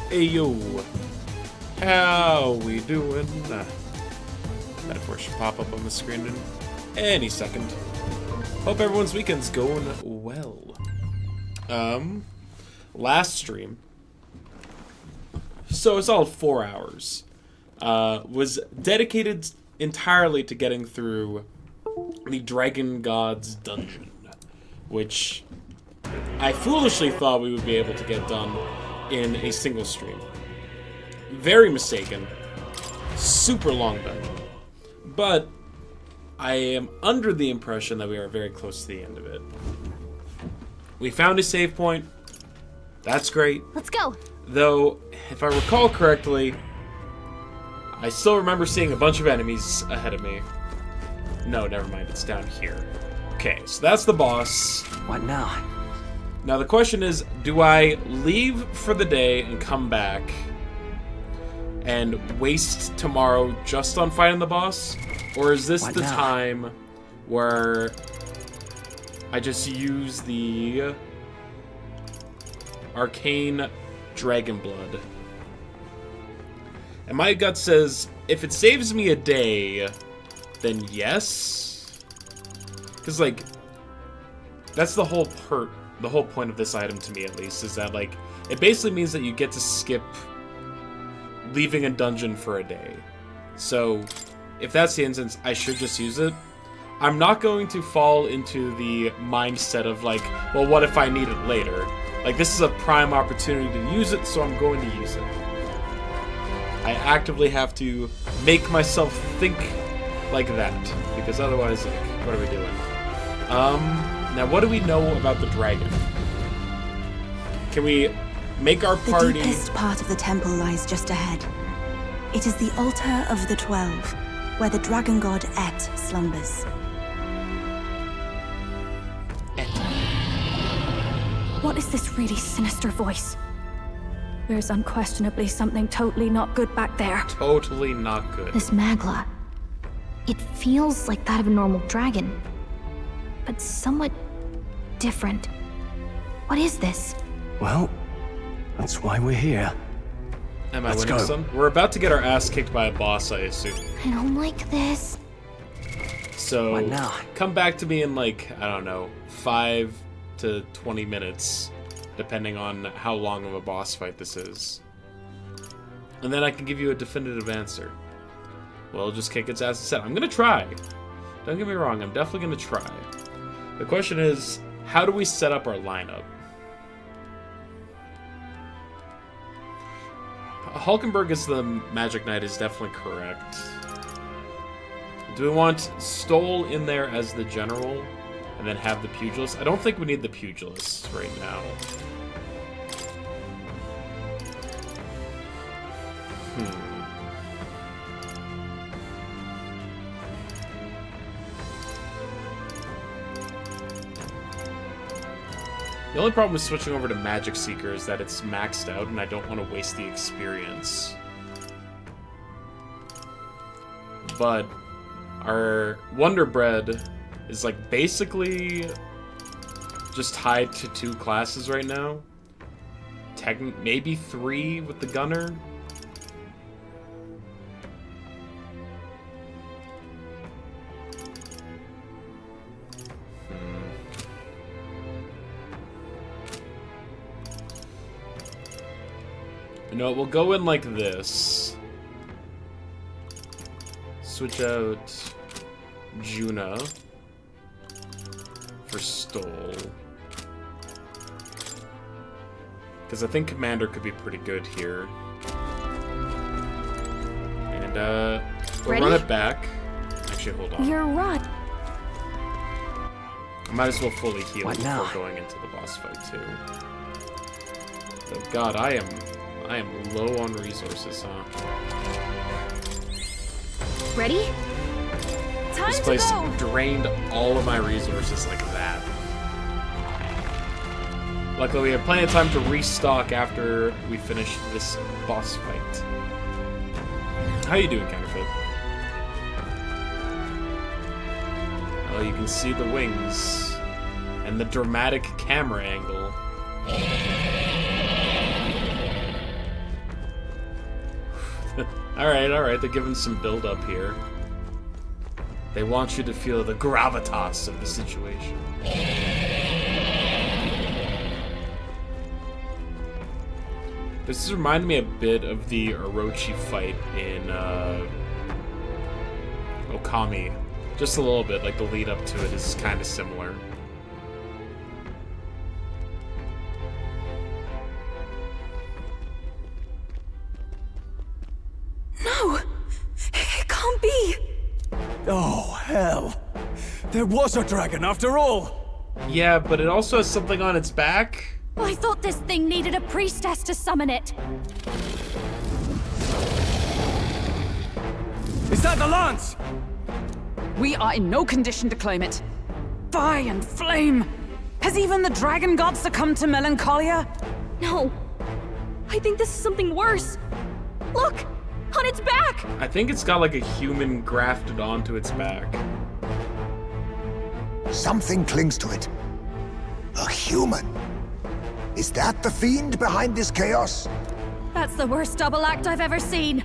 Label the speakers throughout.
Speaker 1: Hey yo, how we doing? Metaphor should pop up on the screen in any second. Hope everyone's weekend's going well. Last stream, so it's all 4 hours, was dedicated entirely to getting through the Dragon God's Dungeon, which I foolishly thought we would be able to get done in a single stream. Very mistaken. Super long dungeon. But I am under the impression that we are very close to the end of it. We found a save point. That's great.
Speaker 2: Let's go.
Speaker 1: Though, if I recall correctly, I still remember seeing a bunch of enemies ahead of me. No, never mind. It's down here. Okay, so that's the boss.
Speaker 3: What now?
Speaker 1: Now the question is, do I leave for the day and come back and waste tomorrow just on fighting the boss? Or is this the time where I just use the arcane dragon blood? And my gut says, if it saves me a day, then yes. Because, like, that's the whole point of this item, to me at least, is that, like, it basically means that you get to skip leaving a dungeon for a day. So, if that's the instance, I should just use it. I'm not going to fall into the mindset of, like, well, what if I need it later? Like, this is a prime opportunity to use it, so I'm going to use it. I actively have to make myself think like that, because otherwise, like, what are we doing? Now, what do we know about the dragon? Can we make our party...
Speaker 4: The deepest part of the temple lies just ahead. It is the altar of the 12, where the dragon god Et slumbers.
Speaker 2: What is this really sinister voice? There's unquestionably something totally not good back there.
Speaker 1: Totally not good.
Speaker 2: This magla. It feels like that of a normal dragon, but somewhat different. What is this?
Speaker 3: Well, that's why we're here.
Speaker 1: Am I
Speaker 3: Let's
Speaker 1: winning
Speaker 3: go.
Speaker 1: some? We're about to get our ass kicked by a boss, I assume.
Speaker 2: I don't like this.
Speaker 1: So,
Speaker 3: What now?
Speaker 1: come back to me in, like, I don't know, 5 to 20 minutes, depending on how long of a boss fight this is. And then I can give you a definitive answer. Well, it'll just kick its ass instead. I'm gonna try. Don't get me wrong, I'm definitely gonna try. The question is, how do we set up our lineup? Hulkenberg as the Magic Knight is definitely correct. Do we want Stoll in there as the general and then have the pugilist? I don't think we need the pugilist right now. The only problem with switching over to Magic Seeker is that it's maxed out and I don't want to waste the experience. But our Wonder Bread is, like, basically just tied to 2 classes right now. Maybe 3 with the Gunner. You know, we'll go in like this. Switch out Juna for Stoll. Because I think Commander could be pretty good here. And, we'll run it back. Actually, hold on.
Speaker 2: You're right.
Speaker 1: I might as well fully heal
Speaker 3: What
Speaker 1: before
Speaker 3: now?
Speaker 1: going into the boss fight, too. Oh, God, I am low on resources, huh?
Speaker 2: Ready? Time
Speaker 1: This
Speaker 2: to
Speaker 1: place
Speaker 2: go.
Speaker 1: drained all of my resources like that. Luckily, we have plenty of time to restock after we finish this boss fight. How you doing, Counterfeit? Oh, you can see the wings and the dramatic camera angle. Alright, they're giving some build up here. They want you to feel the gravitas of the situation. This is reminding me a bit of the Orochi fight in Okami. Just a little bit, like the lead up to it is kind of similar.
Speaker 4: No! It can't be!
Speaker 3: Oh, hell. There was a dragon after all.
Speaker 1: Yeah, but it also has something on its back.
Speaker 5: I thought this thing needed a priestess to summon it.
Speaker 3: Is that the lance?
Speaker 6: We are in no condition to claim it. Fire and flame! Has even the dragon god succumbed to melancholia?
Speaker 5: No. I think this is something worse. Look! On its back!
Speaker 1: I think it's got like a human grafted onto its back.
Speaker 7: Something clings to it. A human. Is that the fiend behind this chaos?
Speaker 5: That's the worst double act I've ever seen.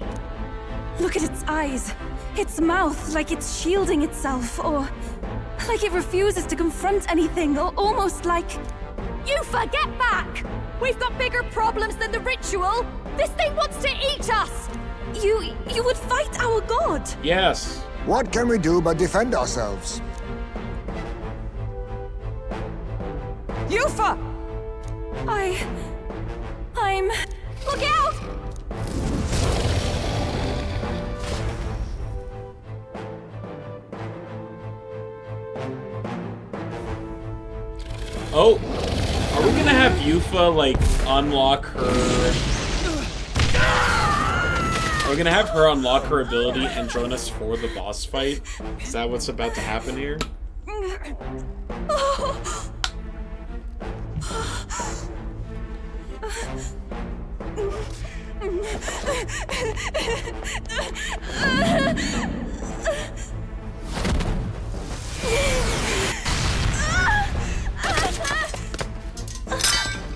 Speaker 4: Look at its eyes. Its mouth, like it's shielding itself, or like it refuses to confront anything, or almost like...
Speaker 5: Yufa, get back! We've got bigger problems than the ritual! This thing wants to eat us!
Speaker 4: You would fight our god!
Speaker 1: Yes.
Speaker 7: What can we do but defend ourselves?
Speaker 6: Yufa!
Speaker 4: I'm...
Speaker 5: Look out!
Speaker 1: Oh, are we gonna have Yufa, like, unlock her... Are we gonna have her unlock her ability and join us for the boss fight? Is that what's about to happen here?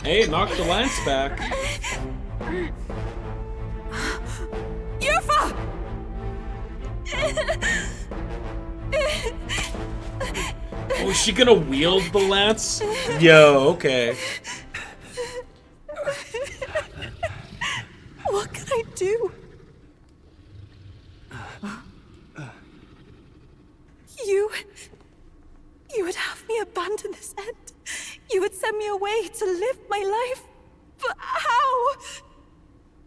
Speaker 1: Hey, it knocked the lance back.
Speaker 4: Yufa!
Speaker 1: Oh, is she gonna wield the lance? Yo, okay.
Speaker 4: What can I do? You would have me abandon this end. You would send me away to live my life. But how?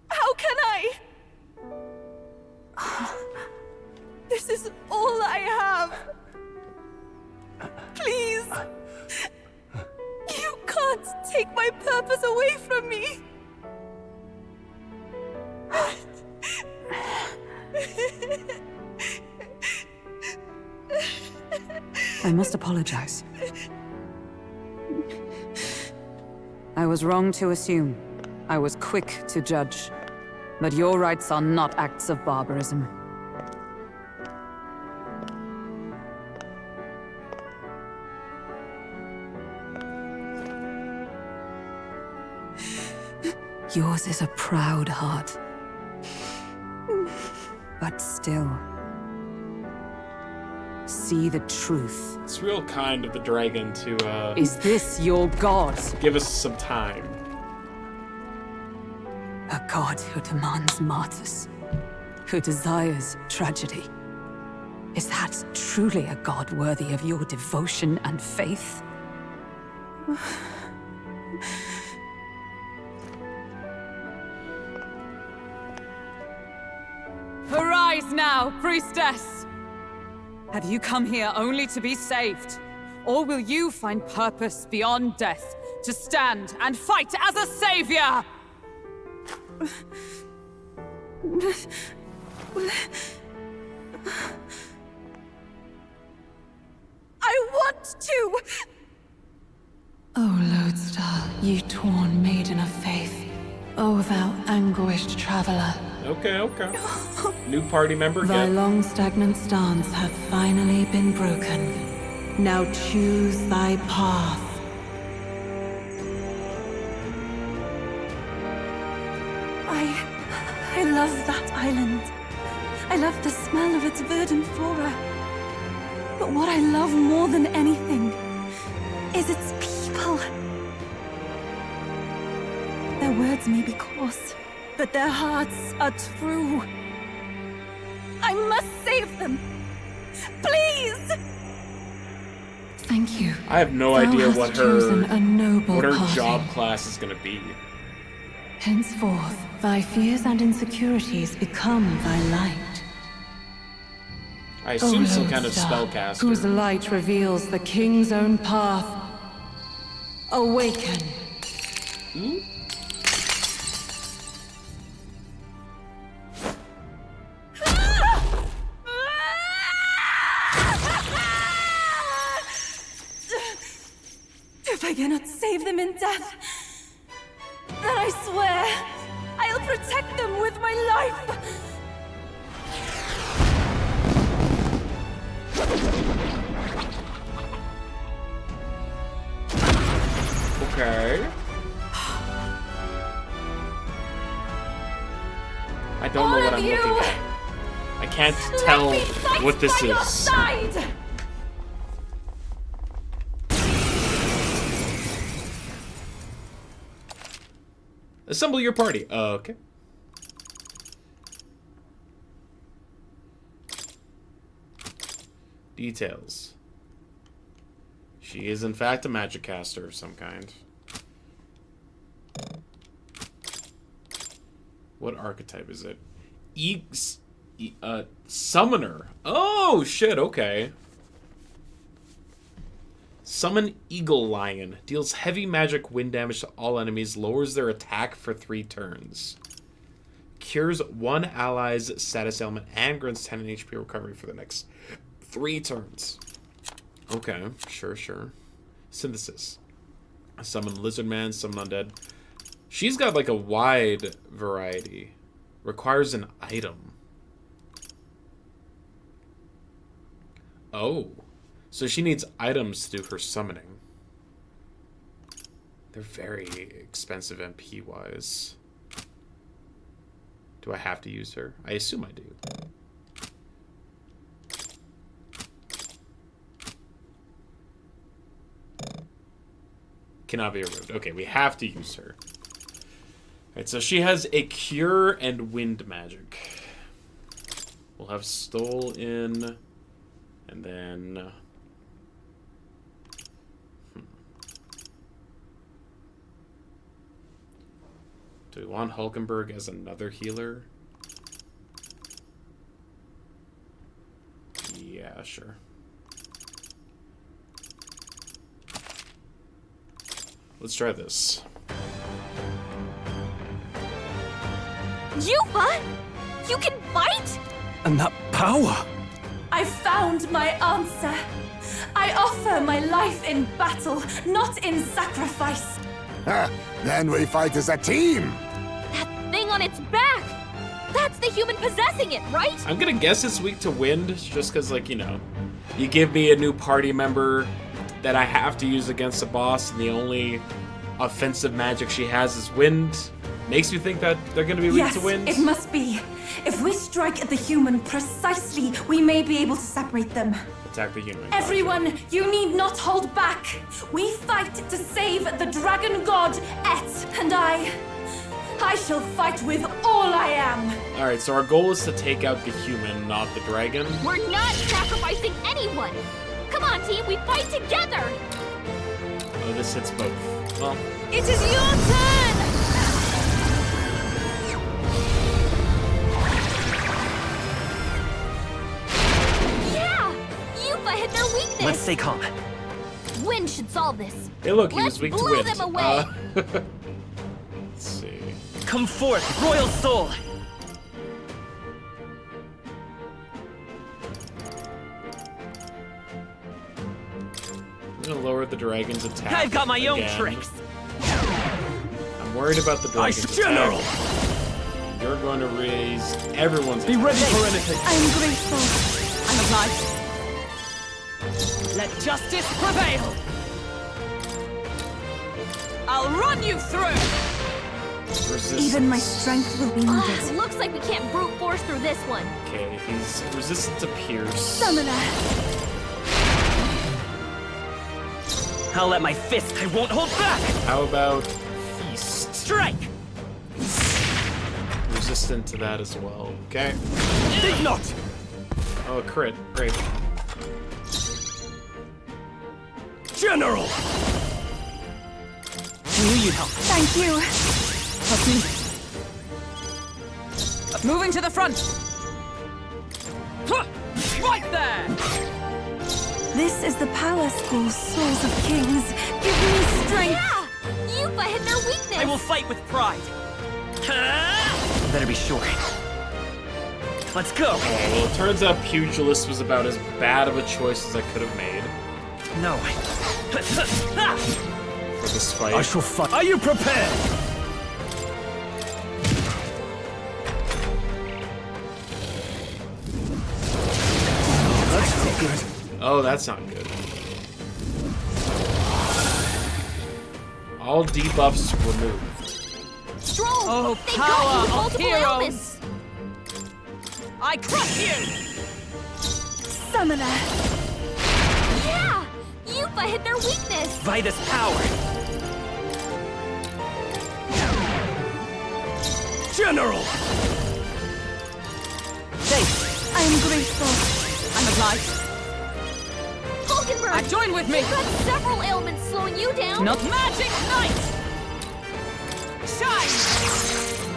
Speaker 4: How can I? This is all I have. Please. You can't take my purpose away from me.
Speaker 6: I must apologize. I was wrong to assume. I was quick to judge. But your rites are not acts of barbarism. Yours is a proud heart. But still, see the truth.
Speaker 1: It's real kind of the dragon to,
Speaker 6: Is this your god?
Speaker 1: give us some time.
Speaker 6: A god who demands martyrs, who desires tragedy. Is that truly a god worthy of your devotion and faith? Arise now, priestess! Have you come here only to be saved? Or will you find purpose beyond death, to stand and fight as a savior?
Speaker 4: I want to!
Speaker 8: O Lodestar, you torn maiden of faith. O thou anguished traveler.
Speaker 1: Okay. New party member,
Speaker 8: Thy
Speaker 1: get.
Speaker 8: long stagnant stance hath finally been broken. Now choose thy path.
Speaker 4: I love that island. I love the smell of its verdant flora. But what I love more than anything is its people. Their words may be coarse, but their hearts are true. I must save them. Please!
Speaker 8: Thank you.
Speaker 1: I have no
Speaker 8: Thou
Speaker 1: idea
Speaker 8: hast
Speaker 1: what
Speaker 8: chosen a noble
Speaker 1: her
Speaker 8: party.
Speaker 1: job class is gonna be.
Speaker 8: Henceforth, thy fears and insecurities become thy light.
Speaker 1: I assume some
Speaker 8: Lone
Speaker 1: kind of
Speaker 8: Star,
Speaker 1: spellcaster.
Speaker 8: whose light reveals the king's own path. Awaken.
Speaker 4: If I cannot save them in death, then I swear I'll protect them with my life.
Speaker 1: Okay. I don't know what I'm looking at. I can't tell what this is. Assemble your party. Okay. Details. She is in fact a magic caster of some kind. What archetype is it? Summoner. Oh shit, okay. Summon Eagle Lion. Deals heavy magic wind damage to all enemies. Lowers their attack for 3 turns. Cures one ally's status ailment and grants 10 HP recovery for the next 3 turns. Okay, sure. Synthesis. Summon Lizard Man, summon Undead. She's got like a wide variety. Requires an item. Oh. So she needs items to do her summoning. They're very expensive MP-wise. Do I have to use her? I assume I do. Cannot be removed. Okay, we have to use her. Alright, so she has a cure and wind magic. We'll have Stole in, and then... Do we want Hulkenberg as another healer? Yeah, sure. Let's try this.
Speaker 5: Yuba! You can bite?
Speaker 3: And that power!
Speaker 4: I found my answer. I offer my life in battle, not in sacrifice.
Speaker 7: Then we fight as a team!
Speaker 5: That thing on its back! That's the human possessing it, right?
Speaker 1: I'm gonna guess it's weak to wind, just because, like, you know, you give me a new party member that I have to use against a boss, and the only offensive magic she has is wind. Makes me think that they're gonna be weak to wind.
Speaker 4: Yes, it must be. If we strike at the human precisely, we may be able to separate them.
Speaker 1: Attack the human.
Speaker 4: Everyone, you need not hold back. We fight to save the dragon god, Et, and I shall fight with all I am.
Speaker 1: Alright, so our goal is to take out the human, not the dragon.
Speaker 5: We're not sacrificing anyone. Come on, team, we fight together.
Speaker 1: Oh, this hits both. Well,
Speaker 5: It is your turn. Yeah, Yuba hit their weakness.
Speaker 9: Let's stay calm.
Speaker 5: Wind should solve this.
Speaker 1: hey, look, he
Speaker 5: Let's
Speaker 1: was weak to
Speaker 5: blow
Speaker 1: wind.
Speaker 5: them away.
Speaker 1: Let's see.
Speaker 9: Come forth, royal soul!
Speaker 1: I'm gonna lower the dragon's attack.
Speaker 9: I've got my own
Speaker 1: again.
Speaker 9: tricks.
Speaker 1: I'm worried about the dragon's attack.
Speaker 3: General!
Speaker 1: You're going to raise everyone's
Speaker 3: Be
Speaker 1: attack.
Speaker 3: ready for anything!
Speaker 4: I'm grateful.
Speaker 6: I'm obliged. Let justice prevail. I'll run you through.
Speaker 1: Resistance.
Speaker 4: Even my strength will be needed.
Speaker 5: Looks like we can't brute force through this one.
Speaker 1: Okay, he's resistant to pierce.
Speaker 4: Summoner.
Speaker 9: I'll let my fist. I won't hold back.
Speaker 1: How about feast?
Speaker 9: Strike.
Speaker 1: Resistant to that as well. Okay.
Speaker 3: Think not!
Speaker 1: Oh, a crit. Great.
Speaker 3: General!
Speaker 9: I knew you'd help.
Speaker 4: Thank you.
Speaker 6: Trust me. Moving to the front. Huh, right there.
Speaker 4: This is the power school, Souls of Kings. Give me strength.
Speaker 5: Yeah! Yupa hit their weakness!
Speaker 9: I will fight with pride. Better be sure. Let's go.
Speaker 1: Well, it turns out Pugilist was about as bad of a choice as I could have made
Speaker 9: No.
Speaker 1: for this fight.
Speaker 3: I shall fight. Are you prepared? That's not good.
Speaker 1: Oh, that's not good. All debuffs removed.
Speaker 5: Strong!
Speaker 6: Oh,
Speaker 5: they
Speaker 6: power
Speaker 5: got you with
Speaker 6: of
Speaker 5: multiple
Speaker 6: heroes.
Speaker 5: ailments!
Speaker 6: I crush you.
Speaker 4: Summoner.
Speaker 5: Yeah! Yupa hit their weakness!
Speaker 9: Vitus power.
Speaker 3: General!
Speaker 6: Thanks.
Speaker 4: I am grateful.
Speaker 6: I'm obliged.
Speaker 5: Hulkenberg!
Speaker 6: Join with me.
Speaker 5: You've got several ailments slowing you down!
Speaker 6: Not magic knight. Shine.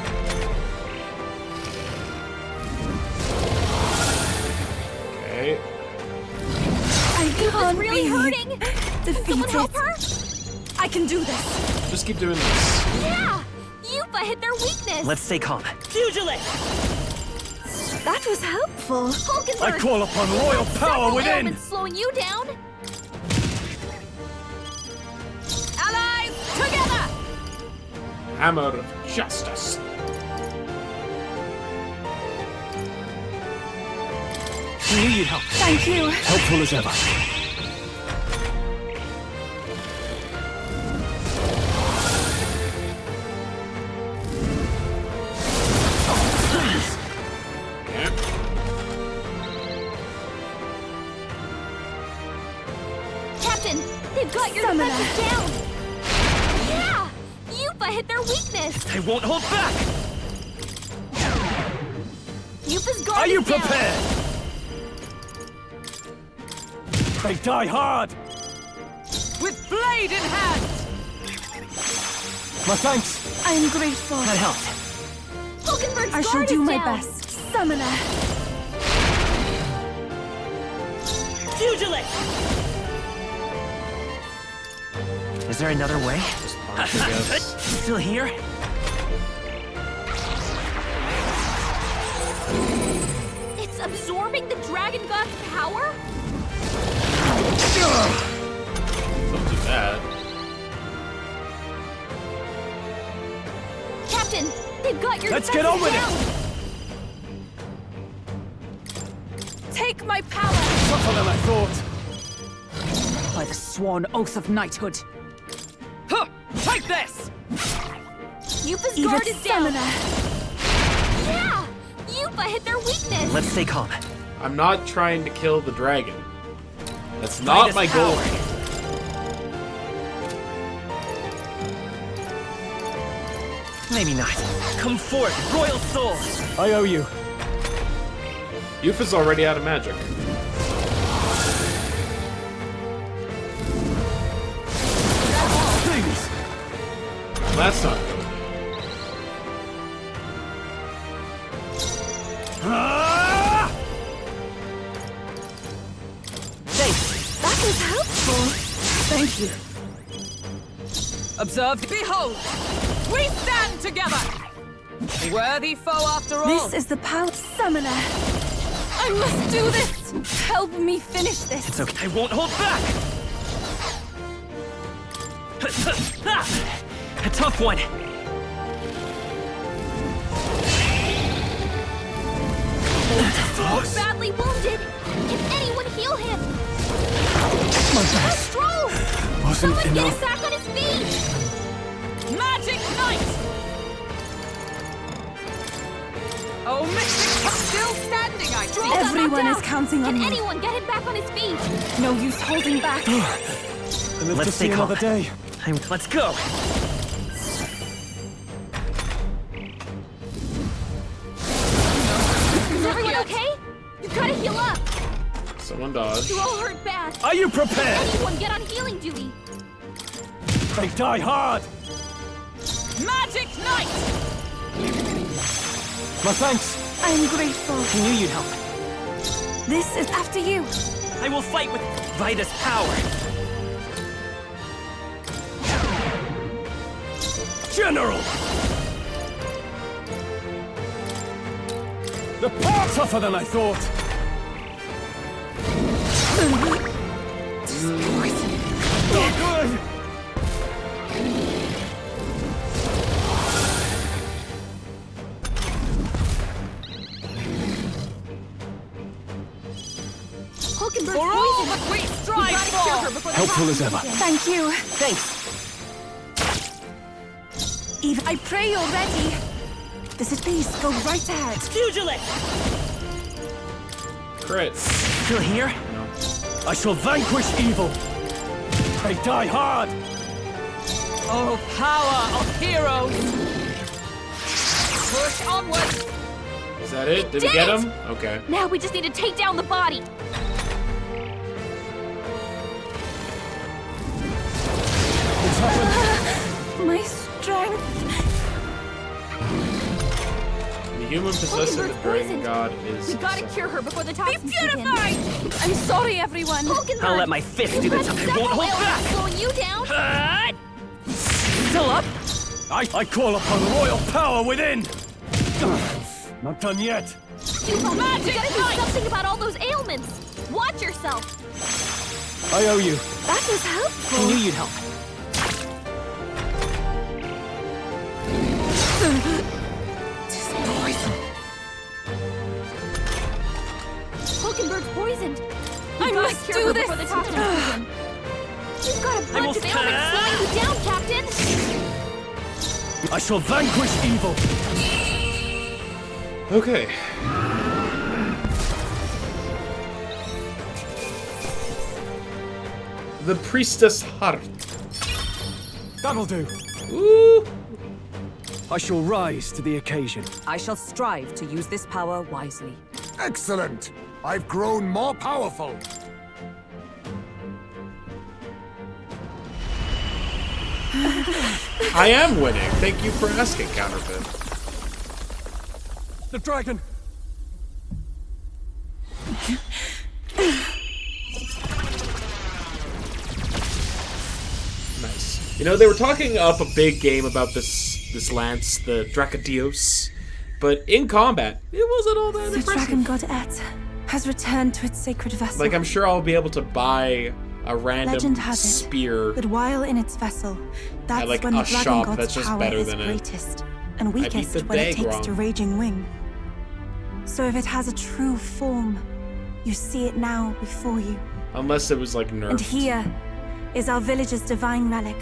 Speaker 1: Okay.
Speaker 4: I can't
Speaker 5: really
Speaker 4: be
Speaker 5: hurting!
Speaker 4: defeated.
Speaker 5: Someone help her?
Speaker 4: I can do this.
Speaker 1: Just keep doing this.
Speaker 5: Yeah! Yupa hit their weakness!
Speaker 9: Let's stay calm. Pugilist!
Speaker 4: That was helpful.
Speaker 5: Hulkenberg!
Speaker 3: I call upon royal power
Speaker 5: Several
Speaker 3: within!
Speaker 5: ailments slowing you down!
Speaker 6: Allies, together.
Speaker 1: Hammer of Justice.
Speaker 9: I knew you'd help.
Speaker 4: Thank you.
Speaker 3: Helpful as ever.
Speaker 1: Okay.
Speaker 5: Captain, they've got your
Speaker 4: Summoner.
Speaker 5: defenses down! Yeah! Yupa hit their weakness!
Speaker 9: I won't hold back.
Speaker 5: Yupa's guard
Speaker 3: Are you
Speaker 5: is down.
Speaker 3: prepared? They die hard!
Speaker 6: With blade in hand.
Speaker 3: My thanks!
Speaker 4: I am grateful.
Speaker 9: That helped.
Speaker 5: Hulkenberg's
Speaker 4: I shall
Speaker 5: guard
Speaker 4: do
Speaker 5: is
Speaker 4: my
Speaker 5: down.
Speaker 4: best. Summoner.
Speaker 9: Pugilist! Is there another way?
Speaker 1: Just punch, I guess.
Speaker 9: Still here?
Speaker 5: It's absorbing the Dragon God's power?
Speaker 1: Don't do that.
Speaker 5: Captain, they've got your
Speaker 3: Let's
Speaker 5: defenses
Speaker 3: get on with it.
Speaker 5: down.
Speaker 6: Take my power.
Speaker 3: Tougher than I thought.
Speaker 6: By the sworn oath of knighthood. Huh, take this.
Speaker 5: Yupa's
Speaker 4: Even
Speaker 5: guard is down.
Speaker 4: Summoner.
Speaker 5: Yeah! Yupa hit their weakness!
Speaker 9: Let's stay calm.
Speaker 1: I'm not trying to kill the dragon. That's not
Speaker 9: Vitus
Speaker 1: my goal.
Speaker 9: power. Maybe not. Come forth, royal soul.
Speaker 3: I owe you.
Speaker 1: Yufa's already out of magic.
Speaker 3: Please!
Speaker 1: That's not good.
Speaker 3: Ah!
Speaker 9: Thanks.
Speaker 4: That was helpful.
Speaker 6: Thank you. Observe, behold! We stand together! A worthy foe after all.
Speaker 4: This is the power. Summoner. I must do this. Help me finish this.
Speaker 9: It's okay. I won't hold back. A tough one.
Speaker 5: He's badly wounded! Can anyone heal him?
Speaker 3: My best
Speaker 5: Stroll!
Speaker 3: wasn't
Speaker 5: Someone get him
Speaker 3: enough.
Speaker 5: back on his feet!
Speaker 6: Magic Knight! Oh, Mystic, still standing, I see.
Speaker 4: Everyone is counting on
Speaker 2: Can
Speaker 4: me.
Speaker 2: anyone get him back on his feet?
Speaker 4: No use holding back.
Speaker 3: I live
Speaker 9: Let's
Speaker 3: to see
Speaker 9: stay calm.
Speaker 3: another day.
Speaker 9: Let's go.
Speaker 2: Is everyone okay? You gotta heal up.
Speaker 1: Someone dodge.
Speaker 2: You all hurt bad.
Speaker 3: Are you prepared?
Speaker 2: Anyone get on healing duty?
Speaker 3: They die hard.
Speaker 6: Magic Knight!
Speaker 3: My thanks.
Speaker 4: I'm grateful.
Speaker 9: I knew you'd help.
Speaker 4: This is after you.
Speaker 9: I will fight with Vida's power.
Speaker 3: General! The power tougher than I thought. Not good.
Speaker 2: Hulkenberg's
Speaker 6: For all
Speaker 2: poison.
Speaker 6: that we
Speaker 2: You
Speaker 6: strive
Speaker 2: gotta cure her
Speaker 6: for!
Speaker 2: before the
Speaker 3: Helpful as
Speaker 2: toxins
Speaker 3: ever.
Speaker 2: begin.
Speaker 4: Thank you.
Speaker 9: Thanks.
Speaker 4: Eve, I pray you're ready. This is peace. Go right ahead.
Speaker 9: Pugilist!
Speaker 1: Crits.
Speaker 9: Still here?
Speaker 3: I shall vanquish evil. They die hard.
Speaker 6: Oh, power of heroes! Push onward!
Speaker 1: Is that it? Did we
Speaker 2: Did
Speaker 1: get
Speaker 2: it!
Speaker 1: him? Okay.
Speaker 2: Now we just need to take down the body.
Speaker 3: What's happened?
Speaker 4: My strength.
Speaker 1: The human possessing the
Speaker 2: Hulkenberg's
Speaker 1: dragon
Speaker 2: poisoned.
Speaker 1: god is.
Speaker 2: We gotta cure her before the toxins begin.
Speaker 4: I'm sorry, everyone.
Speaker 2: Hulkenberg!
Speaker 9: I'll let my fist do the
Speaker 2: That's
Speaker 9: time. I
Speaker 2: several
Speaker 9: won't hold
Speaker 2: ailments
Speaker 9: back!
Speaker 2: slowing you down.
Speaker 9: Still up?
Speaker 3: I call upon royal power within. Not done yet.
Speaker 2: You gotta do something about all those ailments. Watch yourself.
Speaker 3: I owe you.
Speaker 4: That was
Speaker 9: I
Speaker 4: helpful.
Speaker 9: knew you'd help.
Speaker 2: Hulkenberg's poisoned.
Speaker 4: I
Speaker 2: You gotta
Speaker 4: must
Speaker 2: cure
Speaker 4: do
Speaker 2: her
Speaker 4: this.
Speaker 2: before the toxins begin. You've got a
Speaker 9: I will
Speaker 2: bunch of ailments slowing you down, Captain.
Speaker 3: I shall vanquish evil.
Speaker 1: Okay. The priestess heart.
Speaker 3: That'll do.
Speaker 1: Ooh.
Speaker 3: I shall rise to the occasion.
Speaker 6: I shall strive to use this power wisely.
Speaker 7: Excellent! I've grown more powerful.
Speaker 1: I am winning. Thank you for asking, Counterfeit.
Speaker 3: The dragon.
Speaker 1: Nice. You know, they were talking up a big game about this lance, the Dracodios, but in combat, it wasn't all that
Speaker 4: The
Speaker 1: impressive.
Speaker 4: dragon god Et has returned to its sacred vessel.
Speaker 1: Like, I'm sure I'll be able to buy a random
Speaker 4: Legend has it
Speaker 1: spear.
Speaker 4: that while in its vessel, that's
Speaker 1: like,
Speaker 4: when
Speaker 1: a
Speaker 4: the dragon
Speaker 1: shop
Speaker 4: god's
Speaker 1: that's just
Speaker 4: power
Speaker 1: better
Speaker 4: is
Speaker 1: than it.
Speaker 4: greatest and
Speaker 1: beat
Speaker 4: weakest
Speaker 1: the
Speaker 4: when it
Speaker 1: day,
Speaker 4: takes to
Speaker 1: Grom.
Speaker 4: raging wing. So if it has a true form, you see it now before you.
Speaker 1: Unless it was like nerfed.
Speaker 4: And here is our village's divine relic,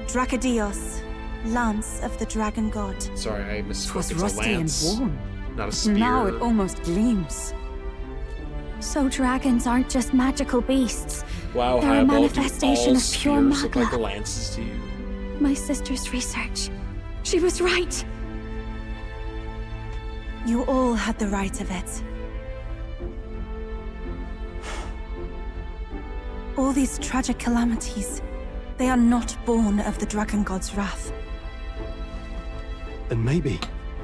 Speaker 4: Dracodios, Lance of the Dragon God.
Speaker 1: Sorry, I misspoke.
Speaker 6: Twas
Speaker 1: It's a
Speaker 6: rusty and
Speaker 1: lance,
Speaker 6: worn.
Speaker 1: not a spear.
Speaker 6: Now it almost gleams.
Speaker 2: So dragons aren't just magical beasts.
Speaker 1: Wow,
Speaker 2: They're a
Speaker 1: Highball, do
Speaker 2: manifestation
Speaker 1: all
Speaker 2: of pure
Speaker 1: spears look
Speaker 2: magma.
Speaker 1: like lances to you?
Speaker 2: My sister's research. She was right.
Speaker 4: You all had the right of it. All these tragic calamities, they are not born of the Dragon God's wrath.
Speaker 3: Then maybe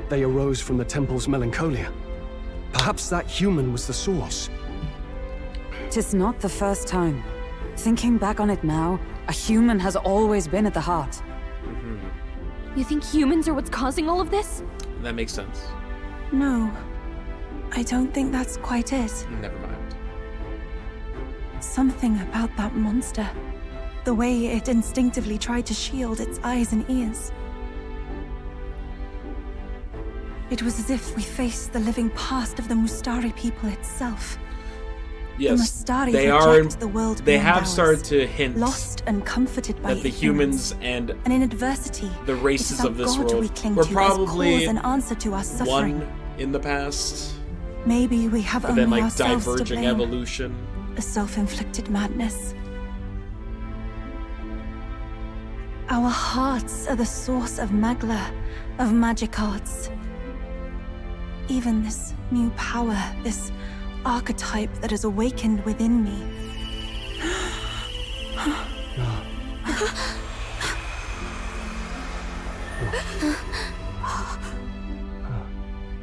Speaker 3: they arose from the temple's melancholia. Perhaps that human was the source.
Speaker 6: 'Tis not the first time. Thinking back on it now, a human has always been at the heart.
Speaker 2: You think humans are what's causing all of this?
Speaker 1: That makes sense.
Speaker 4: No, I don't think that's quite it.
Speaker 1: Never mind.
Speaker 4: Something about that monster. The way it instinctively tried to shield its eyes and ears. It was as if we faced the living past of the Mustari people itself.
Speaker 1: Yes,
Speaker 4: the Mustari
Speaker 1: they
Speaker 4: reject
Speaker 1: are.
Speaker 4: the world
Speaker 1: They
Speaker 4: beyond
Speaker 1: have
Speaker 4: ours,
Speaker 1: started to hint
Speaker 4: lost and comforted by
Speaker 1: that the humans and
Speaker 4: and in adversity,
Speaker 1: the races
Speaker 4: it is
Speaker 1: of this
Speaker 4: our God we
Speaker 1: world
Speaker 4: cling
Speaker 1: were
Speaker 4: to as
Speaker 1: probably
Speaker 4: cause and answer to our suffering.
Speaker 1: one in the past.
Speaker 4: Maybe we have
Speaker 1: But
Speaker 4: only
Speaker 1: then, like,
Speaker 4: ourselves to
Speaker 1: diverging
Speaker 4: blame.
Speaker 1: evolution.
Speaker 4: A self-inflicted madness. Our hearts are the source of Magla, of magic arts. Even this new power, this archetype that has awakened within me.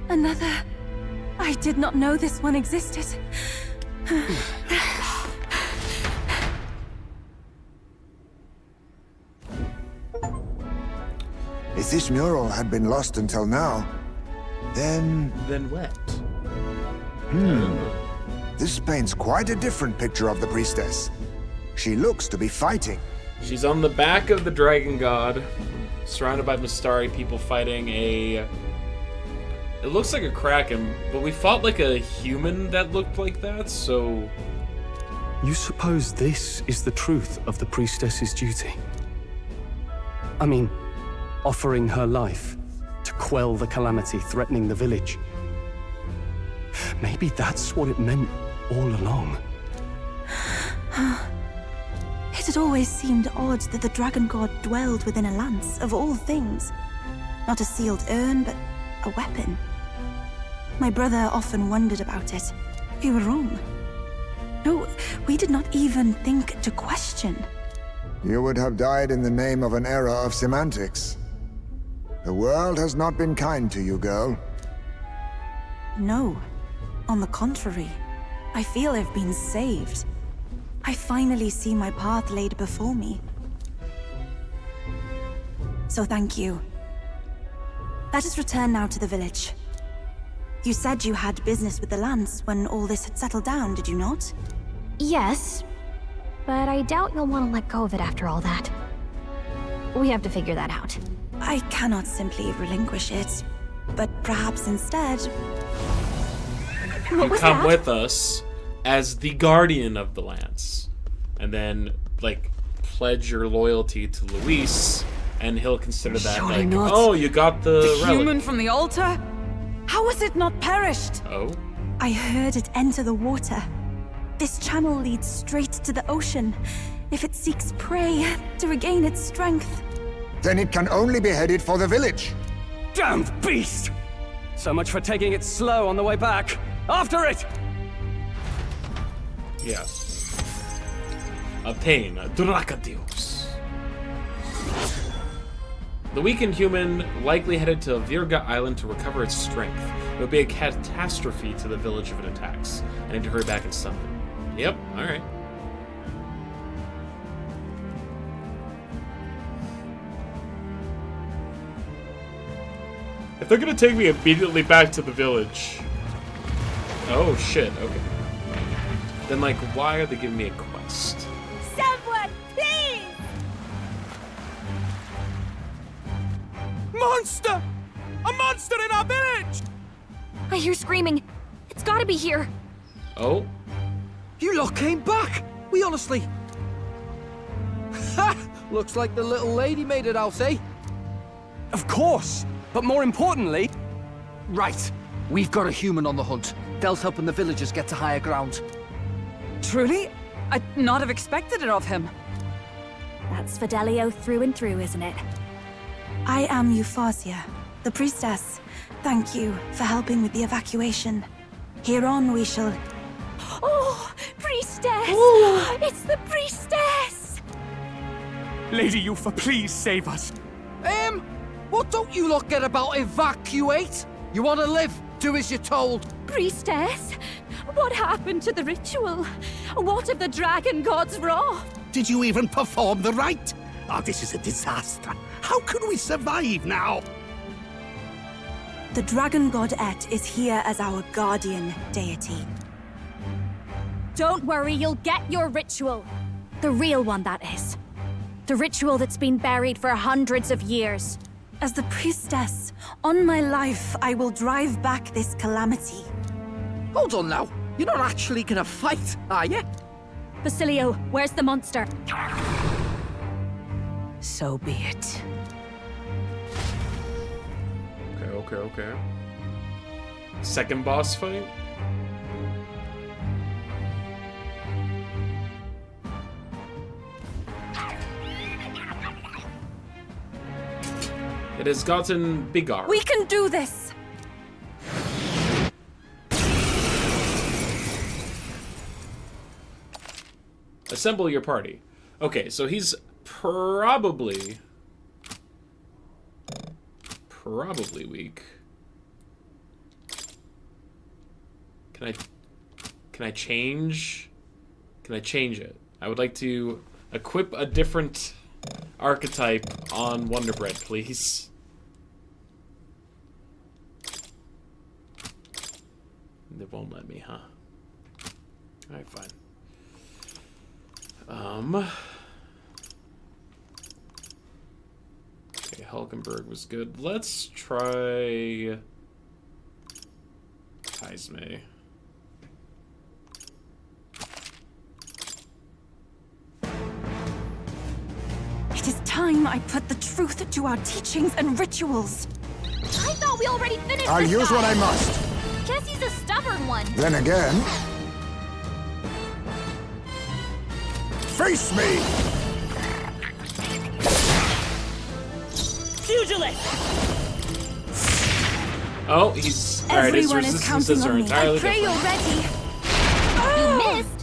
Speaker 4: Another. I did not know this one existed.
Speaker 7: If this mural had been lost until now, then
Speaker 1: Then what?
Speaker 7: this paints quite a different picture of the priestess. She looks to be fighting.
Speaker 1: She's on the back of the dragon god, surrounded by Mistari people fighting a... It looks like a kraken, but we fought like a human that looked like that, so...
Speaker 3: You suppose this is the truth of the priestess's duty? I mean, offering her life to quell the calamity threatening the village. Maybe that's what it meant all along.
Speaker 4: It had always seemed odd that the dragon god dwelled within a lance, of all things. Not a sealed urn, but a weapon. My brother often wondered about it. We were wrong. No, we did not even think to question.
Speaker 7: You would have died in the name of an era of semantics. The world has not been kind to you, girl.
Speaker 4: No. On the contrary, I feel I've been saved. I finally see my path laid before me. So thank you. Let us return now to the village. You said you had business with the Lance when all this had settled down, did you not?
Speaker 2: Yes, but I doubt you'll want to let go of it after all that. We have to figure that out.
Speaker 4: I cannot simply relinquish it, but perhaps instead...
Speaker 1: You come with us as the guardian of the lance, and then, like, pledge your loyalty to Luis, and he'll consider that
Speaker 6: Surely
Speaker 1: like,
Speaker 6: not.
Speaker 1: oh, you got the relic.
Speaker 6: Human from the altar? How has it not perished?
Speaker 1: Oh?
Speaker 4: I heard it enter the water. This channel leads straight to the ocean. If it seeks prey to regain its strength.
Speaker 7: Then it can only be headed for the village.
Speaker 3: Damned beast! So much for taking it slow on the way back. After it!
Speaker 1: Yes. Obtain Dracadios. The weakened human likely headed to Virga Island to recover its strength. It would be a catastrophe to the village if it attacks. I need to hurry back and stop it. Yep, alright. If they're gonna take me immediately back to the village... Oh shit, okay. Then, like, why are they giving me a quest?
Speaker 5: Someone, please!
Speaker 10: Monster! A monster in our village!
Speaker 2: I hear screaming. It's gotta be here.
Speaker 1: Oh?
Speaker 10: You lot came back! We honestly... Ha! Looks like the little lady made it out, eh?
Speaker 3: Of course! But more importantly...
Speaker 10: Right. We've got a human on the hunt. Del's helping the villagers get to higher ground.
Speaker 6: Truly? I'd not have expected it of him.
Speaker 5: That's Fidelio through and through, isn't it?
Speaker 4: I am Euphasia, the priestess. Thank you for helping with the evacuation. Hereon we shall...
Speaker 5: Oh, priestess! It's the priestess!
Speaker 10: Lady Yufa, please save us. What don't you lot get about evacuate? You want to live? Do as you're told.
Speaker 5: Priestess, what happened to the ritual? What of the dragon god's wrath?
Speaker 11: Did you even perform the rite? Oh, this is a disaster. How can we survive now?
Speaker 4: The dragon god Et is here as our guardian deity.
Speaker 5: Don't worry, you'll get your ritual. The real one, that is. The ritual that's been buried for hundreds of years.
Speaker 4: As the priestess, on my life, I will drive back this calamity.
Speaker 10: Hold on now. You're not actually gonna fight, are you?
Speaker 5: Basilio, where's the monster?
Speaker 8: So be it.
Speaker 1: Okay. second boss fight. It has gotten bigger.
Speaker 5: We can do this!
Speaker 1: Assemble your party. Okay, so he's probably weak. Can I change? Can I change it? I would like to equip a different archetype on Wonder Bread, please. They won't let me, huh? Alright, fine. Okay, Hulkenberg was good. Let's try Heisme.
Speaker 4: It is time I put the truth to our teachings and rituals.
Speaker 2: I thought we already finished
Speaker 7: I'll
Speaker 2: this
Speaker 7: use
Speaker 2: guy.
Speaker 7: what I must.
Speaker 2: Guess he's a stubborn one.
Speaker 7: Then again... Face me!
Speaker 9: Pugilist!
Speaker 1: Oh, he's... Alright, his
Speaker 4: Everyone is
Speaker 1: resistances
Speaker 4: counting
Speaker 1: are
Speaker 4: on me.
Speaker 1: entirely
Speaker 4: I pray
Speaker 1: different.
Speaker 4: you're ready.
Speaker 2: You missed.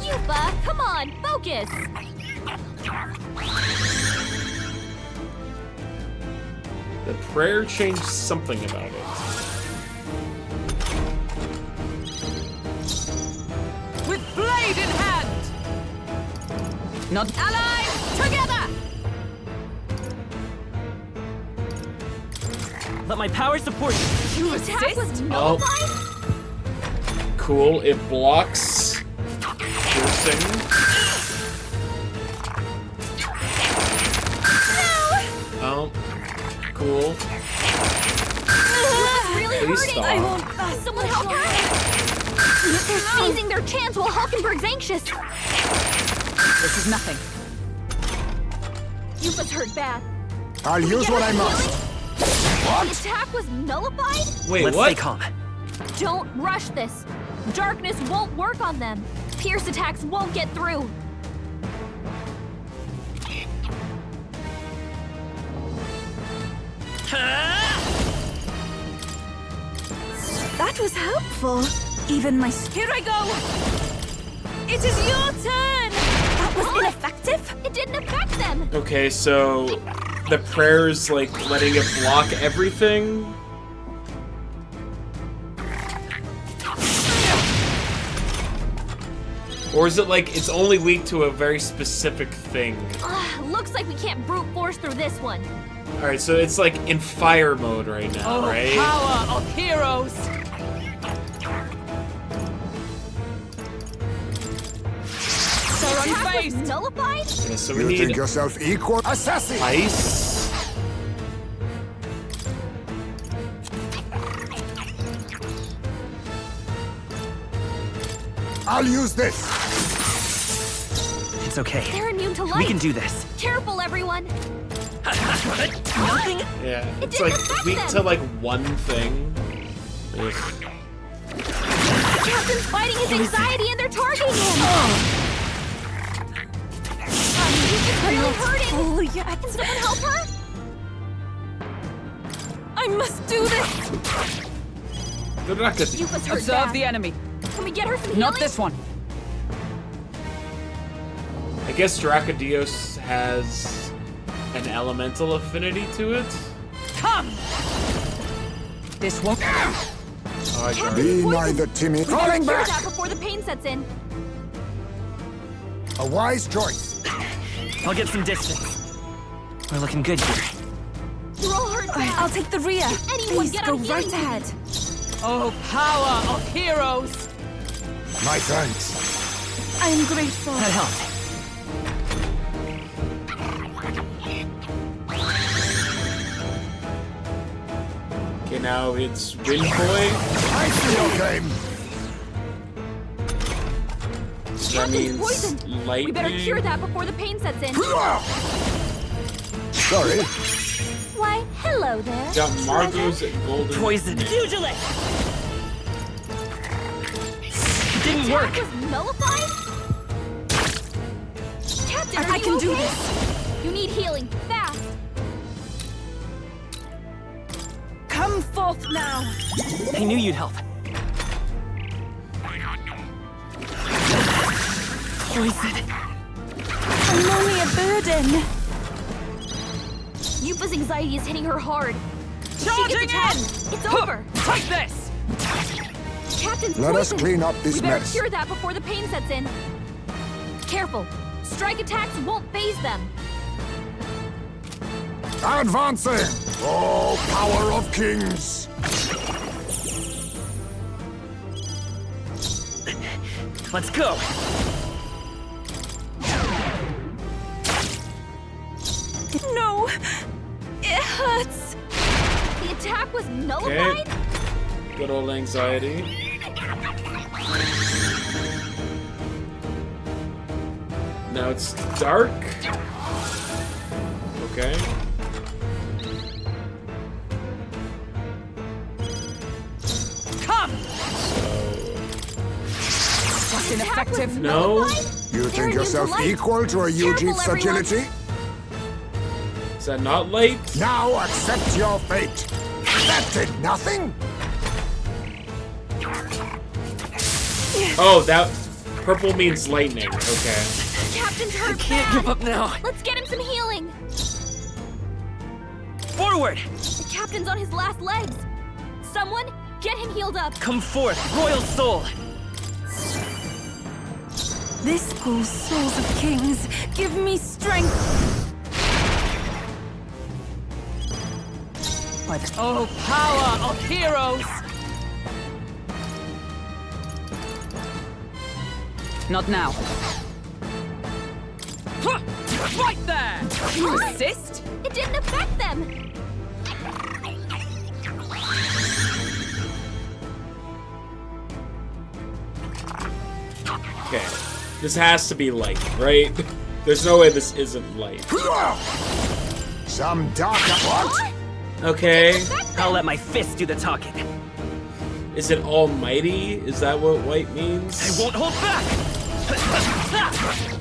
Speaker 2: Yuba, come on, focus.
Speaker 1: The prayer changed something about it.
Speaker 6: With blade in hand! Not allies together!
Speaker 9: Let my power support you.
Speaker 6: You
Speaker 2: Attack
Speaker 6: assist?
Speaker 2: was nullified?
Speaker 1: Cool, it blocks piercing. Oh, cool.
Speaker 2: Really
Speaker 1: Please
Speaker 2: hurting.
Speaker 1: stop.
Speaker 2: I won't. Someone help her. They're seizing their chance while Hulkenberg's anxious.
Speaker 6: This is nothing.
Speaker 2: Yuba's hurt bad.
Speaker 7: I'll use what I must.
Speaker 2: The attack was nullified?
Speaker 1: Wait,
Speaker 9: Let's
Speaker 1: what?
Speaker 9: stay calm.
Speaker 2: Don't rush this. Darkness won't work on them. Pierce attacks won't get through.
Speaker 4: That was helpful. Even my... Here I go! It is your turn! That was ineffective?
Speaker 2: It didn't affect them.
Speaker 1: Okay, so the prayer's like letting it block everything. Or is it like it's only weak to a very specific thing?
Speaker 2: Looks like we can't brute force through this one.
Speaker 1: Alright, so it's like in fire mode right now,
Speaker 6: Oh,
Speaker 1: right?
Speaker 6: power of heroes!
Speaker 2: The attack was
Speaker 6: unfazed.
Speaker 2: nullified?
Speaker 1: Yeah, so we
Speaker 7: You
Speaker 1: need
Speaker 7: think yourself equal? Assassin!
Speaker 1: ice.
Speaker 7: I'll use this.
Speaker 9: It's okay.
Speaker 2: They're immune to light.
Speaker 9: We can do this.
Speaker 2: Careful, everyone.
Speaker 9: Nothing?
Speaker 1: Yeah,
Speaker 2: It
Speaker 1: it's
Speaker 2: didn't
Speaker 1: like
Speaker 2: affect
Speaker 1: weak
Speaker 2: them.
Speaker 1: to like one thing. Ugh.
Speaker 2: The captain's fighting his anxiety and they're targeting him. He's really hurting.
Speaker 4: Oh, yeah.
Speaker 2: Can someone help her?
Speaker 4: I must do this!
Speaker 1: Good luck at
Speaker 2: Yuba's hurt
Speaker 6: Observe
Speaker 2: bad.
Speaker 6: the enemy.
Speaker 2: Can we get her some healing?
Speaker 6: Not this one.
Speaker 1: I guess Dracodios has an elemental affinity to it.
Speaker 6: Come! This won't...
Speaker 1: Oh, I got it.
Speaker 7: Be
Speaker 2: Poison.
Speaker 7: neither timid.
Speaker 2: Cure
Speaker 7: Falling
Speaker 2: that
Speaker 7: back!
Speaker 2: before the pain sets in.
Speaker 7: A wise choice.
Speaker 9: I'll get some distance. We're looking good here.
Speaker 2: You're all hurt bad.
Speaker 4: I'll take the rear.
Speaker 2: Anyone
Speaker 4: Please
Speaker 2: get
Speaker 4: go
Speaker 2: on
Speaker 4: right
Speaker 2: healing.
Speaker 4: ahead.
Speaker 6: Oh, power of heroes!
Speaker 7: My thanks.
Speaker 4: I am grateful.
Speaker 9: That helped.
Speaker 1: Okay, now it's Wind Boy.
Speaker 7: I see your game.
Speaker 1: So that means
Speaker 2: Poisoned.
Speaker 1: lightning.
Speaker 2: We better cure that before the pain sets in.
Speaker 7: Sorry.
Speaker 2: Why,
Speaker 5: Hello there.
Speaker 1: Got Margot's golden
Speaker 9: Poison.
Speaker 5: Pugilist!
Speaker 9: Didn't work.
Speaker 5: Was nullified? Captain,
Speaker 4: I can do this.
Speaker 5: You need healing, fast.
Speaker 4: Come forth now.
Speaker 9: I knew you'd help. Poison.
Speaker 4: I'm only a burden.
Speaker 5: Yufa's anxiety is hitting her hard. If she
Speaker 6: Charging
Speaker 5: gets attacked, it's over.
Speaker 6: Take this!
Speaker 5: Captain's
Speaker 7: Let us
Speaker 5: poisoned.
Speaker 7: clean up this
Speaker 5: We better
Speaker 7: mess.
Speaker 5: cure that before the pain sets in. Careful. Strike attacks won't phase them.
Speaker 7: Advancing! Oh, power of kings!
Speaker 9: Let's go.
Speaker 4: No, it hurts.
Speaker 5: The attack was nullified?
Speaker 1: Okay. Good old anxiety. Now it's dark. Okay.
Speaker 6: Come!
Speaker 1: So
Speaker 6: That's ineffective.
Speaker 1: no.
Speaker 7: You
Speaker 5: They're
Speaker 7: think
Speaker 5: immune to
Speaker 7: yourself
Speaker 5: light.
Speaker 7: equal to a Yuji's
Speaker 5: Careful, everyone.
Speaker 7: agility?
Speaker 1: Is that not light?
Speaker 7: Now accept your fate. That did nothing?
Speaker 1: Oh, that purple means lightning. Okay.
Speaker 5: Captain's hurt
Speaker 9: Can't
Speaker 5: bad.
Speaker 9: give up now.
Speaker 5: Let's get him some healing.
Speaker 9: Forward.
Speaker 5: The captain's on his last legs. Someone, get him healed up.
Speaker 9: Come forth, royal soul.
Speaker 4: This pulls souls of kings. Give me strength.
Speaker 9: By the
Speaker 6: Oh, power of heroes! Not now. Right there! You resist?
Speaker 5: It didn't affect them.
Speaker 1: Okay. This has to be light, right? There's no way this isn't light.
Speaker 7: Some darker what?
Speaker 1: Okay.
Speaker 9: I'll let my fist do the talking.
Speaker 1: Is it almighty? Is that what white means?
Speaker 9: I won't hold back.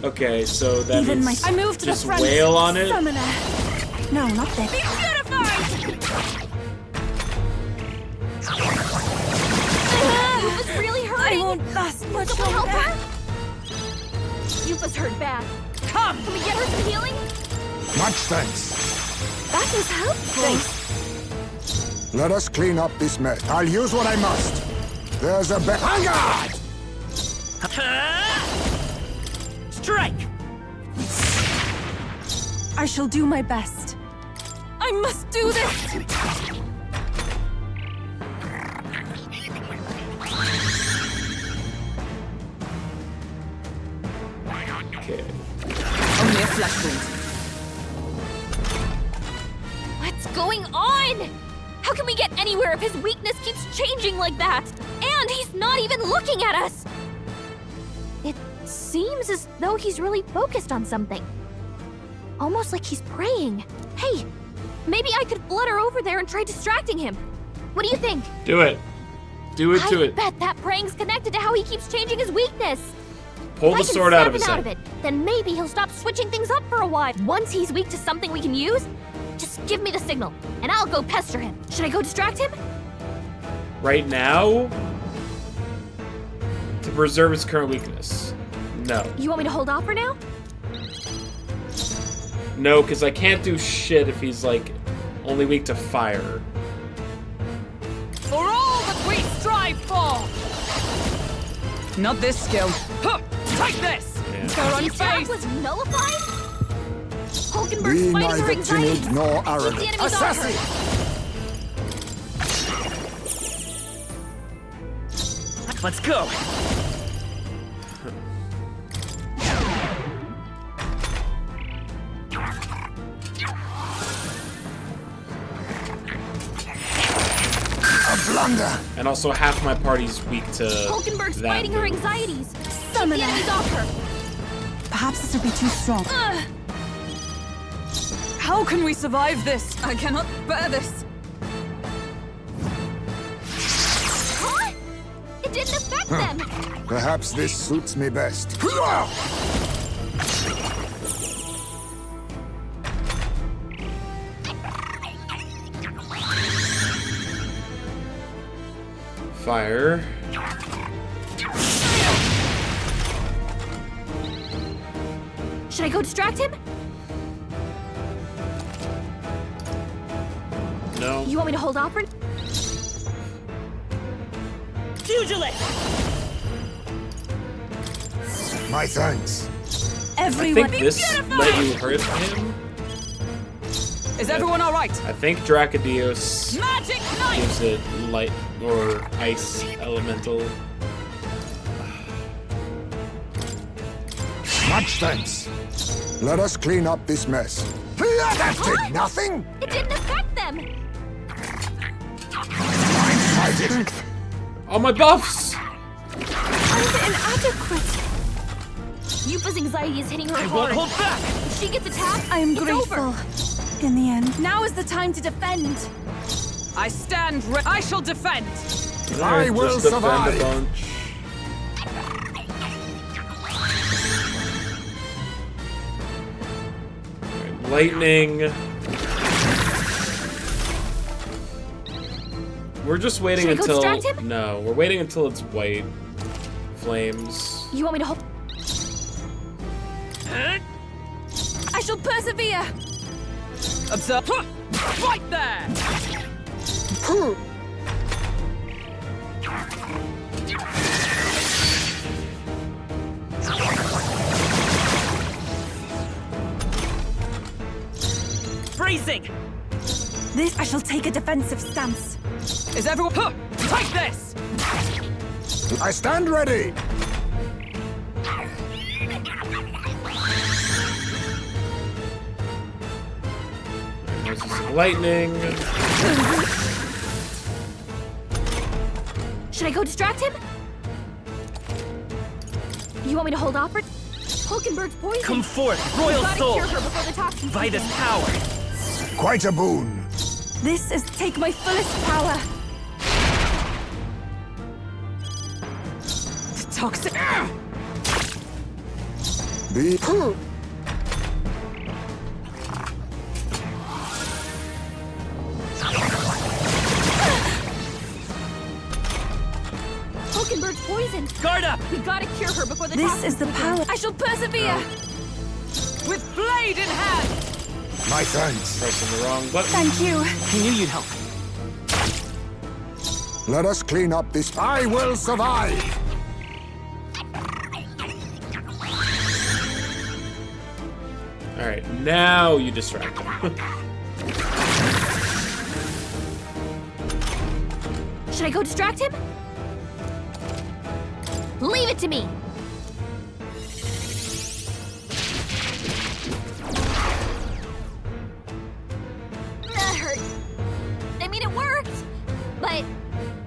Speaker 1: Okay, so that
Speaker 4: Even
Speaker 1: means
Speaker 4: I moved to
Speaker 1: just
Speaker 4: the front.
Speaker 1: wail on it.
Speaker 4: Summoner. No, not that.
Speaker 5: Yufa's really hurting.
Speaker 4: I won't last much
Speaker 5: Someone help
Speaker 4: longer.
Speaker 5: her. Yufa's hurt bad.
Speaker 6: Come!
Speaker 5: Can we get her some healing?
Speaker 7: Much thanks.
Speaker 5: That was helpful.
Speaker 7: Let us clean up this mess. I'll use what I must. There's a Hangard!
Speaker 9: Strike!
Speaker 4: I shall do my best. I must do this.
Speaker 1: Okay.
Speaker 6: Only a flesh wound.
Speaker 5: What's going on? How can we get anywhere if his weakness keeps changing like that? And he's not even looking at us! It seems as though he's really focused on something. Almost like he's praying. Hey, maybe I could flutter over there and try distracting him. What do you think?
Speaker 1: Do it. Do it to
Speaker 5: I
Speaker 1: it.
Speaker 5: bet that praying's connected to how he keeps changing his weakness.
Speaker 1: Pull
Speaker 5: If I
Speaker 1: the
Speaker 5: can
Speaker 1: sword out
Speaker 5: snap
Speaker 1: of his
Speaker 5: him out of
Speaker 1: head.
Speaker 5: it, then maybe he'll stop switching things up for a while. Once he's weak to something we can use, just give me the signal, and I'll go pester him. Should I go distract him?
Speaker 1: Right now? To preserve his current weakness. No.
Speaker 5: You want me to hold off for now?
Speaker 1: No, because I can't do shit if he's, like, only weak to fire.
Speaker 6: For all that we strive for! Not this skill. Huh, take this!
Speaker 1: Yeah.
Speaker 6: You're
Speaker 5: Attack
Speaker 6: unfazed!
Speaker 5: was nullified? Hulkenberg's
Speaker 7: Be
Speaker 5: fighting her
Speaker 7: neither
Speaker 5: anxiety.
Speaker 7: timid nor
Speaker 5: Keep the
Speaker 7: arrogant.
Speaker 5: enemies off her.
Speaker 7: Assassin!
Speaker 9: Let's go.
Speaker 7: A blunder!
Speaker 1: And also half my party's weak to
Speaker 5: Hulkenberg's
Speaker 1: that
Speaker 5: fighting her
Speaker 1: move.
Speaker 5: anxieties. Keep the
Speaker 4: Summoner.
Speaker 5: enemies off her.
Speaker 4: Perhaps this will be too strong.
Speaker 6: How can we survive this? I cannot bear this.
Speaker 5: Huh? It didn't affect them!
Speaker 7: Perhaps this suits me best.
Speaker 1: Fire.
Speaker 5: Should I go distract him?
Speaker 1: No.
Speaker 5: You want me to hold off for...
Speaker 9: Pugilist!
Speaker 7: My thanks.
Speaker 1: I
Speaker 4: Everyone.
Speaker 1: think this let you hurt him.
Speaker 6: Is everyone all right?
Speaker 1: I think Dracodios
Speaker 6: Magic knife!
Speaker 1: gives it light or ice elemental.
Speaker 7: Much thanks. Let us clean up this mess. That did nothing!
Speaker 5: It didn't affect them!
Speaker 7: Blindsided.
Speaker 1: All my buffs!
Speaker 5: I'm inadequate! Yupa's anxiety is hitting her
Speaker 9: I
Speaker 5: hard.
Speaker 9: won't hold back!
Speaker 5: If she gets attacked,
Speaker 4: I am
Speaker 5: it's
Speaker 4: grateful.
Speaker 5: over.
Speaker 4: In the end, now is the time to defend.
Speaker 6: I stand I shall defend.
Speaker 7: I will
Speaker 1: Just defend
Speaker 7: survive.
Speaker 1: a bunch. Alright, lightning. We're just waiting
Speaker 5: Should I go
Speaker 1: until.
Speaker 5: distract him?
Speaker 1: No, we're waiting until it's white flames.
Speaker 5: You want me to hold...
Speaker 4: I shall persevere.
Speaker 6: Observe. Right there!
Speaker 9: Freezing!
Speaker 4: This I shall take a defensive stance.
Speaker 6: Is everyone... Take this!
Speaker 7: I stand ready.
Speaker 1: There's some lightning.
Speaker 5: Should I go distract him? You want me to hold off for... Hulkenberg's poison.
Speaker 9: Come forth,
Speaker 5: We
Speaker 9: royal
Speaker 5: gotta
Speaker 9: soul!
Speaker 5: cure her before the toxins
Speaker 9: By
Speaker 5: sink
Speaker 9: this
Speaker 5: in.
Speaker 9: power!
Speaker 7: Quite a boon.
Speaker 4: This is take my fullest power.
Speaker 6: The toxic...
Speaker 7: Be
Speaker 5: Hulkenberg's poison.
Speaker 9: Guard up!
Speaker 5: We gotta cure her before the
Speaker 4: This
Speaker 5: toxins
Speaker 4: is the
Speaker 5: sink in.
Speaker 4: power. I shall persevere.
Speaker 6: With blade in hand!
Speaker 7: my thanks.
Speaker 1: Pressing the wrong button.
Speaker 4: Thank you.
Speaker 9: I knew you'd help.
Speaker 7: Let us clean up this. I will survive.
Speaker 1: Alright, now you distract him.
Speaker 5: Should I go distract him? Leave it to me. That hurt. I mean, it worked, but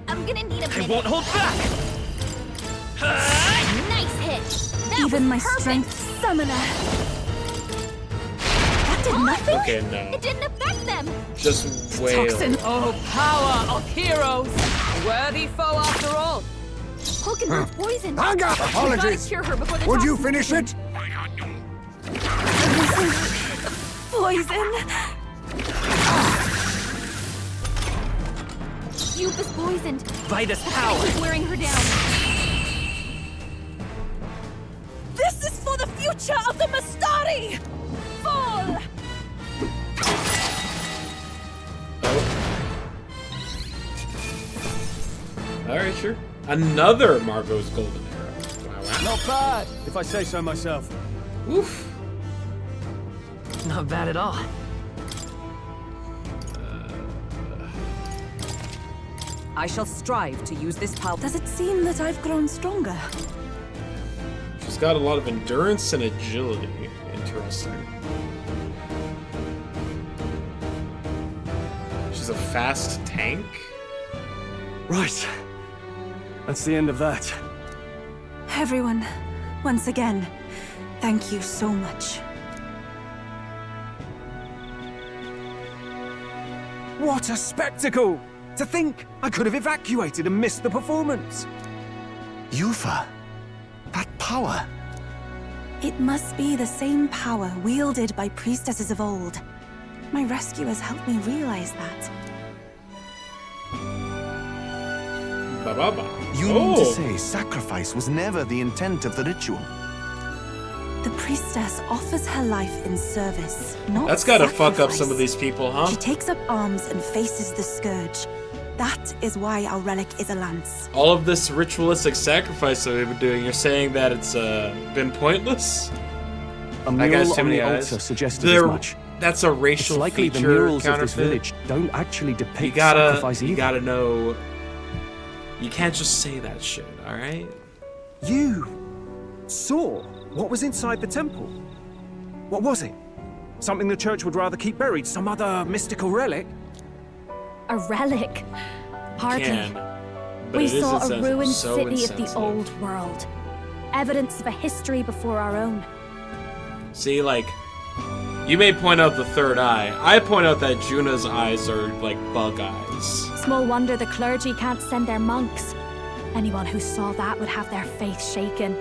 Speaker 5: I'm gonna need a
Speaker 9: I
Speaker 5: minute.
Speaker 9: won't hold back!
Speaker 5: Nice hit. That
Speaker 4: Even
Speaker 5: was
Speaker 4: my
Speaker 5: perfect.
Speaker 4: strength summoner. That did nothing.
Speaker 1: Okay, no.
Speaker 5: It didn't affect them.
Speaker 1: Just wail.
Speaker 6: Toxin. Oh, power of heroes! A worthy foe after all.
Speaker 5: Hulkenberg's poison.
Speaker 7: Hang up.
Speaker 5: We gotta
Speaker 7: Apologies.
Speaker 5: cure her before the
Speaker 7: Would you
Speaker 5: toxins
Speaker 7: finish
Speaker 5: sink
Speaker 7: it?
Speaker 4: Poison.
Speaker 5: in. Yupa's poisoned.
Speaker 9: By this
Speaker 5: Gotta
Speaker 9: power!
Speaker 5: keep wearing her down.
Speaker 4: This is for the future of the Mastari. Fall.
Speaker 1: Alright, sure. Another Margot's golden arrow. Wow, wow.
Speaker 3: Not bad, if I say so myself.
Speaker 1: Oof.
Speaker 9: Not bad at all.
Speaker 6: I shall strive to use this power.
Speaker 4: Does it seem that I've grown stronger?
Speaker 1: She's got a lot of endurance and agility. Interesting. She's a fast tank?
Speaker 3: Right. That's the end of that.
Speaker 4: Everyone, once again, thank you so much.
Speaker 10: What a spectacle! To think I could have evacuated and missed the performance.
Speaker 3: Yufa, that power.
Speaker 4: It must be the same power wielded by priestesses of old. My rescuers helped me realize that.
Speaker 3: You mean to say sacrifice was never the intent of the ritual?
Speaker 4: The priestess offers her life in service, not
Speaker 1: That's gotta
Speaker 4: sacrifice.
Speaker 1: fuck up some of these people, huh?
Speaker 4: She takes up arms and faces the scourge. That is why our relic is a lance.
Speaker 1: All of this ritualistic sacrifice that we've been doing, you're saying that it's been pointless?
Speaker 3: A
Speaker 1: That guy's
Speaker 3: mural
Speaker 1: too
Speaker 3: on
Speaker 1: many
Speaker 3: the
Speaker 1: eyes.
Speaker 3: altar suggested as much.
Speaker 1: That's a racial
Speaker 3: It's likely the
Speaker 1: feature
Speaker 3: murals of
Speaker 1: counterfeit.
Speaker 3: this village don't actually depict
Speaker 1: You gotta,
Speaker 3: sacrifice either.
Speaker 1: you gotta know. You can't just say that shit, alright?
Speaker 10: You saw what was inside the temple? What was it? Something the church would rather keep buried? Some other mystical relic?
Speaker 5: A relic? Hardly.
Speaker 1: Can. But
Speaker 5: We
Speaker 1: it is
Speaker 5: saw a
Speaker 1: insensitive,
Speaker 5: ruined
Speaker 1: so
Speaker 5: city of the
Speaker 1: insensitive.
Speaker 5: old world. Evidence of a history before our own.
Speaker 1: See, like, you may point out the third eye. I point out that Juna's eyes are like bug eyes.
Speaker 5: Small wonder the clergy can't send their monks. Anyone who saw that would have their faith shaken.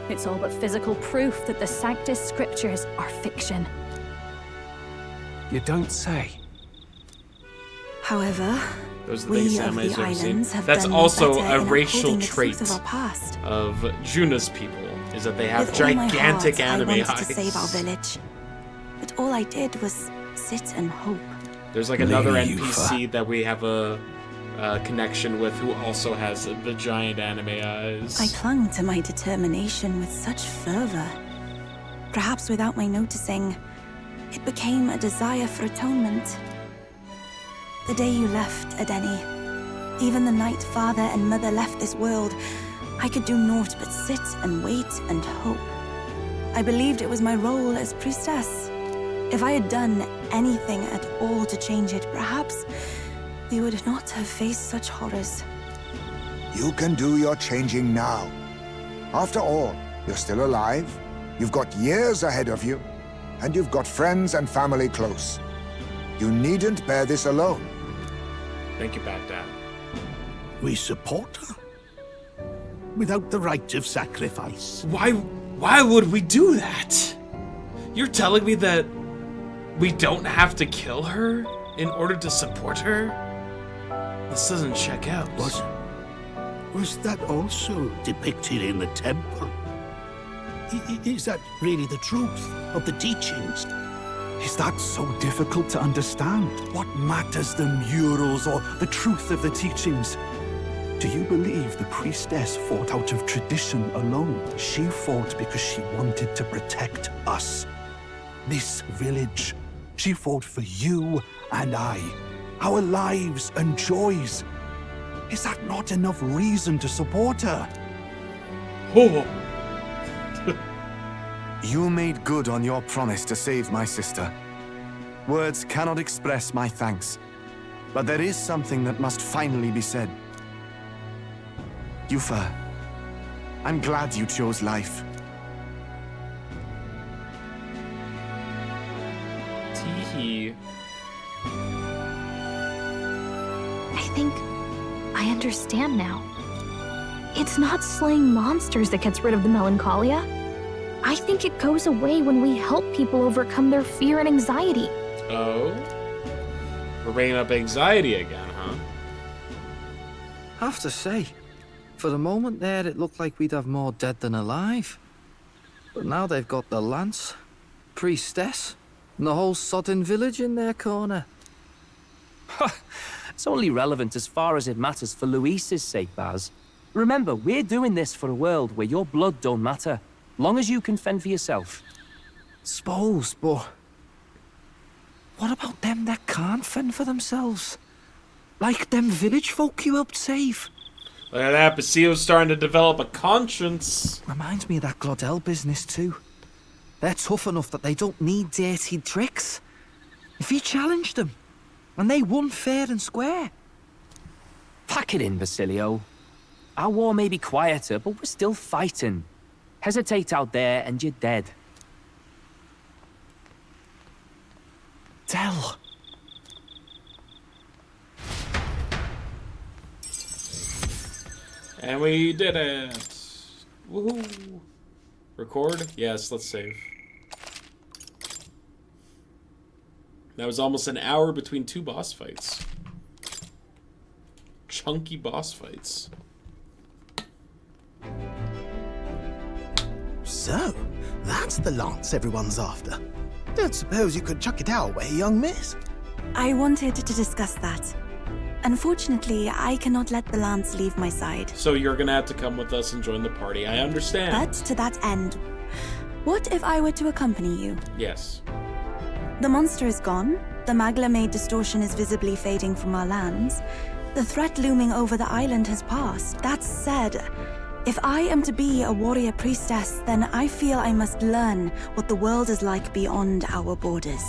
Speaker 5: It's all but physical proof that the Sanctus Scriptures are fiction.
Speaker 10: You don't say.
Speaker 4: However,
Speaker 1: Those are the
Speaker 4: we
Speaker 1: things
Speaker 4: of
Speaker 1: Anime
Speaker 4: the
Speaker 1: has ever seen.
Speaker 4: islands have
Speaker 1: That's
Speaker 4: done
Speaker 1: also
Speaker 4: better
Speaker 1: a
Speaker 4: in
Speaker 1: racial
Speaker 4: upholding the
Speaker 1: trait
Speaker 4: truth of our past.
Speaker 1: of Juna's people, is that they have
Speaker 4: With all my
Speaker 1: gigantic
Speaker 4: heart,
Speaker 1: anime
Speaker 4: I wanted
Speaker 1: eyes.
Speaker 4: to save our village, but all I did was sit and hope.
Speaker 1: There's like another
Speaker 3: Lady
Speaker 1: NPC that we have a connection with who also has the giant anime eyes.
Speaker 4: I clung to my determination with such fervor. Perhaps without my noticing, it became a desire for atonement. The day you left, Adeni, even the night father and mother left this world, I could do naught but sit and wait and hope. I believed it was my role as priestess. If I had done anything at all to change it, perhaps we would not have faced such horrors.
Speaker 7: You can do your changing now. After all, you're still alive, you've got years ahead of you, and you've got friends and family close. You needn't bear this alone.
Speaker 1: Thank you, Bad Dad.
Speaker 11: We support her. Without the rite of sacrifice.
Speaker 1: Why would we do that? You're telling me that we don't have to kill her in order to support her? This doesn't check out.
Speaker 11: Was that also depicted in the temple? Is that really the truth of the teachings?
Speaker 3: Is that so difficult to understand? What matters, the murals or the truth of the teachings? Do you believe the priestess fought out of tradition alone? She fought because she wanted to protect us. This village. She fought for you and I. Our lives and joys. Is that not enough reason to support her?
Speaker 1: Oh.
Speaker 3: You made good on your promise to save my sister. Words cannot express my thanks. But there is something that must finally be said. Yufa, I'm glad you chose life.
Speaker 1: Teehee.
Speaker 2: I think I understand now. It's not slaying monsters that gets rid of the melancholia. I think it goes away when we help people overcome their fear and anxiety.
Speaker 1: Oh? We're bringing up anxiety again, huh?
Speaker 10: Have to say, for the moment there, it looked like we'd have more dead than alive. But now they've got the lance, priestess, and the whole sodden village in their corner.
Speaker 12: It's only relevant as far as it matters for Luis's sake, Baz. Remember, we're doing this for a world where your blood don't matter, long as you can fend for yourself.
Speaker 10: Suppose, but what about them that can't fend for themselves? Like them village folk you helped save?
Speaker 1: Look at that, Basilio's starting to develop a conscience.
Speaker 10: Reminds me of that Glodell business too. They're tough enough that they don't need dirty tricks. If you challenged them, and they won fair and square.
Speaker 12: Pack it in, Basilio. Our war may be quieter, but we're still fighting. Hesitate out there and you're dead.
Speaker 3: Del.
Speaker 1: And we did it! Woohoo! Record? Yes, let's save. That was almost an hour between 2 boss fights. Chunky boss fights.
Speaker 13: So, that's the lance everyone's after. Don't suppose you could chuck it our way, young miss?
Speaker 4: I wanted to discuss that. Unfortunately, I cannot let the lance leave my side.
Speaker 1: So you're gonna have to come with us and join the party. I understand.
Speaker 4: But to that end, what if I were to accompany you?
Speaker 1: Yes.
Speaker 4: The monster is gone. The Magla-made distortion is visibly fading from our lands. The threat looming over the island has passed. That said, if I am to be a warrior priestess, then I feel I must learn what the world is like beyond our borders.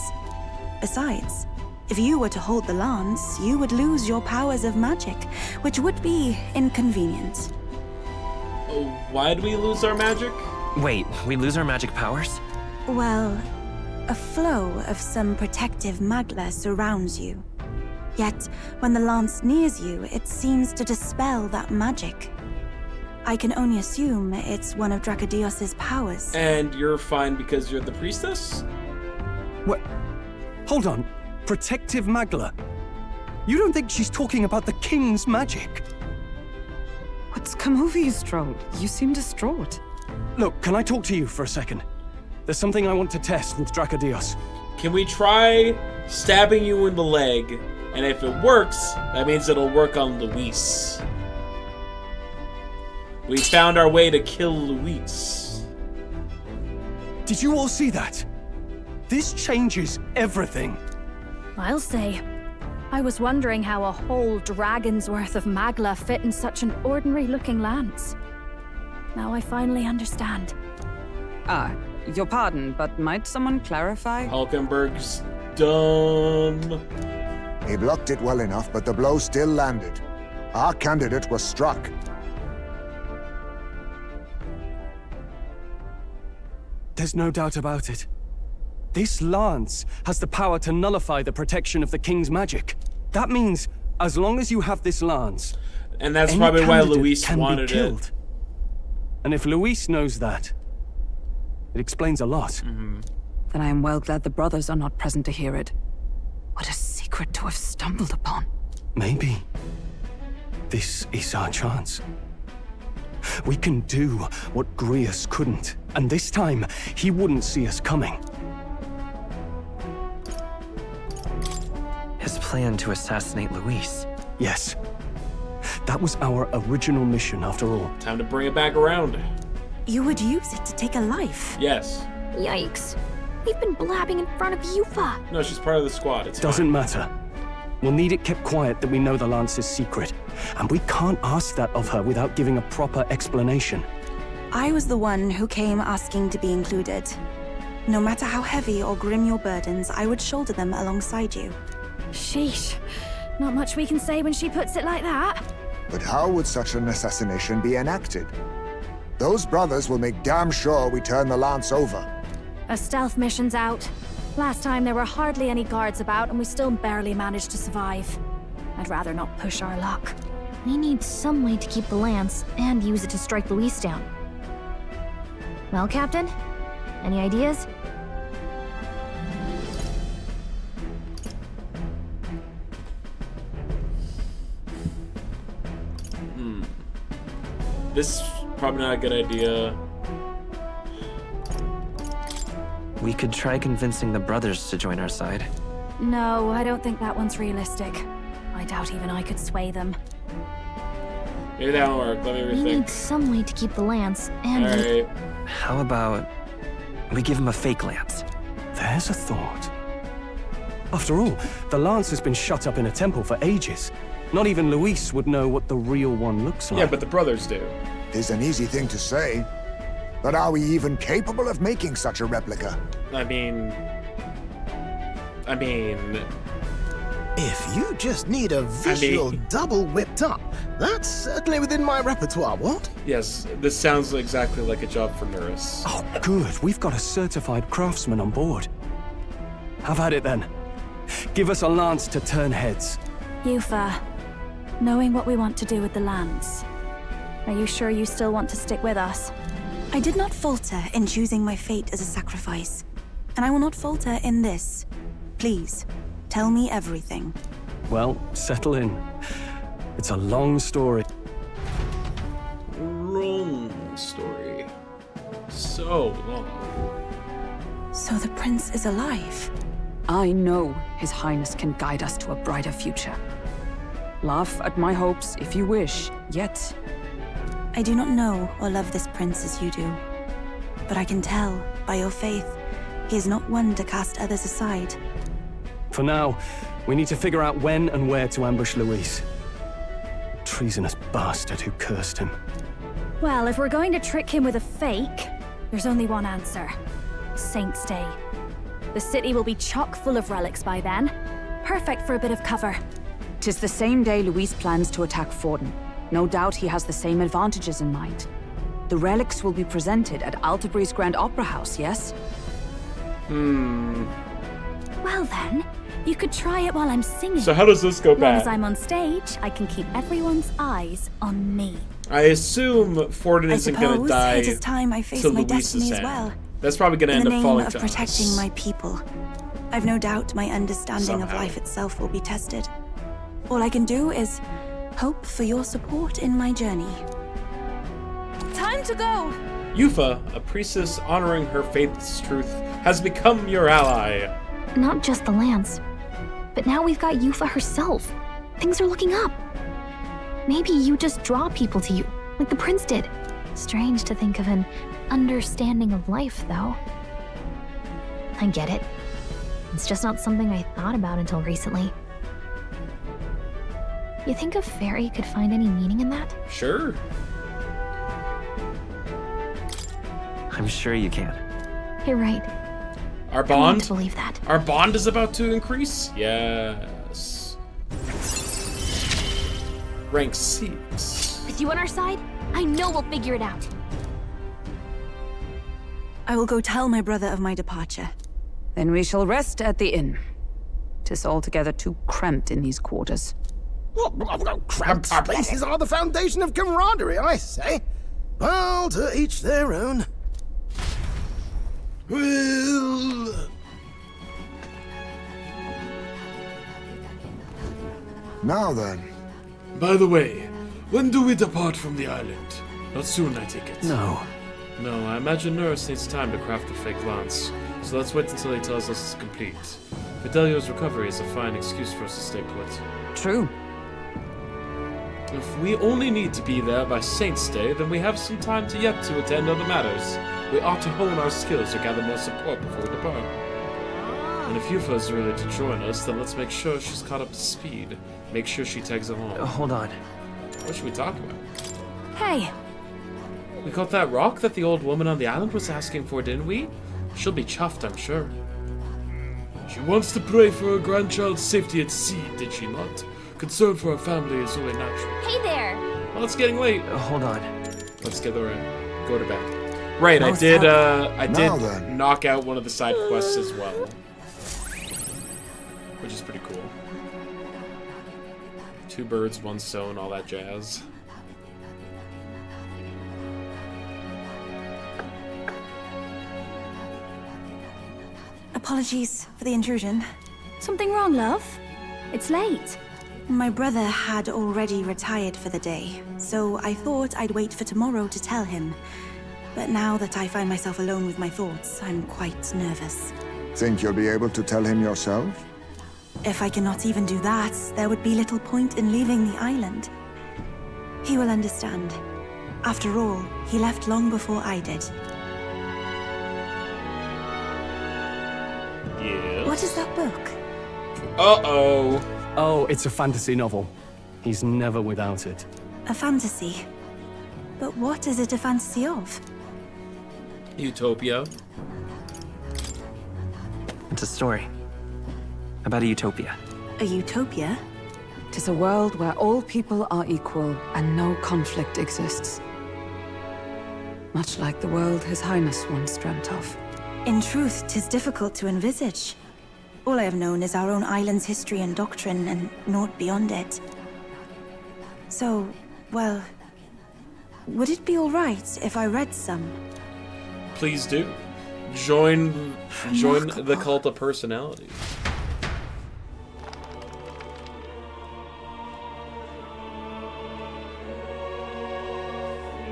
Speaker 4: Besides, if you were to hold the lance, you would lose your powers of magic, which would be inconvenient.
Speaker 1: Why do we lose our magic?
Speaker 9: Wait, we lose our magic powers?
Speaker 4: Well, a flow of some protective Magla surrounds you. Yet, when the lance nears you, it seems to dispel that magic. I can only assume it's one of Dracodios's powers.
Speaker 1: And you're fine because you're the priestess?
Speaker 14: What? Hold on. Protective Magla? You don't think she's talking about the king's magic?
Speaker 6: What's come over you, Stroll? You seem distraught.
Speaker 14: Look, can I talk to you for a second? There's something I want to test with Dracodios.
Speaker 1: Can we try stabbing you in the leg? And if it works, that means it'll work on Luis. We found our way to kill Luis.
Speaker 14: Did you all see that? This changes everything.
Speaker 2: I'll say. I was wondering how a whole dragon's worth of Magla fit in such an ordinary-looking lance. Now I finally understand.
Speaker 6: Your pardon, but might someone clarify?
Speaker 1: Hulkenberg's dumb.
Speaker 7: He blocked it well enough, but the blow still landed. Our candidate was struck.
Speaker 14: There's no doubt about it. This lance has the power to nullify the protection of the king's magic. That means, as long as you have this lance,
Speaker 1: and that's probably why Luis wanted it.
Speaker 14: And if Luis knows that, it explains a lot.
Speaker 6: Then I am well glad the brothers are not present to hear it. What a secret to have stumbled upon.
Speaker 14: Maybe this is our chance. We can do what Grius couldn't, and this time he wouldn't see us coming.
Speaker 9: His plan to assassinate Luis.
Speaker 14: Yes. That was our original mission, after all.
Speaker 1: Time to bring it back around.
Speaker 4: You would use it to take a life?
Speaker 1: Yes.
Speaker 2: Yikes. We've been blabbing in front of Yufa.
Speaker 1: No, she's part of the squad. It's
Speaker 14: Doesn't
Speaker 1: fine.
Speaker 14: matter. We'll need it kept quiet that we know the lance is secret. And we can't ask that of her without giving a proper explanation.
Speaker 4: I was the one who came asking to be included. No matter how heavy or grim your burdens, I would shoulder them alongside you.
Speaker 2: Sheesh. Not much we can say when she puts it like that.
Speaker 7: But how would such an assassination be enacted? Those brothers will make damn sure we turn the lance over.
Speaker 2: A stealth mission's out. Last time there were hardly any guards about and we still barely managed to survive. I'd rather not push our luck. We need some way to keep the lance and use it to strike Luis down. Well, Captain? Any ideas?
Speaker 1: This is probably not a good idea.
Speaker 9: We could try convincing the brothers to join our side.
Speaker 2: No, I don't think that one's realistic. I doubt even I could sway them.
Speaker 1: Maybe that won't work. Let me
Speaker 2: We
Speaker 1: rethink.
Speaker 2: need some way to keep the lance and...
Speaker 1: Alright.
Speaker 9: How about we give him a fake lance?
Speaker 14: There's a thought. After all, the lance has been shut up in a temple for ages. Not even Luis would know what the real one looks like.
Speaker 1: Yeah, but the brothers do.
Speaker 7: It's an easy thing to say. But are we even capable of making such a replica?
Speaker 1: I mean...
Speaker 13: If you just need a visual double whipped up, that's certainly within my repertoire, what?
Speaker 1: Yes, this sounds exactly like a job for Nuris.
Speaker 14: Oh, good. We've got a certified craftsman on board. Have at it then. Give us a lance to turn heads.
Speaker 2: Yufa, knowing what we want to do with the lance,
Speaker 15: Are you sure you still want to stick with us?
Speaker 4: I did not falter in choosing my fate as a sacrifice. And I will not falter in this. Please, tell me everything.
Speaker 14: Well, settle in. It's a long story.
Speaker 1: Long story. So long.
Speaker 4: So the prince is alive?
Speaker 6: I know His Highness can guide us to a brighter future. Laugh at my hopes if you wish, yet...
Speaker 4: I do not know or love this prince as you do. But I can tell, by your faith, he is not one to cast others aside.
Speaker 14: For now, we need to figure out when and where to ambush Luis. Treasonous bastard who cursed him.
Speaker 15: Well, if we're going to trick him with a fake, there's only one answer. Saint's Day. The city will be chock full of relics by then. Perfect for a bit of cover.
Speaker 6: 'Tis the same day Luis plans to attack Forden. No doubt he has the same advantages in mind. The relics will be presented at Altabri's Grand Opera House, yes?
Speaker 15: Well then, you could try it while I'm singing.
Speaker 1: So how does this go
Speaker 15: Long
Speaker 1: back?
Speaker 15: as I'm on stage, I can keep everyone's eyes on me.
Speaker 1: I assume Forden isn't going to die
Speaker 4: it is time I face
Speaker 1: till
Speaker 4: my
Speaker 1: Luis's
Speaker 4: destiny as
Speaker 1: hand.
Speaker 4: well.
Speaker 1: That's probably going to end up falling
Speaker 4: in
Speaker 1: to
Speaker 4: the name of protecting
Speaker 1: us.
Speaker 4: my people. I've no doubt my understanding of
Speaker 1: Somehow.
Speaker 4: life itself will be tested. All I can do is hope for your support in my journey.
Speaker 15: Time to go!
Speaker 1: Yufa, a priestess honoring her faith's truth, has become your ally.
Speaker 2: Not just the lance, but now we've got Yufa herself. Things are looking up. Maybe you just draw people to you, like the prince did. Strange to think of an understanding of life, though. I get it. It's just not something I thought about until recently. You think a fairy could find any meaning in that?
Speaker 1: Sure.
Speaker 9: I'm sure you can.
Speaker 2: You're right.
Speaker 1: Our
Speaker 2: I want
Speaker 1: bond?
Speaker 2: to believe that.
Speaker 1: Our bond is about to increase? Yes. Rank 6.
Speaker 5: With you on our side, I know we'll figure it out.
Speaker 4: I will go tell my brother of my departure.
Speaker 6: Then we shall rest at the inn. 'Tis altogether too cramped in these quarters.
Speaker 13: Cramped spaces are the foundation of camaraderie, I say. Well, to each their own. Well...
Speaker 7: Now then.
Speaker 1: By the way, when do we depart from the island? Not soon, I take it.
Speaker 14: No.
Speaker 1: No, I imagine Nurse needs time to craft the fake lance, so let's wait until he tells us it's complete. Fidelio's recovery is a fine excuse for us to stay put.
Speaker 6: True.
Speaker 1: If we only need to be there by Saint's Day, then we have some time yet to attend other matters. We ought to hone our skills to gather more support before we depart. And if Yufa is ready to join us, then let's make sure she's caught up to speed. Make sure she tags along.
Speaker 9: Hold on.
Speaker 1: What should we talk about?
Speaker 15: Hey,
Speaker 1: We got that rock that the old woman on the island was asking for, didn't we? She'll be chuffed, I'm sure. She wants to pray for her grandchild's safety at sea, did she not? Concern for her family is only natural.
Speaker 5: Hey there!
Speaker 1: Well, it's getting late.
Speaker 9: Hold on.
Speaker 1: Let's go to bed. Right, I did knock out one of the side quests as well. Which is pretty cool. 2 birds, 1 stone, all that jazz.
Speaker 4: Apologies for the intrusion.
Speaker 15: something wrong, love? It's late.
Speaker 4: My brother had already retired for the day, so I thought I'd wait for tomorrow to tell him. But now that I find myself alone with my thoughts, I'm quite nervous.
Speaker 7: Think you'll be able to tell him yourself?
Speaker 4: If I cannot even do that, there would be little point in leaving the island. He will understand. After all, he left long before I did.
Speaker 1: Yes.
Speaker 4: What is that book?
Speaker 1: Uh-oh.
Speaker 14: Oh, it's a fantasy novel. He's never without it.
Speaker 4: A fantasy. But what is it a fantasy of?
Speaker 1: Utopia.
Speaker 9: It's a story about a utopia.
Speaker 4: A utopia?
Speaker 6: 'Tis a world where all people are equal and no conflict exists. Much like the world His Highness once dreamt of.
Speaker 4: In truth, 'tis difficult to envisage. All I have known is our own island's history and doctrine, and naught beyond it. So, well, Would it be alright if I read some?
Speaker 1: Please do. Join the cult of personality.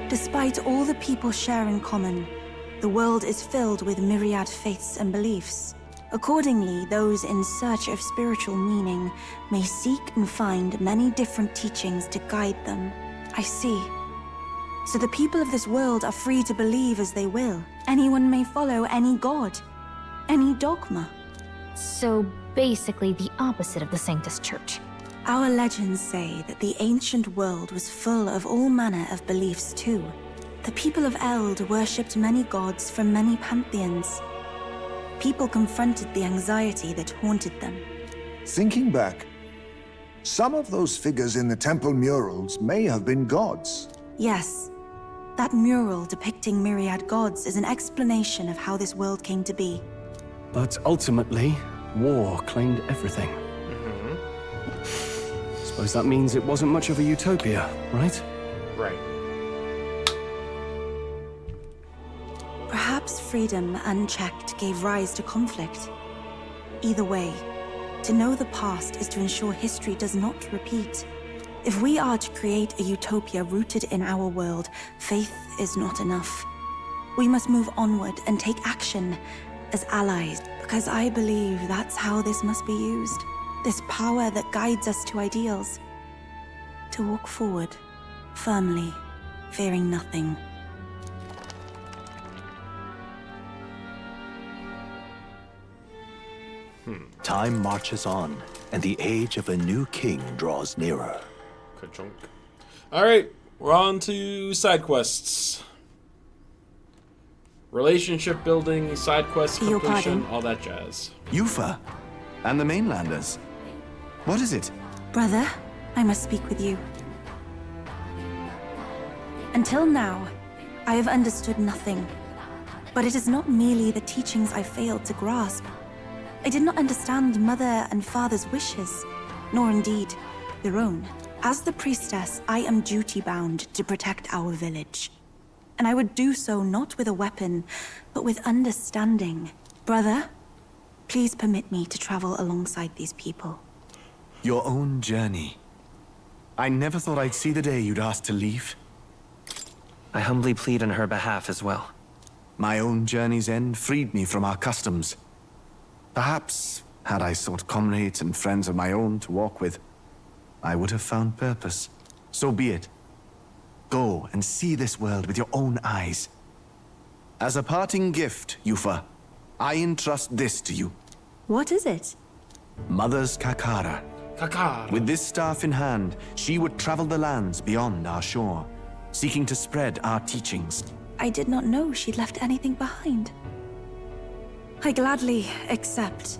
Speaker 4: Despite all the people share in common, the world is filled with myriad faiths and beliefs. Accordingly, those in search of spiritual meaning may seek and find many different teachings to guide them. I see. So the people of this world are free to believe as they will. Anyone may follow any god, any dogma.
Speaker 2: So basically the opposite of the Sanctus Church.
Speaker 4: Our legends say that the ancient world was full of all manner of beliefs too. The people of Eld worshipped many gods from many pantheons. People confronted the anxiety that haunted them.
Speaker 7: Thinking back, some of those figures in the temple murals may have been gods.
Speaker 4: Yes. That mural depicting myriad gods is an explanation of how this world came to be.
Speaker 14: But ultimately, war claimed everything. Suppose that means it wasn't much of a utopia, right?
Speaker 1: Right.
Speaker 4: Perhaps freedom unchecked gave rise to conflict. Either way, to know the past is to ensure history does not repeat. If we are to create a utopia rooted in our world, faith is not enough. We must move onward and take action as allies, because I believe that's how this must be used. This power that guides us to ideals. To walk forward, firmly, fearing nothing.
Speaker 3: Time marches on, and the age of a new king draws nearer.
Speaker 1: Ka-chunk. Alright, we're on to side quests. Relationship building, side quest
Speaker 4: Your
Speaker 1: completion,
Speaker 4: pardon?
Speaker 1: all that jazz.
Speaker 3: Yufa, and the mainlanders. What is it?
Speaker 4: Brother, I must speak with you. Until now, I have understood nothing. But it is not merely the teachings I failed to grasp. I did not understand Mother and Father's wishes, nor indeed their own. As the priestess, I am duty-bound to protect our village. And I would do so not with a weapon, but with understanding. Brother, please permit me to travel alongside these people.
Speaker 3: Your own journey. I never thought I'd see the day you'd ask to leave.
Speaker 9: I humbly plead on her behalf as well.
Speaker 3: My own journey's end freed me from our customs. Perhaps, had I sought comrades and friends of my own to walk with, I would have found purpose. So be it. Go and see this world with your own eyes. As a parting gift, Yufa, I entrust this to you.
Speaker 4: What is it?
Speaker 3: Mother's Kakara.
Speaker 1: Kakara.
Speaker 3: With this staff in hand, she would travel the lands beyond our shore, seeking to spread our teachings.
Speaker 4: I did not know she'd left anything behind. I gladly accept.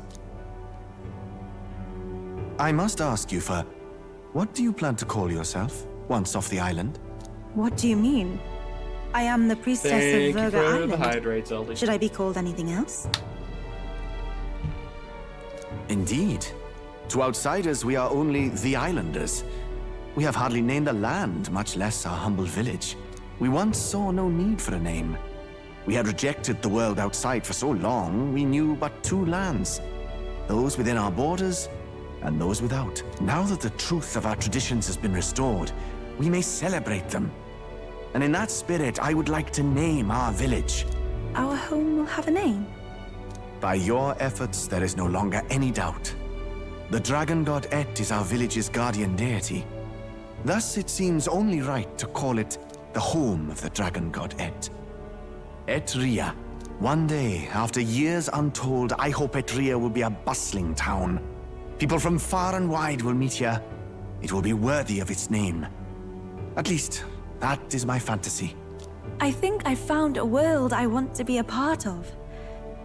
Speaker 3: I must ask, Yufa, what do you plan to call yourself, once off the island?
Speaker 4: What do you mean? I am the priestess
Speaker 1: Thank
Speaker 4: of
Speaker 1: you
Speaker 4: Virga
Speaker 1: for
Speaker 4: Island.
Speaker 1: the hydrate, Zelda.
Speaker 4: Should I be called anything else?
Speaker 3: Indeed. To outsiders, we are only the Islanders. We have hardly named a land, much less our humble village. We once saw no need for a name. We had rejected the world outside for so long, we knew but two lands. Those within our borders, and those without. Now that the truth of our traditions has been restored, we may celebrate them. And in that spirit, I would like to name our village.
Speaker 4: Our home will have a name?
Speaker 3: By your efforts, there is no longer any doubt. The dragon god Et is our village's guardian deity. Thus, it seems only right to call it the home of the dragon god Et. Etria. One day, after years untold, I hope Etria will be a bustling town. People from far and wide will meet here. It will be worthy of its name. At least, that is my fantasy.
Speaker 4: I think I found a world I want to be a part of.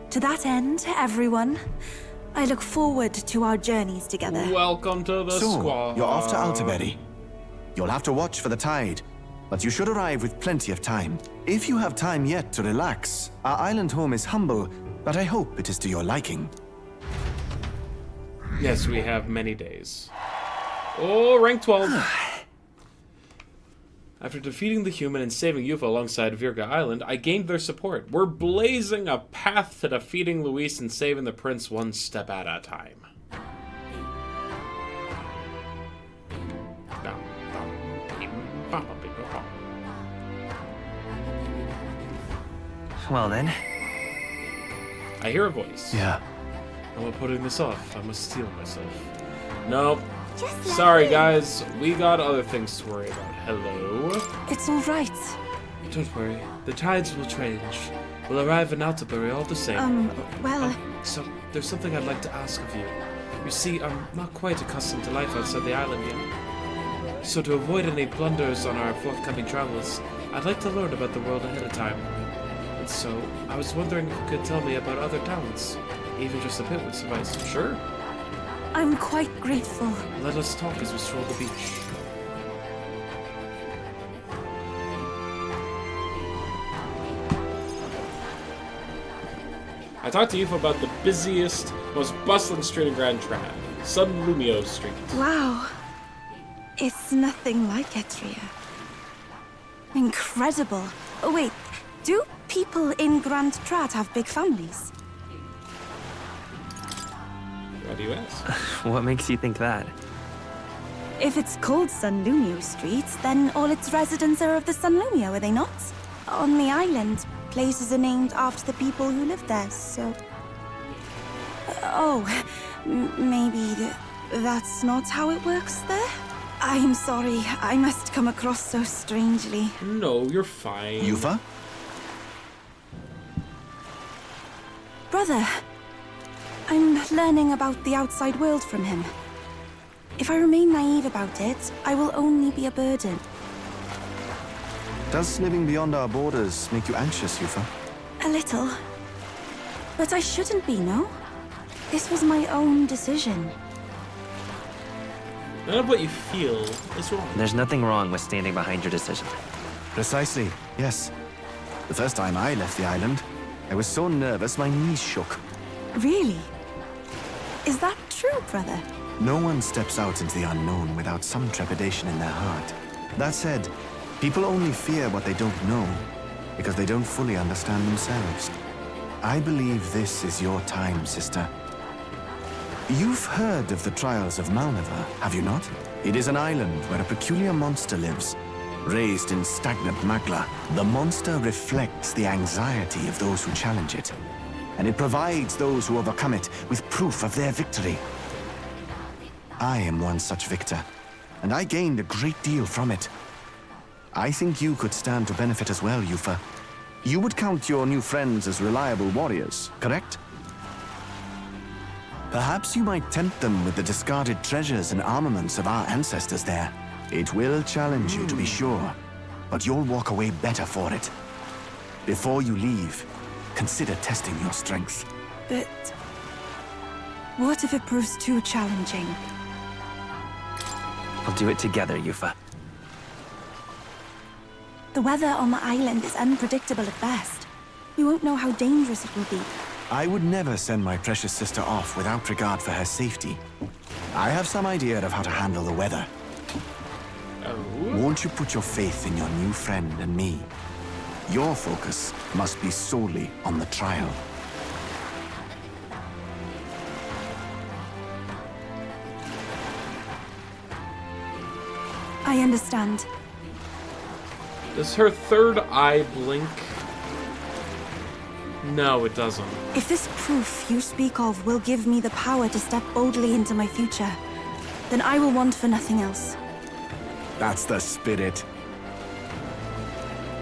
Speaker 4: To that end, everyone, I look forward to our journeys together.
Speaker 1: Welcome to the squad.
Speaker 3: You're off to Altaberry. You'll have to watch for the tide, but you should arrive with plenty of time. If you have time yet to relax, our island home is humble, but I hope it is to your liking.
Speaker 1: Yes, we have many days. Oh, rank 12. After defeating the human and saving Yufa alongside Virga Island, I gained their support. We're blazing a path to defeating Luis and saving the prince one step at a time.
Speaker 9: Well then.
Speaker 1: I hear a voice.
Speaker 14: Yeah.
Speaker 1: I'm not putting this off. I must steel myself. Nope. Sorry, guys. We got other things to worry about. Hello?
Speaker 4: It's all right.
Speaker 1: Don't worry. The tides will change. We'll arrive in Altabury all the same.
Speaker 4: Well...
Speaker 1: So, there's something I'd like to ask of you. You see, I'm not quite accustomed to life outside the island yet. So to avoid any blunders on our forthcoming travels, I'd like to learn about the world ahead of time. And so, I was wondering if you could tell me about other talents. Even just a bit would suffice. Sure.
Speaker 4: I'm quite grateful.
Speaker 1: Let us talk as we stroll the beach. I talked to Yufa about the busiest, most bustling street in Grand Trad, Sun Lumio Street.
Speaker 4: Wow. It's nothing like Etria. Incredible. Oh wait, do people in Grand Trad have big families?
Speaker 1: Why do you ask?
Speaker 9: What makes you think that?
Speaker 4: If it's called Sun Lumio Street, then all its residents are of the Sun Lumio, are they not? On the island, places are named after the people who live there, so... maybe that's not how it works there? I'm sorry, I must come across so strangely.
Speaker 1: No, you're fine.
Speaker 3: Yufa?
Speaker 4: Brother, I'm learning about the outside world from him. If I remain naive about it, I will only be a burden.
Speaker 3: Does living beyond our borders make you anxious, Yufa?
Speaker 4: A little. But I shouldn't be, no? This was my own decision.
Speaker 1: None of what you feel is wrong.
Speaker 9: There's nothing wrong with standing behind your decision.
Speaker 3: Precisely, yes. The first time I left the island, I was so nervous my knees shook.
Speaker 4: Really? Is that true, brother?
Speaker 3: No one steps out into the unknown without some trepidation in their heart. That said, people only fear what they don't know, because they don't fully understand themselves. I believe this is your time, sister. You've heard of the trials of Malnever, have you not? It is an island where a peculiar monster lives. Raised in stagnant magla, the monster reflects the anxiety of those who challenge it, and it provides those who overcome it with proof of their victory. I am one such victor, and I gained a great deal from it. I think you could stand to benefit as well, Yufa. You would count your new friends as reliable warriors, correct? Perhaps you might tempt them with the discarded treasures and armaments of our ancestors there. It will challenge you, to be sure, but you'll walk away better for it. Before you leave, consider testing your strength.
Speaker 4: But... what if it proves too challenging?
Speaker 9: We'll do it together, Yufa.
Speaker 4: The weather on the island is unpredictable at best. We won't know how dangerous it will be.
Speaker 3: I would never send my precious sister off without regard for her safety. I have some idea of how to handle the weather.
Speaker 1: Oh.
Speaker 3: Won't you put your faith in your new friend and me? Your focus must be solely on the trial.
Speaker 4: I understand.
Speaker 1: Does her third eye blink? No, it doesn't.
Speaker 4: If this proof you speak of will give me the power to step boldly into my future, then I will want for nothing else.
Speaker 3: That's the spirit.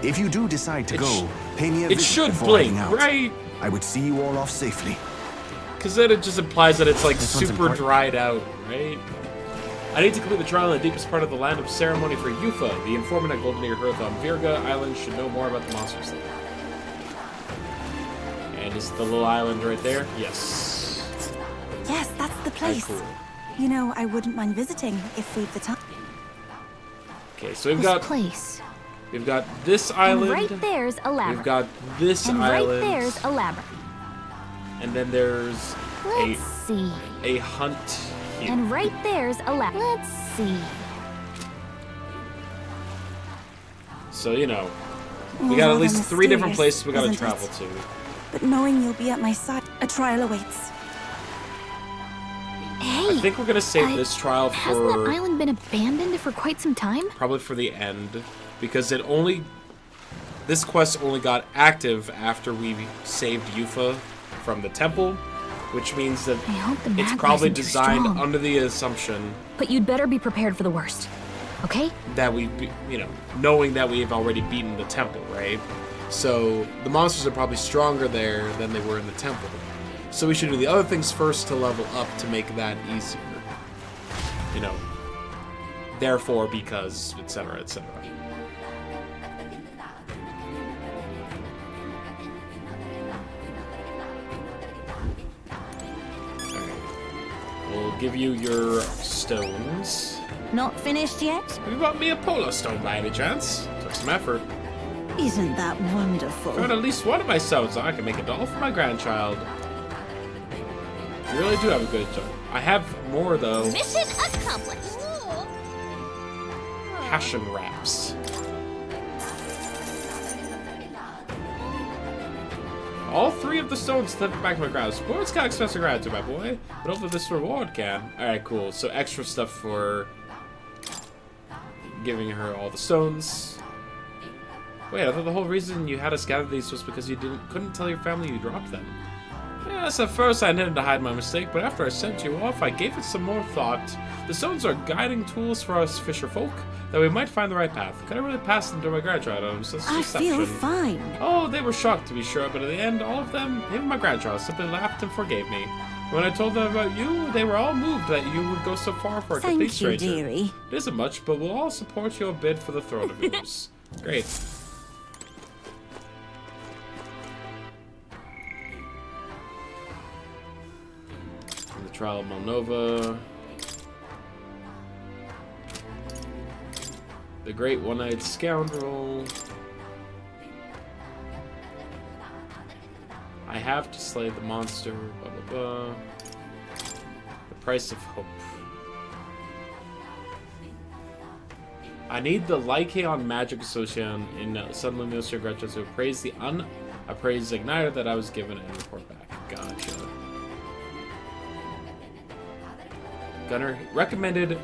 Speaker 3: If you do decide to go, pay me a
Speaker 1: It
Speaker 3: visit
Speaker 1: should
Speaker 3: before
Speaker 1: blink,
Speaker 3: heading out.
Speaker 1: right?
Speaker 3: I would see you all off safely.
Speaker 1: Because then it just implies that it's like
Speaker 3: This one's
Speaker 1: super
Speaker 3: important.
Speaker 1: dried out, right? I need to complete the trial in the deepest part of the land of ceremony for Yufa. The informant at Golden Ear Hearth on Virga Island should know more about the monsters there. And is the little island right there? Yes.
Speaker 4: Yes, that's the place.
Speaker 1: Cool.
Speaker 4: You know, I wouldn't mind visiting if we've the time.
Speaker 1: Okay, so we've
Speaker 2: This
Speaker 1: got
Speaker 2: place.
Speaker 1: we've got this island.
Speaker 2: And right there's a labyrinth.
Speaker 1: We've got this
Speaker 2: and
Speaker 1: island.
Speaker 2: right there's a labyrinth.
Speaker 1: And then there's
Speaker 2: Let's see.
Speaker 1: a hunt here.
Speaker 2: And right there's a labyrinth. Let's see.
Speaker 1: So, you know, we
Speaker 4: All
Speaker 1: got at
Speaker 4: rather
Speaker 1: least 3 different
Speaker 4: mysterious,
Speaker 1: places we gotta
Speaker 4: isn't
Speaker 1: travel
Speaker 4: it?
Speaker 1: to.
Speaker 4: But knowing you'll be at my side, a trial awaits.
Speaker 2: Hey,
Speaker 1: I think we're gonna save this trial
Speaker 2: hasn't that
Speaker 1: for
Speaker 2: island been abandoned for quite some time?
Speaker 1: probably for the end, because this quest only got active after we saved Yufa from the temple, which means that
Speaker 2: I hope the
Speaker 1: it's
Speaker 2: magma
Speaker 1: probably
Speaker 2: isn't too
Speaker 1: designed
Speaker 2: strong.
Speaker 1: under the assumption
Speaker 2: But you'd better be prepared for the worst, okay?
Speaker 1: that knowing that we've already beaten the temple, right? So the monsters are probably stronger there than they were in the temple. So we should do the other things first to level up to make that easier. You know, therefore, because, etc., etc. We'll give you your stones.
Speaker 16: Not finished yet?
Speaker 1: Have you brought me a polo stone by any chance? Took some effort.
Speaker 16: Isn't that wonderful?
Speaker 1: Found at least one of my stones, so I can make a doll for my grandchild. You really do have a good job. I have more though.
Speaker 5: Mission accomplished.
Speaker 1: Passion wraps. All 3 of the stones slipped back to my grasp. Boy, it's got expensive gratitude, my boy. But hopefully this reward can. Alright, cool. So extra stuff for giving her all the stones. Wait, I thought the whole reason you had us gather these was because you couldn't tell your family you dropped them. Yes, at first I intended to hide my mistake, but after I sent you off, I gave it some more thought. The stones are guiding tools for us fisher folk, that we might find the right path. Could I really pass them to my grandchild?
Speaker 16: I feel fine.
Speaker 1: Oh, they were shocked to be sure, but in the end, all of them, even my grandchild, simply laughed and forgave me. When I told them about you, they were all moved that you would go so far for a complete stranger.
Speaker 16: Thank you, dearie.
Speaker 1: It isn't much, but we'll all support your bid for the throne of yours. Great. The Trial of Molnova. The Great One-Eyed Scoundrel. I have to slay the monster. Blah, blah, blah. The Price of Hope. I need the Lycaon Magic Association in Sun Luminosity Gretchen to appraise the unappraised igniter that I was given and report back. Gotcha. Gunner recommended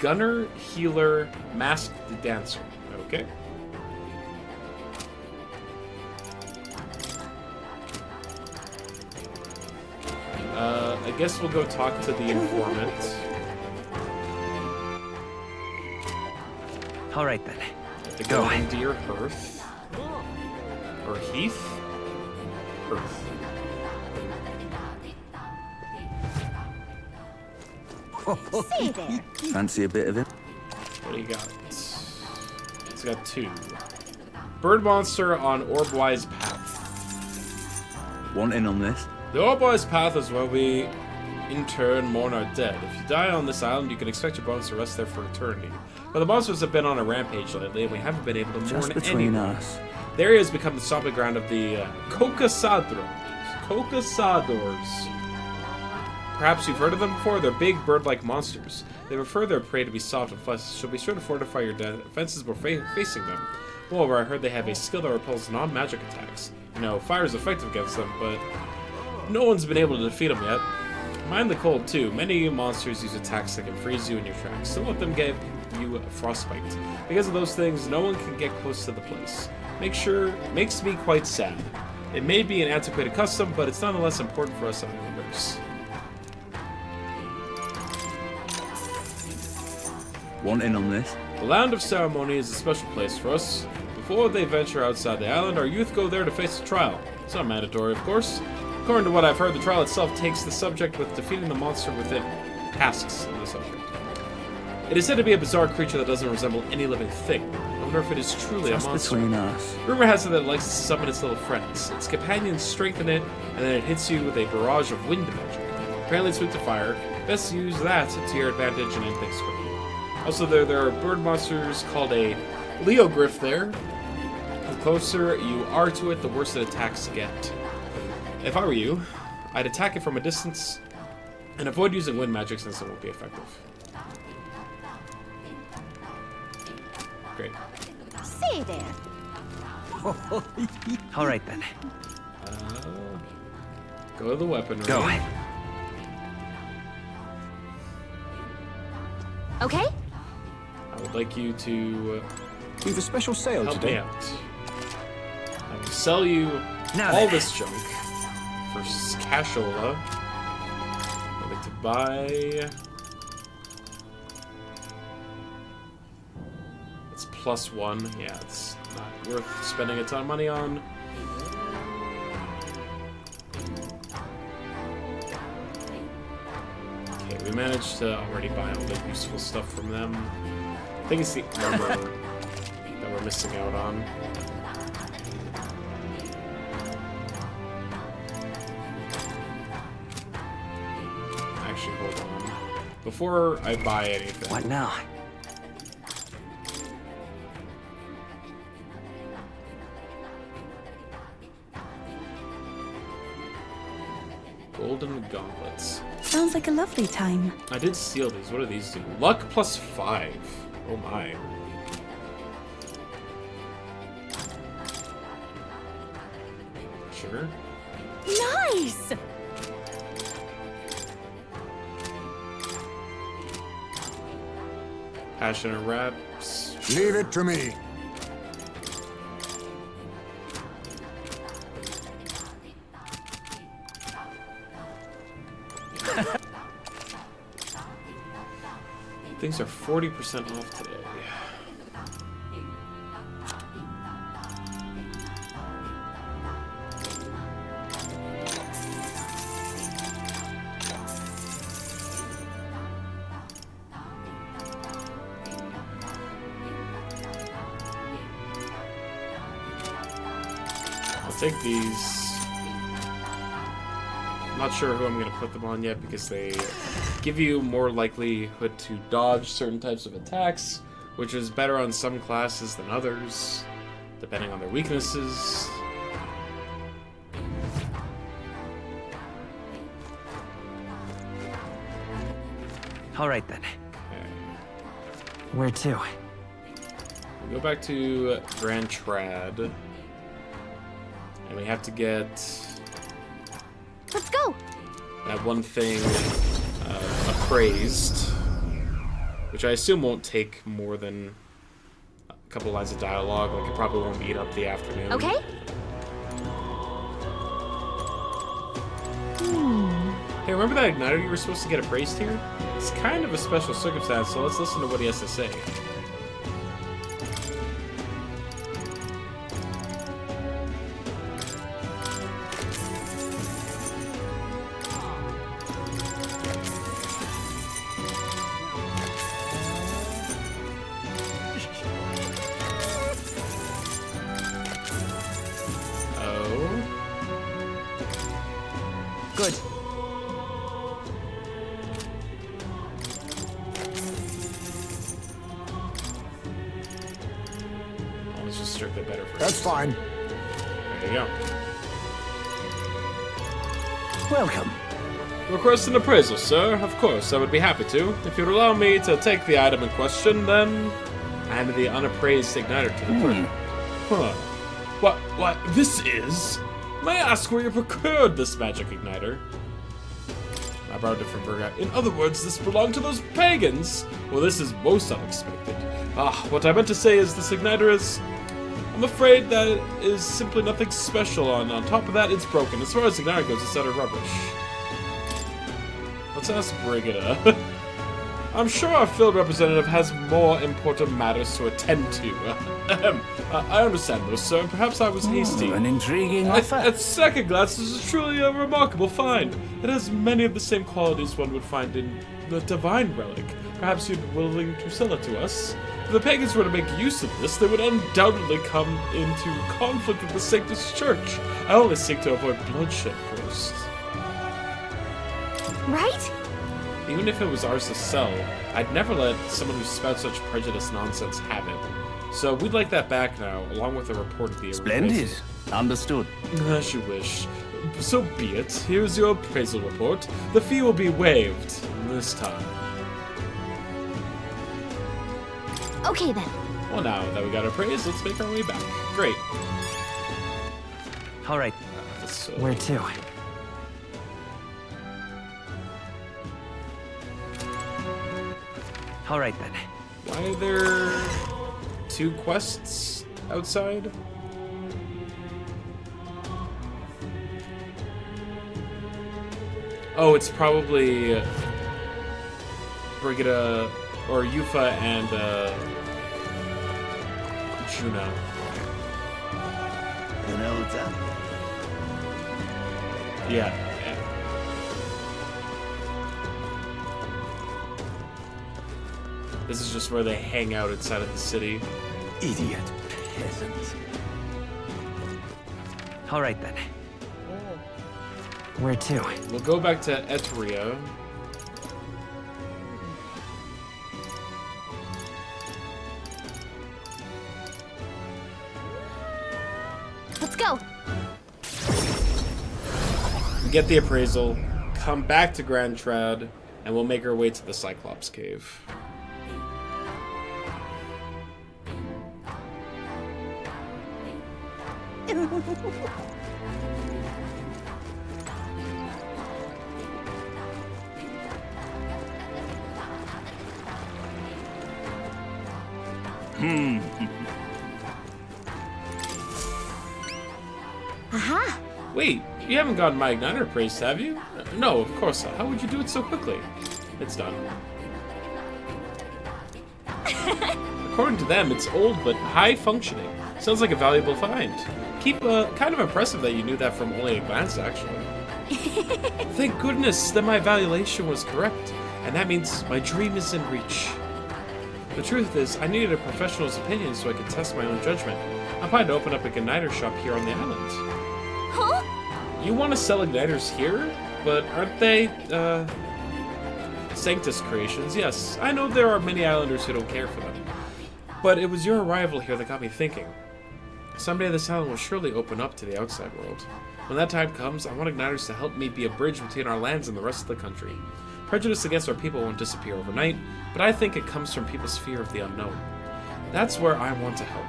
Speaker 1: Gunner Healer Masked Dancer. Okay. I guess we'll go talk to the informant.
Speaker 9: All right then.
Speaker 1: To go into your hearth. Or Heath? Hearth.
Speaker 16: See there.
Speaker 17: Fancy a bit of it?
Speaker 1: What do you got? It's got 2. Bird monster on Orbwise Path.
Speaker 17: Want in on this?
Speaker 1: The Orbwise Path is where we, in turn, mourn our dead. If you die on this island, you can expect your bones to rest there for eternity. But the monsters have been on a rampage lately, and we haven't been able to mourn
Speaker 17: Just between
Speaker 1: anyone.
Speaker 17: us.
Speaker 1: The area has become the stomping ground of the Kokasadors. Perhaps you've heard of them before. They're big, bird-like monsters. They prefer their prey to be soft and flesh, so be sure to fortify your defenses before facing them. Moreover, I heard they have a skill that repels non-magic attacks. You know, fire is effective against them, but no one's been able to defeat them yet. Mind the cold, too. Many monsters use attacks that can freeze you in your tracks. Don't let them give you frostbite. Because of those things, no one can get close to the place. Makes me quite sad. It may be an antiquated custom, but it's nonetheless important for us islanders.
Speaker 17: Want in on this?
Speaker 1: The Land of Ceremony is a special place for us. Before they venture outside the island, our youth go there to face a trial. It's not mandatory, of course. According to what I've heard, the trial itself takes the subject with defeating the monster within tasks of the subject. It is said to be a bizarre creature that doesn't resemble any living thing. I wonder if it is truly
Speaker 17: Just
Speaker 1: a monster.
Speaker 17: between us.
Speaker 1: Rumor has it that it likes to summon its little friends. Its companions strengthen it, and then it hits you with a barrage of wind magic. Apparently it's weak to fire. Best to use that to your advantage and end things quickly. Also, there are bird monsters called a Leogryph there. The closer you are to it, the worse its attacks get. If I were you, I'd attack it from a distance and avoid using wind magic since it won't be effective. Great.
Speaker 16: Say there.
Speaker 9: All right then.
Speaker 1: Go to the weaponry.
Speaker 9: Go.
Speaker 5: Okay?
Speaker 1: I would like you to
Speaker 14: We've a special sale
Speaker 1: help
Speaker 14: today.
Speaker 1: me out. I will sell you all this junk for cashola. I'd like to buy. It's +1. Yeah, it's not worth spending a ton of money on. Okay, we managed to already buy all the useful stuff from them. I think it's the armor that we're missing out on. Actually, hold on. Before I buy anything.
Speaker 9: What now?
Speaker 1: Golden gauntlets.
Speaker 4: Sounds like a lovely time.
Speaker 1: I did steal these. What do these do? Luck +5. Oh my. Sure.
Speaker 5: Nice!
Speaker 1: Passionate Raps.
Speaker 7: Leave it to me.
Speaker 1: Things are 40% off today. I'll take these. Not sure who I'm going to put them on yet because they give you more likelihood to dodge certain types of attacks, which is better on some classes than others, depending on their weaknesses.
Speaker 9: All right then.
Speaker 1: Okay.
Speaker 9: Where to?
Speaker 1: We go back to Grand Trad, and we have to get
Speaker 5: Let's go!
Speaker 1: that one thing appraised, which I assume won't take more than a couple lines of dialogue. Like, it probably won't eat up the afternoon.
Speaker 5: Okay?
Speaker 1: Hey, remember that igniter you were supposed to get appraised here? It's kind of a special circumstance, so let's listen to what he has to say.
Speaker 9: Good.
Speaker 1: Oh, it's just strictly better for
Speaker 7: That's fine.
Speaker 1: There you go.
Speaker 9: Welcome.
Speaker 1: Request an appraisal, sir. Of course, I would be happy to. If you'd allow me to take the item in question, then I hand the unappraised igniter to the clerk. Huh. What? This is? May I ask where you procured this magic igniter? I borrowed it from Verga. In other words, this belonged to those pagans? Well, this is most unexpected. What I meant to say is this igniter is... I'm afraid that it is simply nothing special, and on top of that, it's broken. As far as igniter goes, it's utter rubbish. Let's ask Brigida. I'm sure our field representative has more important matters to attend to. I understand those, sir. Perhaps I was hasty.
Speaker 11: An intriguing offer.
Speaker 1: At second glance, this is truly a remarkable find. It has many of the same qualities one would find in the divine relic. Perhaps you'd be willing to sell it to us. If the pagans were to make use of this, they would undoubtedly come into conflict with the Sanctus Church. I only seek to avoid bloodshed, of course.
Speaker 5: Right?
Speaker 1: Even if it was ours to sell, I'd never let someone who spouts such prejudice nonsense have it. So we'd like that back now, along with a report of the
Speaker 11: Splendid. Understood.
Speaker 1: As you wish. So be it. Here's your appraisal report. The fee will be waived this time.
Speaker 5: Okay then.
Speaker 1: Well, now that we got our praise, let's make our way back. Great.
Speaker 12: All right.
Speaker 1: So...
Speaker 12: Where to? All right, then.
Speaker 1: Why are there 2 quests outside? Oh, it's probably Brigida or Yufa and Juno.
Speaker 11: You know what's up?
Speaker 1: Yeah. This is just where they hang out inside of the city.
Speaker 14: Idiot peasants.
Speaker 12: All right, then. Where to?
Speaker 1: We'll go back to Etria.
Speaker 5: Let's go.
Speaker 1: Get the appraisal, come back to Grand Trad, and we'll make our way to the Cyclops Cave.
Speaker 5: Aha!
Speaker 1: Wait, you haven't gotten my Igniter praised, have you? No, of course not. How would you do it so quickly? It's done. According to them, it's old but high functioning. Sounds like a valuable find. Kind of impressive that you knew that from only a glance, actually. Thank goodness that my evaluation was correct, and that means my dream is in reach. The truth is, I needed a professional's opinion so I could test my own judgment. I'm planning to open up a Igniter shop here on the island.
Speaker 5: Huh?
Speaker 1: You want to sell Igniters here? But aren't they, Sanctus creations? Yes, I know there are many islanders who don't care for them. But it was your arrival here that got me thinking. Someday this island will surely open up to the outside world. When that time comes, I want Igniters to help me be a bridge between our lands and the rest of the country. Prejudice against our people won't disappear overnight, but I think it comes from people's fear of the unknown. That's where I want to help.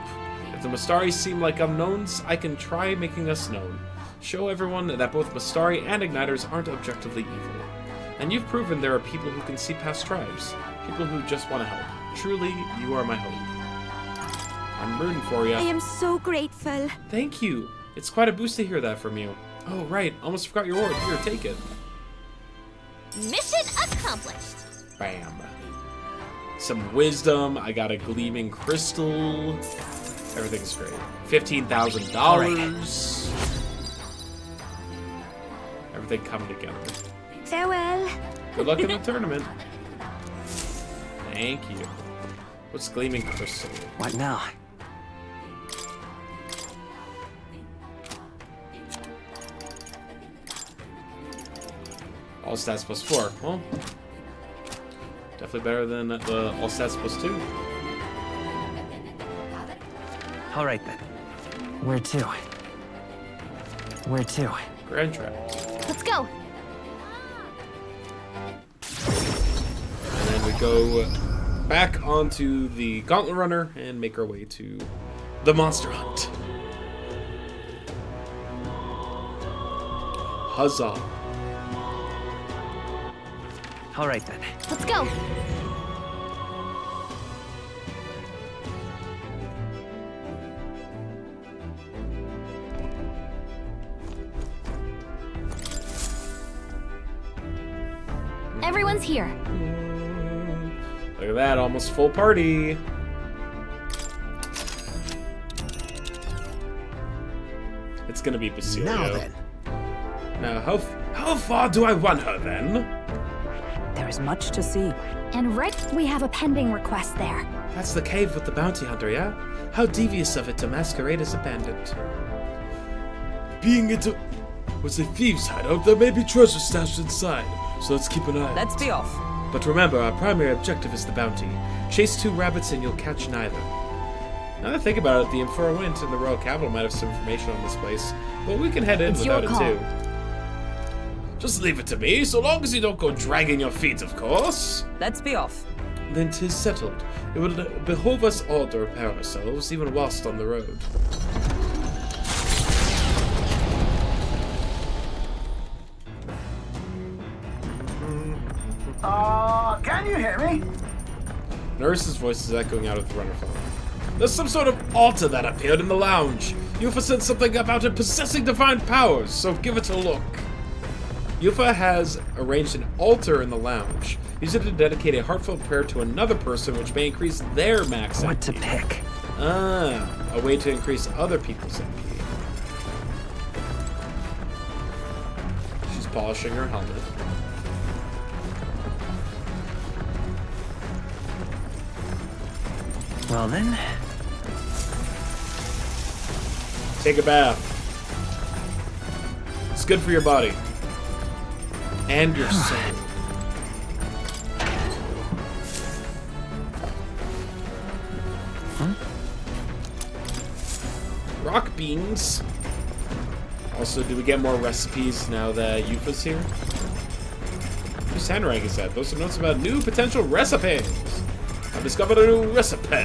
Speaker 1: If the Mastari seem like unknowns, I can try making us known. Show everyone that both Mastari and Igniters aren't objectively evil. And you've proven there are people who can see past tribes. People who just want to help. Truly, you are my hope. I'm rooting for you.
Speaker 4: I am so grateful.
Speaker 1: Thank you. It's quite a boost to hear that from you. Oh, right. Almost forgot your order. Here, take it.
Speaker 5: Mission accomplished.
Speaker 1: Bam. Some wisdom. I got a gleaming crystal. Everything's great. $15,000. Everything coming together.
Speaker 4: Farewell.
Speaker 1: Good luck in the tournament. Thank you. What's gleaming crystal?
Speaker 12: What now?
Speaker 1: All stats plus 4. Well, definitely better than the all stats plus 2.
Speaker 12: All right, then. Where to? Where to?
Speaker 1: Grand Trap.
Speaker 5: Let's go.
Speaker 1: And then we go back onto the Gauntlet Runner and make our way to the Monster Hunt. Huzzah.
Speaker 12: All right, then.
Speaker 5: Let's go. Everyone's here.
Speaker 1: Look at that, almost full party. It's gonna be Basilio.
Speaker 13: Now then.
Speaker 1: Now, how far do I run her then?
Speaker 6: There is much to see.
Speaker 15: And Rick, we have a pending request there.
Speaker 1: That's the cave with the bounty hunter, yeah? How devious of it to masquerade as a bandit. Being it was a thieves' hideout, there may be treasure stashed inside, so let's keep an eye out.
Speaker 6: Let's be off.
Speaker 1: But remember, our primary objective is the bounty. Chase 2 rabbits and you'll catch neither. Now that I think about it, the Infernal Wind and the Royal Capital might have some information on this place, but we can head in without it too. Just leave it to me, so long as you don't go dragging your feet, of course.
Speaker 6: Let's be off.
Speaker 1: then 'tis settled. It will behove us all to repair ourselves, even whilst on the road.
Speaker 18: Can you hear me?
Speaker 1: Nurse's voice is echoing out of the runner phone. There's some sort of altar that appeared in the lounge. Yufa said something about it possessing divine powers, so give it a look. Yufa has arranged an altar in the lounge. Use it to dedicate a heartfelt prayer to another person, which may increase their max MP.
Speaker 9: What to pick?
Speaker 1: A way to increase other people's MP. She's polishing her helmet.
Speaker 9: Well then.
Speaker 1: Take a bath. It's good for your body. And your soul. Rock beans. Also, do we get more recipes now that Yufa's here? Whose handwriting is that? Those are notes about new potential recipes. I've discovered a new recipe.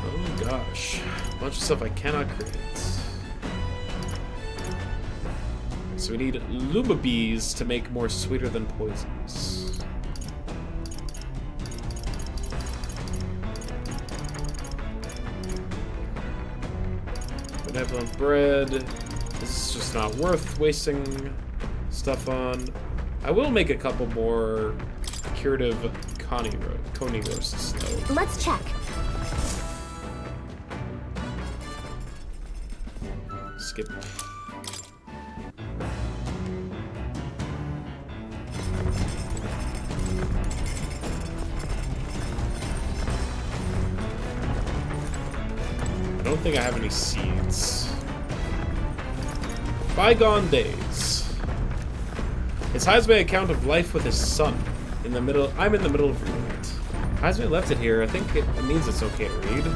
Speaker 1: Oh gosh. A bunch of stuff I cannot create. So we need lumabes to make more sweeter than poisons. Benevolent bread. This is just not worth wasting stuff on. I will make a couple more curative coney roasts though.
Speaker 2: Let's check.
Speaker 1: Skip. I don't think I have any seeds. Bygone days. It's Hazme account of life with his son. I'm in the middle of reading it. Hazme left it here. I think it means it's okay to read.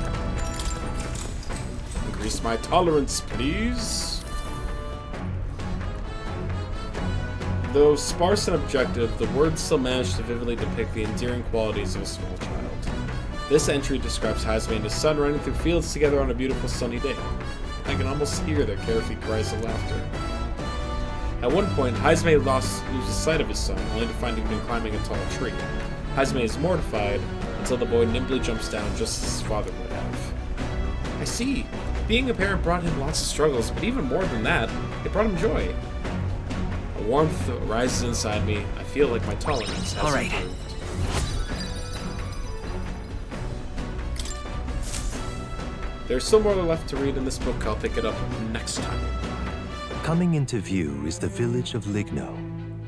Speaker 1: Increase my tolerance, please. Though sparse and objective, the words still manage to vividly depict the endearing qualities of a small child. This entry describes Hazme and his son running through fields together on a beautiful sunny day. I can almost hear their carefree cries of laughter. At one point, Hazme loses sight of his son, only to find him climbing a tall tree. Hazme is mortified until the boy nimbly jumps down just as his father would have. I see. Being a parent brought him lots of struggles, but even more than that, it brought him joy. A warmth rises inside me. I feel like my tolerance has improved. There's still more left to read in this book. I'll pick it up next time.
Speaker 19: Coming into view is the village of Ligno,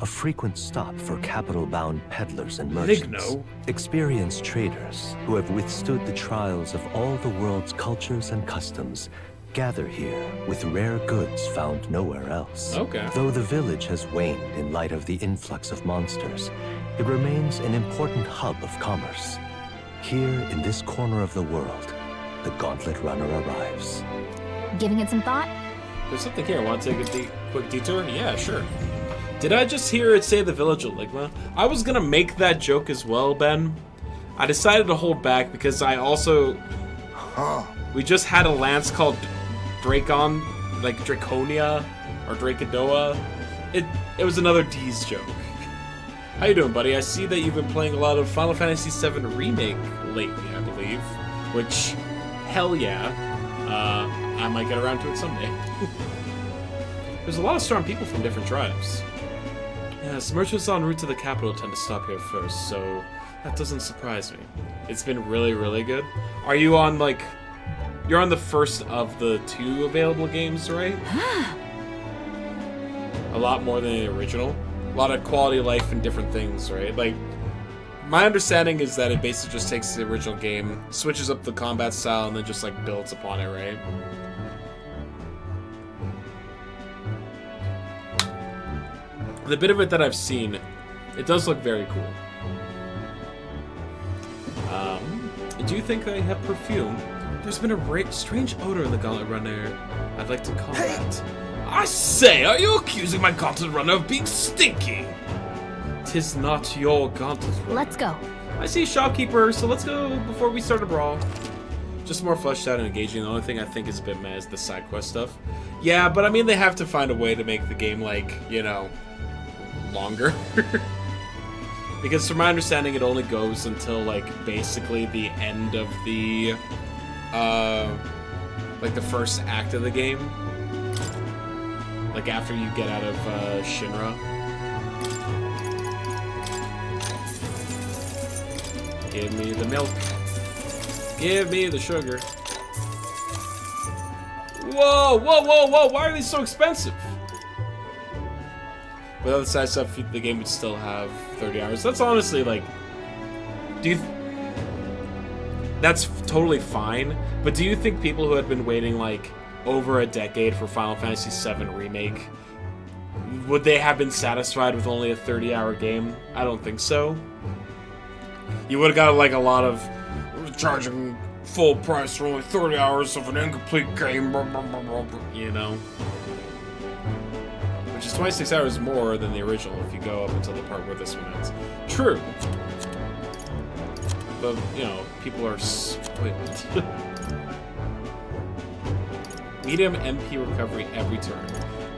Speaker 19: a frequent stop for capital-bound peddlers and merchants.
Speaker 1: Ligno?
Speaker 19: Experienced traders who have withstood the trials of all the world's cultures and customs gather here with rare goods found nowhere else.
Speaker 1: Okay.
Speaker 19: Though the village has waned in light of the influx of monsters, it remains an important hub of commerce. Here in this corner of the world, the Gauntlet Runner arrives.
Speaker 2: Giving it some thought?
Speaker 1: There's something here. Want to take a quick detour? Yeah, sure. Did I just hear it say the village of Ligma? I was gonna make that joke as well, Ben. I decided to hold back because I also... We just had a lance called Dracon, like Draconia, or Dracodoa. It was another D's joke. How you doing, buddy? I see that you've been playing a lot of Final Fantasy VII Remake lately, I believe. Which, hell yeah. I might get around to it someday. There's a lot of strong people from different tribes. Yes, merchants en route to the capital tend to stop here first, so that doesn't surprise me. It's been really, really good. Are you on, like... You're on the first of the 2 available games, right? A lot more than the original. A lot of quality of life and different things, right? Like, my understanding is that it basically just takes the original game, switches up the combat style, and then just, like, builds upon it, right? The bit of it that I've seen, it does look very cool. Do you think they have perfume? There's been a strange odor in the Gauntlet Runner I'd like to combat. I say, are you accusing my Gauntlet Runner of being stinky? 'Tis not your Gauntlet Runner.
Speaker 2: Let's go.
Speaker 1: I see Shopkeeper, so let's go before we start a brawl. Just more fleshed out and engaging. The only thing I think is a bit meh is the side quest stuff. Yeah, but I mean, they have to find a way to make the game, like, you know, longer. Because from my understanding, it only goes until, like, basically the end of the, like, the first act of the game. Like, after you get out of, Shinra. Give me the milk. Give me the sugar. Whoa, whoa, whoa, whoa, why are these so expensive? Without the side stuff, the game would still have 30 hours. That's honestly, like... That's totally fine, but do you think people who had been waiting, like, over a decade for Final Fantasy VII Remake, would they have been satisfied with only a 30-hour game? I don't think so. You would have got, like, a lot of charging full price for only 30 hours of an incomplete game, you know? Which is 26 hours more than the original if you go up until the part where this one ends. True. But, you know, people are spoiled. Medium MP recovery every turn.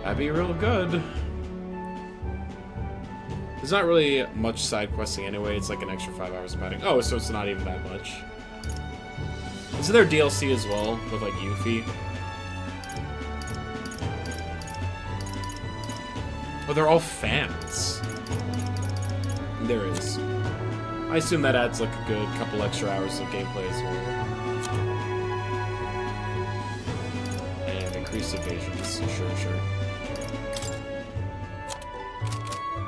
Speaker 1: That'd be real good. There's not really much side questing anyway. It's like an extra 5 hours of batting. Oh, so it's not even that much. Isn't there DLC as well with like Yuffie? Oh, they're all fans. There is. I assume that adds like a good couple extra hours of gameplay as well. And increased evasions. Sure.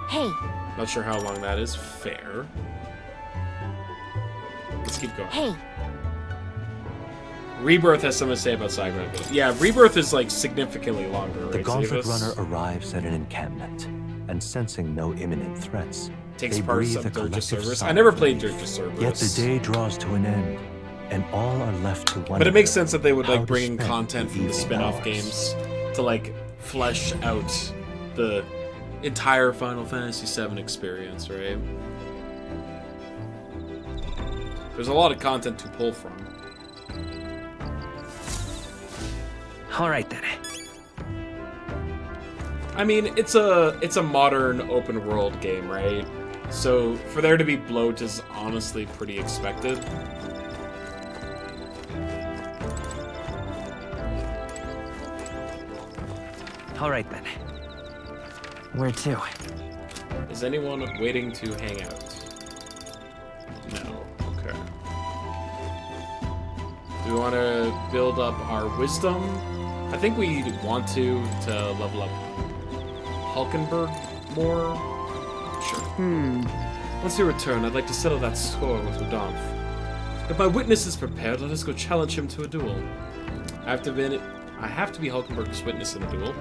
Speaker 5: Hey.
Speaker 1: Not sure how long that is. Fair. Let's keep going.
Speaker 5: Hey.
Speaker 1: Rebirth has something to say about side quest. Yeah, Rebirth is like significantly longer.
Speaker 19: The
Speaker 1: right,
Speaker 19: Gauntlet
Speaker 1: Savas?
Speaker 19: Runner arrives at an encampment, and sensing no imminent threats,
Speaker 1: Takes
Speaker 19: they
Speaker 1: part
Speaker 19: breathe
Speaker 1: of
Speaker 19: a
Speaker 1: Dirge
Speaker 19: collective
Speaker 1: Cerberus.
Speaker 19: sigh
Speaker 1: I never
Speaker 19: of
Speaker 1: played
Speaker 19: relief.
Speaker 1: Dirge Cerberus.
Speaker 19: Yet the day draws to an end, and all are left to wonder.
Speaker 1: But it makes sense that they would
Speaker 19: how
Speaker 1: like
Speaker 19: to
Speaker 1: bring in
Speaker 19: spend
Speaker 1: content from the
Speaker 19: evening
Speaker 1: spin-off
Speaker 19: hours.
Speaker 1: games to like flesh out the entire Final Fantasy VII experience, right? There's a lot of content to pull from.
Speaker 9: Alright then.
Speaker 1: I mean, it's a modern open world game, right? So for there to be bloat is honestly pretty expected.
Speaker 9: Alright then. Where to?
Speaker 1: Is anyone waiting to hang out? No. Okay. Do we want to build up our wisdom? I think we want to level up Hulkenberg more. Sure. Once you return, I'd like to settle that score with Rodolphe. If my witness is prepared, let us go challenge him to a duel. I have to be Hulkenberg's witness in the duel.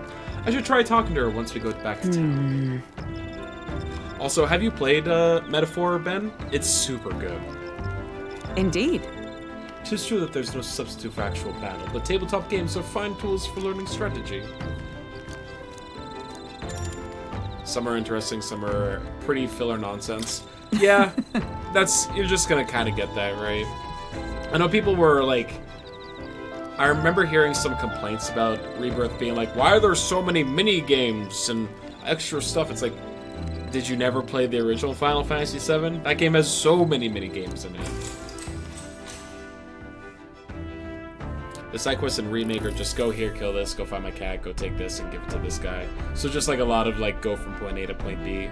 Speaker 1: I should try talking to her once we go back to town. Also, have you played Metaphor, Ben? It's super good.
Speaker 6: Indeed.
Speaker 1: It is true that there's no substitute for actual battle, but tabletop games are fine tools for learning strategy. Some are interesting, some are pretty filler nonsense. Yeah, you're just gonna kind of get that, right? I know people were like, I remember hearing some complaints about Rebirth being like, why are there so many mini games and extra stuff? It's like, did you never play the original Final Fantasy VII? That game has so many mini games in it. The side quests in Remake are just go here, kill this, go find my cat, go take this, and give it to this guy. So just like a lot of like go from point A to point B.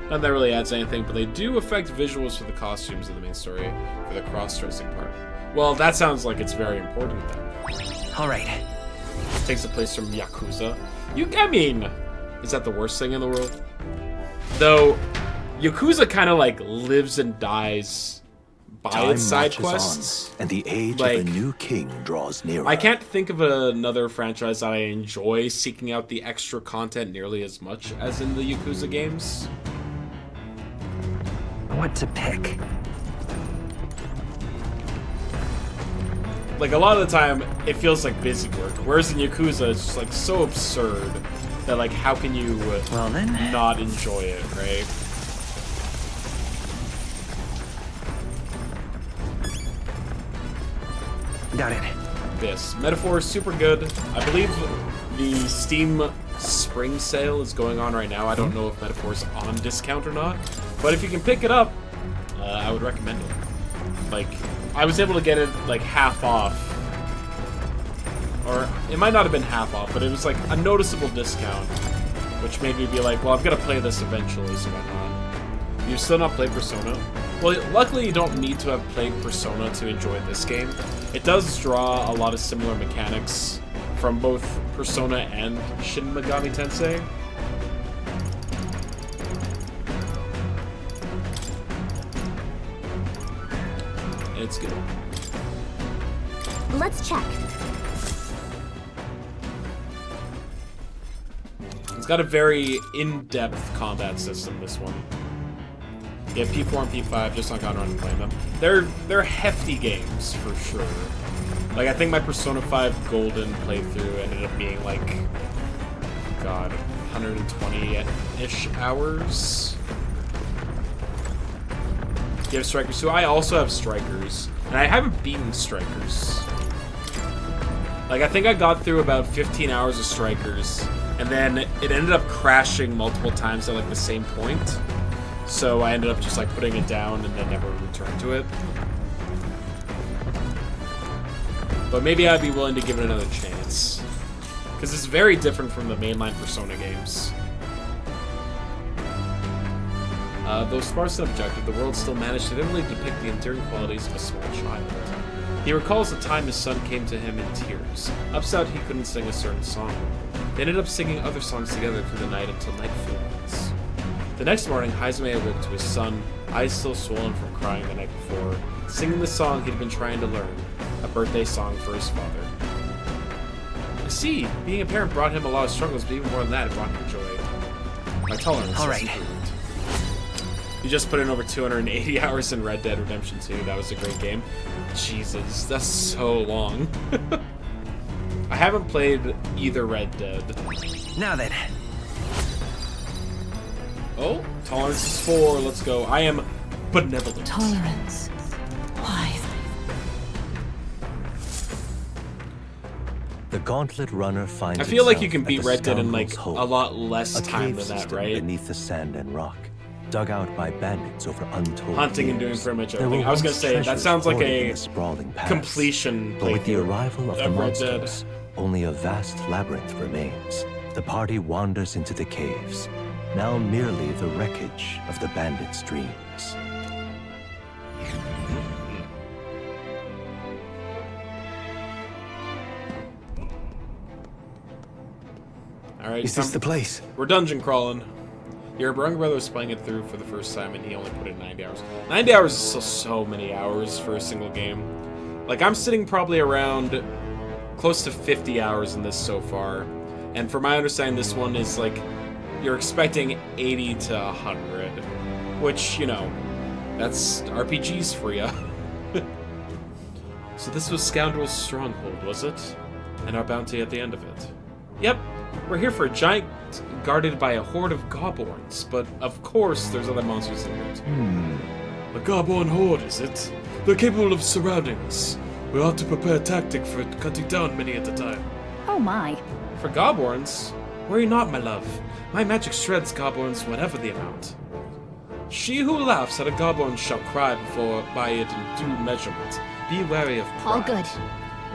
Speaker 1: Not that really adds anything, but they do affect visuals for the costumes in the main story for the cross-dressing part. Well, that sounds like it's very important then.
Speaker 9: Alright.
Speaker 1: Takes the place from Yakuza. I mean, is that the worst thing in the world? Though, Yakuza kind of like lives and dies by its side quests.
Speaker 19: And the age
Speaker 1: like,
Speaker 19: of the new king draws nearer.
Speaker 1: I can't think of another franchise that I enjoy seeking out the extra content nearly as much as in the Yakuza games.
Speaker 9: What to pick?
Speaker 1: like, a lot of the time, it feels like busy work. Whereas in Yakuza, it's just, like, so absurd that, like, how can you not enjoy it, right?
Speaker 9: Got it.
Speaker 1: This metaphor is super good. I believe the Steam spring sale is going on right now. I don't know if Metaphor's on discount or not, but if you can pick it up, I would recommend it. Like, I was able to get it like half off, or it might not have been half off, but it was like a noticeable discount, which made me be like, well, I've got to play this eventually, so why not? You've still not played Persona? Well, luckily you don't need to have played Persona to enjoy this game. It does draw a lot of similar mechanics from both Persona and Shin Megami Tensei. It's good.
Speaker 2: Let's check.
Speaker 1: It's got a very in-depth combat system, this one. Yeah, P4 and P5, just not gotten around to playing them. They're hefty games, for sure. Like, I think my Persona 5 Golden playthrough ended up being, like, God, 120-ish hours. You have Strikers, so I also have Strikers. And I haven't beaten Strikers. Like, I think I got through about 15 hours of Strikers, and then it ended up crashing multiple times at, like, the same point. So I ended up just, like, putting it down and then never returned to it. But maybe I'd be willing to give it another chance. Because it's very different from the mainline Persona games. Though sparse and objective, the world still managed to vividly depict the endearing qualities of a small child. He recalls the time his son came to him in tears. Upset he couldn't sing a certain song. They ended up singing other songs together through the night until night falls. The next morning, Haizumi awoke to his son, eyes still swollen from crying the night before, singing the song he'd been trying to learn, a birthday song for his father. You see, being a parent brought him a lot of struggles, but even more than that, it brought him joy. My tolerance has improved. You just put in over 280 hours in Red Dead Redemption 2. That was a great game. Jesus, that's so long. I haven't played either Red Dead.
Speaker 9: Now then.
Speaker 1: Oh, tolerance is 4. Let's go. I am benevolent.
Speaker 8: Tolerance. Why?
Speaker 19: The Gauntlet Runner finds
Speaker 1: I feel like you
Speaker 19: itself
Speaker 1: can
Speaker 19: at
Speaker 1: beat
Speaker 19: the
Speaker 1: Red Dead in like
Speaker 19: Scoundrel's
Speaker 1: a
Speaker 19: Hole,
Speaker 1: lot less
Speaker 19: a
Speaker 1: time
Speaker 19: cave
Speaker 1: than that,
Speaker 19: system
Speaker 1: right?
Speaker 19: beneath the sand and rock, dug out by bandits over untold
Speaker 1: Hunting and doing
Speaker 19: years.
Speaker 1: pretty much
Speaker 19: There
Speaker 1: everything.
Speaker 19: were
Speaker 1: I was gonna
Speaker 19: once
Speaker 1: say, that
Speaker 19: treasures
Speaker 1: sounds like
Speaker 19: hoarded in
Speaker 1: a
Speaker 19: the sprawling past.
Speaker 1: completion
Speaker 19: But with the
Speaker 1: playthrough
Speaker 19: arrival of the
Speaker 1: of Red Dead.
Speaker 19: monsters, only a vast labyrinth remains. The party wanders into the caves, now merely the wreckage of the bandits' dreams.
Speaker 1: Alright,
Speaker 14: Is this the place?
Speaker 1: We're dungeon crawling. Your younger brother was playing it through for the first time, and he only put in 90 hours. 90 hours is still so many hours for a single game. Like, I'm sitting probably around close to 50 hours in this so far. And from my understanding, this one is, like, you're expecting 80 to 100. Which, you know, that's RPGs for ya. So this was Scoundrel's Stronghold, was it? And our bounty at the end of it. Yep, we're here for a giant guarded by a horde of goblins, but of course there's other monsters in it. A goblin horde, is it? They're capable of surrounding us. We ought to prepare a tactic for cutting down many at a time.
Speaker 15: Oh my.
Speaker 1: For goblins? Worry not, my love. My magic shreds goblins whatever the amount. She who laughs at a goblin shall cry before by it in due measurement. Be wary of pride.
Speaker 2: All good.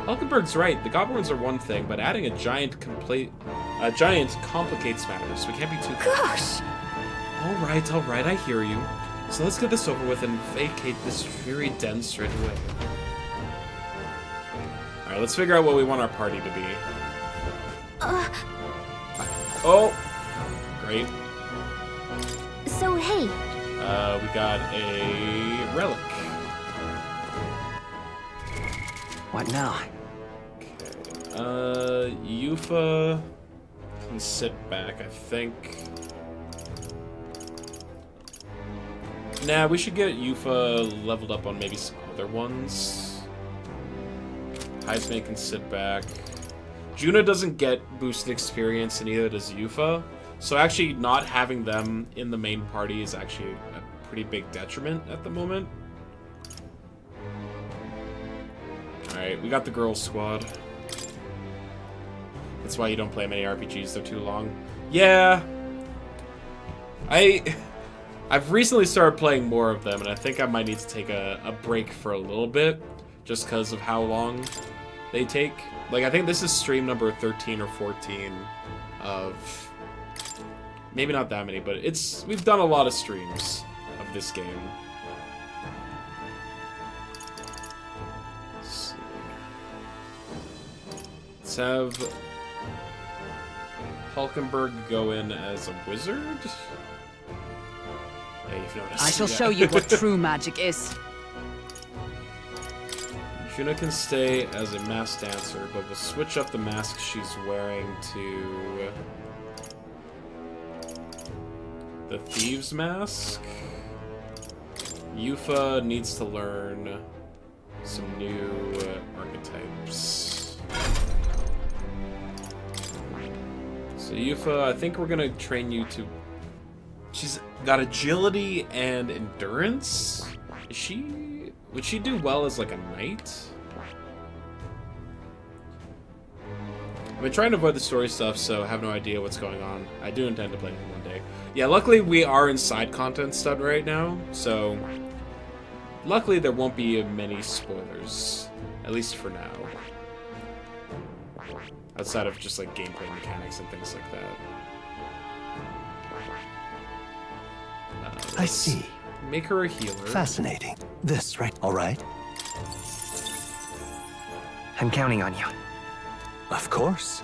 Speaker 1: Hulkenberg's right. The goblins are one thing, but adding a giant complicates matters. We can't be too.
Speaker 2: Gosh.
Speaker 1: All right. I hear you. So let's get this over with and vacate this dreary den straight away. All right, let's figure out what we want our party to be. Oh, great.
Speaker 2: So hey.
Speaker 1: We got a relic.
Speaker 9: What now?
Speaker 1: Okay. Yufa can sit back, I think. Nah, we should get Yufa leveled up on maybe some other ones. Heisman can sit back. Juna doesn't get boosted experience, and neither does Yufa. So actually not having them in the main party is actually a pretty big detriment at the moment. Alright, we got the girls squad. That's why you don't play many RPGs, they're too long. Yeah. I've recently started playing more of them, and I think I might need to take a break for a little bit, just because of how long they take. Like, I think this is stream number 13 or 14 of... Maybe not that many, but we've done a lot of streams of this game. Let's have Hulkenberg go in as a wizard. Yeah, you've noticed.
Speaker 6: I shall show you what true magic is.
Speaker 1: Juna can stay as a masked dancer, but we'll switch up the mask she's wearing to the Thieves Mask. Yufa needs to learn some new archetypes. So Yufa, I think we're gonna train you to... She's got agility and endurance. Would she do well as like a knight? I've been trying to avoid the story stuff, so I have no idea what's going on. I do intend to play it one day. Yeah, luckily we are in side content stuff right now, so luckily there won't be many spoilers, at least for now. Outside of just like gameplay mechanics and things like that.
Speaker 19: I see.
Speaker 1: Make her a healer.
Speaker 19: Fascinating. This, right? All right.
Speaker 9: I'm counting on you.
Speaker 19: Of course.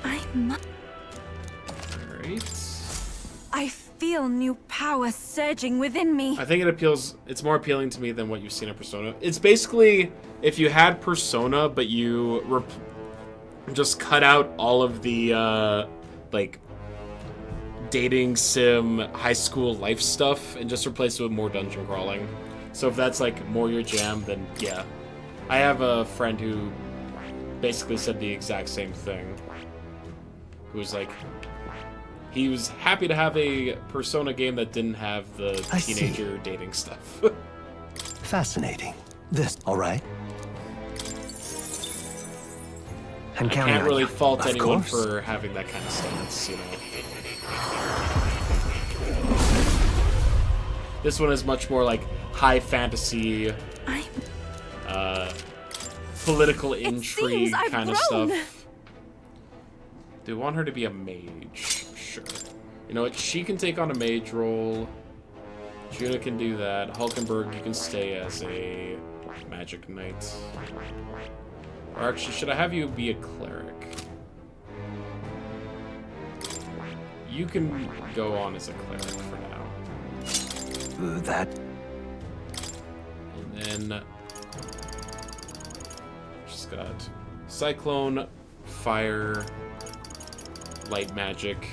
Speaker 1: Alright.
Speaker 4: I feel new power surging within me.
Speaker 1: I think it's more appealing to me than what you've seen in Persona. It's basically if you had Persona, but you just cut out all of the, like, dating sim, high school life stuff, and just replace it with more dungeon crawling. So if that's, like, more your jam, then yeah. I have a friend who basically said the exact same thing. Who was like... He was happy to have a Persona game that didn't have the teenager dating stuff.
Speaker 19: Fascinating. This, all right?
Speaker 9: I'm counting
Speaker 1: I can't
Speaker 9: on
Speaker 1: really
Speaker 9: you.
Speaker 1: fault anyone
Speaker 19: course.
Speaker 1: for having that kind of stance, you know. This one is much more like high fantasy, political intrigue kind of stuff. Do we want her to be a mage? Sure. You know what? She can take on a mage role. Juna can do that. Hulkenberg, you can stay as a magic knight. Or actually, should I have you be a cleric? You can go on as a cleric for now.
Speaker 19: That.
Speaker 1: And then she's got Cyclone, Fire, Light Magic.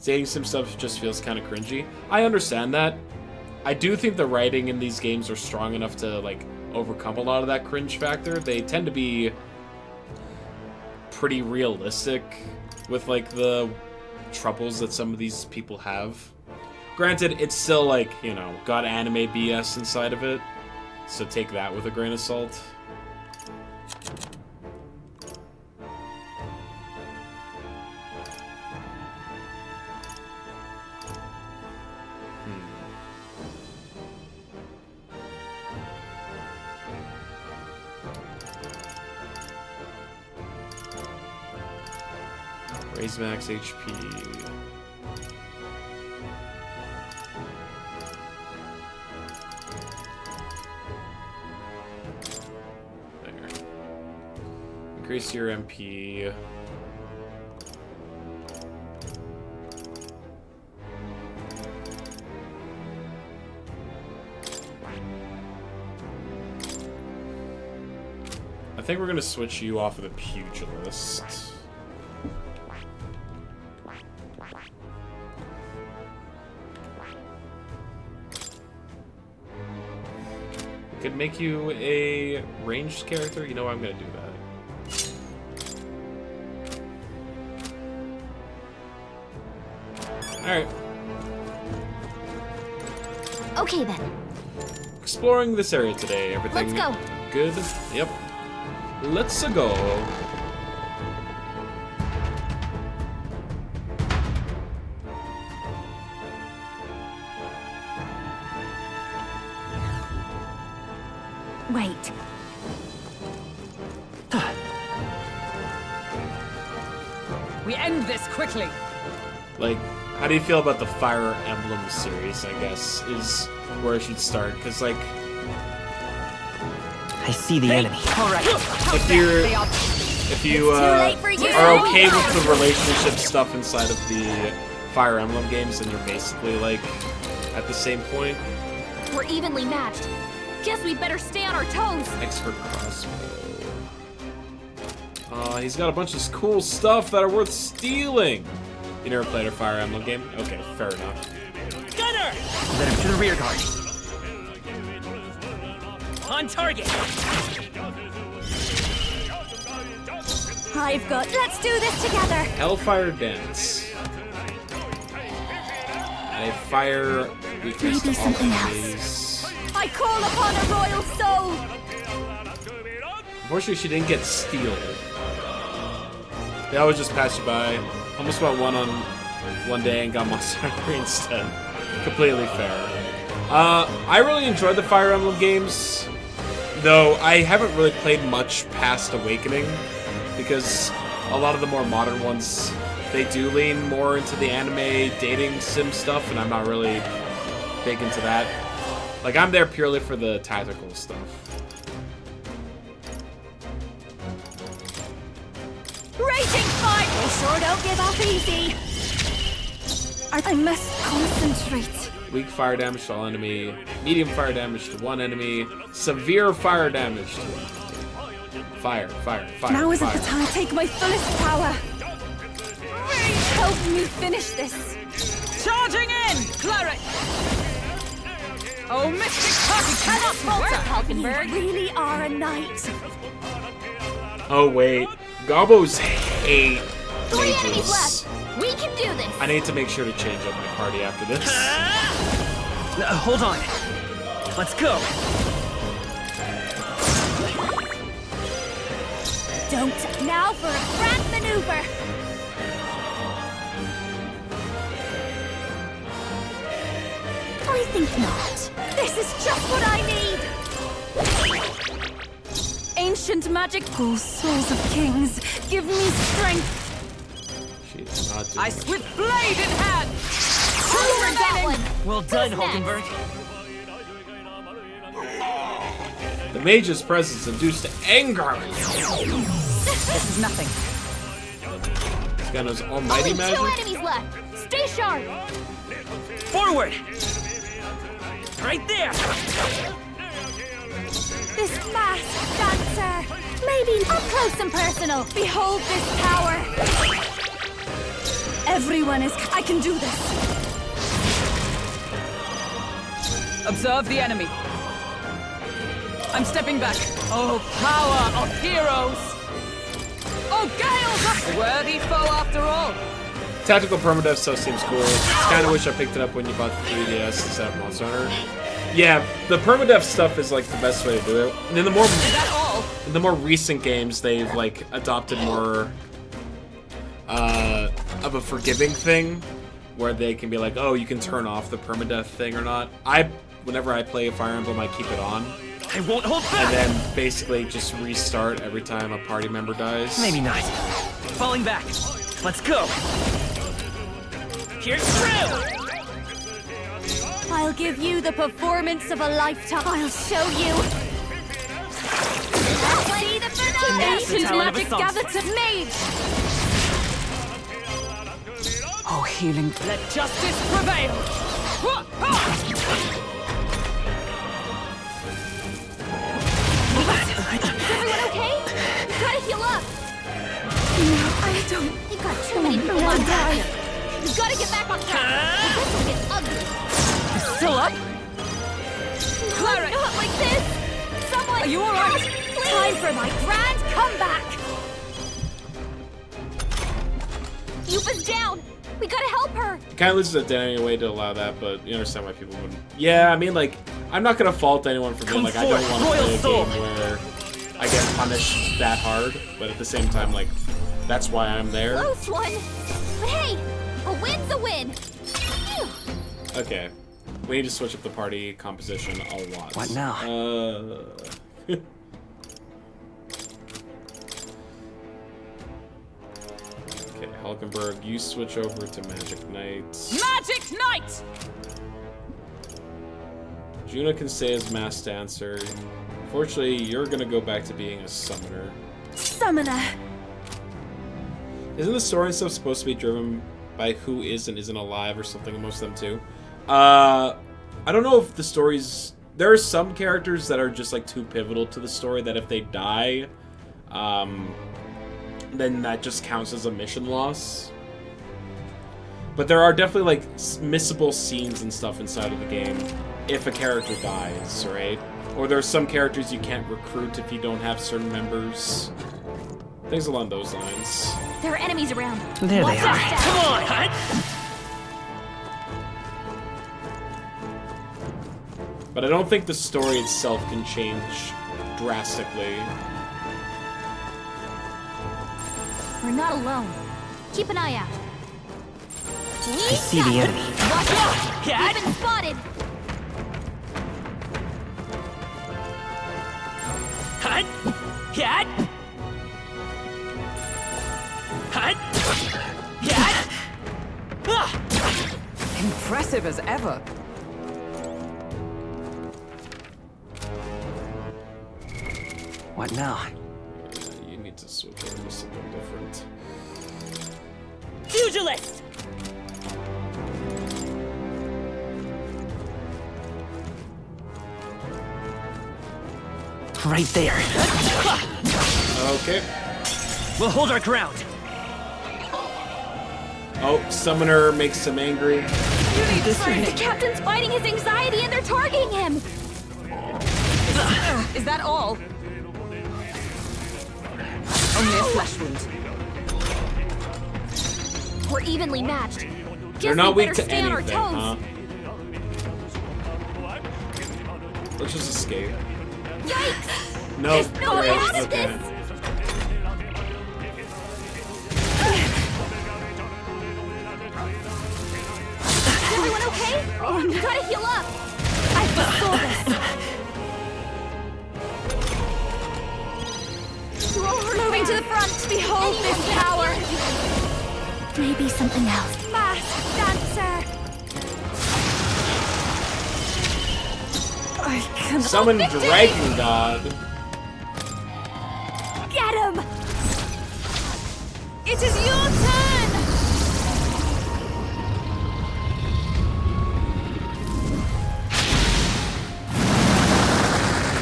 Speaker 1: Dating sim stuff just feels kind of cringy. I understand that. I do think the writing in these games are strong enough to, like, overcome a lot of that cringe factor. They tend to be pretty realistic with, like, the troubles that some of these people have. Granted, it's still, like, you know, got anime BS inside of it, so take that with a grain of salt. Raise max HP. There. Increase your MP. I think we're gonna switch you off of the pugilist. Could make you a ranged character. You know what? I'm gonna do that. Alright.
Speaker 5: Okay then.
Speaker 1: Exploring this area today. Everything
Speaker 5: Let's go.
Speaker 1: good? Yep. Let's go.
Speaker 15: Wait.
Speaker 6: We end this quickly.
Speaker 1: Like, how do you feel about the Fire Emblem series, I guess, is where I should start. Because, like...
Speaker 9: I see the enemy.
Speaker 6: Alright.
Speaker 1: If you are okay with the relationship stuff inside of the Fire Emblem games, then you're basically, like, at the same point.
Speaker 5: We're evenly matched. Guess we better stay on our toes.
Speaker 1: Expert crossbow. He's got a bunch of cool stuff that are worth stealing. You never played a Fire Emblem game? Okay, fair enough.
Speaker 9: Gunner! Let him to the rear guard. On target.
Speaker 15: I've got. Let's do this together.
Speaker 1: Hellfire Dance. And a fire weakness to all enemies.
Speaker 15: I call upon a royal soul.
Speaker 1: Unfortunately, she didn't get Steel. They always just pass you by. Almost went one day and got Monster Hunter instead. Completely fair. I really enjoyed the Fire Emblem games, though I haven't really played much past Awakening, because a lot of the more modern ones, they do lean more into the anime dating sim stuff, and I'm not really big into that. Like, I'm there purely for the tactical stuff.
Speaker 15: Raging fight! We sure don't give up easy. I must concentrate.
Speaker 1: Weak fire damage to all enemy, medium fire damage to one enemy, severe fire damage to one. Fire.
Speaker 15: Now isn't the time to take my fullest power. Help me finish this.
Speaker 6: Charging in, cleric. Oh, Mystic Party cannot falter, Falkenberg.
Speaker 15: You really are a knight.
Speaker 1: Oh wait, Gobos hate
Speaker 5: 3 enemies
Speaker 1: mages.
Speaker 5: left. We can do this.
Speaker 1: I need to make sure to change up my party after this.
Speaker 9: Hold on. Let's go.
Speaker 15: Don't. Now for a grand maneuver. I think not. This is just what I need. Ancient magic. Oh, souls of kings, give me strength.
Speaker 1: She's not doing
Speaker 6: I
Speaker 1: much.
Speaker 6: swift blade in hand.
Speaker 5: Over that one.
Speaker 9: Well done,
Speaker 5: Who's next?
Speaker 9: Hulkenberg.
Speaker 1: The mage's presence induced anger.
Speaker 6: This is nothing.
Speaker 1: This guy knows almighty
Speaker 5: Only
Speaker 1: magic.
Speaker 5: 2 enemies left. Stay sharp.
Speaker 9: Forward. Right there.
Speaker 15: This masked dancer. Maybe up close and personal. Behold this power. Everyone is. I can do this.
Speaker 6: Observe the enemy. I'm stepping back. Oh, power of heroes. Oh, Gale's a worthy foe after all.
Speaker 1: Tactical permadeath stuff seems cool. Kind of wish I picked it up when you bought the 3DS instead of Monster Hunter. Yeah, the permadeath stuff is like the best way to do it. And in the more recent games, they've like adopted more of a forgiving thing, where they can be like, oh, you can turn off the permadeath thing or not. Whenever I play a Fire Emblem, I keep it on.
Speaker 9: I won't hold back.
Speaker 1: And then basically just restart every time a party member dies.
Speaker 9: Maybe not. Falling back. Let's go. Here's through.
Speaker 15: I'll give you the performance of a lifetime. I'll show you. See the finale. Ancient magic gathered to mage.
Speaker 6: Oh, healing. Let justice prevail.
Speaker 5: Is everyone okay? You gotta heal up.
Speaker 15: No, I don't.
Speaker 5: You got too many people on die. We gotta get back on track. This will get ugly.
Speaker 6: Still up?
Speaker 5: Cleric! Not like this! Someone!
Speaker 6: Are you alright?
Speaker 15: Time for my grand comeback!
Speaker 5: Yupa's down! We gotta help her!
Speaker 1: It kind of loses a dead anyway to allow that, but you understand why people wouldn't. Yeah, I mean, like, I'm not gonna fault anyone for being like, I don't want to play a game where I get punished that hard, but at the same time, like, that's why I'm there.
Speaker 5: Close one! But hey, a win's a win! Phew.
Speaker 1: Okay. We need to switch up the party composition a lot.
Speaker 12: What now?
Speaker 1: Okay, Hulkenberg, you switch over to Magic Knight.
Speaker 6: Magic Knight!
Speaker 1: Juna can stay as Mass Dancer. Unfortunately, you're gonna go back to being a Summoner.
Speaker 4: Summoner!
Speaker 1: Isn't the story and stuff supposed to be driven by who is and isn't alive or something in most of them too? I don't know if the stories... There are some characters that are just like too pivotal to the story that if they die, then that just counts as a mission loss. But there are definitely like missable scenes and stuff inside of the game if a character dies, right? Or there are some characters you can't recruit if you don't have certain members. Things along those lines.
Speaker 5: There are enemies around.
Speaker 9: There
Speaker 5: Watch
Speaker 9: they are.
Speaker 5: our step.
Speaker 9: Come on, hut!
Speaker 1: But I don't think the story itself can change drastically.
Speaker 5: We're not alone. Keep an eye out.
Speaker 9: I see the enemy.
Speaker 5: Watch out!
Speaker 9: Yeah.
Speaker 5: We've been spotted.
Speaker 9: Hut! Cat! Hut! Cat!
Speaker 6: Impressive as ever.
Speaker 12: What now?
Speaker 1: You need to switch over to something different.
Speaker 9: Pugilist! Right there.
Speaker 1: Okay.
Speaker 9: We'll hold our ground.
Speaker 1: Oh, Summoner makes him angry.
Speaker 5: You need this right. The captain's fighting his anxiety and they're targeting him.
Speaker 6: Is that all? Only a flesh wound.
Speaker 5: We're evenly matched.
Speaker 1: They're
Speaker 5: Guess
Speaker 1: not
Speaker 5: we
Speaker 1: weak
Speaker 5: better
Speaker 1: to
Speaker 5: stay on our
Speaker 1: anything,
Speaker 5: toes.
Speaker 1: huh? Let's just escape.
Speaker 5: Yikes!
Speaker 1: No,
Speaker 5: There's no way out of
Speaker 1: okay.
Speaker 5: this! Is everyone okay? You gotta heal up! I foresaw this!
Speaker 15: Moving to the front, behold this power!
Speaker 2: Maybe something else.
Speaker 15: Masked dancer! I can
Speaker 1: Summon Dragon God.
Speaker 15: get him! It is your turn!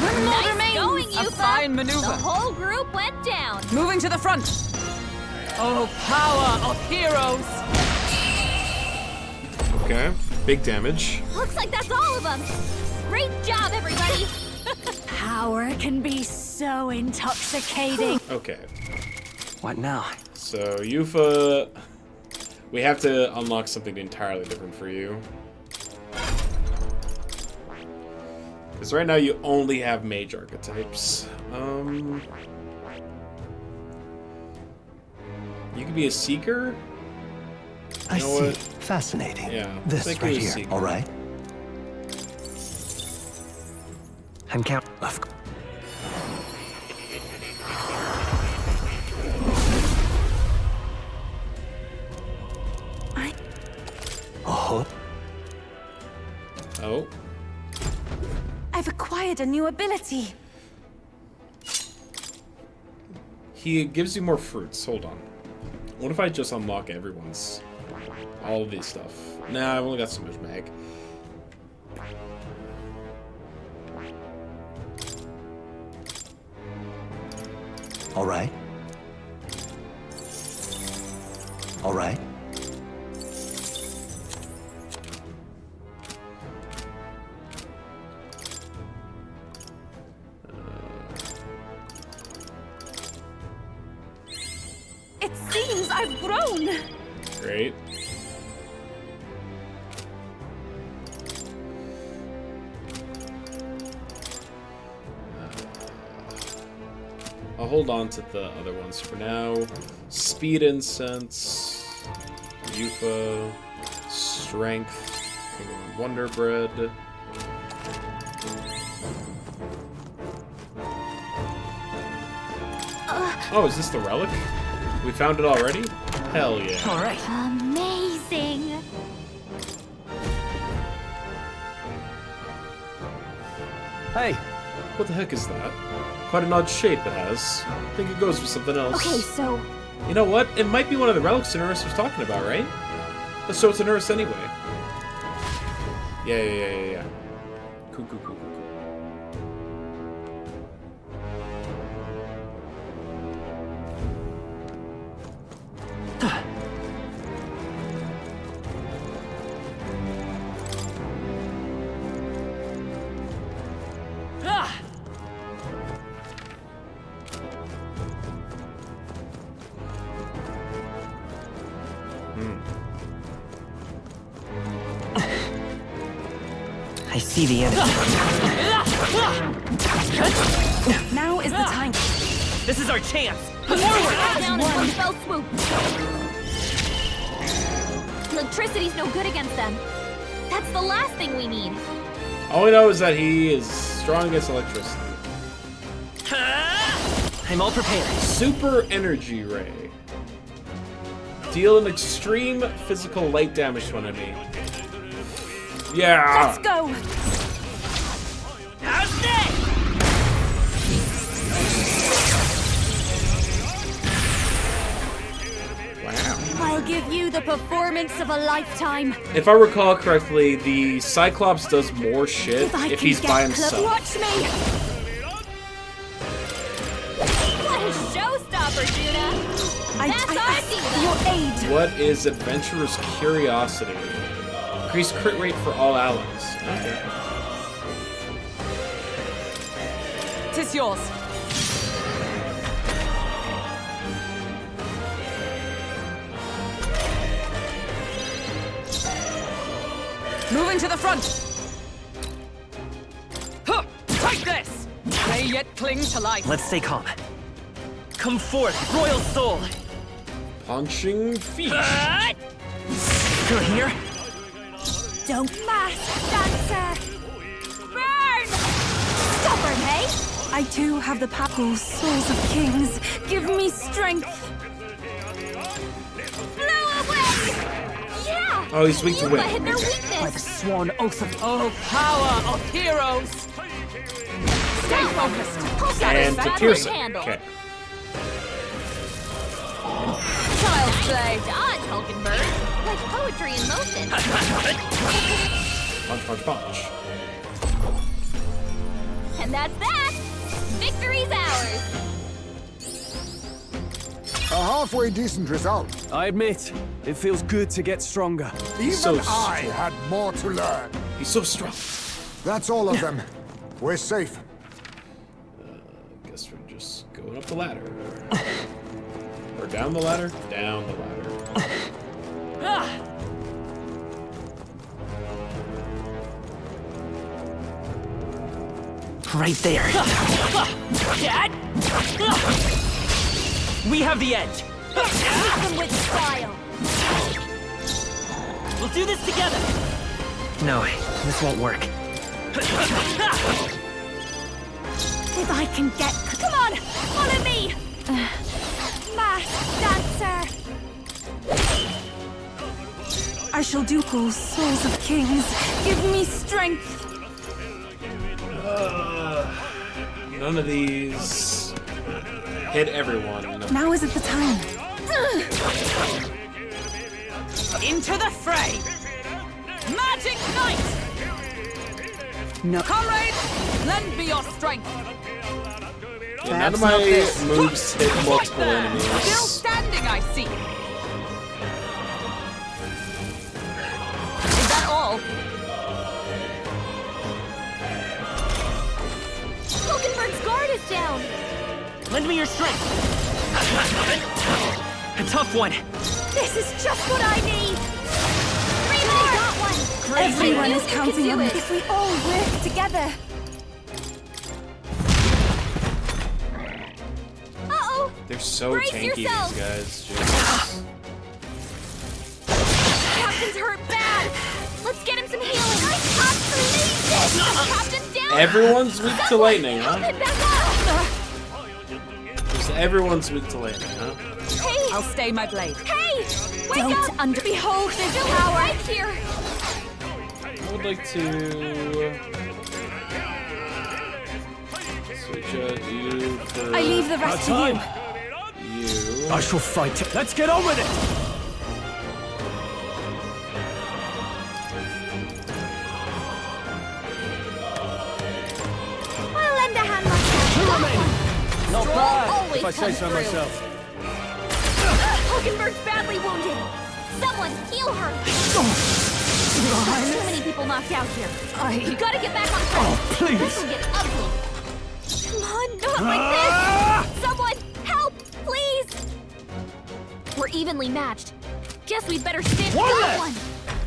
Speaker 15: One more
Speaker 5: Nice
Speaker 15: remains.
Speaker 5: going,
Speaker 6: A
Speaker 5: Yupa!
Speaker 6: fine maneuver.
Speaker 5: The whole group went down.
Speaker 6: Moving to the front. Oh, power of heroes!
Speaker 1: Okay, big damage.
Speaker 5: Looks like that's all of them. Great job, everybody.
Speaker 15: Power can be so intoxicating.
Speaker 1: Okay.
Speaker 12: What now?
Speaker 1: So, Yufa... We have to unlock something entirely different for you. Because right now you only have mage archetypes. You could be a seeker?
Speaker 19: I
Speaker 1: You know
Speaker 19: see.
Speaker 1: what?
Speaker 19: Fascinating.
Speaker 1: Yeah,
Speaker 19: This
Speaker 1: make
Speaker 19: right
Speaker 1: you a
Speaker 19: here,
Speaker 1: seeker.
Speaker 19: all right?
Speaker 12: And count.
Speaker 19: Oh.
Speaker 1: Oh.
Speaker 4: I've acquired a new ability.
Speaker 1: He gives you more fruits. Hold on. What if I just unlock everyone's? All of these stuff. Nah, I've only got so much mag.
Speaker 19: All right. All right.
Speaker 15: I've grown!
Speaker 1: Great. I'll hold on to the other ones for now. Speed Incense, Yufa, Strength, Wonder Bread. Oh, is this the relic? We found it already? Hell yeah.
Speaker 5: Alright. Amazing!
Speaker 1: Hey! What the heck is that? Quite an odd shape it has. I think it goes with something else.
Speaker 5: Okay, so...
Speaker 1: You know what? It might be one of the relics Nerys was talking about, right? Let's show it to Nerys anyway. Yeah. Cool.
Speaker 9: I see the enemy.
Speaker 6: Now is the time.
Speaker 9: This is our chance.
Speaker 5: Forward! Down in one fell swoop. Electricity's no good against them. That's the last thing we need.
Speaker 1: All we know is that he is strong against electricity.
Speaker 9: I'm all prepared.
Speaker 1: Super Energy Ray. Deal an extreme physical light damage to an enemy. Yeah!
Speaker 15: Let's go!
Speaker 9: How's that?
Speaker 1: Wow.
Speaker 15: I'll give you the performance of a lifetime.
Speaker 1: If I recall correctly, the Cyclops does more shit if he's by himself.
Speaker 15: Watch me!
Speaker 5: What a showstopper, Juna! That's our season!
Speaker 15: Your aid!
Speaker 1: What is Adventurer's Curiosity? Increased crit rate for all allies. Okay.
Speaker 6: Tis yours. Moving to the front. Huh, take this! May yet cling to life.
Speaker 9: Let's stay calm. Come forth, royal soul.
Speaker 1: Punching fish.
Speaker 9: Still here?
Speaker 15: Don't mask, dancer! Burn! Stubborn, hey?
Speaker 4: I too have the power. Souls of kings, give me strength.
Speaker 5: Blow away! Yeah!
Speaker 1: Oh, he's weak to
Speaker 5: Yufa
Speaker 1: wind.
Speaker 5: hit their
Speaker 6: By the
Speaker 5: weakness!
Speaker 6: sworn oath of power of heroes. Stay focused.
Speaker 1: And to pierce it. Okay.
Speaker 5: Child's play. Dodge, Hulkenberg. Like poetry in motion.
Speaker 1: Punch.
Speaker 5: And that's that! Victory's ours!
Speaker 7: A halfway decent result.
Speaker 14: I admit, it feels good to get stronger.
Speaker 7: Even
Speaker 1: so
Speaker 7: I
Speaker 1: strong.
Speaker 7: had more to learn.
Speaker 1: He's so strong.
Speaker 7: That's all of them. We're safe.
Speaker 1: Guess we're just going up the ladder. Or down the ladder? Down the ladder.
Speaker 9: Right there. We have the edge.
Speaker 15: Hit them with style!
Speaker 9: We'll do this together. No, this won't work.
Speaker 15: If I can get... Come on! Follow me! Masked dancer!
Speaker 4: I shall do all souls of kings, give me strength.
Speaker 1: None of these hit everyone.
Speaker 4: Now isn't the time.
Speaker 6: Into the fray! Magic Knight!
Speaker 4: No.
Speaker 6: Comrades, lend me your strength.
Speaker 1: Yeah, none of my moves hit multiple
Speaker 6: Still
Speaker 1: enemies.
Speaker 6: standing, I see. Is that all?
Speaker 5: Hulkenberg's guard is down!
Speaker 9: Lend me your strength. A tough one.
Speaker 15: This is just what I need!
Speaker 5: Got one!
Speaker 4: Everyone is counting on
Speaker 5: it.
Speaker 4: if we all work together.
Speaker 5: Uh-oh!
Speaker 1: They're so
Speaker 5: Brace
Speaker 1: tanky,
Speaker 5: yourself.
Speaker 1: these guys. Jesus.
Speaker 5: Captain's hurt bad! Let's get him some healing! I can't believe this! The captain's down!
Speaker 1: Everyone's weak to lightning,
Speaker 5: Help
Speaker 1: huh?
Speaker 5: him back up!
Speaker 1: Just everyone's weak to lightning, huh?
Speaker 5: Hey!
Speaker 6: I'll stay my blade.
Speaker 5: Hey! Wake
Speaker 15: Don't
Speaker 5: up! Behold this power right here!
Speaker 1: I would like to switch out you for...
Speaker 15: I leave the rest to you.
Speaker 1: You.
Speaker 14: I shall fight it. Let's get on with it!
Speaker 15: I'll lend a hand myself.
Speaker 14: Two remaining. Not
Speaker 5: Stroll
Speaker 14: bad,
Speaker 5: always
Speaker 14: if I say
Speaker 5: comes
Speaker 14: so
Speaker 5: through.
Speaker 14: myself.
Speaker 5: Hulkenberg's badly wounded! Someone heal her! Got too many people knocked out here. You gotta get back on track.
Speaker 14: Oh, please.
Speaker 5: This will get ugly. Come on, not like this! Someone help, please! We're evenly matched. Guess we'd better stand
Speaker 14: One
Speaker 5: down
Speaker 14: left.
Speaker 5: one.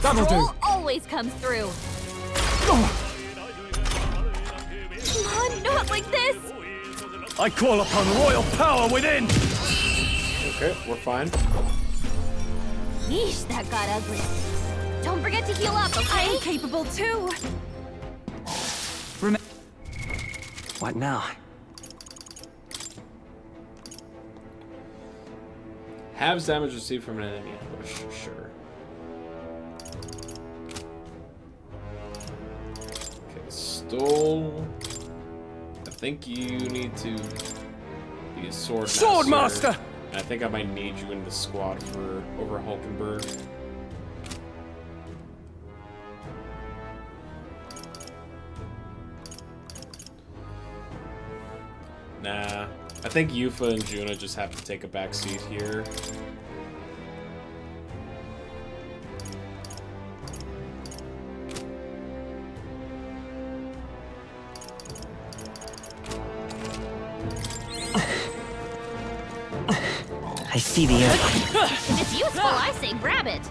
Speaker 14: That'll
Speaker 5: Stroll
Speaker 14: do.
Speaker 5: always comes through. Come on, not like this!
Speaker 14: I call upon royal power within!
Speaker 1: Okay, we're fine.
Speaker 5: Yeesh, that got ugly. Don't forget to heal up, okay?
Speaker 4: I'm capable too.
Speaker 9: What now?
Speaker 1: Halves damage received from an enemy ambush. Sure. Okay, Stole. I think you need to be a sword
Speaker 14: master.
Speaker 1: And I think I might need you in the squad for over Hulkenberg. Nah, I think Yufa and Juna just have to take a back seat here.
Speaker 9: I see the end.
Speaker 5: If it's useful, I say grab it.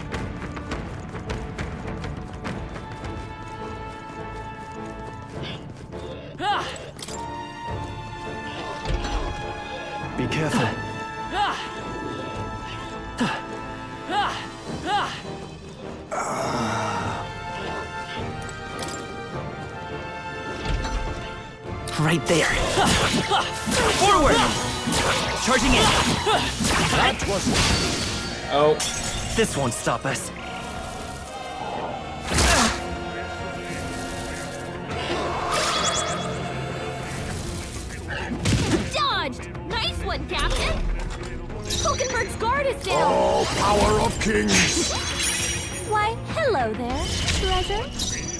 Speaker 14: Be careful.
Speaker 9: Right there. Forward! Charging in.
Speaker 7: That was...
Speaker 1: Oh.
Speaker 9: This won't stop us.
Speaker 5: Dodged! Nice one, Captain! Hulkenberg's guard is down!
Speaker 7: Oh, power of kings!
Speaker 5: Why, hello there, treasure.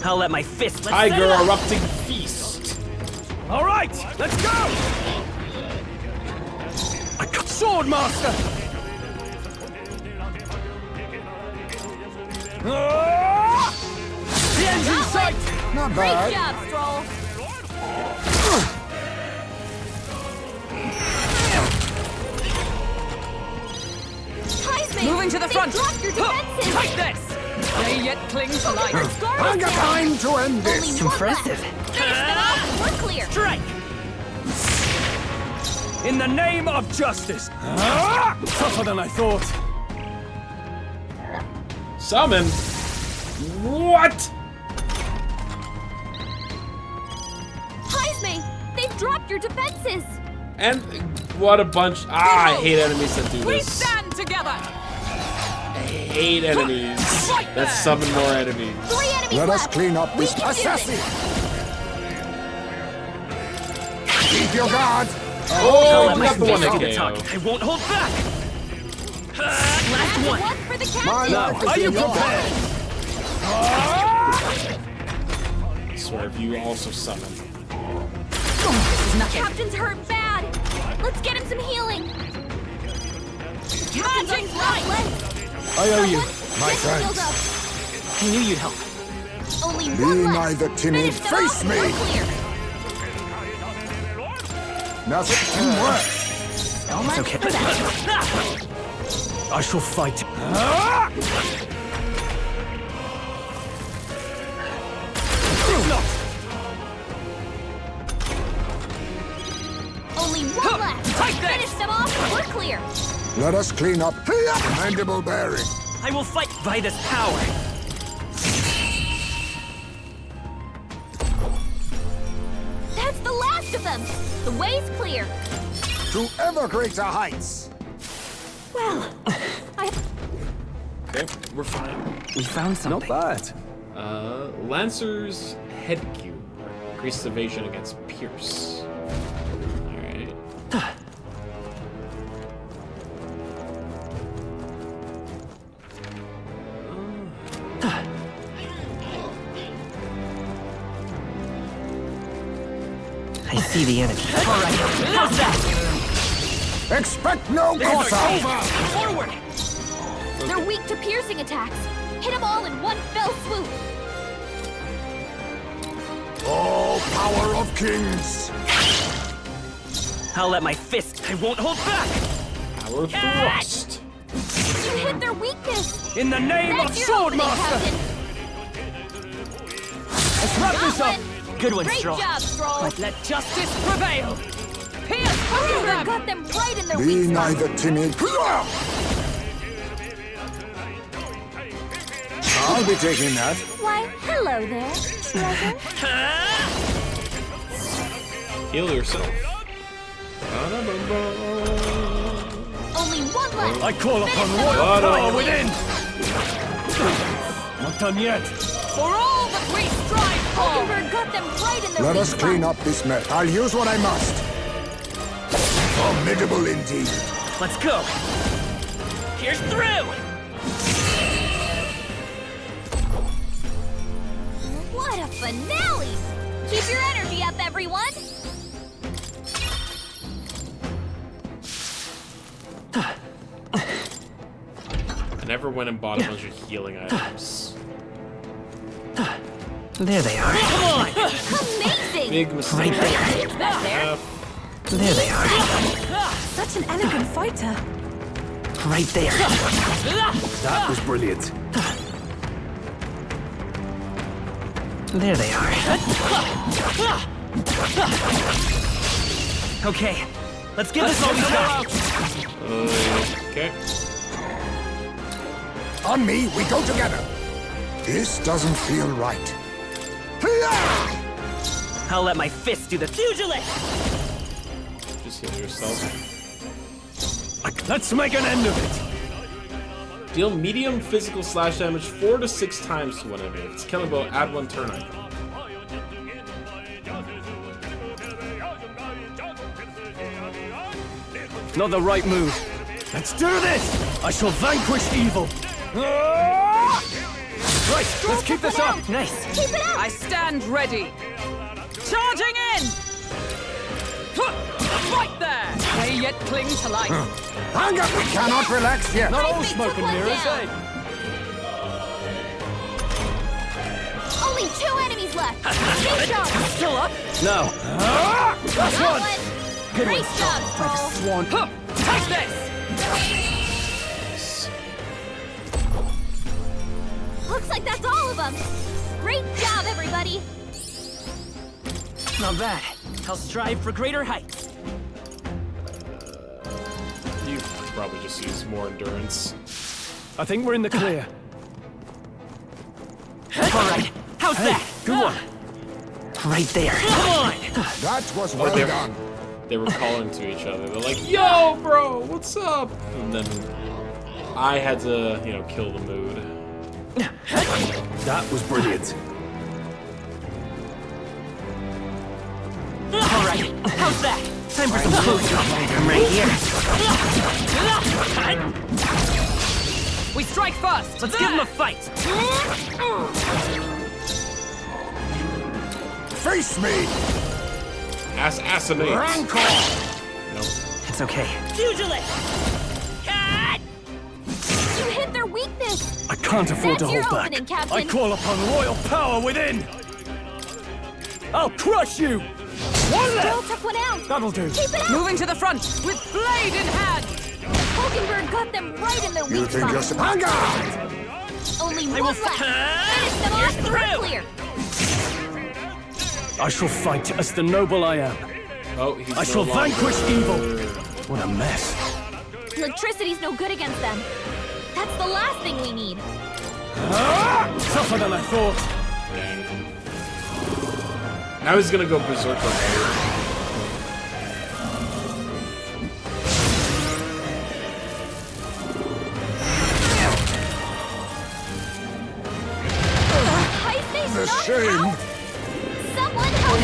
Speaker 9: I'll let my fist
Speaker 1: Tiger erupting feast.
Speaker 14: All right, let's go! Sword master! The end's in sight!
Speaker 7: Not
Speaker 5: Great
Speaker 7: bad.
Speaker 5: job, Stroll! Heisman!
Speaker 6: Moving to the
Speaker 5: They
Speaker 6: front!
Speaker 5: dropped your defenses!
Speaker 6: Take this! They yet cling to life.
Speaker 5: Hulkenberg's guard
Speaker 7: I
Speaker 5: is
Speaker 7: got
Speaker 5: down!
Speaker 7: time to end this!
Speaker 5: Only one
Speaker 9: Impressive.
Speaker 5: left. Finish them off, we're clear!
Speaker 9: Strike!
Speaker 14: In the name of justice! Tougher than I thought.
Speaker 1: Summon? What?
Speaker 5: Heisman! They've dropped your defenses!
Speaker 1: And what a bunch. Ah, I hate enemies that do
Speaker 6: We
Speaker 1: this.
Speaker 6: stand together!
Speaker 1: I hate enemies that summon more enemies.
Speaker 5: 3 enemies
Speaker 7: Let us
Speaker 5: left.
Speaker 7: clean up
Speaker 5: We
Speaker 7: this
Speaker 5: can do
Speaker 7: assassin!
Speaker 5: this.
Speaker 7: Keep your guard!
Speaker 1: Oh,
Speaker 9: Let
Speaker 1: we
Speaker 9: my
Speaker 1: got the one
Speaker 9: fist
Speaker 1: that
Speaker 9: do the talk.
Speaker 1: KO.
Speaker 9: I won't hold back! Last one!
Speaker 5: One for the
Speaker 7: My
Speaker 5: captain!
Speaker 7: life
Speaker 14: Are
Speaker 7: is
Speaker 14: you
Speaker 7: in your
Speaker 14: prepared?
Speaker 7: hands!
Speaker 1: I swear, if you also summon.
Speaker 5: Captain's hurt bad! Let's get him some healing! Captain's on flat legs!
Speaker 14: I owe you.
Speaker 7: My
Speaker 5: Healed
Speaker 7: friends.
Speaker 5: up.
Speaker 9: I knew you'd help.
Speaker 5: Only
Speaker 7: Be
Speaker 5: one left!
Speaker 7: neither timid,
Speaker 5: Finish them
Speaker 7: face
Speaker 5: off,
Speaker 7: me!
Speaker 5: we're clear!
Speaker 7: Nothing can work!
Speaker 9: It's okay.
Speaker 14: I shall fight.
Speaker 5: Only one left. Finish them off and we're clear.
Speaker 7: Let us clean up Mandible Bearing.
Speaker 9: I will fight by this power.
Speaker 5: That's the last of them. The way's clear.
Speaker 7: To ever greater heights.
Speaker 5: Well,
Speaker 1: Okay, we're fine.
Speaker 12: We found something.
Speaker 14: Not bad.
Speaker 1: Lancer's head cube. Increases evasion against Pierce. Alright.
Speaker 9: I see the enemy. All right, how's that?
Speaker 7: Expect no quarter.
Speaker 9: Forward!
Speaker 5: they're weak to piercing attacks. Hit them all in one fell swoop.
Speaker 7: Oh, power of kings.
Speaker 9: I'll let my fist. I won't hold back.
Speaker 1: Power thrust.
Speaker 5: You hit their weakness.
Speaker 9: In the name
Speaker 5: That's
Speaker 9: of
Speaker 5: your
Speaker 9: Sword
Speaker 5: opening,
Speaker 9: Master.
Speaker 5: Captain.
Speaker 9: Let's wrap this
Speaker 5: Got
Speaker 9: up.
Speaker 5: one.
Speaker 9: Good one,
Speaker 5: Great
Speaker 9: Stroll.
Speaker 5: job, Stroll.
Speaker 6: But let justice prevail. Pierce through
Speaker 5: Hoover
Speaker 6: them.
Speaker 5: got them right in their
Speaker 7: Be
Speaker 5: weak spot.
Speaker 7: neither timid. I'll be taking that.
Speaker 5: Why, hello there, treasure.
Speaker 1: Heal yourself.
Speaker 5: Only one left.
Speaker 14: I call upon
Speaker 5: Finish them
Speaker 14: royal
Speaker 5: off.
Speaker 14: power within. Not done yet.
Speaker 6: For all that we strive for.
Speaker 5: Hoover got them right in their
Speaker 7: Let
Speaker 5: weak
Speaker 7: us
Speaker 5: spot.
Speaker 7: clean up this mess. I'll use what I must. Formidable indeed.
Speaker 9: Let's go. Here's through.
Speaker 5: What a finale! Keep your energy up, everyone!
Speaker 1: I never went and bought a bunch of healing items.
Speaker 9: There they are. Come on.
Speaker 5: Amazing!
Speaker 1: Big mistake.
Speaker 9: Right there.
Speaker 5: Back there.
Speaker 9: There they are.
Speaker 4: Such an elegant fighter.
Speaker 9: Right there.
Speaker 14: That was brilliant.
Speaker 9: There they are. Okay, let's give this all we got.
Speaker 1: Okay.
Speaker 7: On me, we go together. This doesn't feel right.
Speaker 9: I'll let my fist do the pugilist.
Speaker 1: Just heal yourself.
Speaker 14: Let's make an end of it.
Speaker 1: Deal medium physical slash damage 4 to 6 times to one enemy. If it's killing blow, add 1 turn icon.
Speaker 14: Not the right move. Let's do this! I shall vanquish evil. Right, let's keep this up.
Speaker 9: Nice.
Speaker 5: Keep it up!
Speaker 6: I stand ready. Charging in! Right there! They yet cling to life.
Speaker 7: Hang up, we cannot relax yet.
Speaker 14: Not all
Speaker 5: They
Speaker 14: smoke
Speaker 5: took
Speaker 14: and
Speaker 5: one
Speaker 14: mirrors,
Speaker 5: down.
Speaker 14: eh?
Speaker 5: Only 2 enemies left! Great job!
Speaker 9: Still up?
Speaker 14: No. That's
Speaker 5: Got
Speaker 14: one.
Speaker 5: one!
Speaker 9: Good
Speaker 5: Great
Speaker 9: one,
Speaker 5: job,
Speaker 9: By the
Speaker 5: Stroll!
Speaker 9: swan.
Speaker 6: Take this!
Speaker 5: Looks like that's all of them! Great job, everybody!
Speaker 9: Not bad. I'll strive for greater heights.
Speaker 1: You probably just use more endurance.
Speaker 14: I think we're in the clear.
Speaker 9: All right, how's that?
Speaker 14: Good one.
Speaker 9: Right there. Come on!
Speaker 7: That was
Speaker 1: Or
Speaker 7: well
Speaker 1: they,
Speaker 7: done.
Speaker 1: they were calling to each other. They're like, "Yo, bro, what's up?" And then I had to, you know, kill the mood.
Speaker 14: That was brilliant.
Speaker 9: All right, how's that? Time for some close up. I'm right here.
Speaker 6: We strike first!
Speaker 9: Let's give him a fight.
Speaker 7: Face me!
Speaker 1: Assassinate.
Speaker 7: Rancor!
Speaker 1: No.
Speaker 9: It's okay. Pugilist! Cut!
Speaker 5: You hit their weakness!
Speaker 14: I can't afford
Speaker 5: That's
Speaker 14: to
Speaker 5: your
Speaker 14: hold back.
Speaker 5: opening, Captain.
Speaker 14: I call upon royal power within. I'll crush you. One
Speaker 5: Stroll
Speaker 14: left.
Speaker 5: took one out!
Speaker 14: That'll do.
Speaker 5: Keep it up!
Speaker 6: Moving to the front with blade in hand!
Speaker 5: Falkenberg got them right in their
Speaker 7: You
Speaker 5: weak
Speaker 7: think you're
Speaker 5: spot. Only one left. Finish them off through clear.
Speaker 14: I shall fight as the noble I am.
Speaker 1: Oh, he's
Speaker 14: I shall vanquish evil. What a mess.
Speaker 5: Electricity's no good against them. That's the last thing we need.
Speaker 14: Tougher than I thought.
Speaker 1: Dang. Now he's gonna go berserk on air.
Speaker 7: The shame.
Speaker 5: Someone help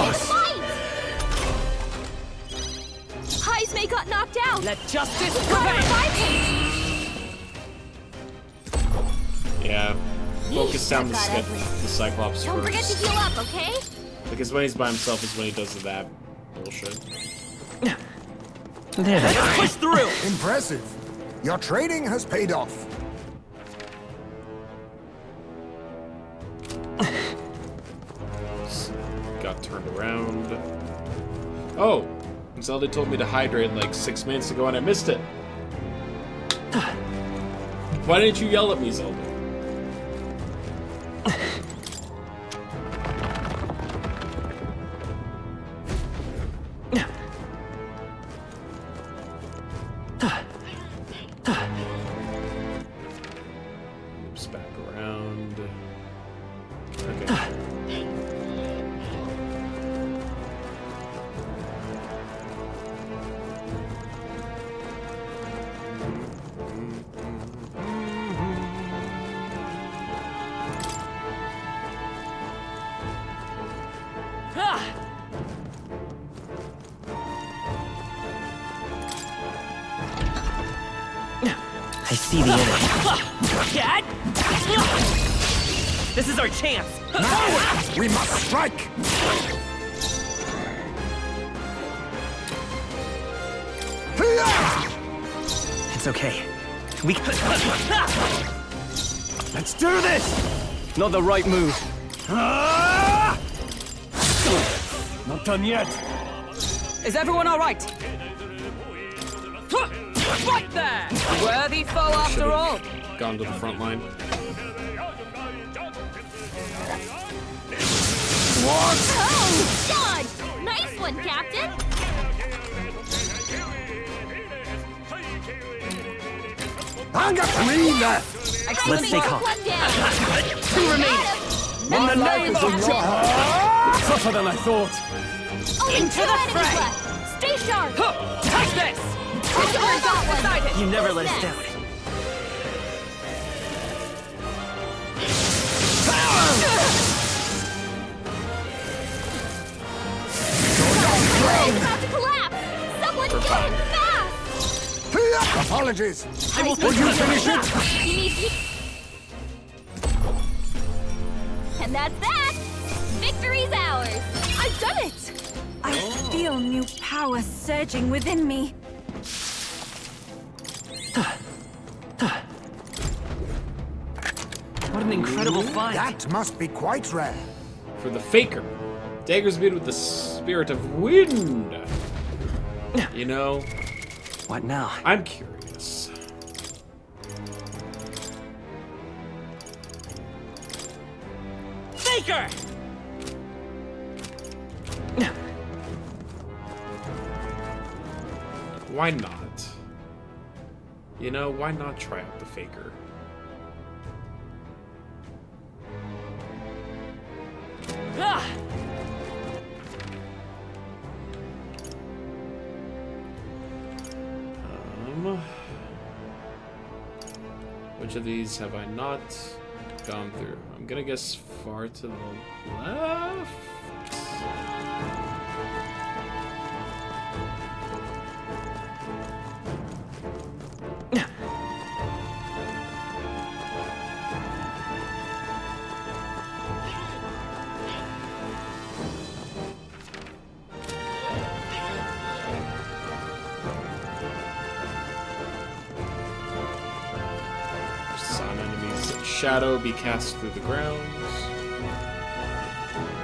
Speaker 5: us fight! Heismay got knocked out.
Speaker 6: Let justice
Speaker 5: Gotta
Speaker 6: prevail.
Speaker 5: revive him.
Speaker 1: Yeah. Focus down the Cyclops
Speaker 5: Don't forget to
Speaker 1: first.
Speaker 5: heal up, okay?
Speaker 1: Because when he's by himself is when he does that bullshit.
Speaker 9: There they are.
Speaker 7: Push through. Impressive. Your training has paid off.
Speaker 1: Got turned around. Oh! Zelda told me to hydrate like 6 minutes ago and I missed it. Why didn't you yell at me, Zelda? Oops, back around. Okay.
Speaker 9: I see the enemy. Cat! This is our chance.
Speaker 7: Now we must strike.
Speaker 9: It's okay. We
Speaker 14: Let's do this! Not the right move. Not done yet.
Speaker 6: Is everyone all right? Right there! Worthy foe after all.
Speaker 1: Gone to the front line.
Speaker 5: Oh, God! Nice one, Captain!
Speaker 9: Let's stay calm.
Speaker 5: One down.
Speaker 9: Two remaining.
Speaker 14: In the name of God! Tougher than I thought.
Speaker 5: Only
Speaker 9: Into
Speaker 5: two
Speaker 9: the
Speaker 5: enemies
Speaker 9: fray.
Speaker 5: left. Stay sharp.
Speaker 6: Take this!
Speaker 5: Christopher got one.
Speaker 9: You never let us
Speaker 5: Who's
Speaker 9: down.
Speaker 5: next? It's about to collapse. Someone get him fast.
Speaker 7: Apologies.
Speaker 5: Would
Speaker 7: you finish it?
Speaker 5: He needs And that's that. Victory's ours.
Speaker 4: I've done it! I feel new power surging within me.
Speaker 9: What an incredible find.
Speaker 7: That must be quite rare.
Speaker 1: For the Faker. Daggers made with the spirit of wind. You know?
Speaker 9: What now?
Speaker 1: I'm curious.
Speaker 9: Faker!
Speaker 1: Why not? You know, why not try out the Faker? Which of these have I not gone through? I'm gonna guess far to the left. Some enemies' shadow be cast through the grounds.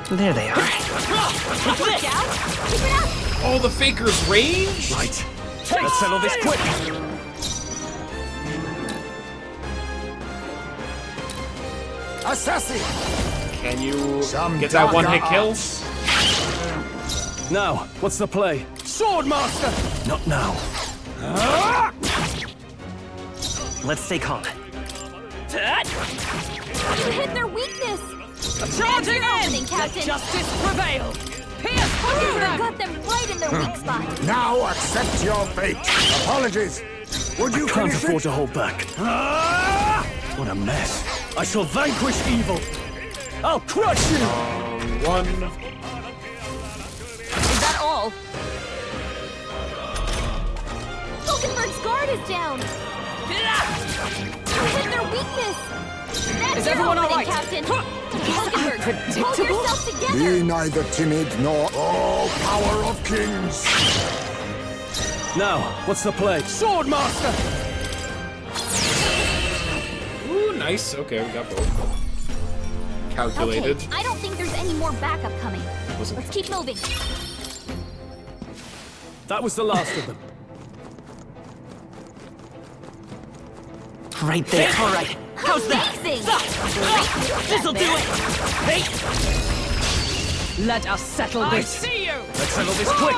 Speaker 9: There they are.
Speaker 5: Watch out. Keep it up.
Speaker 1: Oh, the Faker's range?
Speaker 14: Right. Let's settle this quick.
Speaker 7: Assassin!
Speaker 1: Can you get that one-hit kill?
Speaker 14: Now, what's the play?
Speaker 9: Swordmaster!
Speaker 14: Not now.
Speaker 9: Let's stay calm.
Speaker 5: You hit their weakness!
Speaker 6: Charging in!
Speaker 5: Captain!
Speaker 6: Justice prevail! Pierce through them!
Speaker 5: Got them right in their weak spot!
Speaker 7: Now accept your fate. Apologies. Would you
Speaker 14: Can't
Speaker 7: finish
Speaker 14: afford
Speaker 7: it?
Speaker 14: to hold back. What a mess. I shall vanquish evil. I'll crush you!
Speaker 1: One.
Speaker 5: Is that all? Falkenberg's guard is down! You hit their weakness! That's
Speaker 6: Is
Speaker 5: your
Speaker 6: everyone all
Speaker 5: opening,
Speaker 6: right?
Speaker 5: Captain! Falkenberg, hold yourself together!
Speaker 7: Be neither timid nor power of kings.
Speaker 14: Now, what's the play?
Speaker 9: Swordmaster!
Speaker 1: Ooh, nice. Okay, we got both. Calculated.
Speaker 5: Okay, I don't think there's any more backup coming.
Speaker 1: Wasn't
Speaker 5: Let's keep moving.
Speaker 14: That was the last of them.
Speaker 9: Right there. All right. How's that?
Speaker 5: Amazing!
Speaker 9: This'll do it! Hey!
Speaker 6: Let us settle
Speaker 9: I
Speaker 6: this.
Speaker 9: see you!
Speaker 14: Let's settle this quick!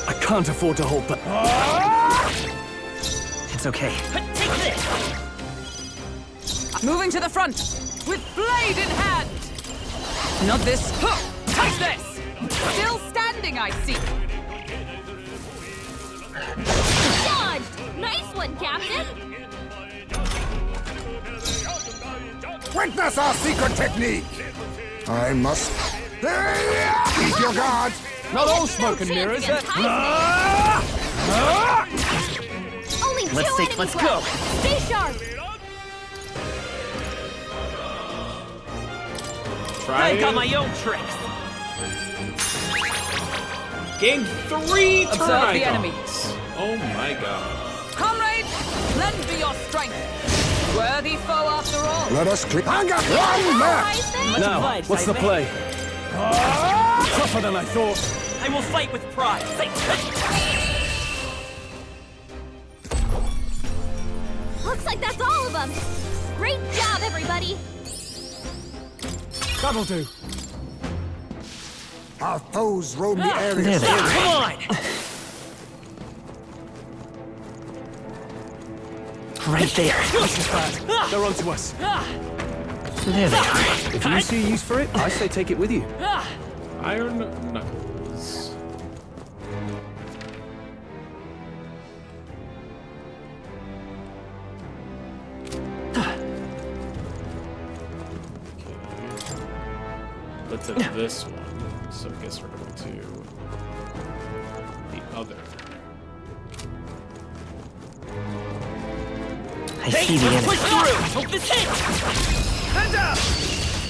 Speaker 14: I can't afford to hold back.
Speaker 9: It's okay. Take this!
Speaker 6: Moving to the front, with blade in hand! Not this. Take this! Still standing, I see.
Speaker 5: Dodged! Nice one, Captain!
Speaker 7: Witness our secret technique. I must. Keep your guard.
Speaker 14: Not all smoke and mirrors.
Speaker 5: Only two enemies
Speaker 9: let's
Speaker 5: left.
Speaker 9: go.
Speaker 5: Stay sharp!
Speaker 1: Try
Speaker 9: I've got
Speaker 1: it.
Speaker 9: my own tricks.
Speaker 1: Gained 3 turn
Speaker 6: Observe the
Speaker 1: icons.
Speaker 6: enemy.
Speaker 1: Oh my god.
Speaker 6: Comrades, lend me your strength. Worthy foe after all.
Speaker 7: Let us click. I got one left.
Speaker 14: Now,
Speaker 9: obliged,
Speaker 14: what's the
Speaker 9: Isaac.
Speaker 14: play? Tougher than I thought.
Speaker 9: I will fight with pride.
Speaker 5: Looks like that's all of them! Great job, everybody!
Speaker 14: That'll do.
Speaker 7: Our foes roam the area.
Speaker 9: There they are. Come on! Right there.
Speaker 14: This is bad. They're onto us.
Speaker 9: There they are.
Speaker 14: If you see use for it, I say take it with you.
Speaker 1: Iron Knuckles. Let's hit this one. So I guess we're going to the other.
Speaker 9: I see the enemy. Push through! Hope this hits!
Speaker 14: Stand up!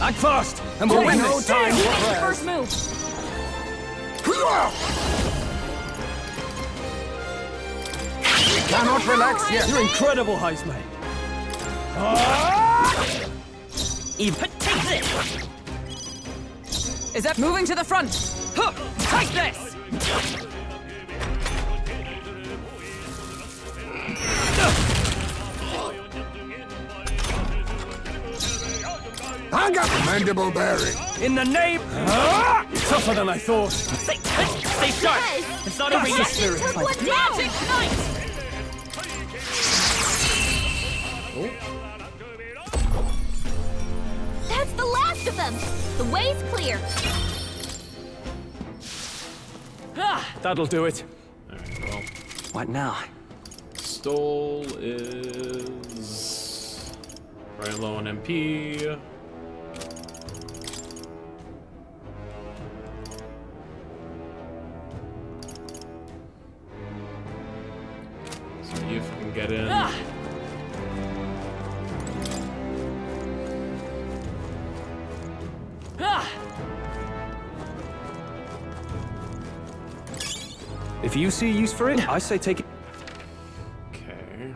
Speaker 14: Act fast, and we'll win
Speaker 7: No
Speaker 14: this.
Speaker 7: time
Speaker 5: You
Speaker 7: for
Speaker 5: make the
Speaker 7: prayers.
Speaker 5: first move!
Speaker 7: We cannot relax yet.
Speaker 14: You're incredible, Heisman.
Speaker 9: Even take this!
Speaker 6: Is that moving to the front? Take this!
Speaker 7: I got mandible bearing.
Speaker 14: In the name... Tougher than I thought.
Speaker 9: Stay sharp! It's not over
Speaker 14: That's the
Speaker 9: yet!
Speaker 14: spirit.
Speaker 5: Took one down!
Speaker 6: Magic Knight!
Speaker 5: That's the last of them! The way's clear!
Speaker 14: That'll do it.
Speaker 1: Alright, well.
Speaker 9: What now?
Speaker 1: Stole is right low on MP. See if we can get in.
Speaker 14: If you see use for it, I say take it.
Speaker 1: Okay.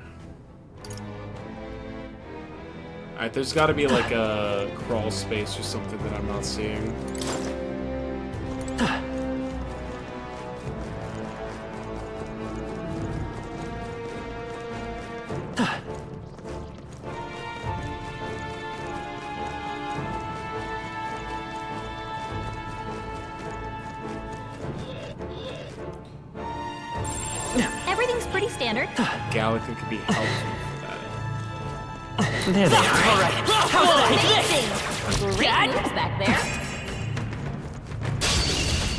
Speaker 1: Alright, there's gotta be like a crawl space or something that I'm not seeing.
Speaker 5: Everything's pretty standard.
Speaker 1: Gallica could be helpful for that.
Speaker 9: There they are. All right.
Speaker 5: Amazing! Great moves back there.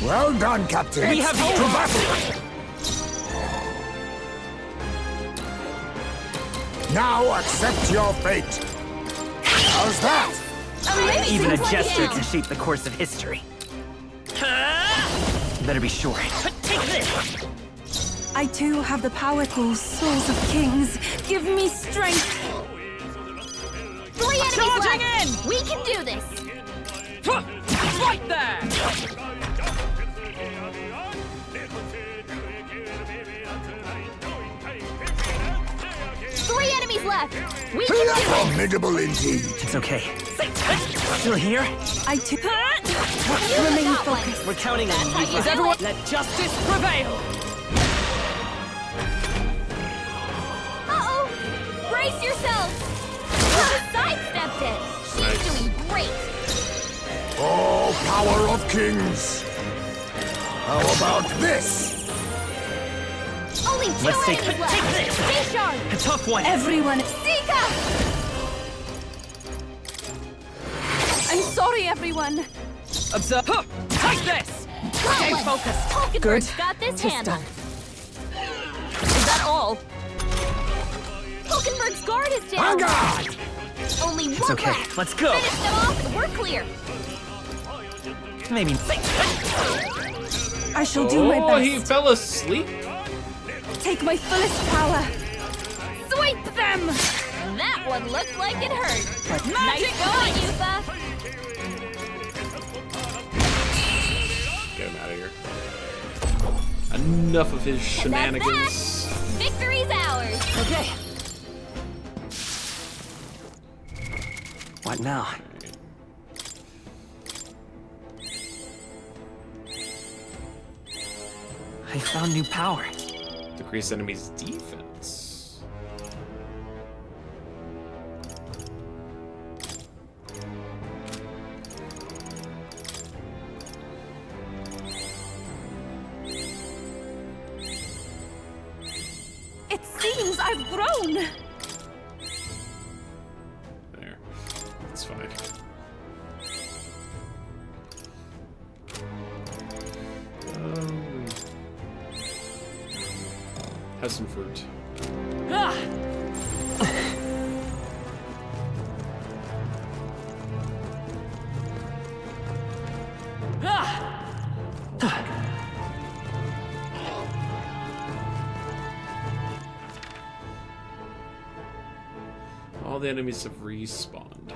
Speaker 7: Well done, Captain.
Speaker 9: We have
Speaker 7: to battle. Now accept your fate. How's that?
Speaker 5: Amazing.
Speaker 9: Even a
Speaker 5: Like
Speaker 9: gesture
Speaker 5: him.
Speaker 9: can shape the course of history. Better be sure. Take this.
Speaker 4: I too have the power tools, souls of kings. Give me strength.
Speaker 5: 3 enemies
Speaker 6: Charging
Speaker 5: left.
Speaker 6: in!
Speaker 5: We can do this.
Speaker 6: Right there!
Speaker 5: 3 enemies left. We can do this.
Speaker 7: Formidable indeed.
Speaker 9: It's okay. Still here?
Speaker 4: I too
Speaker 5: You
Speaker 4: remain
Speaker 5: got one.
Speaker 4: focused.
Speaker 9: We're counting on
Speaker 5: That's how
Speaker 9: you.
Speaker 5: you
Speaker 6: Is
Speaker 5: do
Speaker 6: everyone...
Speaker 5: it.
Speaker 6: Let justice prevail!
Speaker 5: Uh-oh. Brace yourselves. You sidestepped it. She's doing great.
Speaker 7: Oh, power of kings. How about this?
Speaker 5: Only 2
Speaker 9: Let's take
Speaker 5: enemies left.
Speaker 9: this.
Speaker 5: Stay sharp.
Speaker 9: A tough one.
Speaker 4: Everyone,
Speaker 5: Sika!
Speaker 4: I'm sorry, everyone.
Speaker 6: Observe. Take this! Stay focused.
Speaker 5: Hulkenberg's got this handled.
Speaker 6: Is that all?
Speaker 5: Hulkenberg's guard is down.
Speaker 7: Vanguard!
Speaker 5: Only
Speaker 9: It's
Speaker 5: one
Speaker 9: okay.
Speaker 5: left.
Speaker 9: Let's go.
Speaker 5: Finish them off and we're clear.
Speaker 9: Maybe.
Speaker 4: I shall do my best.
Speaker 1: He fell asleep?
Speaker 4: Take my fullest power.
Speaker 5: Sweep them! That one looked like it hurt. Nice going, Yufa.
Speaker 1: Get him out of here. Enough of his shenanigans.
Speaker 5: Victory's ours.
Speaker 9: Okay. What now? I found new power.
Speaker 1: Decrease enemy's defense.
Speaker 4: It seems I've grown.
Speaker 1: There. That's fine. Have some fruit. All the enemies have respawned.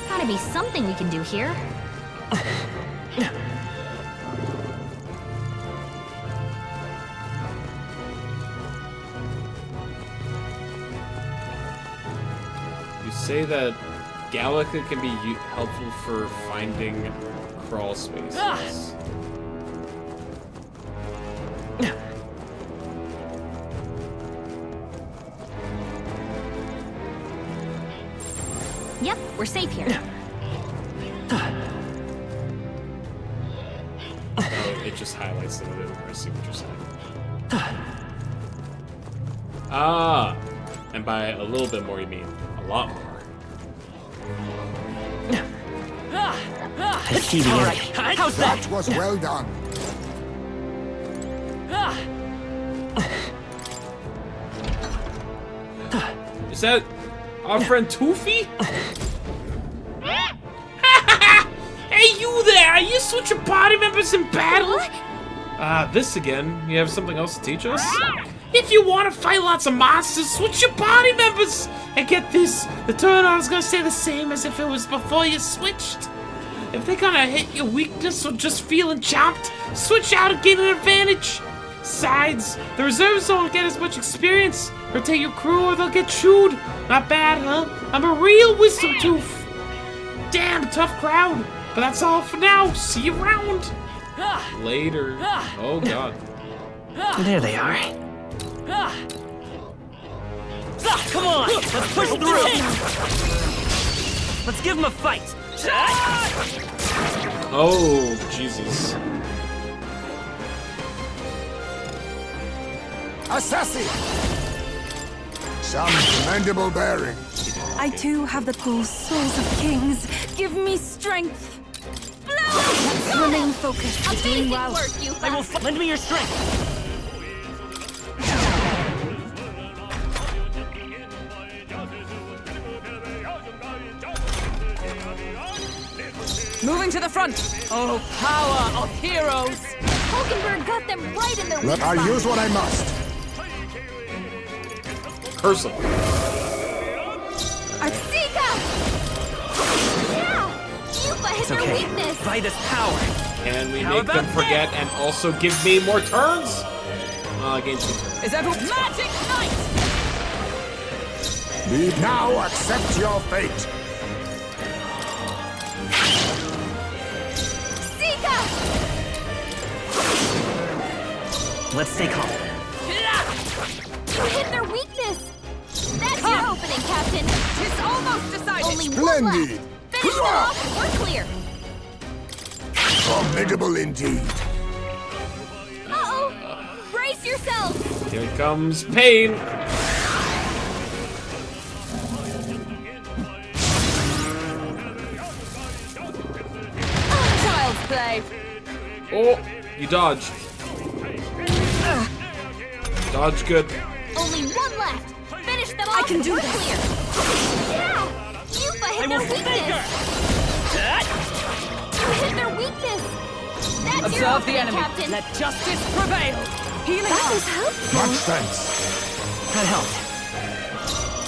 Speaker 5: Gotta be something we can do here.
Speaker 1: You say that Gallica can be helpful for finding crawl spaces.
Speaker 5: Yep, we're safe here.
Speaker 1: Oh, it just highlights the other. I see what you're saying. Ah, and by a little bit more, you mean a lot more.
Speaker 9: I see the enemy. How's that?
Speaker 7: That was well done.
Speaker 1: Is that our friend Toofy? Hey, you there! You switch your body members in battle? This again. You have something else to teach us? If you want to fight lots of monsters, switch your body members! And get this, the turn-on is gonna stay the same as if it was before you switched. If they're gonna hit your weakness or just feeling chopped, switch out and gain an advantage. Besides, the reserves don't get as much experience. Rotate your crew or they'll get chewed. Not bad, huh? I'm a real wisdom tooth. Damn, tough crowd. But that's all for now. See you around. Later. Oh, God.
Speaker 9: There they are. Come on, let's push through. Let's give him a fight!
Speaker 1: Oh, Jesus.
Speaker 7: Assassin! Some commendable bearing.
Speaker 4: I too have the cool souls of kings. Give me strength.
Speaker 15: Remain focused. You're doing well.
Speaker 5: Work, you
Speaker 9: I will lend me your strength!
Speaker 6: Moving to the front! Oh, power of heroes!
Speaker 5: Hulkenberg got them right in their weak
Speaker 7: I'll
Speaker 5: spot.
Speaker 7: use what I must.
Speaker 1: Curse him.
Speaker 5: Artsika! Yeah! Yupa hit
Speaker 9: It's
Speaker 5: their
Speaker 9: okay.
Speaker 5: weakness!
Speaker 9: By this power!
Speaker 1: Can we
Speaker 9: How
Speaker 1: make them
Speaker 9: about
Speaker 1: forget and also give me more turns? Gain 2 turns.
Speaker 6: Is everyone Magic Knight?
Speaker 7: Now accept your fate.
Speaker 5: Sika!
Speaker 9: Let's stay calm.
Speaker 5: You hit their weakness! That's your opening, Captain!
Speaker 6: It's almost decided!
Speaker 5: Only one left!
Speaker 7: Splendid!
Speaker 5: Finish them off and we're clear!
Speaker 7: Formidable indeed.
Speaker 5: Uh-oh! Brace yourselves!
Speaker 1: Here comes pain.
Speaker 6: Child's play!
Speaker 1: Oh, you dodged. Dodge good.
Speaker 5: Only one left! Finish them off
Speaker 4: I can
Speaker 5: and
Speaker 4: do
Speaker 5: we're
Speaker 4: this.
Speaker 5: clear! Yeah! Yupa hit their weakness! You hit their weakness! That's your
Speaker 6: Observe
Speaker 5: opening,
Speaker 6: the enemy.
Speaker 5: Captain!
Speaker 6: Let justice prevail! Healing
Speaker 5: That
Speaker 6: arms.
Speaker 5: was helpful!
Speaker 7: Much thanks.
Speaker 9: That helped.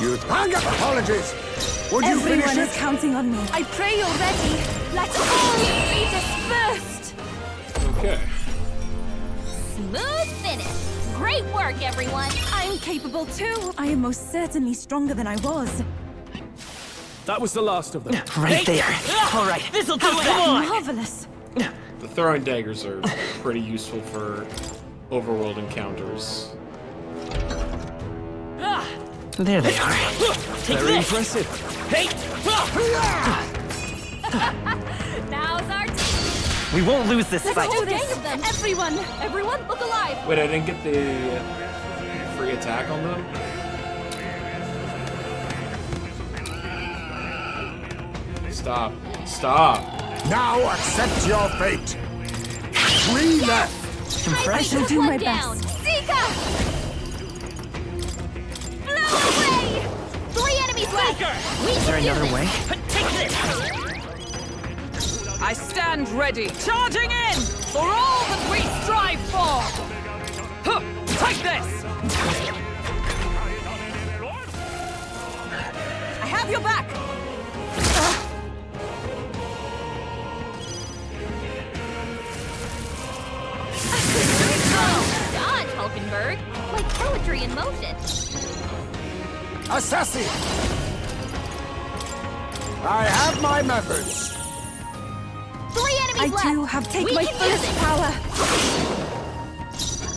Speaker 7: You apologies. Would you
Speaker 4: Everyone
Speaker 7: finish
Speaker 4: is
Speaker 7: it?
Speaker 4: counting on me. I pray you're ready.
Speaker 5: Let's all be dispersed!
Speaker 1: Okay.
Speaker 5: Smooth finish! Great work, everyone!
Speaker 4: I'm capable too. I am most certainly stronger than I was.
Speaker 14: That was the last of them.
Speaker 9: Right there. All right, this'll do it. Come on.
Speaker 4: Marvelous.
Speaker 1: The throwing daggers are pretty useful for overworld encounters.
Speaker 9: There they are. Take
Speaker 14: Very
Speaker 9: this.
Speaker 14: impressive.
Speaker 9: Hey!
Speaker 5: Now's our team!
Speaker 9: We won't lose this
Speaker 5: Let's
Speaker 9: fight.
Speaker 5: do this! Of them. Everyone, look alive!
Speaker 1: Wait, I didn't get the free attack on them? Stop. Stop.
Speaker 7: Now accept your fate. 3 left.
Speaker 4: I shall do my
Speaker 5: down.
Speaker 4: best.
Speaker 5: Sika! Blow away! 3 enemies left! We
Speaker 9: Is there
Speaker 5: can do
Speaker 9: another
Speaker 5: this.
Speaker 9: way? Take this.
Speaker 6: I stand ready, charging in for all that we strive for! Huh, take this! I have your back!
Speaker 5: Oh, dodge, Hulkenberg! Like poetry in motion.
Speaker 7: Assassin! I have my methods.
Speaker 5: 3 enemies left!
Speaker 4: I too have taken my
Speaker 5: We can do
Speaker 4: fullest
Speaker 5: this.
Speaker 4: power.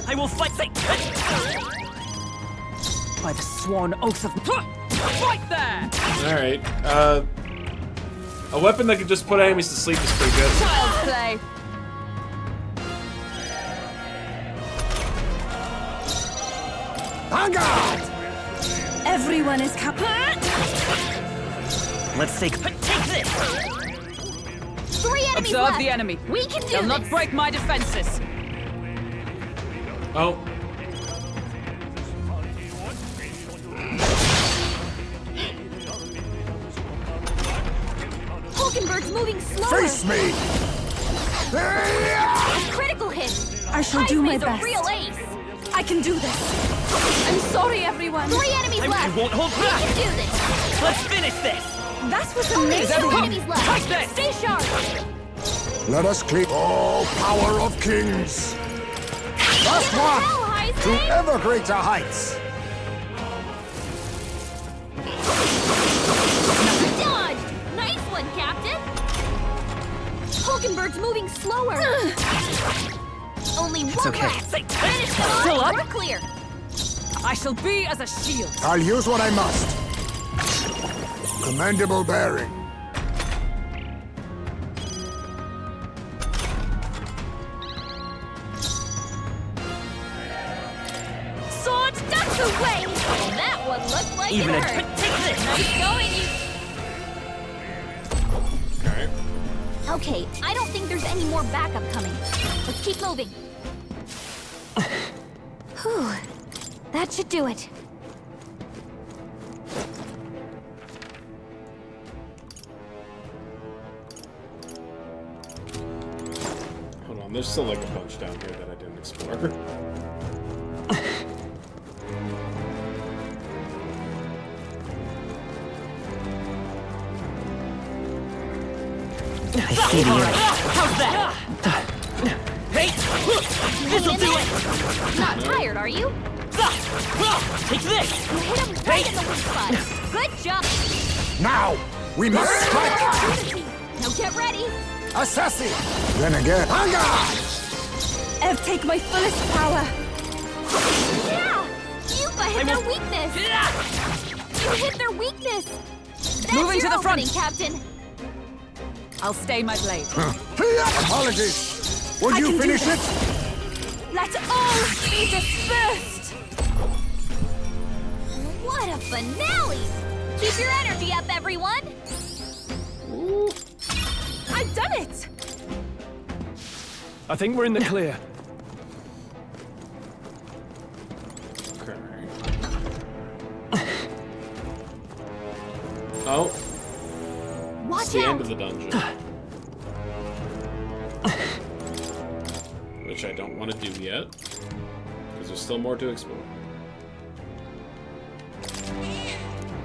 Speaker 9: I will fight. By the sworn oath of.
Speaker 6: Right there!
Speaker 1: Alright. A weapon that can just put enemies to sleep is pretty good.
Speaker 6: Child's play!
Speaker 7: En garde!
Speaker 4: Everyone is capable.
Speaker 9: Let's take this.
Speaker 5: 3 enemies
Speaker 6: Observe
Speaker 5: left!
Speaker 6: the enemy.
Speaker 5: We can do
Speaker 6: They'll
Speaker 5: this!
Speaker 6: not break my defenses.
Speaker 1: Oh.
Speaker 5: Hulkenberg's moving slower!
Speaker 7: Face me!
Speaker 5: A critical hit!
Speaker 4: I shall do my
Speaker 5: Hype's
Speaker 4: best.
Speaker 5: a real ace!
Speaker 4: I can do this. I'm sorry, everyone.
Speaker 5: 3 enemies
Speaker 9: I
Speaker 5: left!
Speaker 9: won't hold
Speaker 5: We
Speaker 9: back.
Speaker 5: can do this!
Speaker 9: Let's finish this.
Speaker 4: That was
Speaker 5: Only
Speaker 4: amazing.
Speaker 5: 2 enemies left!
Speaker 6: Take this.
Speaker 5: Stay sharp!
Speaker 7: Let us clear all power of kings. Last one!
Speaker 5: Hell, Heisman!
Speaker 7: To ever greater heights.
Speaker 5: Dodged! Nice one, Captain! Hulkenberg's moving slower! Only one
Speaker 9: okay.
Speaker 5: left! Finish them off!
Speaker 9: Still up?
Speaker 5: We're clear!
Speaker 6: I shall be as a shield.
Speaker 7: I'll use what I must. Commendable bearing.
Speaker 9: even a...
Speaker 5: Nice going, you... Okay, I don't think there's any more backup coming. Let's keep moving. Whew. That should do it.
Speaker 1: Hold on, there's still like a bunch down here that I didn't explore.
Speaker 9: I see the end.
Speaker 5: How's that?
Speaker 9: Hey! This'll do it!
Speaker 5: Not tired, are you?
Speaker 9: Take this!
Speaker 5: You hit him right in the weak spot. Good job.
Speaker 7: Now, we must strike!
Speaker 5: Now get ready.
Speaker 7: Assassin! Then again, Anga!
Speaker 15: Ev, take my fullest power.
Speaker 5: Yeah! Yupa hit their weakness. You hit their weakness. That's
Speaker 6: Moving to
Speaker 5: your
Speaker 6: the front.
Speaker 5: opening, Captain.
Speaker 6: I'll stay my blade.
Speaker 7: Apologies. Would you finish it?
Speaker 5: Let's all be dispersed. What a finale! Keep your energy up, everyone.
Speaker 15: I've done it!
Speaker 14: I think we're in the clear.
Speaker 1: Okay. Oh.
Speaker 5: Watch
Speaker 1: It's the
Speaker 5: out.
Speaker 1: end of the dungeon. Which I don't want to do yet. Because there's still more to explore.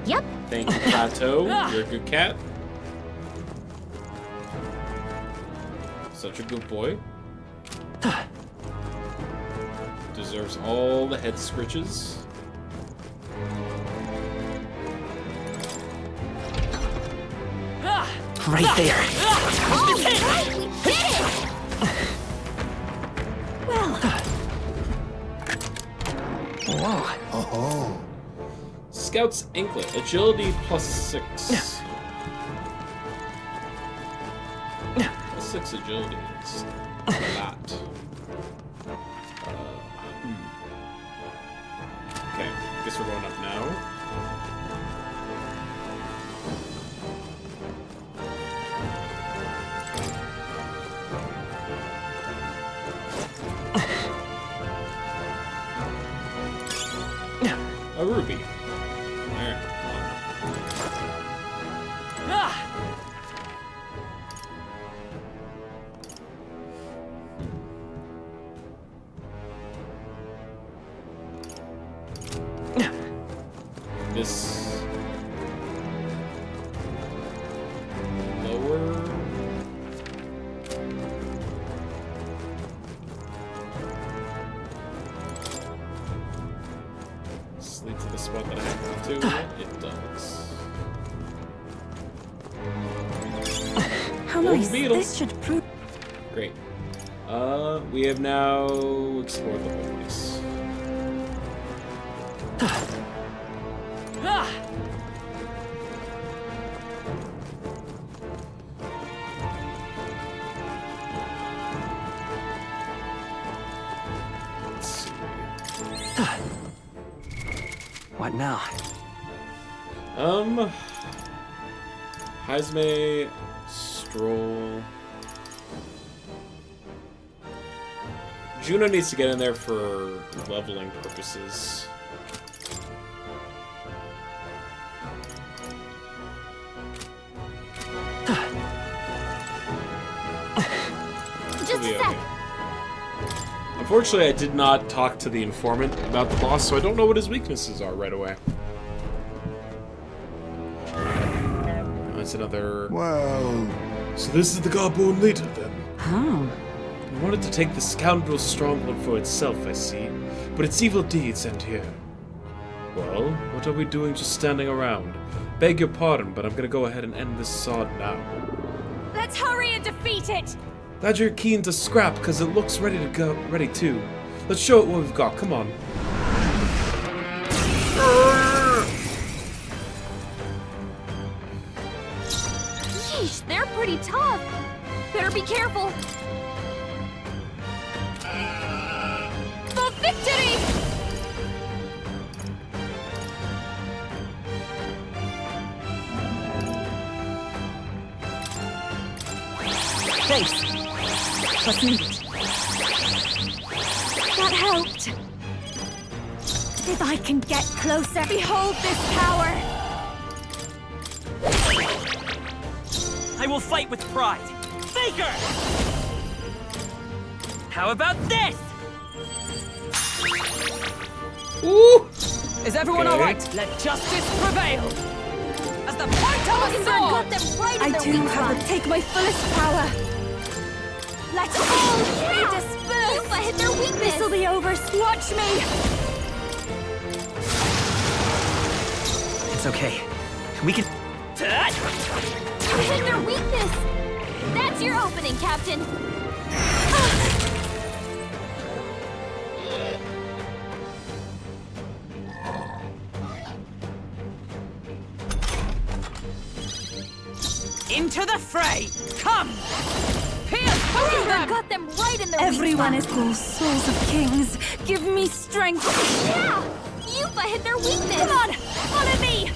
Speaker 5: Yep.
Speaker 1: Thank you, Plateau. You're a good cat. Such a good boy. Deserves all the head scritches.
Speaker 9: Right there.
Speaker 5: All right, we did it.
Speaker 15: Well.
Speaker 9: Whoa.
Speaker 7: Oh.
Speaker 1: Scout's Anklet. Agility +6. +6 agility is a lot. Okay, guess we're going up now. A ruby. There. This lower. This leads to the spot that I have to. It does.
Speaker 4: How
Speaker 1: Golden
Speaker 4: nice.
Speaker 1: beetle.
Speaker 4: This should prove.
Speaker 1: Great. We have now explored the whole place. Let's see.
Speaker 12: What now?
Speaker 1: Hazme, Stroll. Juno needs to get in there for leveling purposes.
Speaker 5: Just a sec.
Speaker 1: Unfortunately, I did not talk to the informant about the boss, so I don't know what his weaknesses are right away. That's another...
Speaker 7: Well...
Speaker 1: So this is the Godborn leader, then?
Speaker 8: Huh.
Speaker 1: He wanted to take the scoundrel's stronghold for itself, I see. But its evil deeds end here. Well, what are we doing just standing around? Beg your pardon, but I'm gonna go ahead and end this sod now.
Speaker 15: Let's hurry and defeat it!
Speaker 1: Glad you're keen to scrap, because it looks ready to go. Ready too. Let's show it what we've got. Come on.
Speaker 5: Yeesh, they're pretty tough. Better be careful. For victory!
Speaker 6: face. Trust me.
Speaker 15: That helped. If I can get closer, behold this power!
Speaker 12: I will fight with pride. Faker! How about this?
Speaker 1: Ooh!
Speaker 6: Is everyone all right? Let justice prevail. As the point of a sword!
Speaker 15: I do have to take my fullest power. Let all be dispersed!
Speaker 5: Yuffie hit their weakness!
Speaker 15: This'll be over. Watch me!
Speaker 9: It's okay. We can...
Speaker 5: You hit their weakness! That's your opening, Captain!
Speaker 6: Into the fray! Come! Pierce through them!
Speaker 5: Got them right in their
Speaker 15: Everyone
Speaker 5: weak
Speaker 15: is called souls of kings. Give me strength.
Speaker 5: Yeah! Yuffie hit their weakness!
Speaker 15: Come on! Follow me!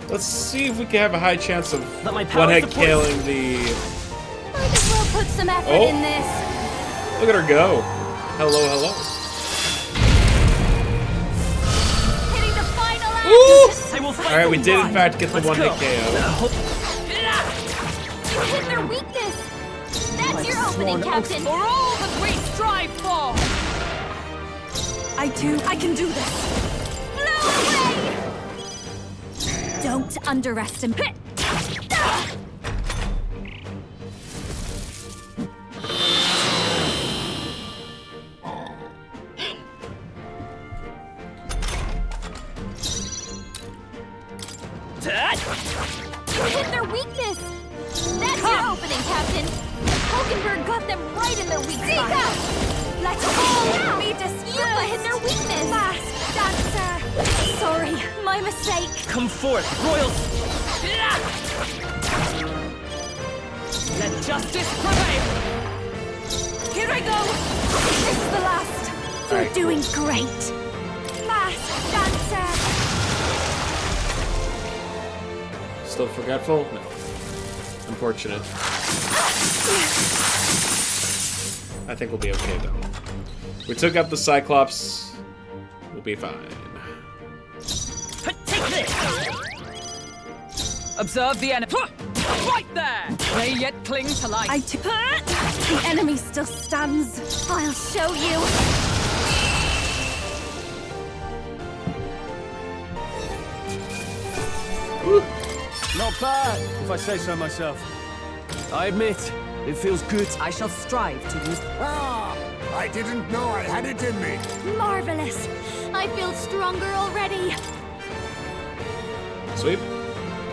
Speaker 1: Let's see if we can have a high chance of
Speaker 12: Let my power
Speaker 1: one-hit
Speaker 12: support-
Speaker 1: killing the...
Speaker 5: Might as well put some effort
Speaker 1: Oh.
Speaker 5: in this.
Speaker 1: Look at her go. Hello, hello.
Speaker 5: Hitting the final act!
Speaker 1: Ooh!
Speaker 12: I will fight
Speaker 1: Alright, we
Speaker 12: for
Speaker 1: did in
Speaker 12: pride.
Speaker 1: fact get the
Speaker 12: Let's
Speaker 1: one-hit
Speaker 12: go.
Speaker 1: KO.
Speaker 5: You hit their weakness! That's your opening, Captain!
Speaker 6: For all that we strive for!
Speaker 15: I can do this.
Speaker 5: Blow away!
Speaker 15: Don't underestimate.
Speaker 5: You hit their weakness! That's your opening, Captain! Hulkenberg got them right in their weak spot!
Speaker 15: Let all be dispersed.
Speaker 5: Yuffie hit their weakness!
Speaker 15: Masked dancer. Sorry, my mistake.
Speaker 12: Come forth, royals!
Speaker 6: Let justice prevail!
Speaker 15: Here I go. This is the last. You're
Speaker 1: Alright,
Speaker 15: doing great. Masked dancer.
Speaker 1: Still forgetful? No. Unfortunate. I think we'll be okay, though. We took out the Cyclops. We'll be fine.
Speaker 6: Take this! Observe the enemy. Right there! They yet cling to life.
Speaker 15: The enemy still stands. I'll show you.
Speaker 14: Not bad, if I say so myself. I admit, it feels good.
Speaker 6: I shall strive to use...
Speaker 7: Ah! I didn't know I had it in me.
Speaker 15: Marvelous. I feel stronger already.
Speaker 1: Sweep.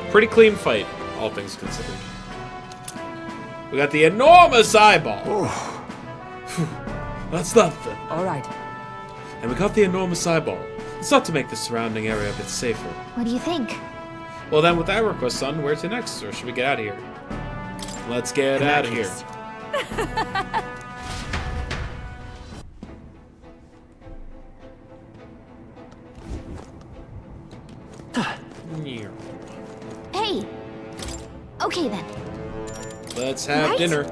Speaker 1: Pretty clean fight, all things considered. We got the enormous eyeball. Phew. That's nothing.
Speaker 6: All right.
Speaker 1: And we got the enormous eyeball. It's not to make the surrounding area a bit safer.
Speaker 2: What do you think?
Speaker 1: Well then, with that request, son, where to next? Or should we get out of here? Let's get out of here.
Speaker 2: Hey. Okay then.
Speaker 1: Let's have
Speaker 2: Right?
Speaker 1: dinner.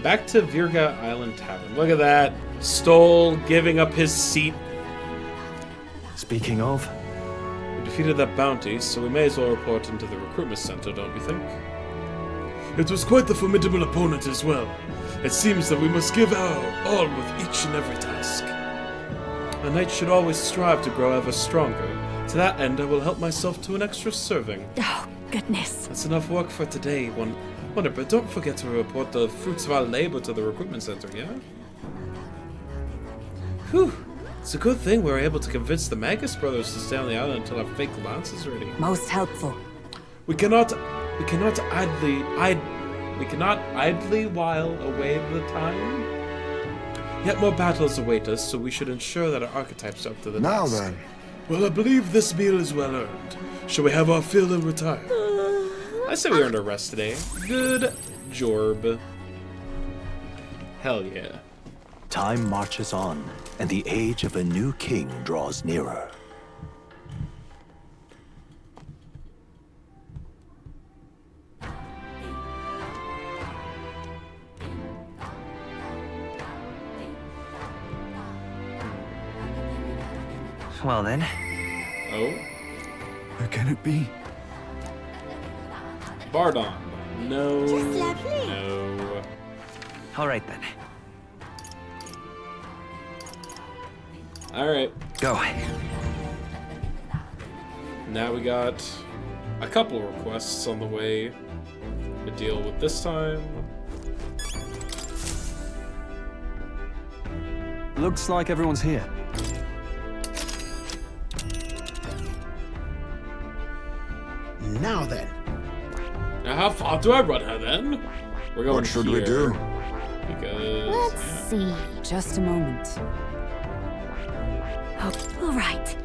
Speaker 1: Back to Virga Island Tavern. Look at that. Stoll giving up his seat.
Speaker 14: Speaking of,
Speaker 1: We defeated that bounty, so we may as well report into the recruitment center, don't you think? It was quite the formidable opponent as well. It seems that we must give our all with each and every task. A knight should always strive to grow ever stronger. To that end, I will help myself to an extra serving.
Speaker 15: Oh, goodness.
Speaker 1: That's enough work for today, Wonder, but don't forget to report the fruits of our labor to the recruitment center, yeah? Whew. It's a good thing we were able to convince the Magus brothers to stay on the island until our fake lance is ready.
Speaker 6: Most helpful.
Speaker 1: We cannot idly while away the time. Yet more battles await us, so we should ensure that our archetypes are up to the
Speaker 7: Now
Speaker 1: task.
Speaker 7: then.
Speaker 1: Well, I believe this meal is well earned. Shall we have our fill and retire? I say we earned a rest today. Good Jorb. Hell yeah.
Speaker 19: Time marches on, and the age of a new king draws nearer.
Speaker 9: Well then.
Speaker 1: Oh?
Speaker 3: Who can it be?
Speaker 1: Bardon. No.
Speaker 16: Just lovely.
Speaker 1: No.
Speaker 9: Alright then.
Speaker 1: Alright.
Speaker 9: Go.
Speaker 1: Now we got a couple requests on the way to deal with this time.
Speaker 14: Looks like everyone's here.
Speaker 13: Now then.
Speaker 1: Now how far do I run her then? We're going
Speaker 7: What should we
Speaker 1: here,
Speaker 7: do?
Speaker 1: Because...
Speaker 5: Let's see.
Speaker 6: Just a moment.
Speaker 16: Oh, all right.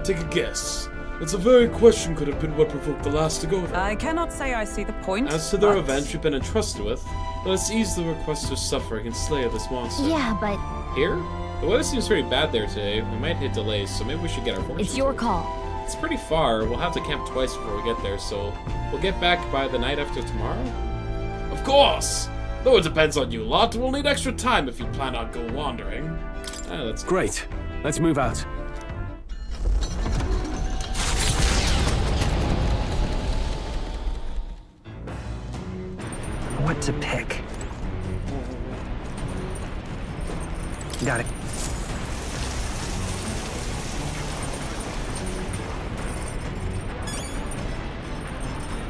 Speaker 1: Take a guess. It's a very question could have been what provoked the last to go there.
Speaker 6: I cannot say I see the point.
Speaker 1: As to the
Speaker 6: but-
Speaker 1: revenge you've been entrusted with, let us ease the requester's suffering and slay this monster.
Speaker 2: Yeah, but
Speaker 1: Here? The weather seems pretty bad there today. We might hit delays, so maybe we should get our forces.
Speaker 2: it's your call.
Speaker 1: It's pretty far. We'll have to camp twice before we get there, so we'll get back by the night after tomorrow? Of course! Though it depends on you lot, we'll need extra time if you plan on go wandering. Ah, that's
Speaker 14: Great. Let's move out.
Speaker 9: What to pick? Got it.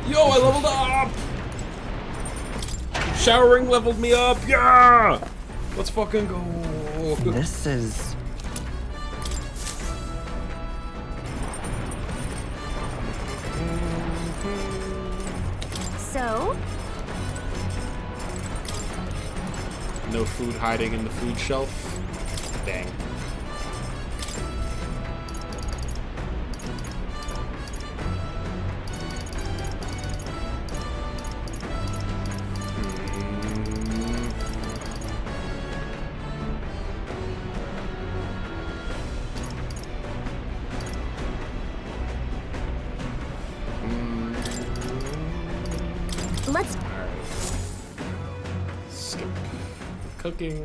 Speaker 1: Yo, I leveled up! Showering leveled me up, yeah! Let's fucking go.
Speaker 9: This is...
Speaker 2: So,
Speaker 1: No food hiding in the food shelf. Dang.
Speaker 2: let's...
Speaker 1: Skip. Cooking.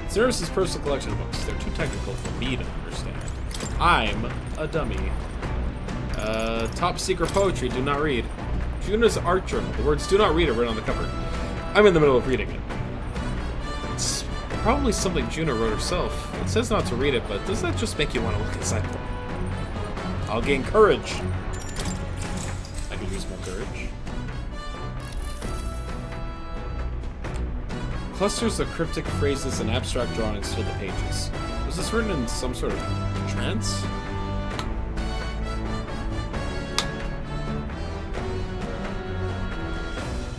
Speaker 1: Zerus' personal collection of books. They're too technical for me to understand. I'm a dummy. Top secret poetry, do not read. Juno's art journal. The words do not read are written on the cover. I'm in the middle of reading it. It's probably something Juno wrote herself. It says not to read it, but does that just make you want to look inside the book? I'll gain courage. I could use more courage. Clusters of cryptic phrases and abstract drawings fill the pages. Was this written in some sort of trance?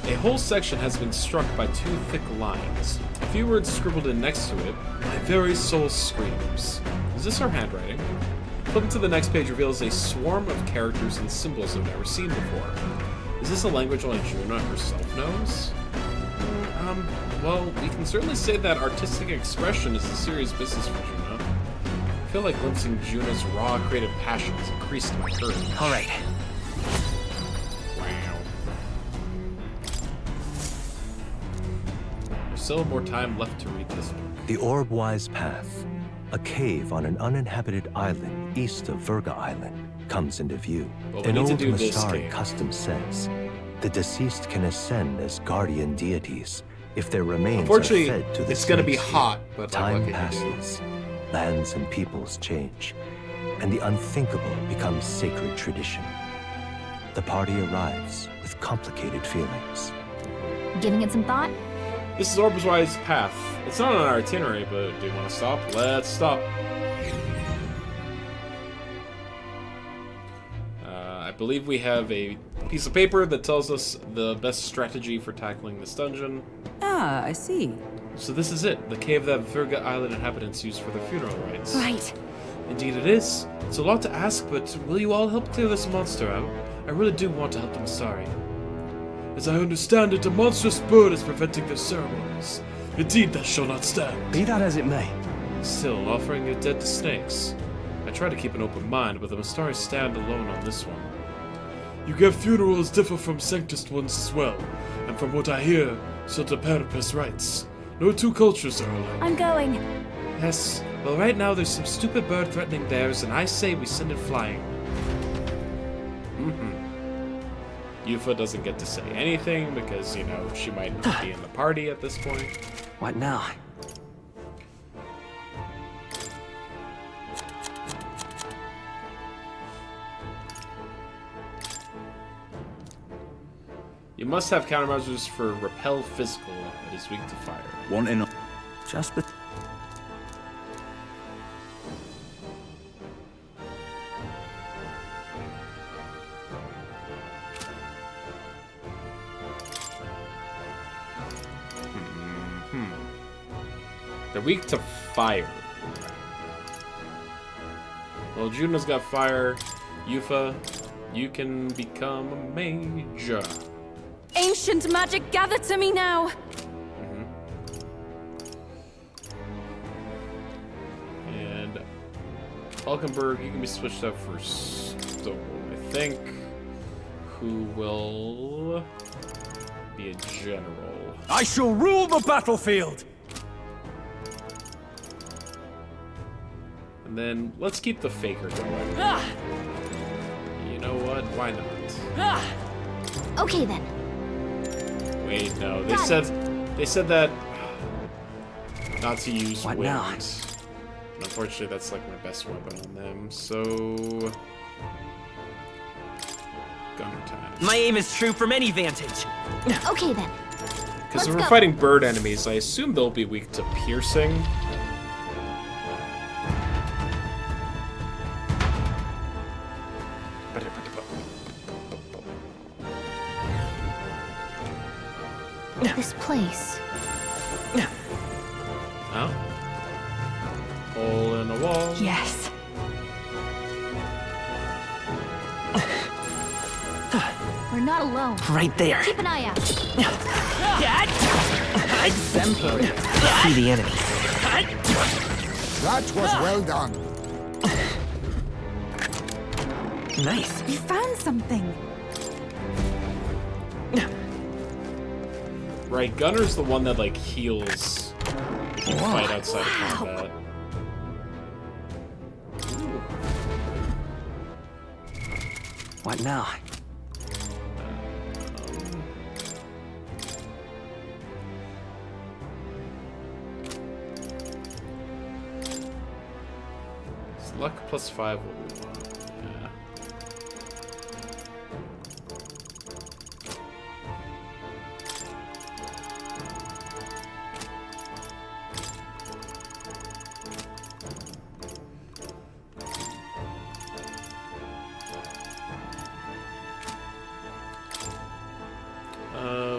Speaker 1: A whole section has been struck by two thick lines. A few words scribbled in next to it. My very soul screams. Is this our handwriting? Flipping to the next page reveals a swarm of characters and symbols I've never seen before. Is this a language only Juno herself knows? Well, we can certainly say that artistic expression is a serious business for Juno. I feel like glimpsing Juno's raw creative passion has increased my courage.
Speaker 9: Alright.
Speaker 1: Wow. There's still more time left to read this book.
Speaker 19: The Orb-Wise Path, a cave on an uninhabited island east of Virga Island, comes into view.
Speaker 1: Well, we
Speaker 19: An
Speaker 1: need to
Speaker 19: old
Speaker 1: do this
Speaker 19: Mastari
Speaker 1: game.
Speaker 19: custom says the deceased can ascend as guardian deities if their remains are
Speaker 1: Unfortunately,
Speaker 19: fed to the
Speaker 1: it's gonna be
Speaker 19: Sphinx.
Speaker 1: hot, but
Speaker 19: Time
Speaker 1: like, what can you do?
Speaker 19: passes, lands and peoples change, and the unthinkable becomes sacred tradition. The party arrives with complicated feelings.
Speaker 2: Giving it some thought?
Speaker 1: This is Orb-Wise Path. It's not on our itinerary, but do you want to stop? Let's stop. I believe we have a piece of paper that tells us the best strategy for tackling this dungeon.
Speaker 8: Ah, I see.
Speaker 1: So this is it, the cave that Virga Island inhabitants use for their funeral rites.
Speaker 15: Right.
Speaker 1: Indeed it is. It's a lot to ask, but will you all help clear this monster out? I really do want to help them, sorry. As I understand it, a monstrous bird is preventing their ceremonies. Indeed, that shall not stand.
Speaker 14: Be that as it may.
Speaker 1: Still, offering your dead to snakes. I try to keep an open mind, but the Mastari stand alone on this one. You give funerals differ from sanctus ones as well, and from what I hear, so do purpose rites. No two cultures are alike.
Speaker 15: I'm going.
Speaker 1: Yes, well right now there's some stupid bird threatening theirs, and I say we send it flying. Yufa doesn't get to say anything because, you know, she might not be in the party at this point.
Speaker 10: What now?
Speaker 1: You must have countermeasures for repel physical. It is weak to fire.
Speaker 17: One in.
Speaker 10: Just but.
Speaker 1: They're weak to fire. Well, Juno's got fire. Yufa, you can become a mage.
Speaker 6: Ancient magic, gather to me now!
Speaker 1: And Falkenberg, you can be switched out for Stone, I think. Who will be a general?
Speaker 14: I shall rule the battlefield!
Speaker 1: And then let's keep the Faker going. You know what? Why not?
Speaker 2: Okay then.
Speaker 1: Wait, no. They said that not to use wind.
Speaker 10: Now?
Speaker 1: And unfortunately, that's like my best weapon on them. So gunner time.
Speaker 9: My aim is true from any vantage.
Speaker 2: Okay then.
Speaker 1: Because if we're fighting bird enemies, I assume they'll be weak to piercing.
Speaker 2: This place.
Speaker 1: Oh? Hole in the wall.
Speaker 15: Yes.
Speaker 2: We're not alone.
Speaker 9: Right there.
Speaker 2: Keep an eye out.
Speaker 9: Exemplary. See the enemy.
Speaker 7: That was well done.
Speaker 9: Nice.
Speaker 4: You found something.
Speaker 1: Right, Gunner's the one that like heals if you fight outside of combat.
Speaker 10: What now?
Speaker 1: Luck plus 5 what we want. Yeah.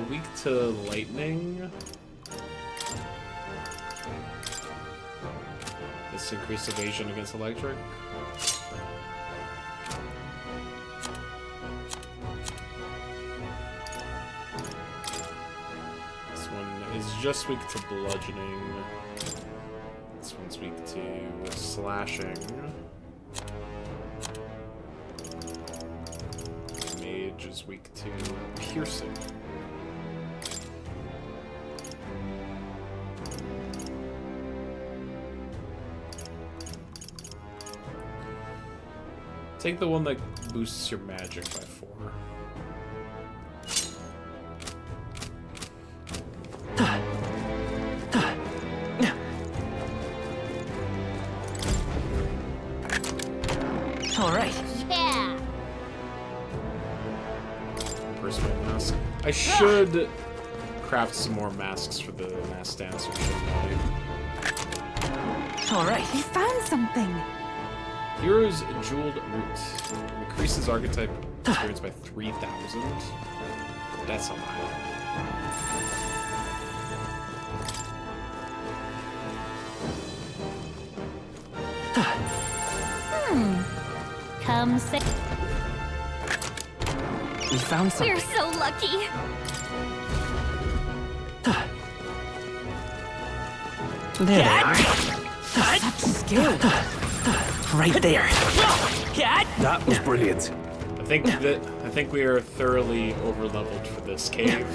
Speaker 1: Weak to lightning. This increased evasion against electric. This one is just weak to bludgeoning. This one's weak to slashing. Mage is weak to piercing. Take the one that boosts your magic by 4.
Speaker 9: All right.
Speaker 2: Yeah.
Speaker 1: Persuade mask. I should craft some more masks for the mask dancer, shouldn't I?
Speaker 9: All right.
Speaker 4: You found something.
Speaker 1: Hero's Jeweled Root. Increases archetype experience by 3,000. That's a lot.
Speaker 5: Come say.
Speaker 12: We found something.
Speaker 5: We're so lucky.
Speaker 12: There they are.
Speaker 6: Such skill.
Speaker 12: Right there. That was brilliant.
Speaker 1: I think we are thoroughly overleveled for this cave.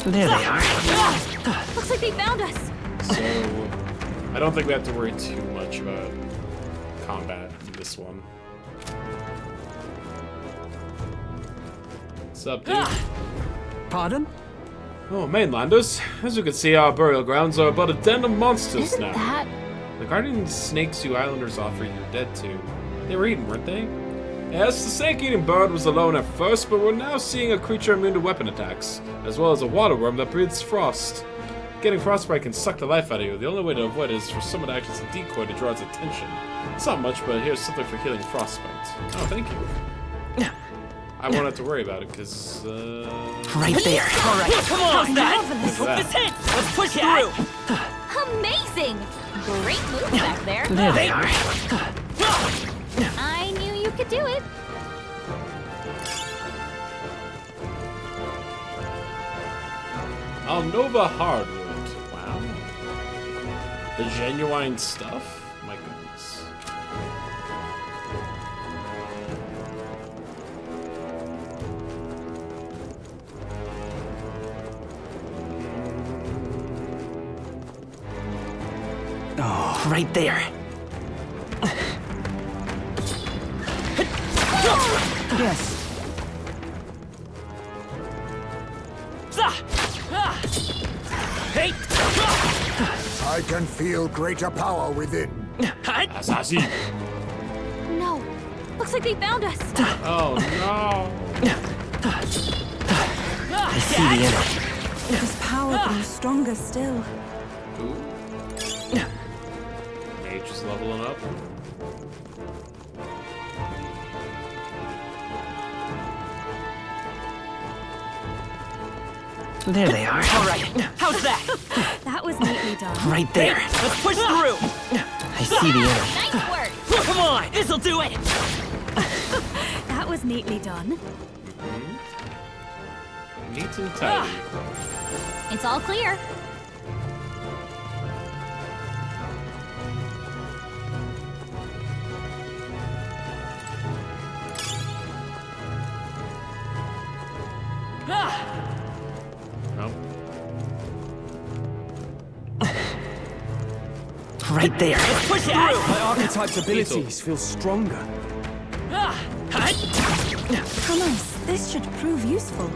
Speaker 12: There they are.
Speaker 5: Looks like they found us.
Speaker 1: So I don't think we have to worry too much about combat in this one. What's up, dude?
Speaker 12: Pardon?
Speaker 1: Oh, mainlanders. As you can see, our burial grounds are but a den of monsters
Speaker 5: Isn't
Speaker 1: now.
Speaker 5: that?
Speaker 1: The guardian snakes you islanders offered your dead to. They were eaten, weren't they? Yes, the snake-eating bird was alone at first, but we're now seeing a creature immune to weapon attacks, as well as a water worm that breathes frost. Getting frostbite can suck the life out of you. The only way to avoid it is for someone to act as a decoy to draw its attention. It's not much, but here's something for healing frostbite. Oh, thank you. I won't have to worry about it, because,
Speaker 12: Right there. All right. Come on.
Speaker 5: Let's
Speaker 1: hope this
Speaker 12: hits. Let's push through.
Speaker 5: Amazing! Great move back there.
Speaker 12: There they are.
Speaker 5: I knew you could do it.
Speaker 1: Alnova hardwood. Wow. The genuine stuff? My goodness.
Speaker 12: Oh, right there. Yes. Hey!
Speaker 7: I can feel greater power within.
Speaker 1: Assassin!
Speaker 5: No. Looks like they found us.
Speaker 1: Oh no!
Speaker 12: I see the enemy.
Speaker 4: His power grew stronger still.
Speaker 1: Ooh. Mage is leveling up.
Speaker 12: There they are. All right. How's that?
Speaker 15: That was neatly done.
Speaker 12: Right there. Let's push through. I see the enemy.
Speaker 5: Nice work.
Speaker 12: Come on. This'll do it.
Speaker 15: That was neatly done.
Speaker 1: Neat and tidy.
Speaker 5: It's all clear.
Speaker 1: No.
Speaker 12: Right there. Let's push through.
Speaker 14: My archetype's abilities feel stronger.
Speaker 4: Thomas, this should prove useful.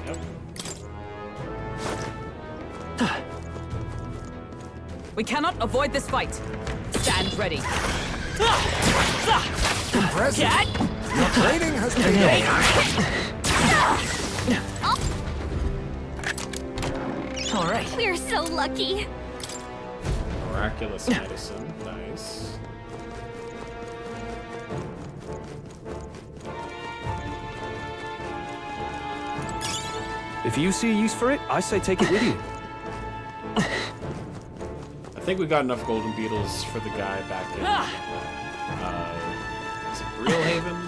Speaker 1: Yep.
Speaker 6: We cannot avoid this fight. Stand ready.
Speaker 7: Impressive. Your training has paid off.
Speaker 12: All right.
Speaker 5: We're so lucky.
Speaker 1: Miraculous medicine. Nice.
Speaker 14: If you see a use for it, I say take it with you.
Speaker 1: I think we got enough golden beetles for the guy back in. Is it Breelhaven?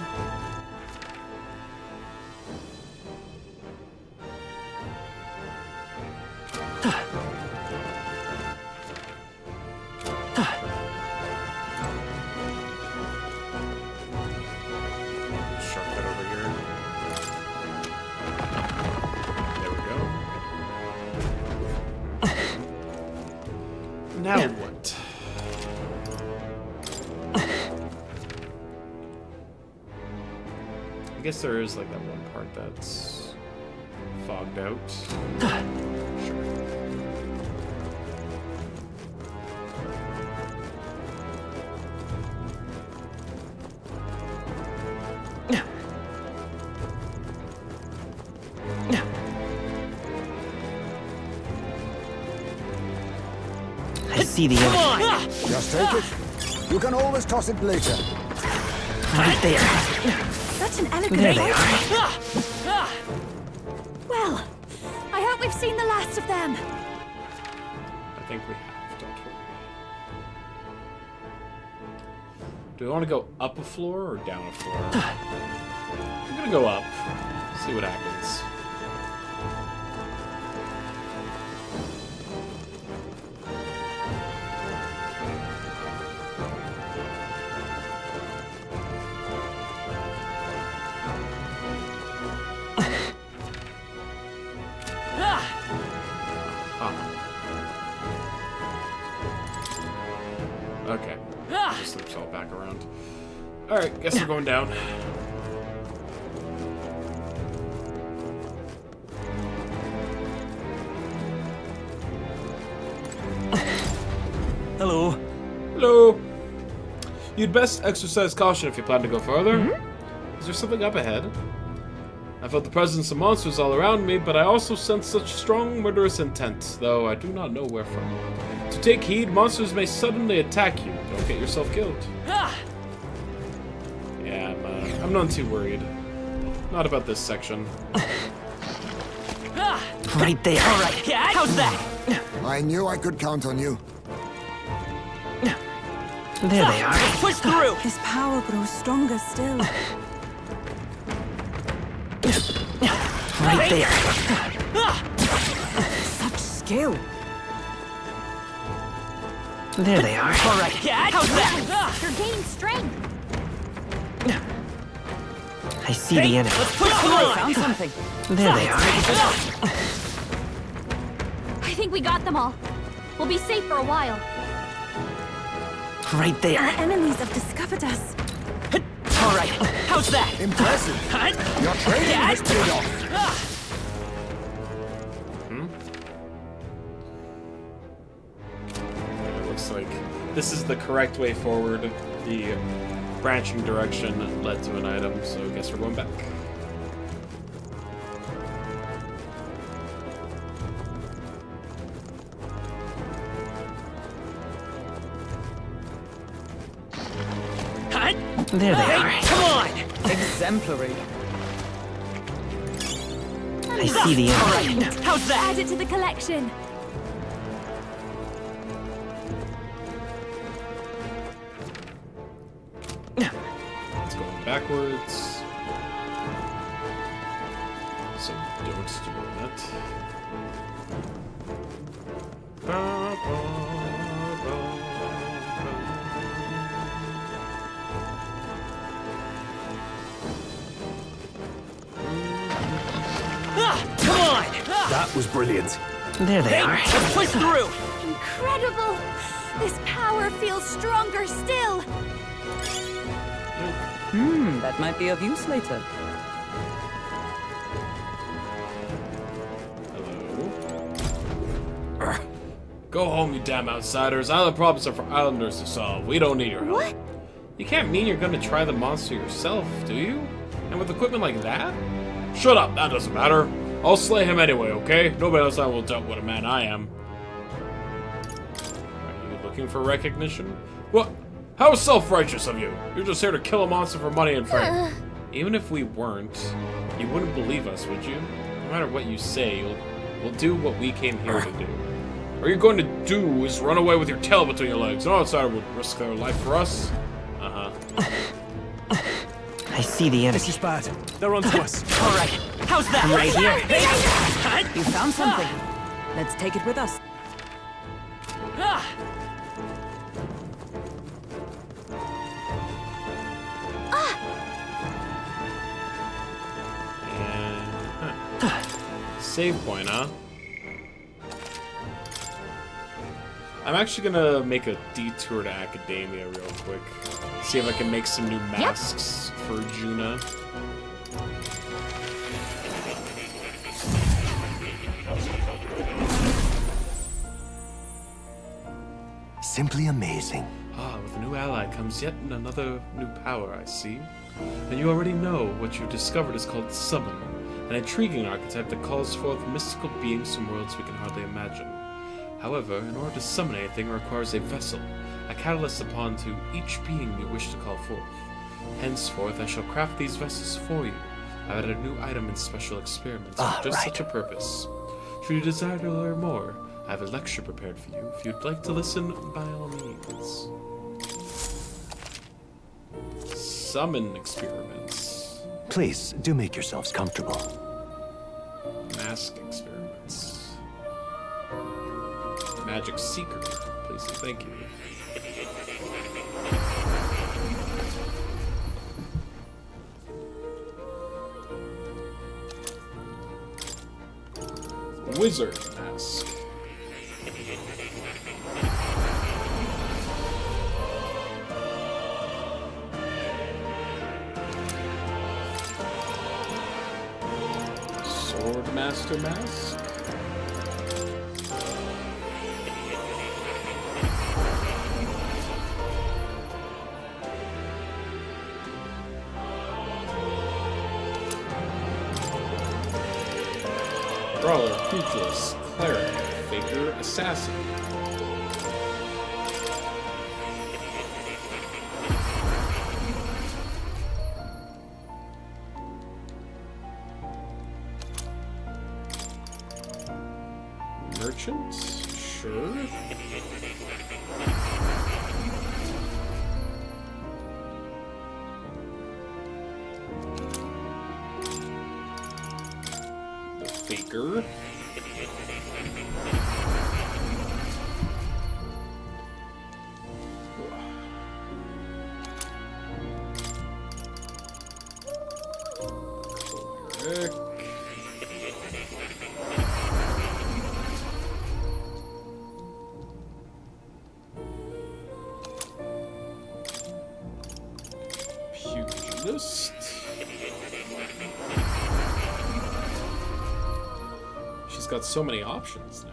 Speaker 1: Shortcut over here. There we go. Now what? I guess there is like that one part that's fogged out. Sure.
Speaker 12: I see the enemy.
Speaker 7: Just take it. You can always toss it later.
Speaker 9: Right there.
Speaker 4: Such an elegant
Speaker 9: There they
Speaker 4: fight.
Speaker 15: Well, I hope we've seen the last of them.
Speaker 1: I think we have, don't worry. Do we want to go up a floor or down a floor? I'm gonna go up. See what happens. Okay. Just loops all back around. Alright, guess we're going down.
Speaker 14: Hello.
Speaker 1: Hello. You'd best exercise caution if you plan to go further. Is there something up ahead? I felt the presence of monsters all around me, but I also sensed such strong murderous intent, though I do not know where from. So take heed, monsters may suddenly attack you. Don't get yourself killed. Yeah, I'm not too worried. Not about this section.
Speaker 9: Right there. All right. How's that?
Speaker 7: I knew I could count on you.
Speaker 9: There they are. Push through.
Speaker 4: His power grows stronger still.
Speaker 9: Right there.
Speaker 6: Such skill.
Speaker 9: There they are. All right. How's that?
Speaker 5: You're gaining strength.
Speaker 9: I see the enemy.
Speaker 6: Let's push through. I found something.
Speaker 9: There they are.
Speaker 5: I think we got them all. We'll be safe for a while.
Speaker 9: Right there.
Speaker 4: Our enemies have discovered us.
Speaker 9: All right. How's that?
Speaker 7: Impressive. Your training has paid off.
Speaker 1: It looks like this is the correct way forward. The branching direction led to an item, so I guess we're going back.
Speaker 9: There they are.
Speaker 6: Come on! Exemplary.
Speaker 9: I see the enemy.
Speaker 6: How's that?
Speaker 15: Add it to the collection.
Speaker 1: Let's go backwards. So don't do that.
Speaker 6: Come on!
Speaker 14: That was brilliant.
Speaker 9: There they are.
Speaker 6: Let's push through.
Speaker 15: Incredible! This power feels stronger still.
Speaker 6: That might be of use later.
Speaker 1: Hello. Go home, you damn outsiders. Island problems are for islanders to solve. We don't need your help.
Speaker 15: What?
Speaker 1: You can't mean you're gonna try the monster yourself, do you? And with equipment like that? Shut up, that doesn't matter. I'll slay him anyway, okay? Nobody else will doubt what a man I am. Are you looking for recognition? What? How self-righteous of you! You're just here to kill a monster for money and fame. Even if we weren't, you wouldn't believe us, would you? No matter what you say, we'll do what we came here to do. All you're going to do is run away with your tail between your legs. No outsider would risk their life for us. Uh-huh.
Speaker 9: I see the enemy.
Speaker 14: This is bad. They're onto us.
Speaker 9: All right. How's that? Right here.
Speaker 6: You found something. Let's take it with us.
Speaker 1: Save point, huh? I'm actually gonna make a detour to Academia real quick. See if I can make some new masks for Juna.
Speaker 19: Simply amazing.
Speaker 1: Ah, with a new ally comes yet another new power, I see. And you already know what you've discovered is called Summon, an intriguing archetype that calls forth mystical beings from worlds we can hardly imagine. However, in order to summon anything, it requires a vessel, a catalyst upon to each being you wish to call forth. Henceforth, I shall craft these vessels for you. I've added a new item in special experiments for just such a purpose. Should you desire to learn more, I have a lecture prepared for you. If you'd like to listen, by all means. Summon experiments.
Speaker 19: Please, do make yourselves comfortable.
Speaker 1: Mask experiments. Magic Seeker. Please and thank you. Wizard mask. Sword Master mask. Brawler, Pugilist, Cleric, Faker, Assassin. Merchant? Sure. The Faker. Cleric. Pugilist. She's got so many options now.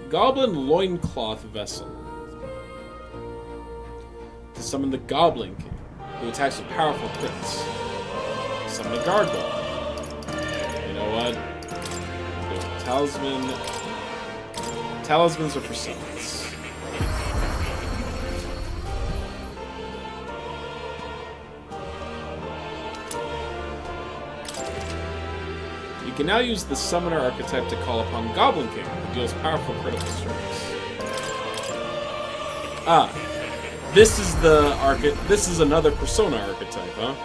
Speaker 1: Goblin Loincloth Vessel. To summon the Goblin King, who attacks with powerful crits. Summon a Gargoyle. You know what? Talisman. Talismans are for summons. You can now use the Summoner archetype to call upon Goblin King, who deals powerful critical strikes. Ah, this is the This is another Persona archetype, huh?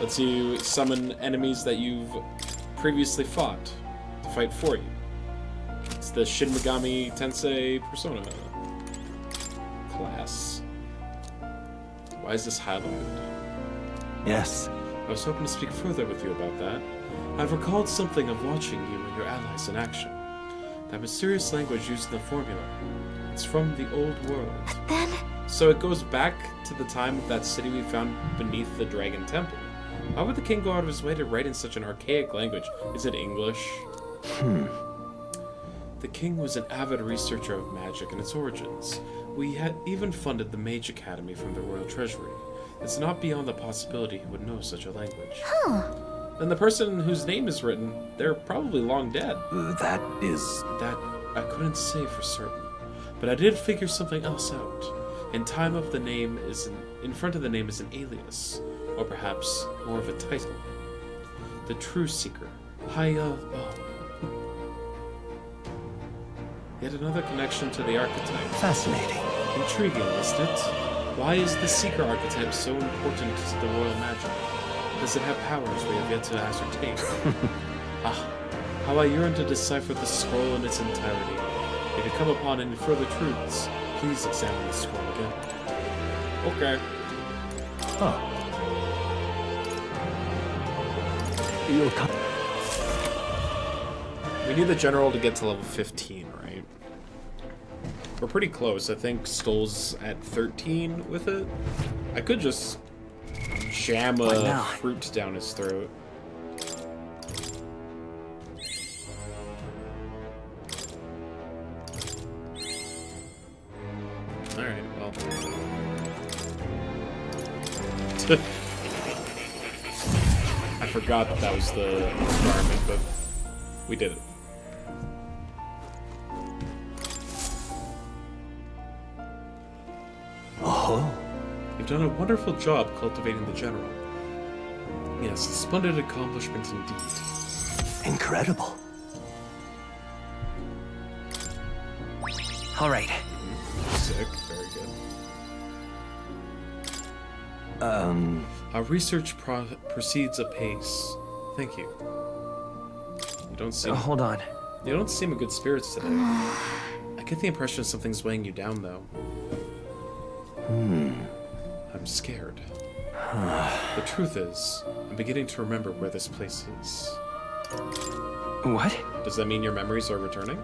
Speaker 1: Lets you summon enemies that you've previously fought to fight for you. It's the Shin Megami Tensei Persona class. Why is this highlighted?
Speaker 19: Yes.
Speaker 1: I was hoping to speak further with you about that. I've recalled something of watching you and your allies in action. That mysterious language used in the formula. It's from the old world.
Speaker 2: Then...
Speaker 1: So it goes back to the time of that city we found beneath the Dragon Temple. Why would the king go out of his way to write in such an archaic language? Is it English? The king was an avid researcher of magic and its origins. We had even funded the Mage Academy from the Royal Treasury. It's not beyond the possibility he would know such a language.
Speaker 2: Huh.
Speaker 1: Then the person whose name is written, they're probably long dead.
Speaker 19: That is...
Speaker 1: That I couldn't say for certain. But I did figure something else out. In front of the name is an alias. Or perhaps more of a title. The True Seeker. Yet another connection to the archetype.
Speaker 19: Fascinating.
Speaker 1: Intriguing, isn't it? Why is the Seeker archetype so important to the royal magic? Does it have powers we have yet to ascertain? How I yearn to decipher the scroll in its entirety. If you come upon any further truths, please examine the scroll again. Okay.
Speaker 19: Huh. You'll come.
Speaker 1: We need the general to get to level 15, right? We're pretty close. I think Stoll's at 13 with it. I could just jam a fruit down his throat. Alright, well. forgot that was the requirement, but we did it.
Speaker 19: Oh.
Speaker 1: You've done a wonderful job cultivating the general. Yes, a splendid accomplishment indeed.
Speaker 19: Incredible.
Speaker 9: All right.
Speaker 1: Sick, very good. Our research proceeds apace. Thank you. You don't seem.
Speaker 9: Hold on.
Speaker 1: You don't seem in good spirits today. I get the impression something's weighing you down, though. I'm scared. The truth is, I'm beginning to remember where this place is.
Speaker 9: What?
Speaker 1: Does that mean your memories are returning?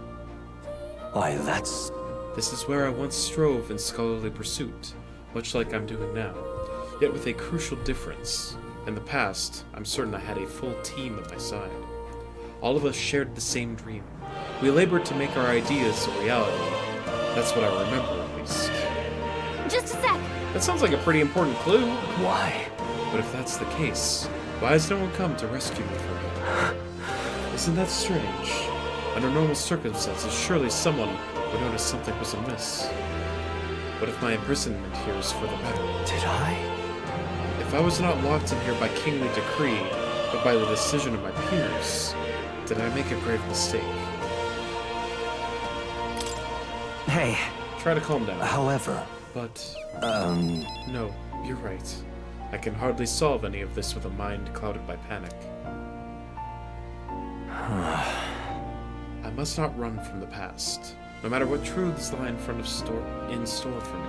Speaker 19: Why, that's...
Speaker 1: This is where I once strove in scholarly pursuit, much like I'm doing now, yet with a crucial difference. In the past, I'm certain I had a full team at my side. All of us shared the same dream. We labored to make our ideas a reality. That's what I remember, at least.
Speaker 5: Just a sec.
Speaker 1: That sounds like a pretty important clue.
Speaker 19: Why?
Speaker 1: But if that's the case, why has no one come to rescue me from it? Isn't that strange? Under normal circumstances, surely someone would notice something was amiss. What if my imprisonment here is for the better?
Speaker 19: Did I?
Speaker 1: If I was not locked in here by kingly decree, but by the decision of my peers, did I make a grave mistake?
Speaker 9: Hey.
Speaker 1: Try to calm down.
Speaker 19: However...
Speaker 1: But... No, you're right. I can hardly solve any of this with a mind clouded by panic. I must not run from the past, no matter what truths lie in store for me.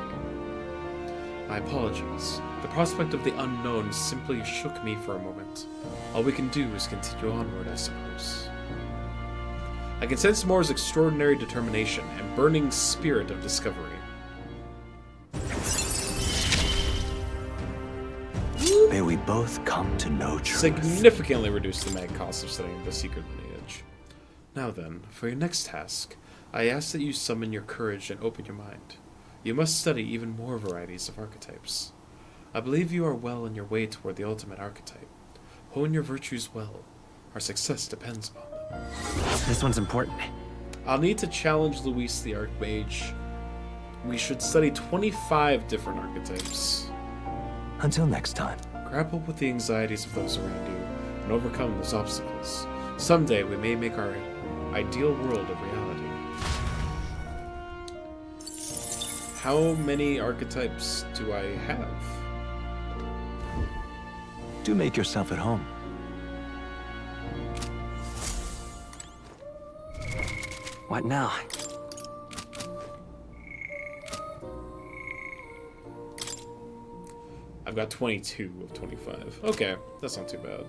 Speaker 1: My apologies. The prospect of the unknown simply shook me for a moment. All we can do is continue onward, I suppose. I can sense Moore's extraordinary determination and burning spirit of discovery.
Speaker 19: May we both come to know truth.
Speaker 1: Significantly reduce the mag cost of studying the secret lineage. Now then, for your next task, I ask that you summon your courage and open your mind. You must study even more varieties of archetypes. I believe you are well on your way toward the ultimate archetype. Hone your virtues well. Our success depends upon them.
Speaker 9: This one's important.
Speaker 1: I'll need to challenge Luis the Archmage. We should study 25 different archetypes.
Speaker 19: Until next time.
Speaker 1: Grapple with the anxieties of those around you and overcome those obstacles. Someday we may make our ideal world a reality. How many archetypes do I have?
Speaker 19: Do make yourself at home.
Speaker 9: What now?
Speaker 1: I've got 22 of 25. Okay, that's not too bad.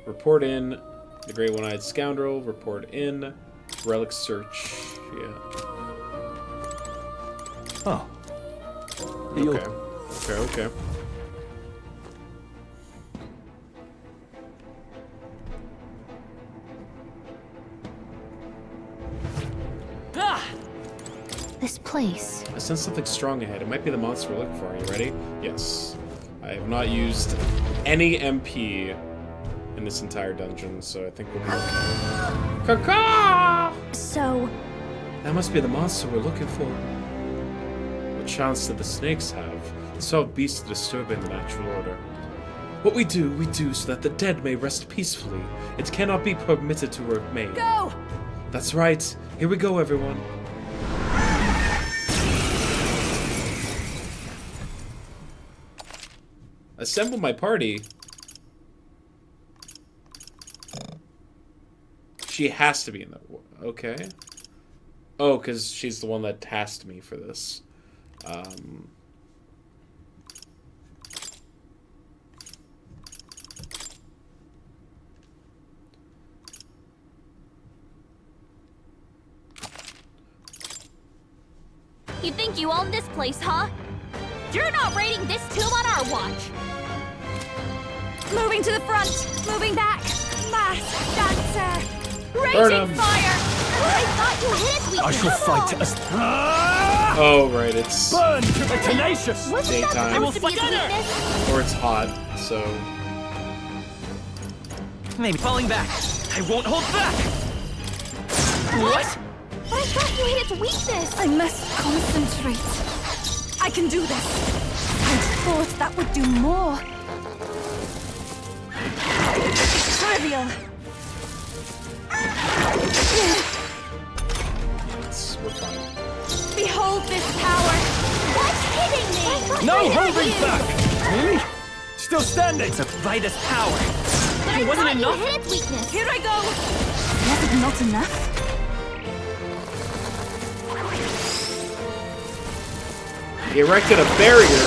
Speaker 1: Report in. The Great One-Eyed Scoundrel. Report in. Relic search. Yeah.
Speaker 19: Oh.
Speaker 1: Okay.
Speaker 2: This place.
Speaker 1: I sense something strong ahead. It might be the monster we're looking for. Are you ready? Yes. I have not used any MP in this entire dungeon, so I think we'll be okay. Caw-caw!
Speaker 2: So...
Speaker 1: That must be the monster we're looking for. What chance did the snakes have? The sort of beasts disturbing the natural order. What we do so that the dead may rest peacefully. It cannot be permitted to remain.
Speaker 15: Go!
Speaker 1: That's right. Here we go, everyone. Assemble my party. She has to be in that. Okay. Oh, because she's the one that tasked me for this.
Speaker 5: You think you own this place, huh? You're not raiding this tomb on our watch!
Speaker 15: Moving to the front! Moving back! Mass dancer!
Speaker 5: Raging fire! I thought you hid we
Speaker 14: I shall fight as...
Speaker 1: Oh, right, it's...
Speaker 14: Burn to the tenacious!
Speaker 1: Daytime.
Speaker 5: Supposed to be his weakness?
Speaker 1: Or it's hot, so...
Speaker 9: Maybe falling back. I won't hold back! What?
Speaker 5: But I thought you hit its weakness!
Speaker 15: I must concentrate. I can do this.
Speaker 4: I thought that would do more. Trivial.
Speaker 1: We're fine.
Speaker 5: Behold this power! What's hitting me?
Speaker 9: No holding back! Really? Still standing! It's a Vitus power!
Speaker 5: But
Speaker 9: It wasn't enough?
Speaker 5: You hit its weakness!
Speaker 4: Here I go! Was it not enough?
Speaker 1: He erected a barrier.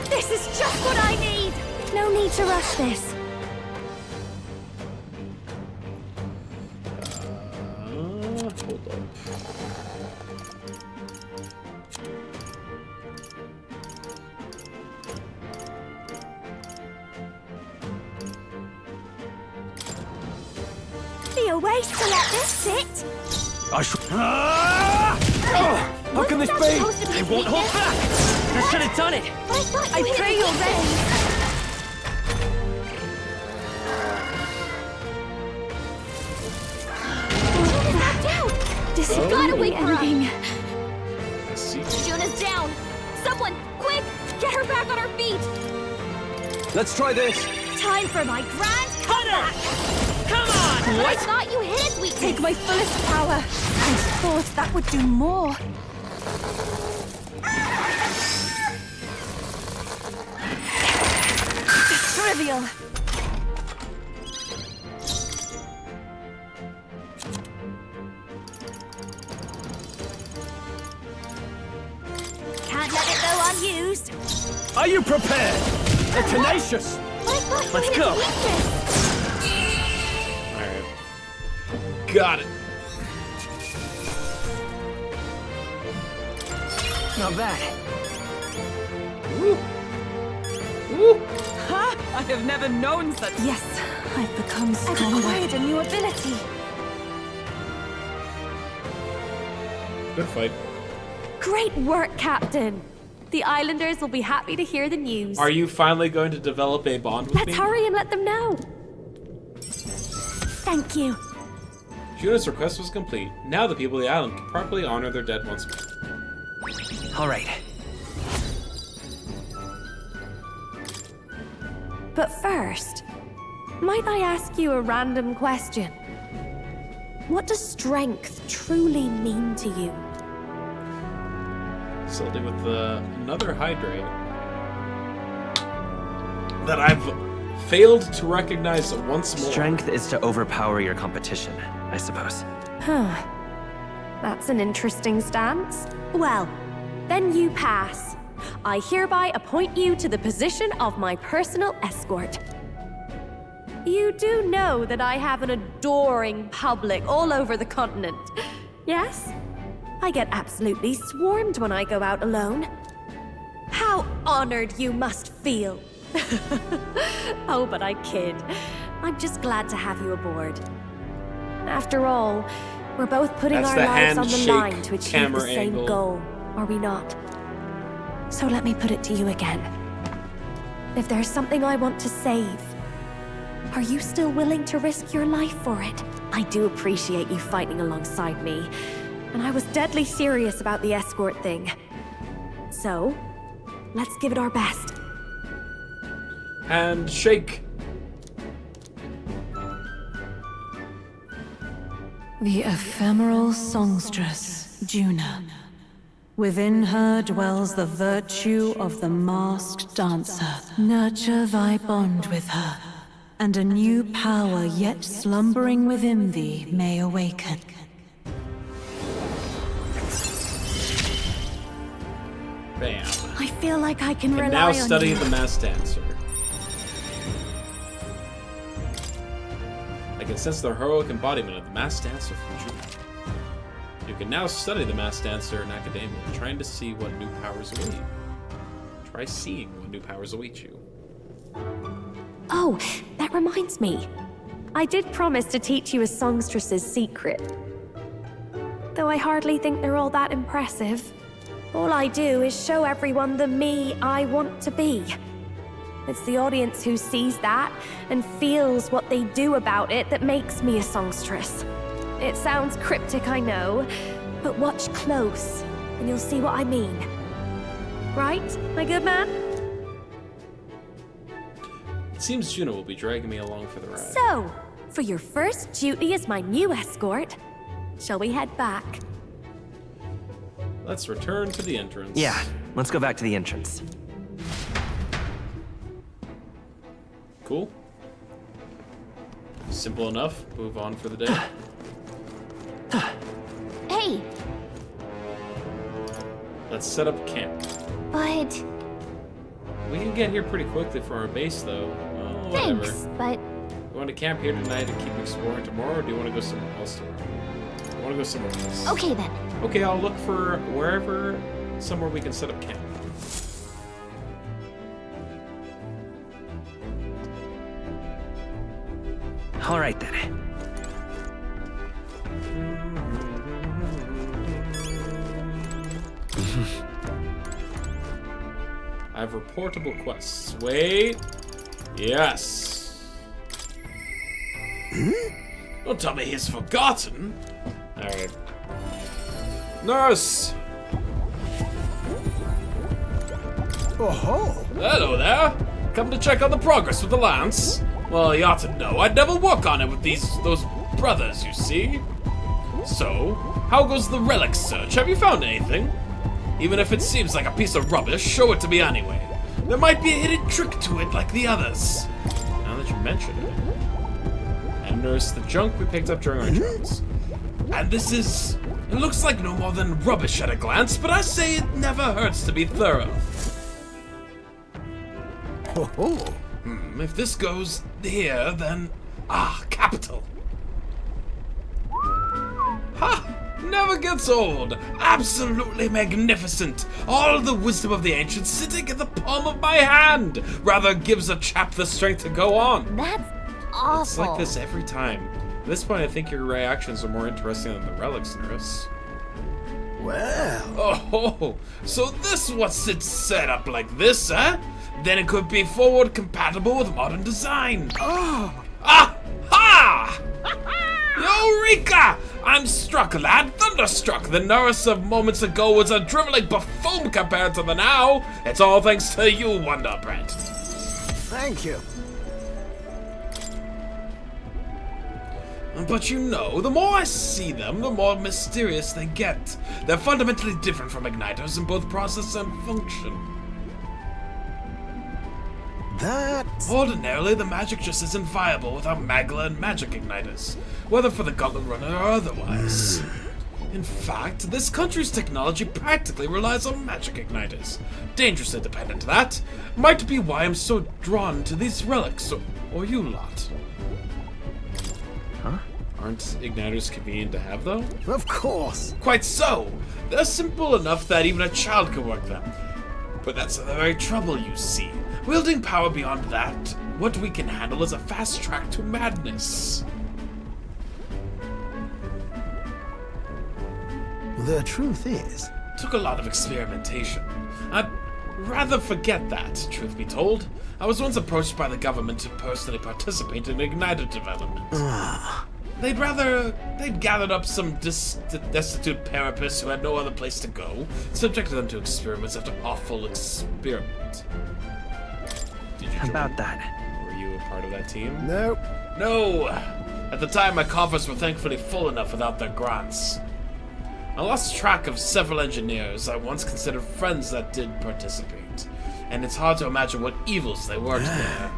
Speaker 5: This is just what I need! No need to rush this.
Speaker 1: Hold up.
Speaker 5: Be a waste to let this sit.
Speaker 9: I should. How can this be? I won't hold back! I should have done it!
Speaker 4: I pray you're ready.
Speaker 5: This has got to wait for us.
Speaker 1: See.
Speaker 5: Juna's down. Someone, quick, get her back on her feet.
Speaker 14: Let's try this.
Speaker 5: Time for my grand comeback.
Speaker 9: Come on!
Speaker 5: But I thought you hit its weakness.
Speaker 4: Take my fullest power. I thought that would do more. Trivial.
Speaker 5: Can't let it go unused.
Speaker 9: Are you prepared? They're tenacious! Let's go!
Speaker 1: Alright. Got it.
Speaker 9: Not bad.
Speaker 1: Woo. Woo.
Speaker 6: Ha! I have never known such.
Speaker 4: Yes, I've become
Speaker 5: I've
Speaker 4: stronger.
Speaker 5: acquired a new ability.
Speaker 1: Good fight.
Speaker 5: Great work, Captain. The Islanders will be happy to hear the news.
Speaker 1: Are you finally going to develop a bond with me?
Speaker 5: Let's hurry and let them know. Thank you.
Speaker 1: Juna's request was complete. Now the people of the island can properly honor their dead once more.
Speaker 9: All right.
Speaker 5: But first, might I ask you a random question? What does strength truly mean to you?
Speaker 1: Facility with another hydrate that I've failed to recognize once more.
Speaker 9: Strength is to overpower your competition, I suppose.
Speaker 5: Huh. That's an interesting stance. Well, then you pass. I hereby appoint you to the position of my personal escort. You do know that I have an adoring public all over the continent, yes? I get absolutely swarmed when I go out alone. How honored you must feel. Oh, but I kid. I'm just glad to have you aboard. After all, we're both putting
Speaker 1: That's
Speaker 5: our
Speaker 1: the
Speaker 5: lives on the
Speaker 1: handshake
Speaker 5: line to achieve the
Speaker 1: camera
Speaker 5: same
Speaker 1: angle.
Speaker 5: goal, are we not? So let me put it to you again. If there's something I want to save, are you still willing to risk your life for it? I do appreciate you fighting alongside me, and I was deadly serious about the escort thing. So, let's give it our best.
Speaker 1: And shake.
Speaker 8: The ephemeral songstress, Juna. Within her dwells the virtue of the masked dancer. Nurture thy bond with her, and a new power yet slumbering within thee may awaken.
Speaker 1: Bam.
Speaker 5: I feel like I can
Speaker 1: And
Speaker 5: rely
Speaker 1: now
Speaker 5: on
Speaker 1: study
Speaker 5: you.
Speaker 1: the mass dancer. I can sense the heroic embodiment of the mass dancer from Juna. You can now study the mass dancer in academia, trying to see what new powers await you. Try seeing what new powers await you.
Speaker 5: Oh, that reminds me. I did promise to teach you a songstress's secret. Though I hardly think they're all that impressive. All I do is show everyone the me I want to be.
Speaker 20: It's the audience who sees that and feels what they do about it that makes me a songstress. It sounds cryptic, I know, but watch close and you'll see what I mean. Right, my good man?
Speaker 1: It seems Juno will be dragging me along for the ride.
Speaker 20: So, for your first duty as my new escort, shall we head back?
Speaker 1: Let's return to the entrance.
Speaker 9: Yeah, let's go back to the entrance.
Speaker 1: Cool. Simple enough. Move on for the day.
Speaker 5: Hey!
Speaker 1: Let's set up camp.
Speaker 5: But...
Speaker 1: We can get here pretty quickly from our base, though. Well, whatever.
Speaker 5: Thanks, but...
Speaker 1: You want to camp here tonight and keep exploring tomorrow, or do you want to go somewhere else tomorrow? I want to go somewhere else.
Speaker 5: Okay, then.
Speaker 1: Okay, I'll look for wherever, somewhere we can set up camp.
Speaker 9: All right, then.
Speaker 1: I have reportable quests. Wait. Yes. Don't tell me he's forgotten. Alright. Nurse!
Speaker 13: Oh-ho!
Speaker 1: Hello there. Come to check on the progress with the lance. Well, you ought to know I'd never work on it with those brothers, you see. So, how goes the relic search? Have you found anything? Even if it seems like a piece of rubbish, show it to me anyway. There might be a hidden trick to it like the others. Now that you mention it. And notice the junk we picked up during our travels. And this is... It looks like no more than rubbish at a glance, but I say it never hurts to be thorough. If this goes here, then... Ah, capital. Ha! Never gets old. Absolutely magnificent. All the wisdom of the ancients sitting in the palm of my hand. Rather gives a chap the strength to go on.
Speaker 5: That's awful.
Speaker 1: It's like this every time. At this point, I think your reactions are more interesting than the relics, Nurse.
Speaker 13: Well...
Speaker 1: Oh, so this was it set up like this, eh? Then it could be forward compatible with modern design.
Speaker 13: Oh!
Speaker 1: Ah! Ha! Eureka! I'm struck, lad. Thunderstruck. The nurse of moments ago was a driveling buffoon compared to the now. It's all thanks to you, Wonder Bread.
Speaker 13: Thank you.
Speaker 1: But you know, the more I see them, the more mysterious they get. They're fundamentally different from igniters in both process and function. Ordinarily, the magic just isn't viable without Magla and magic igniters, whether for the Gauntlet Runner or otherwise. In fact, this country's technology practically relies on magic igniters. Dangerously dependent, that. Might be why I'm so drawn to these relics, or you lot.
Speaker 9: Huh?
Speaker 1: Aren't igniters convenient to have, though?
Speaker 13: Of course.
Speaker 1: Quite so. They're simple enough that even a child can work them. But that's the very trouble, you see. Wielding power beyond that, what we can handle is a fast track to madness.
Speaker 13: The truth is...
Speaker 1: Took a lot of experimentation. I'd rather forget that, truth be told. I was once approached by the government to personally participate in igniter development. They'd gathered up some destitute therapists who had no other place to go, subjected them to experiments after awful experiment. Did you
Speaker 9: About that.
Speaker 1: Were you a part of that team?
Speaker 13: Nope.
Speaker 1: No! At the time, my coffers were thankfully full enough without their grants. I lost track of several engineers I once considered friends that did participate, and it's hard to imagine what evils they worked there.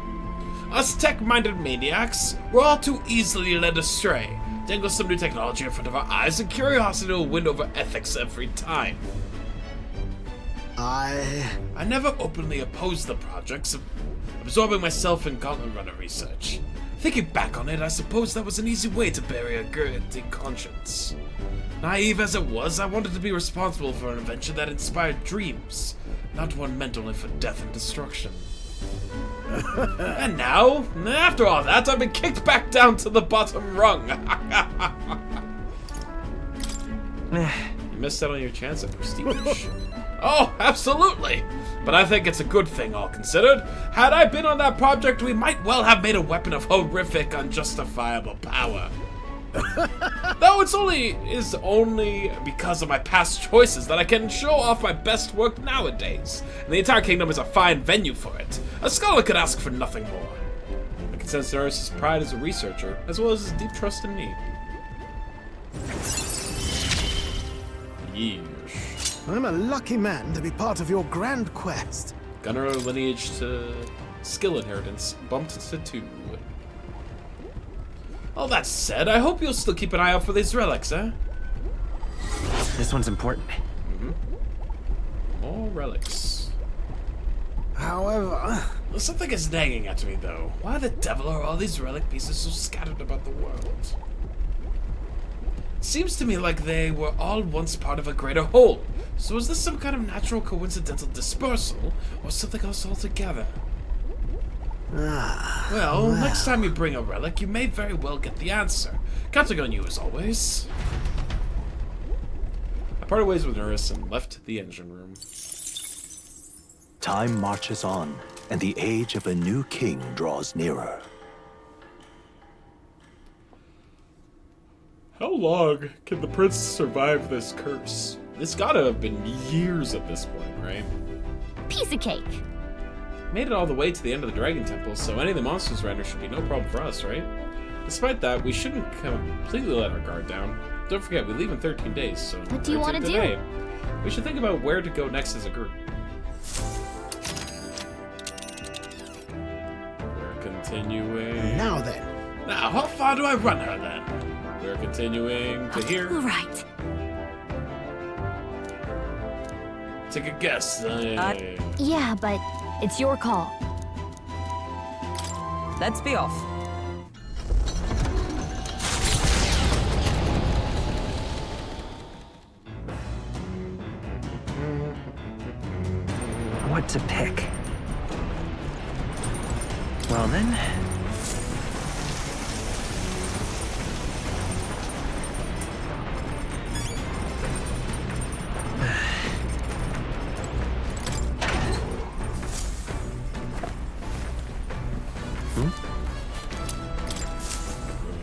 Speaker 1: Us tech-minded maniacs were all too easily led astray. Dangle some new technology in front of our eyes, and curiosity will win over ethics every time. I never openly opposed the projects, absorbing myself in Gauntlet Runner research. Thinking back on it, I suppose that was an easy way to bury a guilty conscience. Naive as it was, I wanted to be responsible for an invention that inspired dreams, not one meant only for death and destruction. And now, after all that, I've been kicked back down to the bottom rung. missed out on your chance at prestige. Oh, absolutely! But I think it's a good thing, all considered. Had I been on that project, we might well have made a weapon of horrific, unjustifiable power. Though it's only because of my past choices that I can show off my best work nowadays. And the entire kingdom is a fine venue for it. A scholar could ask for nothing more. I can sense Norris's pride as a researcher, as well as his deep trust in me. Yeesh.
Speaker 13: I'm a lucky man to be part of your grand quest.
Speaker 1: Gunner lineage to skill inheritance bumped to 2. All that said, I hope you'll still keep an eye out for these relics, eh?
Speaker 9: This one's important.
Speaker 1: More relics.
Speaker 13: However...
Speaker 1: Something is nagging at me, though. Why the devil are all these relic pieces so scattered about the world? It seems to me like they were all once part of a greater whole. So is this some kind of natural coincidental dispersal, or something else altogether? Well, next time you bring a relic, you may very well get the answer. Counting on you as always. I parted ways with Norris and left the engine room.
Speaker 19: Time marches on, and the age of a new king draws nearer.
Speaker 1: How long can the prince survive this curse? It's gotta have been years at this point, right?
Speaker 5: Piece of cake.
Speaker 1: Made it all the way to the end of the Dragon Temple, so any of the monsters around here should be no problem for us, right? Despite that, we shouldn't completely let our guard down. Don't forget, we leave in 13 days, so...
Speaker 5: What do you want to do?
Speaker 1: We should think about where to go next as a group. We're continuing...
Speaker 13: Now then.
Speaker 1: Now, how far do I run her, then? We're continuing to here.
Speaker 15: All right.
Speaker 1: Take a guess.
Speaker 2: Yeah, but it's your call.
Speaker 6: Let's be off.
Speaker 9: What to pick? Well then...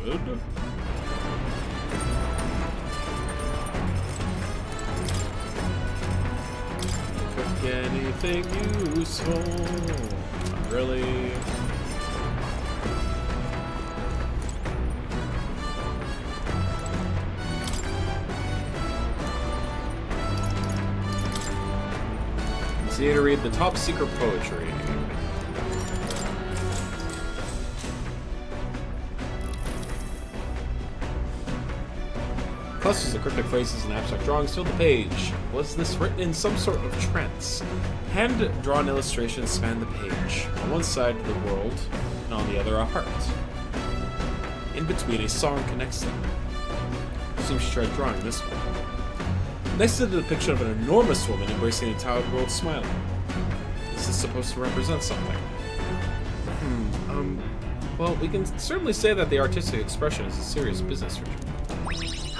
Speaker 1: Good. Cook anything useful? Not really. Continue to read the top secret poetry. Clusters of cryptic phrases and abstract drawings filled the page. Was this written in some sort of trance? Hand-drawn illustrations span the page. On one side, the world, and on the other, a heart. In between, a song connects them. Seems she tried drawing this one. Next to the depiction of an enormous woman embracing the entire world smiling. Is this supposed to represent something? Well, we can certainly say that the artistic expression is a serious business ritual.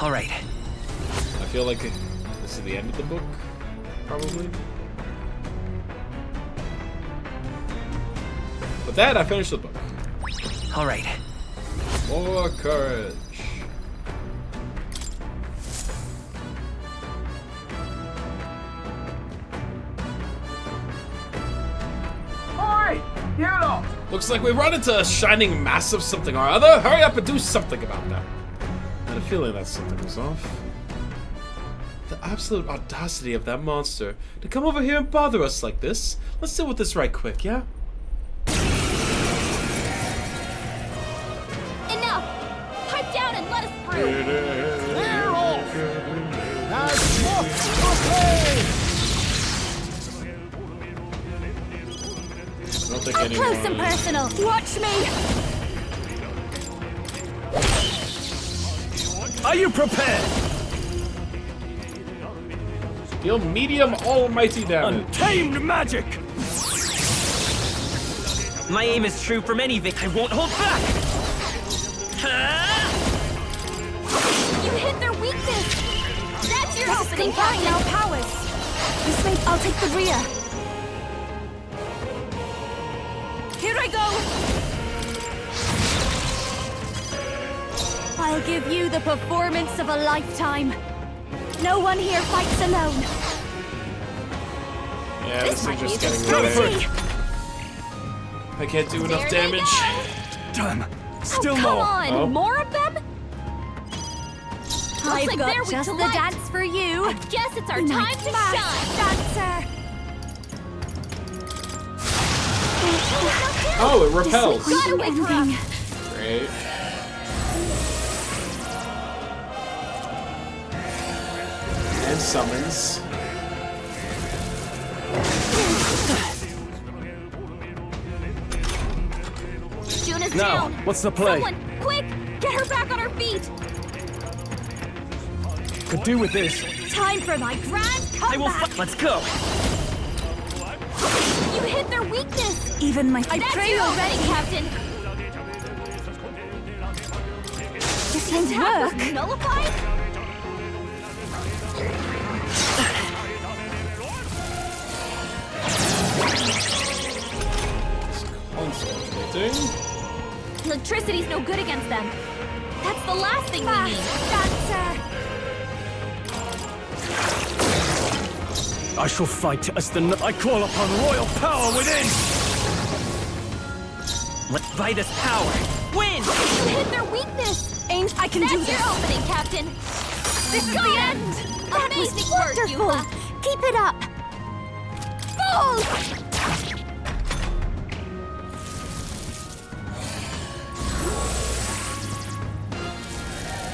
Speaker 9: All right.
Speaker 1: I feel like this is the end of the book, probably. With that, I finished the book.
Speaker 9: All right.
Speaker 1: More courage.
Speaker 18: Oi! You lot!
Speaker 1: Looks like we've run into a shining mass of something or other. Hurry up and do something about that. I had a feeling that something was off. The absolute audacity of that monster to come over here and bother us like this. Let's deal with this right quick, yeah?
Speaker 5: Enough! Pipe down and let us through!
Speaker 13: Clear off! As
Speaker 1: I don't think
Speaker 15: Up
Speaker 1: anyone...
Speaker 15: close and personal. Watch me.
Speaker 14: Are you prepared?
Speaker 1: Deal medium almighty damage.
Speaker 14: Untamed magic!
Speaker 9: My aim is true from any victory. I won't hold back!
Speaker 5: You hit their weakness! That's your opening,
Speaker 15: combine our powers. This way, I'll take the rear. Here I go. I'll give you the performance of a lifetime. No one here fights alone.
Speaker 1: Yeah, this is just getting really. I can't do enough damage.
Speaker 14: Damn. Still
Speaker 5: come
Speaker 14: more.
Speaker 5: on,
Speaker 1: Oh.
Speaker 5: more of them?
Speaker 15: I've
Speaker 5: like
Speaker 15: got
Speaker 5: they're weak
Speaker 15: just
Speaker 5: to
Speaker 15: the
Speaker 5: light.
Speaker 15: dance for you.
Speaker 5: I guess it's our
Speaker 15: My
Speaker 5: time to
Speaker 15: masked
Speaker 5: shine.
Speaker 15: dancer.
Speaker 1: Oh, it repels.
Speaker 5: Gotta wake her up.
Speaker 1: Great. And summons.
Speaker 5: Juna's
Speaker 14: Now,
Speaker 5: down.
Speaker 14: what's the play?
Speaker 5: Someone, quick, get her back on her feet.
Speaker 14: Could do with this.
Speaker 15: Time for my grand comeback.
Speaker 12: Let's go.
Speaker 5: You hit their weakness.
Speaker 4: Even my...
Speaker 15: I
Speaker 5: That's
Speaker 15: pray
Speaker 5: your
Speaker 15: already.
Speaker 5: opening, Captain.
Speaker 15: This won't
Speaker 5: Attack
Speaker 15: work.
Speaker 5: was nullified?
Speaker 1: Concentrating.
Speaker 5: Electricity's no good against them. That's the last thing we need.
Speaker 15: Dancer.
Speaker 14: I shall fight as I call upon royal power within!
Speaker 12: Let Vitus power. Win!
Speaker 5: You hit their weakness.
Speaker 15: I can
Speaker 5: That's
Speaker 15: do this.
Speaker 5: your opening, Captain.
Speaker 15: This is the end. That was
Speaker 5: Amazing work,
Speaker 15: wonderful.
Speaker 5: Yufa.
Speaker 15: Keep it up.
Speaker 5: Fools!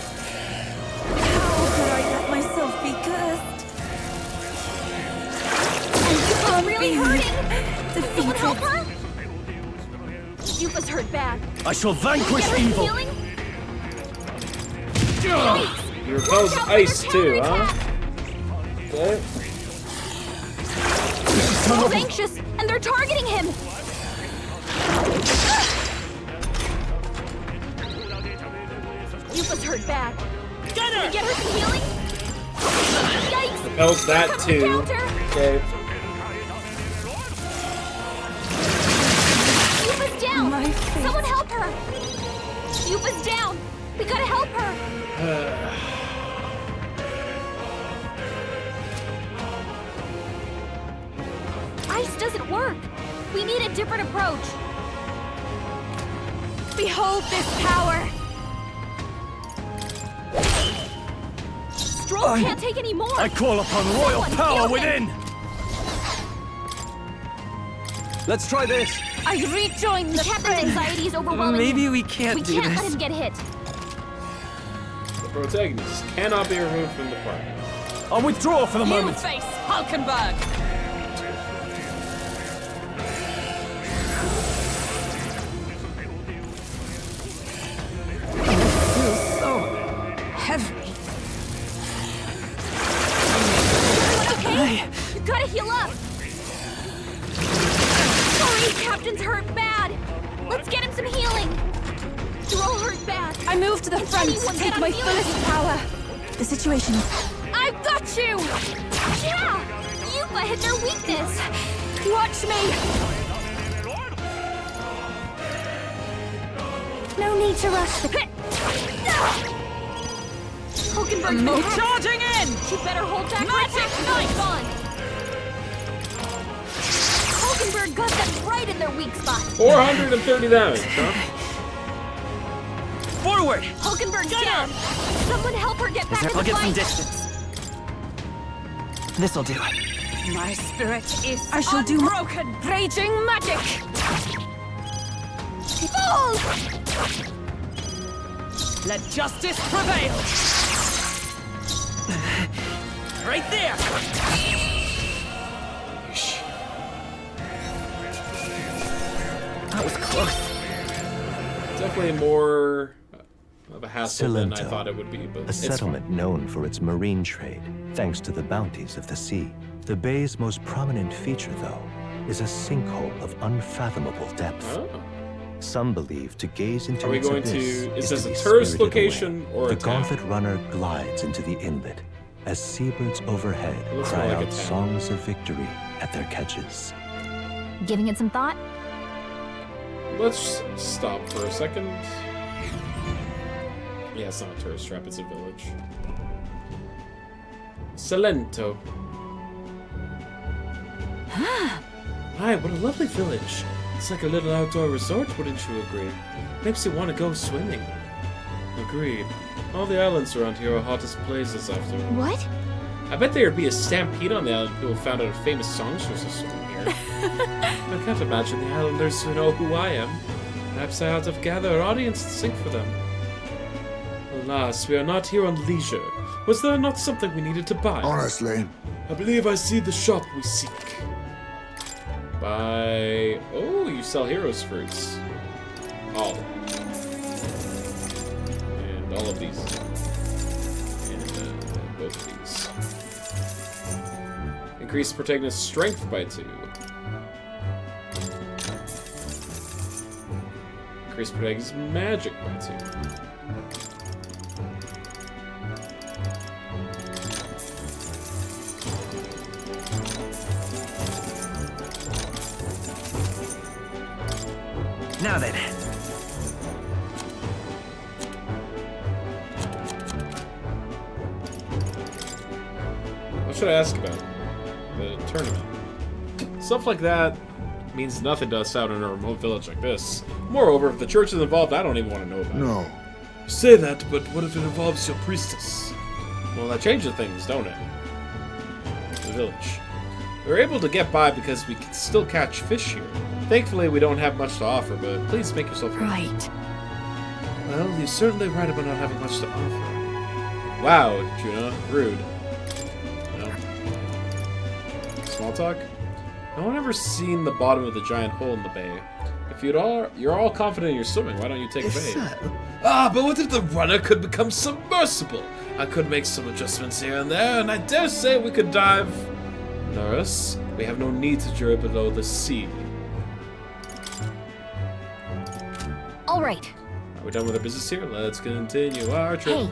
Speaker 4: How could I let myself be cursed?
Speaker 5: I'm really hurting.
Speaker 4: Defeated.
Speaker 5: Someone help her? Yufa's hurt bad.
Speaker 14: I shall
Speaker 5: Can we
Speaker 14: vanquish
Speaker 5: get her
Speaker 14: evil!
Speaker 5: healing?
Speaker 1: He repels
Speaker 5: Watch out for
Speaker 1: ice
Speaker 5: their
Speaker 1: too, huh?
Speaker 5: counterattack.
Speaker 1: Okay.
Speaker 5: Someone's anxious, and they're targeting him. Yufa's hurt bad. Can we get her some healing? Yikes!
Speaker 1: Repels that
Speaker 5: Here comes the
Speaker 1: too.
Speaker 5: counter.
Speaker 1: Okay.
Speaker 5: Yufa's down.
Speaker 4: My face.
Speaker 5: Someone help her. Yufa's down. We gotta help her. Ice doesn't work. We need a different approach.
Speaker 15: Behold this power.
Speaker 5: Stroll can't take any more.
Speaker 14: I call upon royal
Speaker 5: Someone
Speaker 14: power
Speaker 5: heal him.
Speaker 14: within! Let's try this!
Speaker 15: I rejoin
Speaker 5: The
Speaker 15: the
Speaker 5: captain's
Speaker 15: fray.
Speaker 5: anxiety is overwhelming
Speaker 12: Maybe
Speaker 5: him.
Speaker 12: we can't
Speaker 5: We
Speaker 12: do
Speaker 5: can't
Speaker 12: this.
Speaker 5: let him get hit.
Speaker 1: The protagonist cannot be removed from the party.
Speaker 14: I'll withdraw for the
Speaker 6: You
Speaker 14: moment.
Speaker 6: face Hulkenberg.
Speaker 15: Heavy.
Speaker 5: Okay, you gotta heal up. Sorry, Captain's hurt bad. Let's get him some healing. You're all hurt bad.
Speaker 15: I move to the
Speaker 5: Can
Speaker 15: front to
Speaker 5: anyone
Speaker 15: take
Speaker 5: get
Speaker 15: my
Speaker 5: on healing?
Speaker 15: fullest power.
Speaker 4: The situation.
Speaker 5: I've got you. Yeah, Yufa hit their weakness.
Speaker 15: Watch me. No need to rush the...
Speaker 5: Hulkenberg's been hacked.
Speaker 6: Charging in!
Speaker 5: She better hold back her
Speaker 6: Magic
Speaker 5: attack until it's gone. Hulkenberg got them right in their weak spot.
Speaker 1: 430 damage, huh?
Speaker 12: Forward!
Speaker 5: Hulkenberg's down. Someone help her get back in
Speaker 12: I'll
Speaker 5: the
Speaker 12: get some
Speaker 5: fight.
Speaker 12: distance. This'll do it.
Speaker 6: My spirit is
Speaker 4: I shall do my-
Speaker 6: unbroken.
Speaker 15: Raging magic.
Speaker 5: Fools!
Speaker 6: Let justice prevail.
Speaker 12: Right there! That was close.
Speaker 1: Definitely more of a hassle than I
Speaker 19: Cilento,
Speaker 1: thought it would be, but
Speaker 19: a
Speaker 1: it's fine.
Speaker 19: settlement known for its marine trade, thanks to the bounties of the sea. The bay's most prominent feature, though, is a sinkhole of unfathomable depth.
Speaker 1: Oh.
Speaker 19: Some believe to gaze into
Speaker 1: Are we
Speaker 19: its
Speaker 1: going
Speaker 19: abyss
Speaker 1: to- is
Speaker 19: to
Speaker 1: this a
Speaker 19: be
Speaker 1: tourist
Speaker 19: spirited
Speaker 1: location
Speaker 19: away.
Speaker 1: or a
Speaker 19: the
Speaker 1: town?
Speaker 19: Gauntlet Runner glides into the inlet, as seabirds overhead
Speaker 1: Looks
Speaker 19: cry
Speaker 1: more like a
Speaker 19: out
Speaker 1: town.
Speaker 19: songs of victory at their catches.
Speaker 2: Giving it some thought?
Speaker 1: Let's stop for a second. Yeah, it's not a tourist trap, it's a village. Salento. Hi, what a lovely village. It's like a little outdoor resort, wouldn't you agree? Makes you want to go swimming. Agreed. All the islands around here are hottest places after all.
Speaker 2: What?
Speaker 1: I bet there'd be a stampede on the island if people found out a famous songstress is swimming here. I can't imagine the islanders who know who I am. Perhaps I ought to gather an audience and sing for them. Alas, we are not here on leisure. Was there not something we needed to buy?
Speaker 7: Honestly.
Speaker 1: I believe I see the shop we seek. Buy... Oh, you sell heroes fruits. All. And all of these. And both of these. Increase protagonist's strength by 2. Increase protagonist's magic by 2.
Speaker 9: Now then.
Speaker 1: What should I ask about? The tournament. Stuff like that means nothing to us out in a remote village like this. Moreover, if the church is involved, I don't even want to know about it.
Speaker 7: No.
Speaker 1: You say that, but what if it involves your priestess? Well, that changes things, don't it? The village. We're able to get by because we can still catch fish here. Thankfully, we don't have much to offer, but please make yourself
Speaker 2: right.
Speaker 1: Well, you're certainly right about not having much to offer. Wow, Juna, rude. No. Small talk? No one ever seen the bottom of the giant hole in the bay. If you're all confident in your swimming, why don't you take a bathe? Ah, but what if the runner could become submersible? I could make some adjustments here and there, and I dare say we could dive. Nurse, we have no need to drill below the sea.
Speaker 2: All right.
Speaker 1: Are we done with our business here? Let's continue our trip.
Speaker 2: Hey.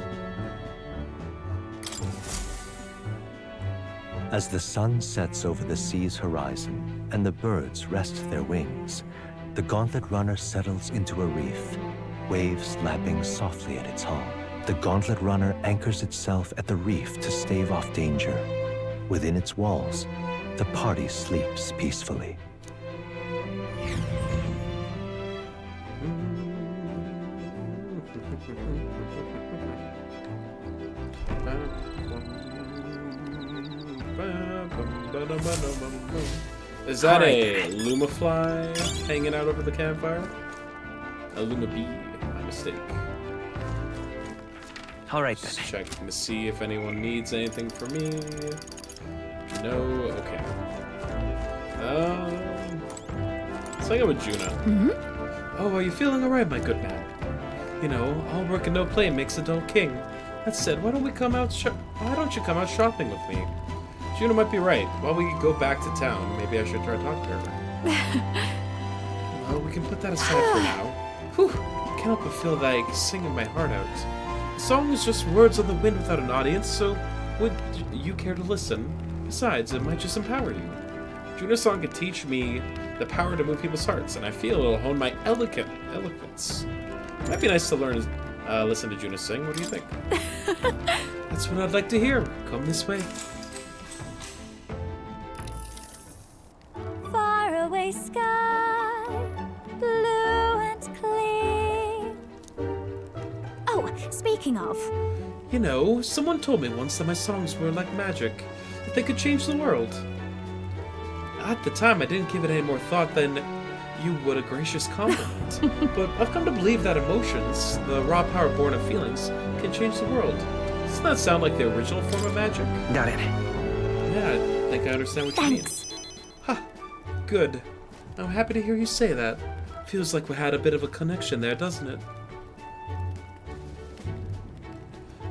Speaker 19: As the sun sets over the sea's horizon and the birds rest their wings, the gauntlet runner settles into a reef, waves lapping softly at its hull. The gauntlet runner anchors itself at the reef to stave off danger. Within its walls, the party sleeps peacefully.
Speaker 1: Is that a Lumafly hanging out over the campfire? A Luma bee, my mistake.
Speaker 9: Alright then.
Speaker 1: Just checking to see if anyone needs anything from me. No? Okay. Let's hang out with Juna. Oh, are you feeling alright, my good man? You know, all work and no play makes a dull king. That said, why don't you come out shopping with me? Juna might be right. While we go back to town, maybe I should try talking to her. Well, we can put that aside for now. Whew, I can't help but feel like singing my heart out. The song is just words on the wind without an audience, so would you care to listen? Besides, it might just empower you. Juna's song could teach me the power to move people's hearts, and I feel it'll hone my eloquence. Might be nice to learn, listen to Juna sing. What do you think? That's what I'd like to hear. Come this way.
Speaker 16: Faraway sky, blue and clear.
Speaker 15: Oh, speaking of.
Speaker 1: You know, someone told me once that my songs were like magic, that they could change the world. At the time, I didn't give it any more thought than you would a gracious compliment. But I've come to believe that emotions, the raw power born of feelings, can change the world. Doesn't that sound like the original form of magic?
Speaker 9: Got it.
Speaker 1: Yeah, I think I understand what you mean. Ha! Good. I'm happy to hear you say that. Feels like we had a bit of a connection there, doesn't it?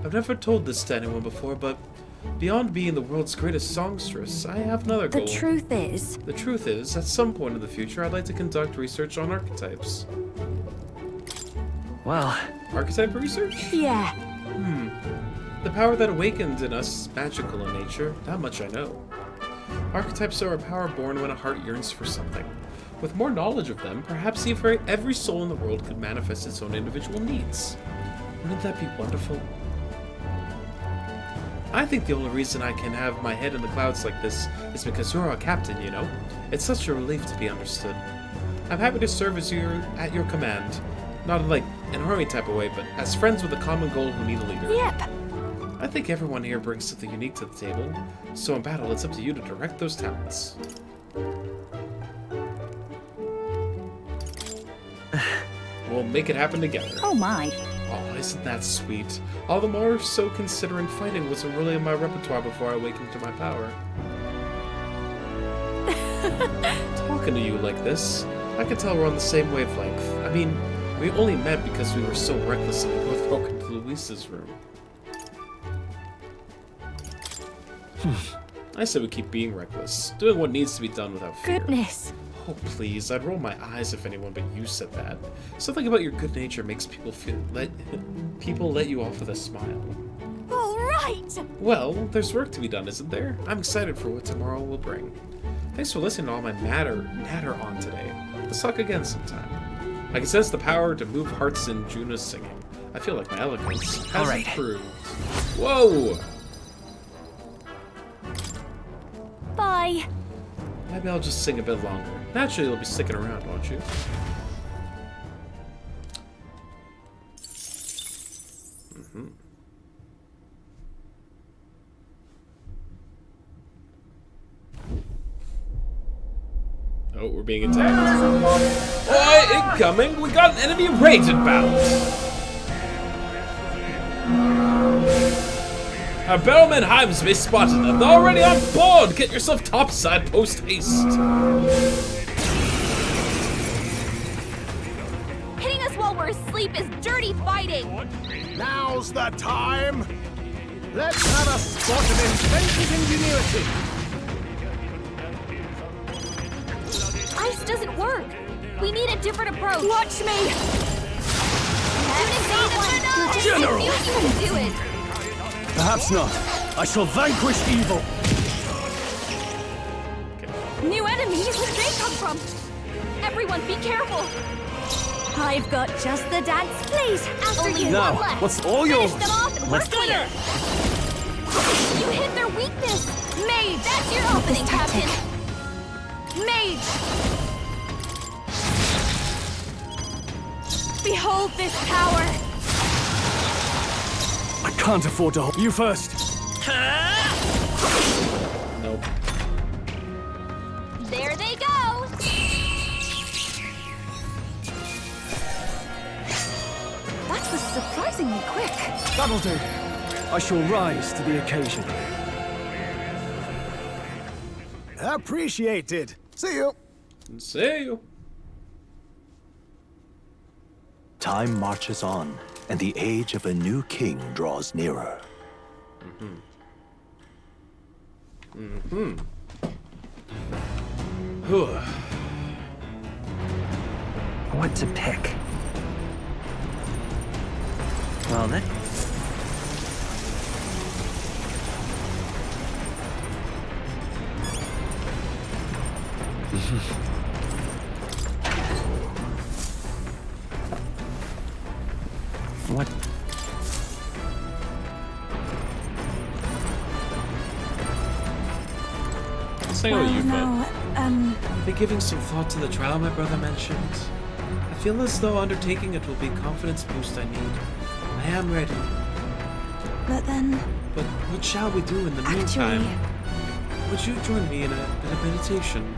Speaker 1: I've never told this to anyone before, but beyond being the world's greatest songstress, I have another goal.
Speaker 15: The truth is...
Speaker 1: The truth is, at some point in the future, I'd like to conduct research on archetypes.
Speaker 9: Well...
Speaker 1: Archetype research?
Speaker 15: Yeah.
Speaker 1: The power that awakened in us is magical in nature, that much I know. Archetypes are a power born when a heart yearns for something. With more knowledge of them, perhaps every soul in the world could manifest its own individual needs. Wouldn't that be wonderful? I think the only reason I can have my head in the clouds like this is because you're our captain, you know? It's such a relief to be understood. I'm happy to serve as at your command. Not like an army type of way, but as friends with a common goal who need a leader.
Speaker 15: Yep.
Speaker 1: I think everyone here brings something unique to the table, so in battle it's up to you to direct those talents. We'll make it happen together.
Speaker 15: Oh my.
Speaker 1: Oh, isn't that sweet? All the more so considering fighting wasn't really in my repertoire before I awakened to my power. Talking to you like this, I can tell we're on the same wavelength. I mean, we only met because we were so reckless and we both broke into Luis's room. I said we keep being reckless, doing what needs to be done without fear.
Speaker 15: Goodness.
Speaker 1: Oh, please, I'd roll my eyes if anyone but you said that. Something about your good nature makes people let you off with a smile.
Speaker 5: All right!
Speaker 1: Well, there's work to be done, isn't there? I'm excited for what tomorrow will bring. Thanks for listening to all my natter on today. Let's talk again sometime. I can sense the power to move hearts in Juna's singing. I feel like my eloquence has improved. Whoa!
Speaker 15: Bye.
Speaker 1: Maybe I'll just sing a bit longer. Naturally, you'll be sticking around, won't you? Oh, we're being attacked. Oi, incoming! We got an enemy raid inbound! Our bellman Himes may spotted them. They're already on board! Get yourself topside post-haste!
Speaker 5: Hitting us while we're asleep is dirty fighting!
Speaker 13: Now's the time! Let's have a spot of inventive ingenuity!
Speaker 5: Ice doesn't work! We need a different approach!
Speaker 15: Watch me!
Speaker 5: General! You can do it!
Speaker 14: Perhaps not. I shall vanquish evil.
Speaker 5: New enemies? Where'd they come from? Everyone, be careful!
Speaker 15: I've got just the dance, please. After
Speaker 5: Only
Speaker 15: you.
Speaker 14: Now,
Speaker 5: one left.
Speaker 14: what's all yours?
Speaker 5: Finish them off and we're clear! You hit their weakness!
Speaker 15: Mage!
Speaker 5: That's your opening, Captain!
Speaker 15: Mage! Behold this power!
Speaker 14: I can't afford to hold you first.
Speaker 1: Nope.
Speaker 5: There they go!
Speaker 15: That was surprisingly quick.
Speaker 14: That'll do. I shall rise to the occasion.
Speaker 13: Appreciated. See you.
Speaker 1: See you.
Speaker 19: Time marches on, and the age of a new king draws nearer.
Speaker 9: What to pick? Well, then. What?
Speaker 1: Say what you
Speaker 4: now,
Speaker 1: I've been giving some thought to the trial my brother mentioned. I feel as though undertaking it will be a confidence boost I need. I am ready.
Speaker 4: But then...
Speaker 1: But what shall we do in the meantime? Would you join me in a bit of meditation?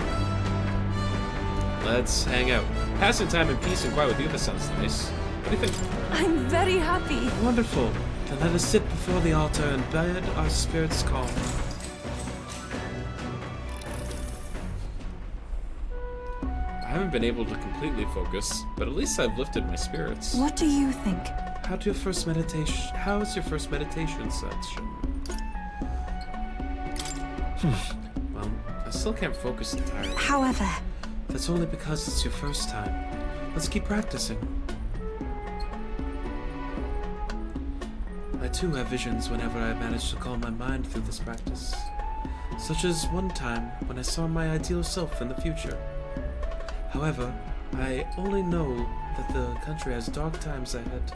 Speaker 1: Let's hang out. Passing time in peace and quiet with you, that sounds nice. What do you think?
Speaker 4: I'm very happy.
Speaker 1: Wonderful. Then let us sit before the altar and bid our spirits calm. I haven't been able to completely focus, but at least I've lifted my spirits.
Speaker 4: What do you think?
Speaker 1: How's your first meditation session? Well, I still can't focus entirely.
Speaker 4: However...
Speaker 1: That's only because it's your first time. Let's keep practicing. I too have visions whenever I manage to calm my mind through this practice. Such as one time when I saw my ideal self in the future. However, I only know that the country has dark times ahead,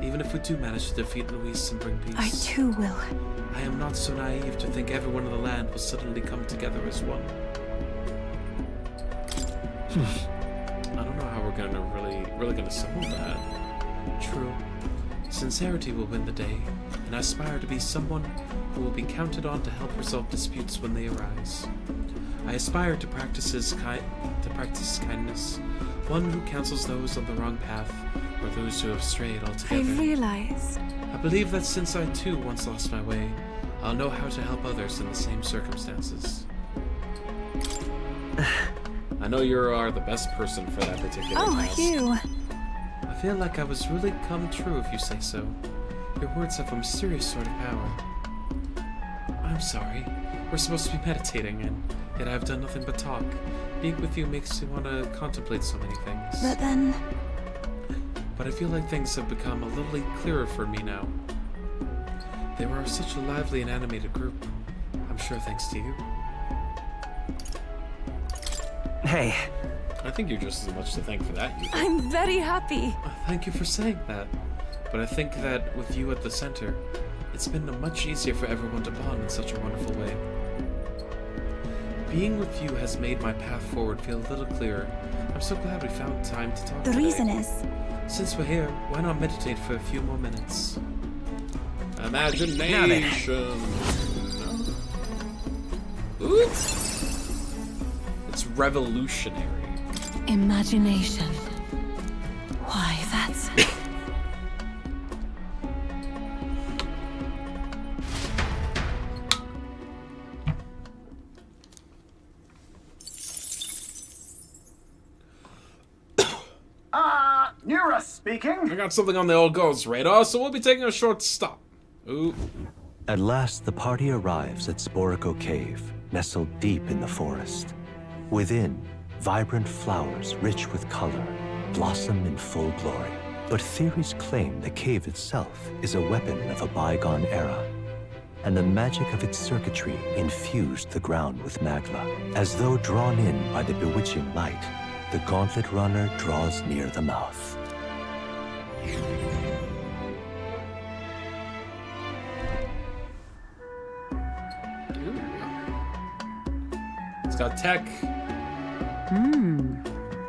Speaker 1: even if we do manage to defeat Luis and bring peace.
Speaker 4: I too will.
Speaker 1: I am not so naive to think everyone in the land will suddenly come together as one. I don't know how we're gonna really gonna solve that. True. Sincerity will win the day, and I aspire to be someone who will be counted on to help resolve disputes when they arise. I aspire to practice kindness, one who counsels those on the wrong path, or those who have strayed altogether.
Speaker 4: I realized.
Speaker 1: I believe that since I too once lost my way, I'll know how to help others in the same circumstances. I know you are the best person for that particular task.
Speaker 4: You.
Speaker 1: I feel like I was really come true if you say so. Your words have a mysterious sort of power. I'm sorry. We're supposed to be meditating, and yet I've done nothing but talk. Being with you makes me want to contemplate so many things.
Speaker 4: But then...
Speaker 1: But I feel like things have become a little clearer for me now. They were such a lively and animated group. I'm sure thanks to you.
Speaker 12: Hey.
Speaker 1: I think you're just as much to thank for that, you.
Speaker 4: I'm very happy.
Speaker 1: Thank you for saying that. But I think that with you at the center, it's been much easier for everyone to bond in such a wonderful way. Being with you has made my path forward feel a little clearer. I'm so glad we found time to talk
Speaker 4: The
Speaker 1: today.
Speaker 4: reason is...
Speaker 1: Since we're here, why not meditate for a few more minutes? Imagination!
Speaker 12: Now then.
Speaker 1: Ooh. It's revolutionary.
Speaker 8: Imagination. Why, that's...
Speaker 18: Nura speaking.
Speaker 1: I got something on the old girl's radar, so we'll be taking a short stop. Ooh.
Speaker 19: At last, the party arrives at Sporico Cave, nestled deep in the forest. Within, vibrant flowers rich with color blossom in full glory. But theories claim the cave itself is a weapon of a bygone era, and the magic of its circuitry infused the ground with magma. As though drawn in by the bewitching light, the gauntlet runner draws near the mouth.
Speaker 1: It's got tech.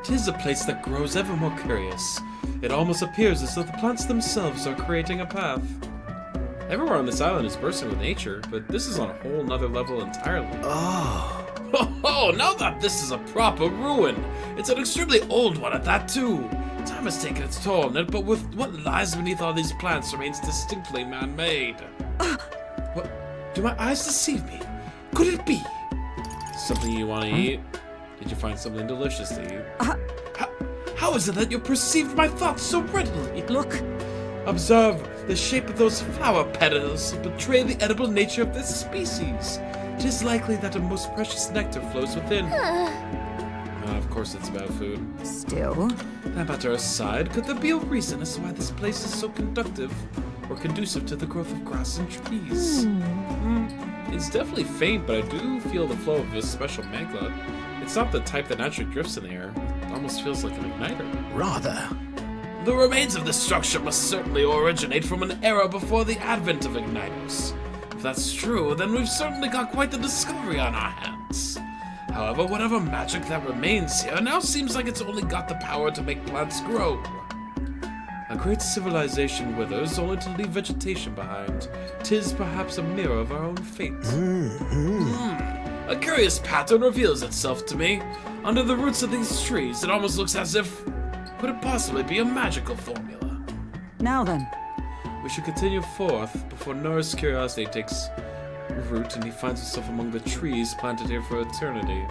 Speaker 1: Tis a place that grows ever more curious. It almost appears as though the plants themselves are creating a path. Everywhere on this island is bursting with nature, but this is on a whole nother level entirely. Oh, now that this is a proper ruin. It's an extremely old one at that, too. Time has taken its toll on it, but with what lies beneath all these plants remains distinctly man-made. What? Do my eyes deceive me? Could it be? Something you want to eat? Did you find something delicious to eat? How is it that you perceived my thoughts so readily?
Speaker 6: Look.
Speaker 1: Observe the shape of those flower petals betray the edible nature of this species. It is likely that a most precious nectar flows within. Of course it's about food.
Speaker 6: Still?
Speaker 1: That matter aside, could there be a reason as to why this place is so conducive to the growth of grass and trees? It's definitely faint, but I do feel the flow of this special magma. It's not the type that naturally drifts in the air. It almost feels like an igniter.
Speaker 13: Rather.
Speaker 1: The remains of this structure must certainly originate from an era before the advent of igniters. If that's true, then we've certainly got quite the discovery on our hands. However, whatever magic that remains here now seems like it's only got the power to make plants grow. A great civilization withers only to leave vegetation behind. 'Tis perhaps a mirror of our own fate. A curious pattern reveals itself to me. Under the roots of these trees, it almost looks as if... Could it possibly be a magical formula?
Speaker 6: Now then.
Speaker 1: We should continue forth before Nora's curiosity takes root and he finds himself among the trees planted here for eternity.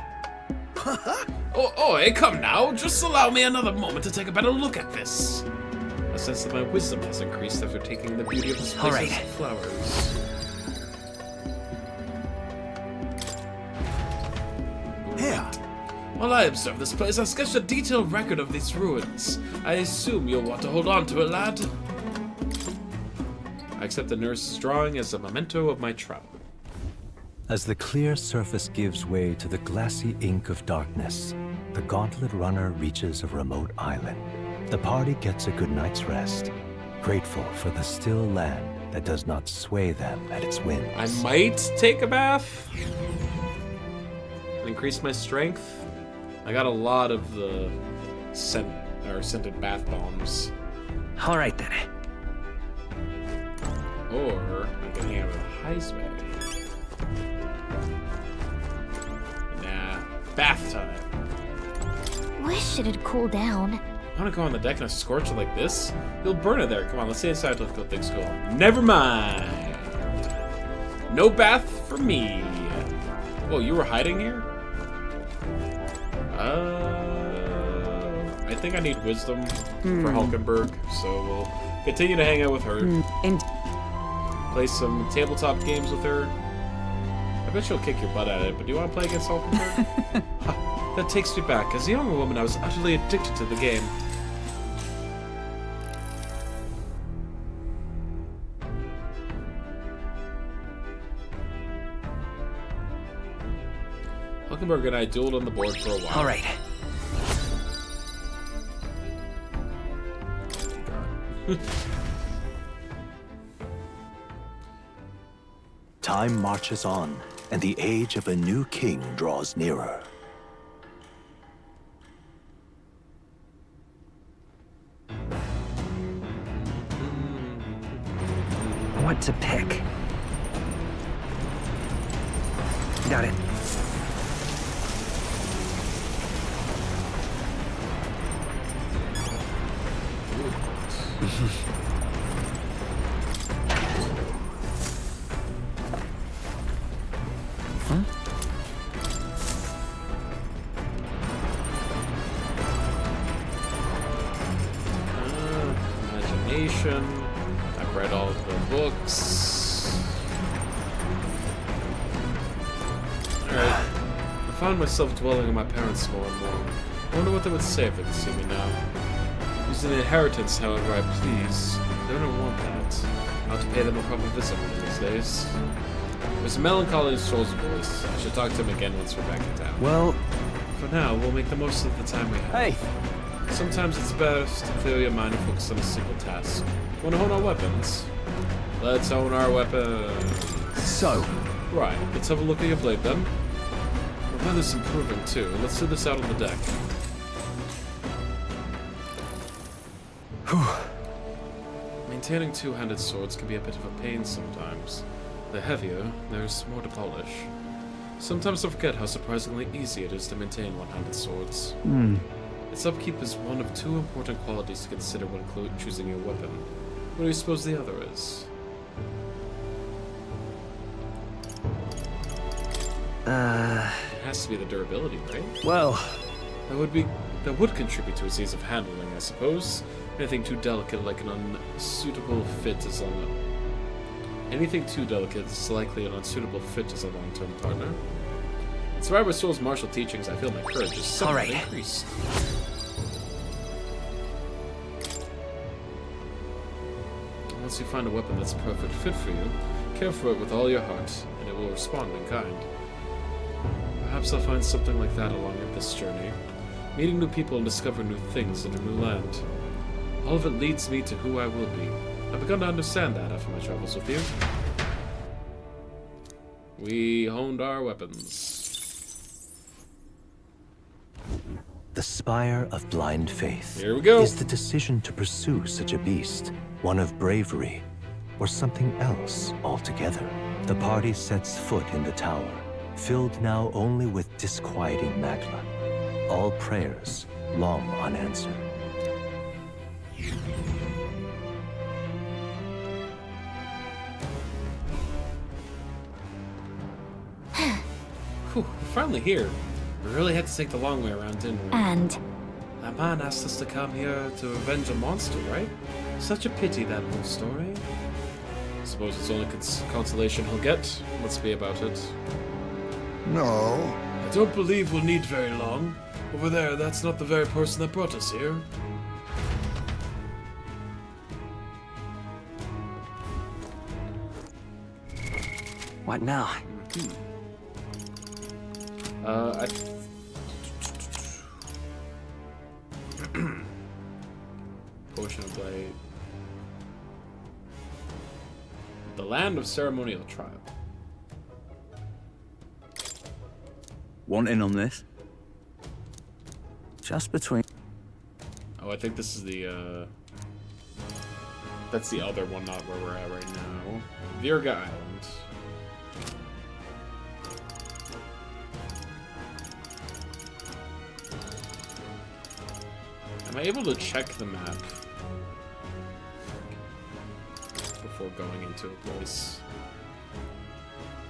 Speaker 1: Hey, come now. Just allow me another moment to take a better look at this. A sense that my wisdom has increased after taking the beauty of this place's flowers.
Speaker 13: Here.
Speaker 1: While I observe this place, I sketched a detailed record of these ruins. I assume you'll want to hold on to it, lad. I accept the nurse's drawing as a memento of my travel.
Speaker 19: As the clear surface gives way to the glassy ink of darkness, the Gauntlet Runner reaches a remote island. The party gets a good night's rest, grateful for the still land that does not sway them at its winds.
Speaker 1: I might take a bath and increase my strength. I got a lot of the scented bath bombs.
Speaker 9: All right then.
Speaker 1: Or I can hang out with Heisman. Nah, bath time.
Speaker 2: Wish it'd cool down.
Speaker 1: I want to go on the deck in a scorcher like this? You'll burn it there. Come on, let's stay inside till things cool. Never mind. No bath for me. Whoa, you were hiding here? I think I need wisdom for Hulkenberg, so we'll continue to hang out with her. Play some tabletop games with her. I bet she'll kick your butt at it, but do you want to play against Hulkenberg? That takes me back. As a younger woman, I was utterly addicted to the game. Hulkenberg and I dueled on the board for a while.
Speaker 9: All right.
Speaker 19: Time marches on, and the age of a new king draws nearer.
Speaker 9: What to pick? Got it.
Speaker 1: Imagination. I've read all of the books. Alright. I found myself dwelling on my parents more and more. I wonder what they would say if they could see me now. Using the inheritance however I please. They don't want that. I'll have to pay them a proper visit one of these days. There's a melancholy in Stroll's voice. I should talk to him again once we're back in town.
Speaker 14: Well,
Speaker 1: for now, we'll make the most of the time we have.
Speaker 14: Hey!
Speaker 1: Sometimes it's best to clear your mind and focus on a single task. Want to hone our weapons? Let's hone our weapons.
Speaker 14: So?
Speaker 1: Right, let's have a look at your blade then. The weather's improving too. Let's do this out on the deck. Maintaining two-handed swords can be a bit of a pain sometimes. They're heavier, there's more to polish. Sometimes I forget how surprisingly easy it is to maintain one-handed swords. Its upkeep is one of two important qualities to consider when choosing your weapon. What do you suppose the other is? It has to be the durability, right?
Speaker 14: Well,
Speaker 1: that would contribute to its ease of handling, I suppose. Anything too delicate like an unsuitable fit is Anything too delicate is likely an unsuitable fit as a long-term partner. Inspired by Soul's martial teachings, I feel my courage is somewhat increased. Once you find a weapon that's a perfect fit for you, care for it with all your heart, and it will respond in kind. Perhaps I'll find something like that along this journey, meeting new people and discovering new things in a new land. All of it leads me to who I will be. I've begun to understand that after my travels with you. We honed our weapons.
Speaker 19: The Spire of Blind Faith.
Speaker 1: Here we go.
Speaker 19: Is the decision to pursue such a beast one of bravery, or something else altogether? The party sets foot in the tower, filled now only with disquieting magma. All prayers long unanswered.
Speaker 1: Whew, we're finally here. We really had to take the long way around, didn't we?
Speaker 2: And?
Speaker 1: That man asked us to come here to avenge a monster, right? Such a pity, that whole story. Suppose it's only consolation he'll get. Let's be about it.
Speaker 7: No.
Speaker 1: I don't believe we'll need very long. Over there, that's not the very person that brought us here.
Speaker 12: What now?
Speaker 1: Potion of Blight. The Land of Ceremonial Trial.
Speaker 17: Want in on this? Just between.
Speaker 1: Oh, I think this is the, that's the other one, not where we're at right now. Virga Island. Am I able to check the map before going into a place?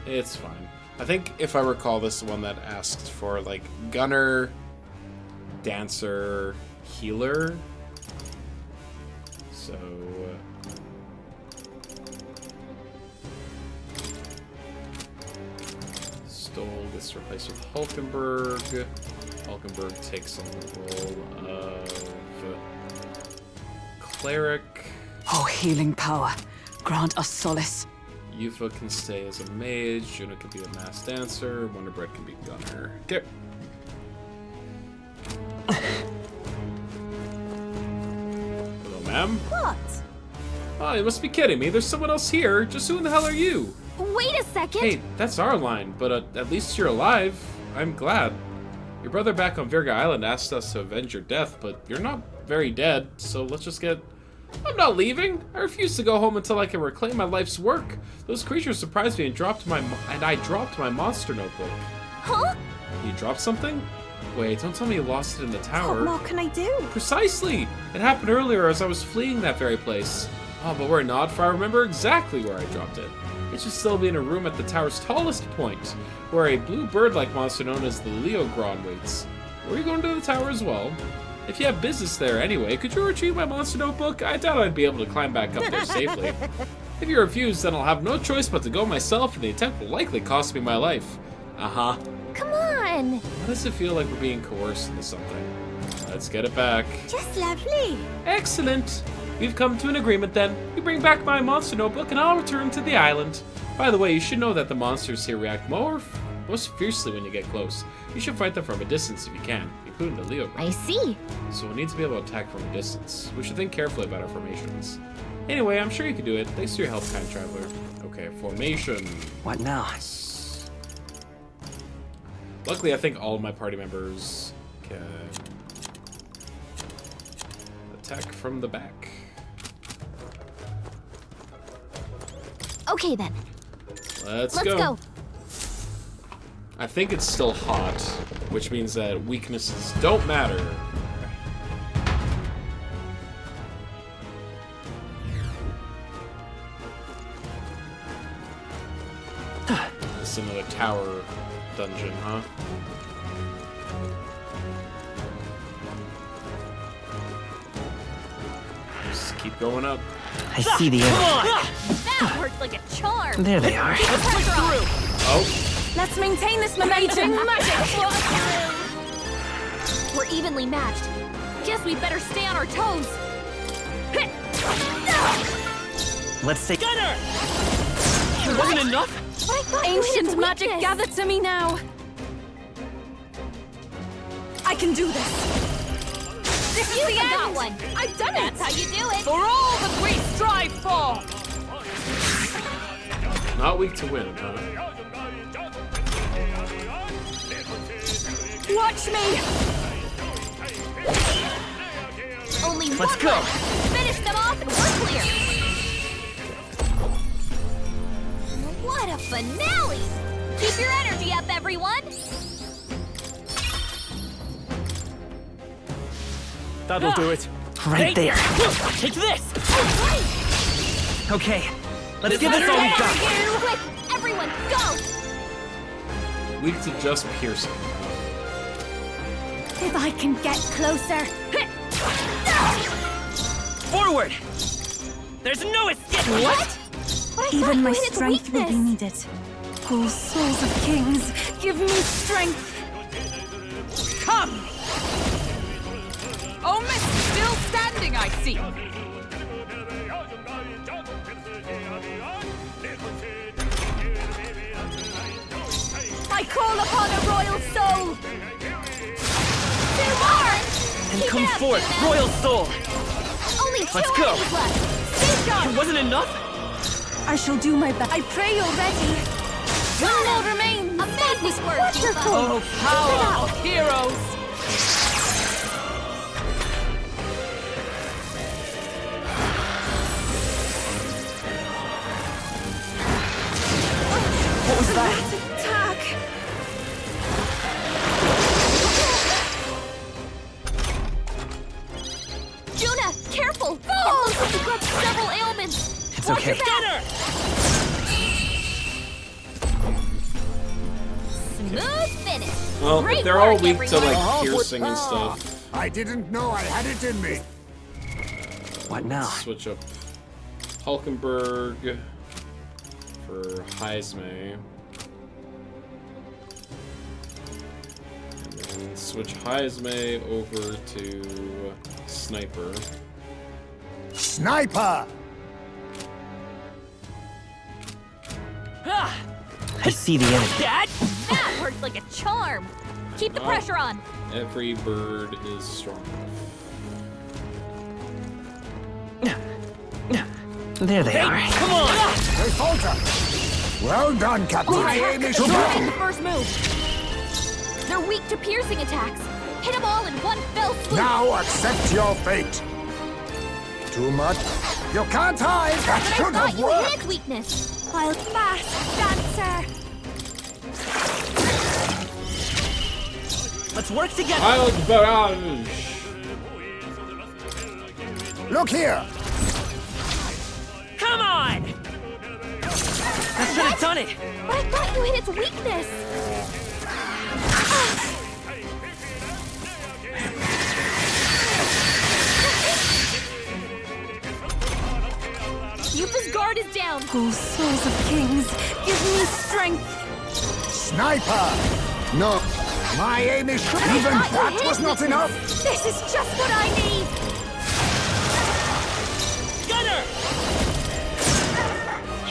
Speaker 1: It's fine. I think, if I recall, this is the one that asked for, like, gunner, dancer, healer. So... Stoll gets replaced with Hulkenberg. Hulkenberg takes on the role of cleric.
Speaker 6: Oh, healing power, grant us solace.
Speaker 1: Yufa can stay as a mage, Juna can be a mass dancer, Wonderbread can be gunner. Okay. Hello, ma'am.
Speaker 5: What?
Speaker 1: Oh, you must be kidding me. There's someone else here. Just who in the hell are you?
Speaker 5: Wait a second!
Speaker 1: Hey, that's our line, but at least you're alive. I'm glad. Your brother back on Virga Island asked us to avenge your death, but you're not very dead, so let's just get... I'm not leaving. I refuse to go home until I can reclaim my life's work. Those creatures surprised me and I dropped my monster notebook.
Speaker 5: Huh?
Speaker 1: You dropped something? Wait, don't tell me you lost it in the tower.
Speaker 4: What more can I do?
Speaker 1: Precisely! It happened earlier as I was fleeing that very place. Oh, but worry not, for I remember exactly where I dropped it. It should still be in a room at the tower's tallest point, where a blue bird-like monster known as the Leogron waits. Were you going to the tower as well? If you have business there anyway, could you retrieve my monster notebook? I doubt I'd be able to climb back up there safely. If you refuse, then I'll have no choice but to go myself, and the attempt will likely cost me my life. Uh-huh.
Speaker 5: Come on!
Speaker 1: Why does it feel like we're being coerced into something? Let's get it back.
Speaker 4: Just lovely.
Speaker 1: Excellent! We've come to an agreement then. You bring back my monster notebook and I'll return to the island. By the way, you should know that the monsters here react most fiercely when you get close. You should fight them from a distance if you can, including the Leo.
Speaker 5: I see.
Speaker 1: So we need to be able to attack from a distance. We should think carefully about our formations. Anyway, I'm sure you can do it. Thanks for your help, kind traveler. Okay, formation.
Speaker 12: What now?
Speaker 1: Luckily, I think all of my party members can attack from the back.
Speaker 5: Okay then.
Speaker 1: Let's go. I think it's still hot, which means that weaknesses don't matter. This is another tower dungeon, huh? Just keep going up.
Speaker 12: I see the enemy.
Speaker 5: That worked like a charm.
Speaker 12: There they are.
Speaker 1: Oh.
Speaker 4: Let's maintain this momentum.
Speaker 5: We're evenly matched. Guess we better stay on our toes.
Speaker 12: Let's say
Speaker 6: Gunner! It wasn't enough?
Speaker 5: But I thought
Speaker 4: Ancient magic gathered to me now. I can do this.
Speaker 5: This is the end. One.
Speaker 4: I've done it.
Speaker 5: That's how you do it.
Speaker 6: For all that we strive for!
Speaker 1: Not weak to win, huh?
Speaker 4: Watch me.
Speaker 5: Only
Speaker 12: Let's
Speaker 5: one
Speaker 12: go.
Speaker 5: left. Finish them off and we're clear. What a finale! Keep your energy up, everyone.
Speaker 14: That'll do it.
Speaker 12: right there.
Speaker 6: Take this!
Speaker 12: Okay, let's give this all we got.
Speaker 5: Quick, everyone, go!
Speaker 1: Weak to just piercing.
Speaker 15: If I can get closer.
Speaker 12: Forward! There's no escape!
Speaker 5: What? But I
Speaker 4: Even my
Speaker 5: thought you hit its
Speaker 4: strength will be
Speaker 5: weakness.
Speaker 4: needed. Oh, souls of kings, give me strength.
Speaker 6: Come! Oh, Miss, still standing, I see.
Speaker 15: I call upon a royal soul!
Speaker 5: 2 more!
Speaker 12: And come forth, royal soul!
Speaker 5: Only 2
Speaker 12: Let's go.
Speaker 5: enemies left! Stay sharp!
Speaker 12: It wasn't enough?
Speaker 4: I shall do my best.
Speaker 15: I pray you're ready. One all remains.
Speaker 5: Amazing work,
Speaker 15: Wonderful.
Speaker 12: Oh, power of heroes! What was that?
Speaker 15: Attack!
Speaker 5: Juna, careful! It looks like you've got several ailments!
Speaker 12: It's
Speaker 5: Watch
Speaker 12: okay.
Speaker 5: your back. Smooth finish!
Speaker 1: Well,
Speaker 5: Great
Speaker 1: they're all
Speaker 5: work,
Speaker 1: weak to
Speaker 5: everyone.
Speaker 1: like piercing and stuff.
Speaker 7: I didn't know I had it in me.
Speaker 12: What now?
Speaker 1: Switch up Hulkenberg for Heisme. And then switch Heisme over to Sniper.
Speaker 7: Sniper!
Speaker 12: I see the enemy.
Speaker 5: That worked like a charm! Keep the pressure on!
Speaker 1: Every bird is strong enough.
Speaker 12: There they are.
Speaker 5: Come on!
Speaker 7: They falter! Well done, Captain.
Speaker 5: My aim is in the first move! They're weak to piercing attacks! Hit them all in one fell swoop!
Speaker 7: Now accept your fate. Too much? You can't hide! That
Speaker 5: But I
Speaker 7: should
Speaker 5: thought
Speaker 7: have
Speaker 5: you
Speaker 7: worked!
Speaker 5: hit its weakness!
Speaker 15: I'll fast dancer.
Speaker 12: Let's work together.
Speaker 1: Wild barrage!
Speaker 7: Look here!
Speaker 12: Come on! That should have done it.
Speaker 5: But I thought you hit its weakness! Yupa's guard is down!
Speaker 4: Oh, souls of kings, give me strength.
Speaker 7: Sniper! No, my aim is...
Speaker 5: But I
Speaker 7: Even
Speaker 5: thought you
Speaker 7: that
Speaker 5: hit
Speaker 7: was
Speaker 5: its
Speaker 7: not
Speaker 5: weakness.
Speaker 7: enough!
Speaker 15: This is just what I need.
Speaker 12: Gunner!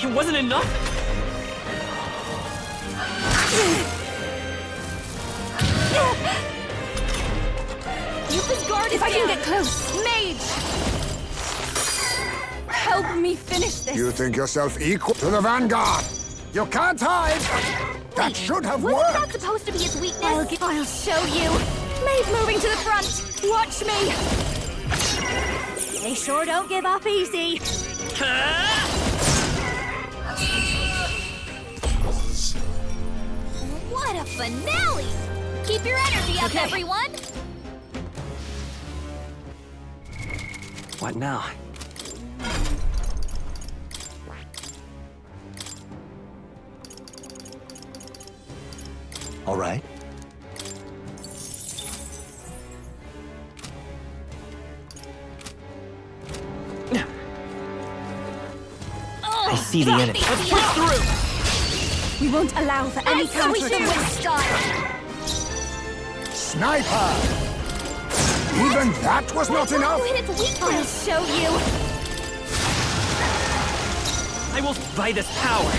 Speaker 12: It wasn't enough?
Speaker 5: Yupa's guard is
Speaker 15: If I
Speaker 5: down!
Speaker 15: can get close, mage! Help me finish this.
Speaker 7: You think yourself equal to the Vanguard? You can't hide! That should have
Speaker 5: Wasn't
Speaker 7: worked!
Speaker 5: that supposed to be its weakness?
Speaker 15: I'll show you. Mage moving to the front. Watch me. They sure don't give up easy.
Speaker 5: What a finale! Keep your energy up, everyone!
Speaker 12: What now?
Speaker 19: All right.
Speaker 12: I see the enemy. Let's push through!
Speaker 4: We won't allow for any counterattack.
Speaker 7: Sniper! Even that was not enough?
Speaker 5: You hit its weakness!
Speaker 15: I'll show you.
Speaker 12: I will by this power.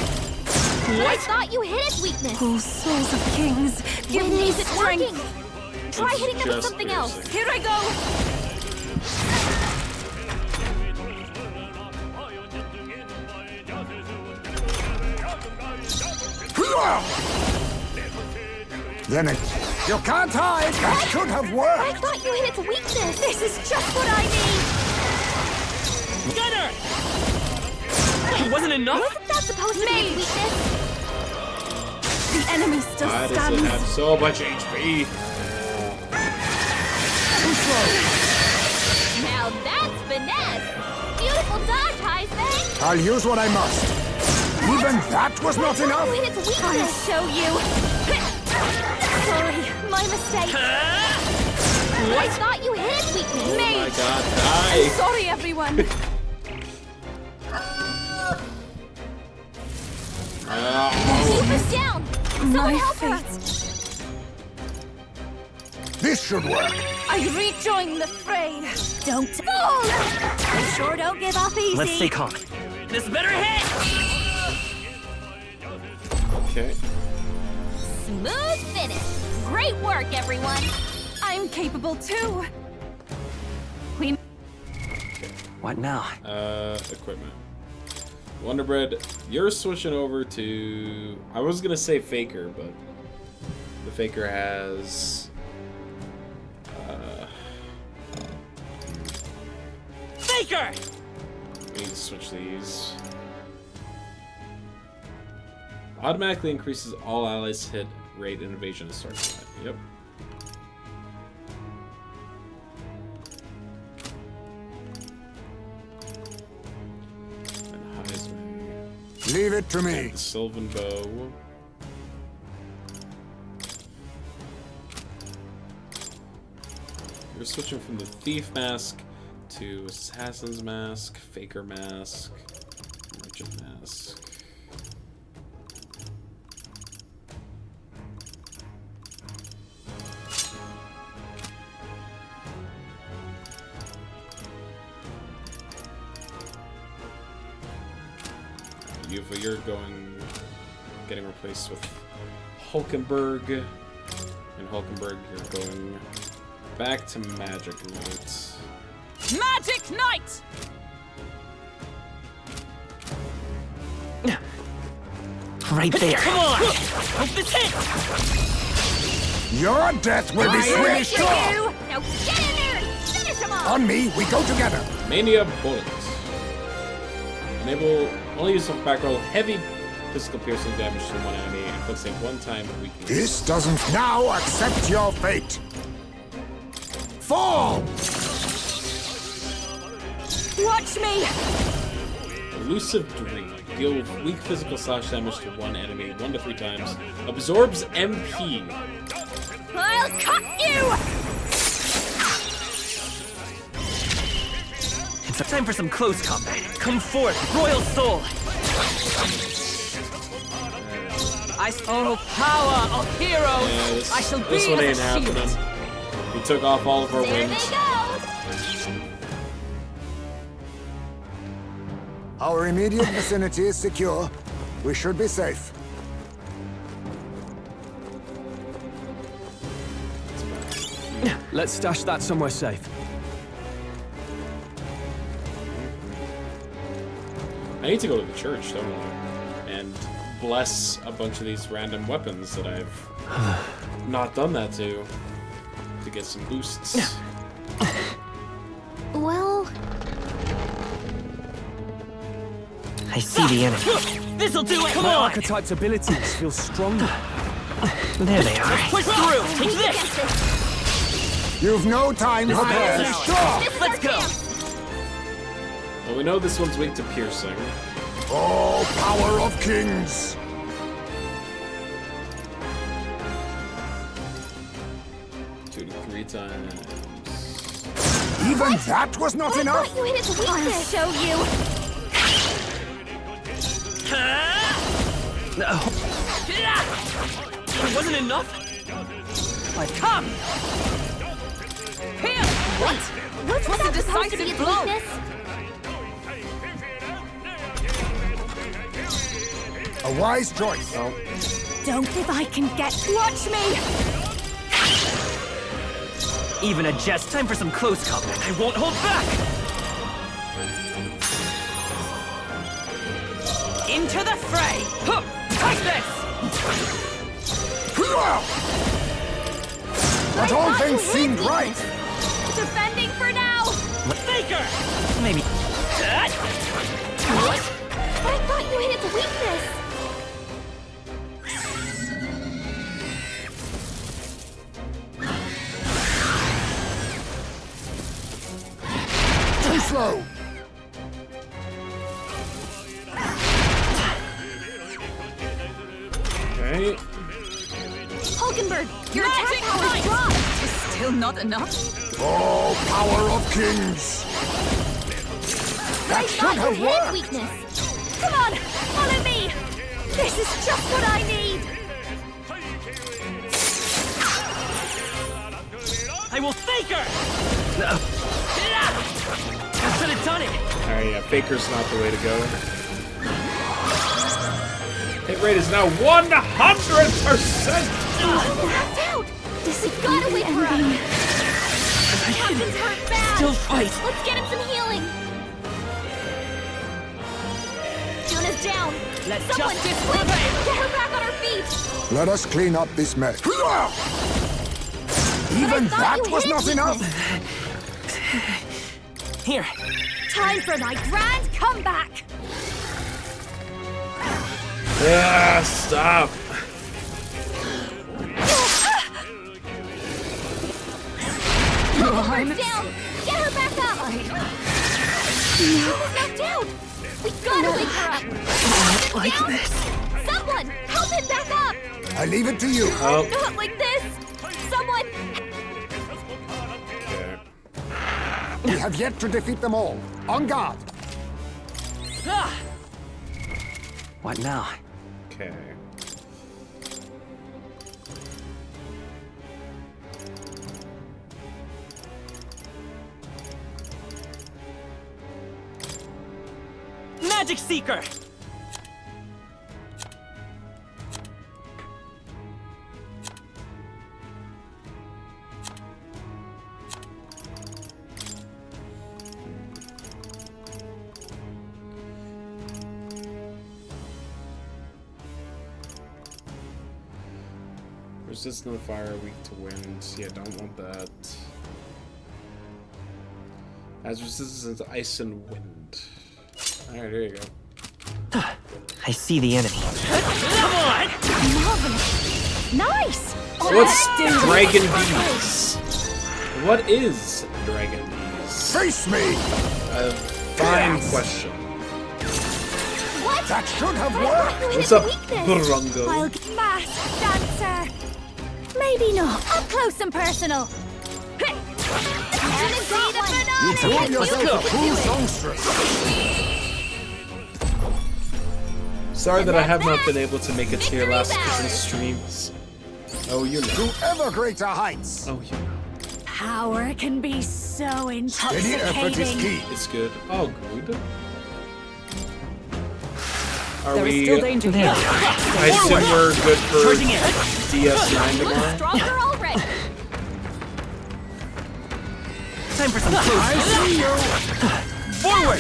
Speaker 5: But I thought you hit its weakness!
Speaker 4: Oh, souls of kings, give
Speaker 5: When
Speaker 4: me
Speaker 5: is it
Speaker 4: strength.
Speaker 5: working? Try hitting them with
Speaker 1: just
Speaker 5: something else!
Speaker 1: piercing.
Speaker 15: Here I go.
Speaker 7: Then it... You can't hide! That should have
Speaker 5: I
Speaker 7: worked!
Speaker 5: thought you hit its weakness!
Speaker 15: This is just what I need.
Speaker 12: Gunner! It wasn't enough?
Speaker 5: Wasn't that supposed to be its weakness?
Speaker 4: The enemy still
Speaker 1: Why does it
Speaker 4: stands.
Speaker 1: have so much HP?
Speaker 5: Now that's finesse! Beautiful dodge, Heisman!
Speaker 7: I'll use what I must. Even that was not enough?
Speaker 5: You hit its weakness!
Speaker 15: I'll show you. Sorry, my mistake.
Speaker 5: I thought you hit its weakness!
Speaker 1: Oh my
Speaker 15: Mage.
Speaker 1: god,
Speaker 15: I'm
Speaker 1: die!
Speaker 15: sorry, everyone.
Speaker 5: Yupa's down! Someone
Speaker 4: My
Speaker 5: help her!
Speaker 7: This should work.
Speaker 15: I rejoin the fray. Don't fall. They sure don't give up easy.
Speaker 12: Let's stay calm. This better hit!
Speaker 1: Okay.
Speaker 5: Smooth finished. Great work, everyone.
Speaker 6: I'm capable too.
Speaker 12: What now?
Speaker 1: Equipment. Wonder Bread, you're switching over to... I was gonna say Faker, but... The Faker has...
Speaker 12: Faker!
Speaker 1: We need to switch these. Automatically increases all allies' hit rate and evasion at start combat. Yep.
Speaker 7: Leave it to me.
Speaker 1: The Sylvan Bow. You're switching from the Thief Mask to Assassin's Mask, Faker Mask, Merchant Mask. Yuva, you're getting replaced with Hulkenberg. And Hulkenberg, you're going back to Magic Knight.
Speaker 6: Magic Knight!
Speaker 9: Right there.
Speaker 12: Come on! Hope this hits!
Speaker 7: Your death will be swift.
Speaker 5: Now get in there and finish him off!
Speaker 7: On me, we go together.
Speaker 1: Mania Bullet. Enable only use of back roll heavy physical piercing damage to one enemy, inflicting one-time weakness.
Speaker 7: This doesn't now accept your fate. Fall!
Speaker 6: Watch me!
Speaker 1: Elusive Dream. Deal weak physical slash damage to one enemy 1 to 3 times. Absorbs MP.
Speaker 5: I'll cut you!
Speaker 12: It's time for some close combat. Come forth, Royal Soul!
Speaker 6: Power of heroes!
Speaker 1: Yeah,
Speaker 6: I shall be
Speaker 1: this one ain't
Speaker 6: as a shield.
Speaker 1: happening. We took off all of our
Speaker 5: There
Speaker 1: wings.
Speaker 5: they go!
Speaker 7: Our immediate vicinity is secure. We should be safe.
Speaker 14: Let's stash that somewhere safe.
Speaker 1: I need to go to the church, don't I? And bless a bunch of these random weapons that I've not done that to get some boosts.
Speaker 2: Well...
Speaker 9: I see the enemy.
Speaker 12: This'll do it! Come
Speaker 14: My
Speaker 12: on!
Speaker 14: archetype's abilities feel stronger.
Speaker 9: There they are.
Speaker 12: Push through! Take this!
Speaker 7: You've no time for this.
Speaker 12: Let's go!
Speaker 1: Well, we know this one's weak to piercing.
Speaker 7: Oh, power of kings!
Speaker 1: 2 to 3 times.
Speaker 7: Even that was not
Speaker 5: I
Speaker 7: enough?
Speaker 5: thought you hit its weakness!
Speaker 20: Show you.
Speaker 12: No. It wasn't enough? Like, come!
Speaker 6: Here! What?
Speaker 5: What's
Speaker 6: was
Speaker 5: that
Speaker 6: a
Speaker 5: supposed to be
Speaker 6: decisive
Speaker 5: its
Speaker 6: blow?
Speaker 5: weakness?
Speaker 7: A wise choice.
Speaker 15: Don't think I can get... Watch me!
Speaker 12: Even a jest. Time for some close combat. I won't hold back!
Speaker 6: Into the fray!
Speaker 12: Huh. Take this!
Speaker 7: But all things seemed right.
Speaker 5: Defending for now!
Speaker 12: Faker! Maybe...
Speaker 5: What? But I thought you hit its weakness!
Speaker 7: Too slow.
Speaker 1: Okay.
Speaker 5: Hulkenberg, your
Speaker 6: Magic
Speaker 5: attack power
Speaker 6: Knight!
Speaker 5: dropped!
Speaker 6: Is still not enough?
Speaker 7: Oh, power of kings! That
Speaker 5: I
Speaker 7: should
Speaker 5: thought
Speaker 7: have
Speaker 5: you hit its
Speaker 7: worked!
Speaker 5: weakness! Come on, follow me! This is just what I need!
Speaker 12: I will Faker! No. I should have done it!
Speaker 1: Alright, yeah, Faker's not the way to go. Hit rate is now 100%!
Speaker 5: knocked out! We gotta wake her up! Captain's hurt bad!
Speaker 9: Still fight!
Speaker 5: Let's get him some healing! Juna's down!
Speaker 9: Let
Speaker 5: Someone,
Speaker 9: justice
Speaker 5: quick!
Speaker 9: prevail!
Speaker 5: Get her back on her feet!
Speaker 7: Let us clean up this mess. Even that was not enough?
Speaker 9: Here.
Speaker 15: Time for my grand comeback!
Speaker 1: Yeah, stop.
Speaker 5: Her down! Get her back up! Juna's knocked out! We gotta wake her up!
Speaker 3: Like
Speaker 5: Down!
Speaker 3: this.
Speaker 5: Someone, help him back up!
Speaker 7: I leave it to you.
Speaker 1: Oh.
Speaker 5: Not like this! Someone!
Speaker 1: Okay.
Speaker 7: We have yet to defeat them all. On guard.
Speaker 9: What now?
Speaker 1: Okay.
Speaker 9: Magic Seeker!
Speaker 1: Resistant to fire, weak to wind. Yeah, don't want that. Has resistance to ice and wind. Alright, here you go.
Speaker 9: I see the enemy.
Speaker 15: Come on! Marvelous! Nice!
Speaker 1: So what's Dragon Bees? What is Dragon Bees?
Speaker 7: Face me!
Speaker 1: A fine question.
Speaker 5: What?
Speaker 7: That should have worked!
Speaker 1: What's up, Burungo?
Speaker 15: I'll get masked dancer! Maybe not. Up close and personal.
Speaker 7: You prove yourself a true songstress.
Speaker 1: Sorry that I have not been able to make it to your last couple streams. Oh, you know.
Speaker 7: To ever greater heights.
Speaker 1: Oh, you know.
Speaker 15: Power can be so
Speaker 7: Steady effort is
Speaker 15: intoxicating.
Speaker 7: key.
Speaker 1: It's good. Oh, good. Are
Speaker 6: There is
Speaker 1: we?
Speaker 6: still danger here.
Speaker 1: I assume we're good for DS9 tomorrow.
Speaker 5: Stronger already!
Speaker 9: Time for some food.
Speaker 7: I see you.
Speaker 9: Forward!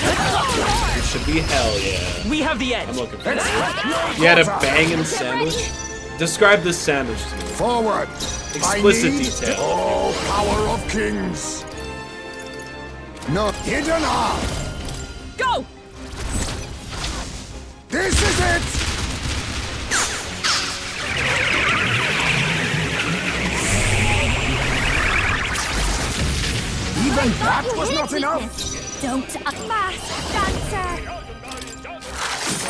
Speaker 1: It should be hell yeah.
Speaker 9: We have the edge.
Speaker 1: I'm looking for that. You had a banging sandwich? Describe this sandwich to me.
Speaker 7: Forward.
Speaker 1: Explicit
Speaker 7: I need
Speaker 1: detail.
Speaker 7: all power of kings. Not hidden arm.
Speaker 6: Go!
Speaker 7: This is it. Even that was not enough.
Speaker 15: Don't mask dancer!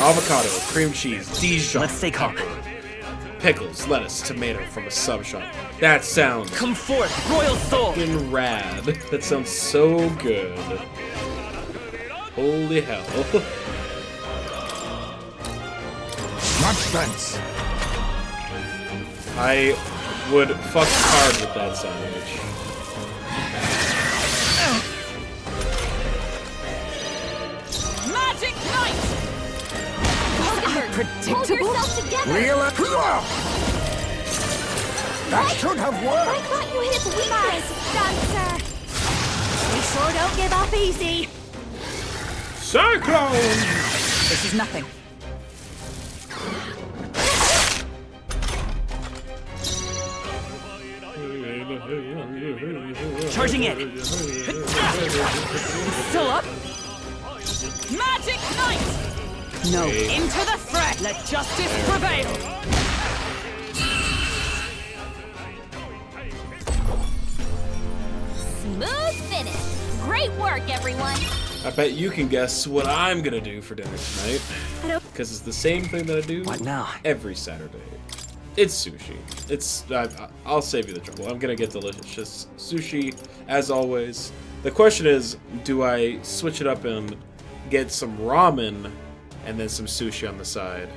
Speaker 1: Avocado, cream cheese, Dijon.
Speaker 9: Let's stay calm.
Speaker 1: Pickles, lettuce, tomato from a sub shop. That sounds
Speaker 9: Come forth, royal soul!
Speaker 1: fucking rad. That sounds so good. Holy hell.
Speaker 7: Much thanks.
Speaker 1: I would fuck hard with that sandwich.
Speaker 6: Magic Knight!
Speaker 5: Hold yourself together!
Speaker 7: Real That should have
Speaker 5: I
Speaker 7: worked.
Speaker 5: thought you hit its weakness!
Speaker 15: Dancer! We sure don't give up easy.
Speaker 1: Cyclone!
Speaker 6: This is nothing.
Speaker 9: Charging in.
Speaker 6: Still up? Magic Knight! No. Into the fray! Let justice prevail!
Speaker 5: Smooth finish! Great work, everyone!
Speaker 1: I bet you can guess what I'm gonna do for dinner tonight. Because it's the same thing that I do
Speaker 9: What now?
Speaker 1: every Saturday. It's sushi. It's I'll save you the trouble. I'm gonna get delicious sushi as always. The question is, do I switch it up and get some ramen and then some sushi on the side?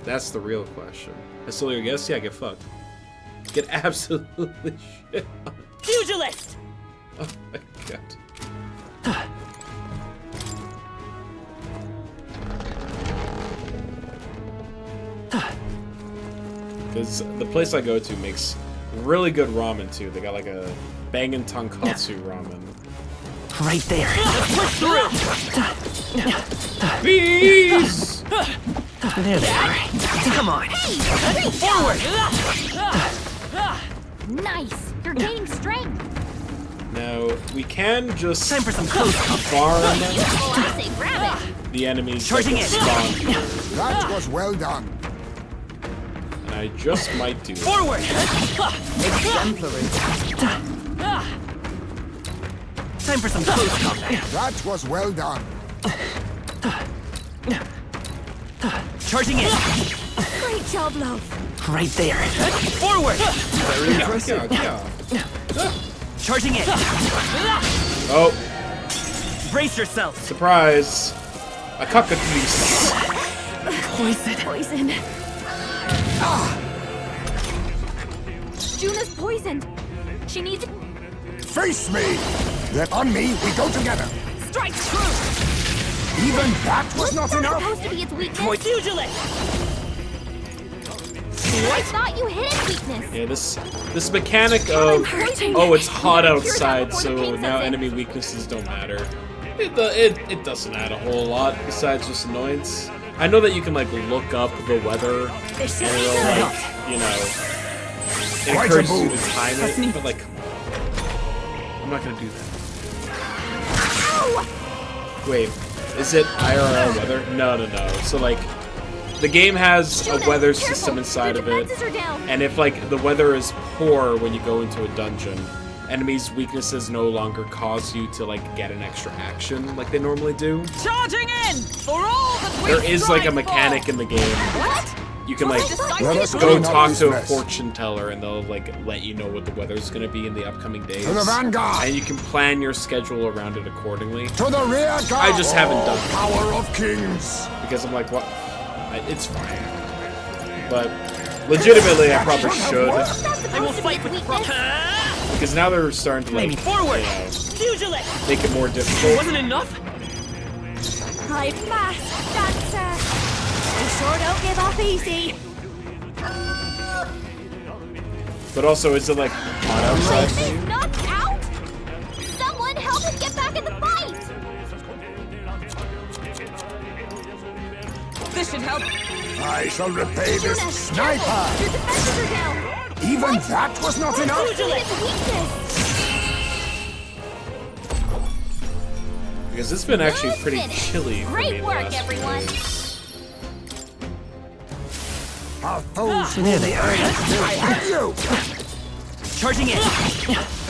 Speaker 1: That's the real question. I still your guess? Yeah, get fucked. Get absolutely shit on.
Speaker 9: Pugilist!
Speaker 1: Oh my god. because the place I go to makes really good ramen too. They got like a bangin' tonkatsu ramen.
Speaker 9: Right there. Push
Speaker 1: through. Bees.
Speaker 9: There they are. Come on.
Speaker 5: Hey,
Speaker 9: forward.
Speaker 5: Nice. You're gaining strength.
Speaker 1: Now we can just
Speaker 9: time for some close
Speaker 1: farm
Speaker 5: I say grab it.
Speaker 1: the enemies
Speaker 9: charging
Speaker 1: that spawn.
Speaker 7: That was well done.
Speaker 1: And I just might do it.
Speaker 9: Forward. Exemplary. Time for some close combat.
Speaker 7: That was well done.
Speaker 9: Charging in.
Speaker 20: Great job, love.
Speaker 9: Right there. Forward.
Speaker 1: Very impressive.
Speaker 9: Charging in.
Speaker 1: Oh.
Speaker 9: Brace yourself.
Speaker 1: Surprise. A cockatrice.
Speaker 20: Poison.
Speaker 5: Juna's poisoned. She needs...
Speaker 7: Face me! Then on me, we go together.
Speaker 5: Strike true!
Speaker 7: Even that was not enough?
Speaker 5: Supposed to be its weakness.
Speaker 9: Point pugilist.
Speaker 5: I thought you hit its weakness.
Speaker 1: Yeah, this mechanic of it's hot outside, so now enemy weaknesses don't matter. It doesn't add a whole lot besides just annoyance. I know that you can like look up the weather and it'll like, you know, it encourages you to time it, but like, I'm not gonna do that. Wait, is it IRL weather? No. So like, the game has a weather system inside of it, and if like the weather is poor when you go into a dungeon, enemies' weaknesses no longer cause you to like get an extra action like they normally do.
Speaker 6: Charging in for all that we
Speaker 1: There is like a mechanic in the game. You can like go talk to a fortune teller and they'll like let you know what the weather's gonna be in the upcoming days.
Speaker 7: To the vanguard!
Speaker 1: And you can plan your schedule around it accordingly.
Speaker 7: To the rear guard!
Speaker 1: I just haven't done it.
Speaker 7: Power of kings!
Speaker 1: Because I'm like, what? It's fine. But legitimately, I probably should.
Speaker 9: I will fight with
Speaker 1: Because now they're starting to like,
Speaker 9: forward.
Speaker 1: Make it more difficult.
Speaker 9: Wasn't enough?
Speaker 20: I'm masked dancer. We sure don't give up easy.
Speaker 1: But also, is it like hot outside?
Speaker 5: He's knocked out? Someone help him get back in the fight!
Speaker 6: This should help.
Speaker 7: I shall repay this sniper!
Speaker 5: Your defenses are down!
Speaker 7: Even that was not enough?
Speaker 5: Its weakness!
Speaker 1: Because it's been actually pretty chilly for me.
Speaker 5: Great work, everyone!
Speaker 7: Our foes
Speaker 9: There they are.
Speaker 7: I have you!
Speaker 9: Charging in.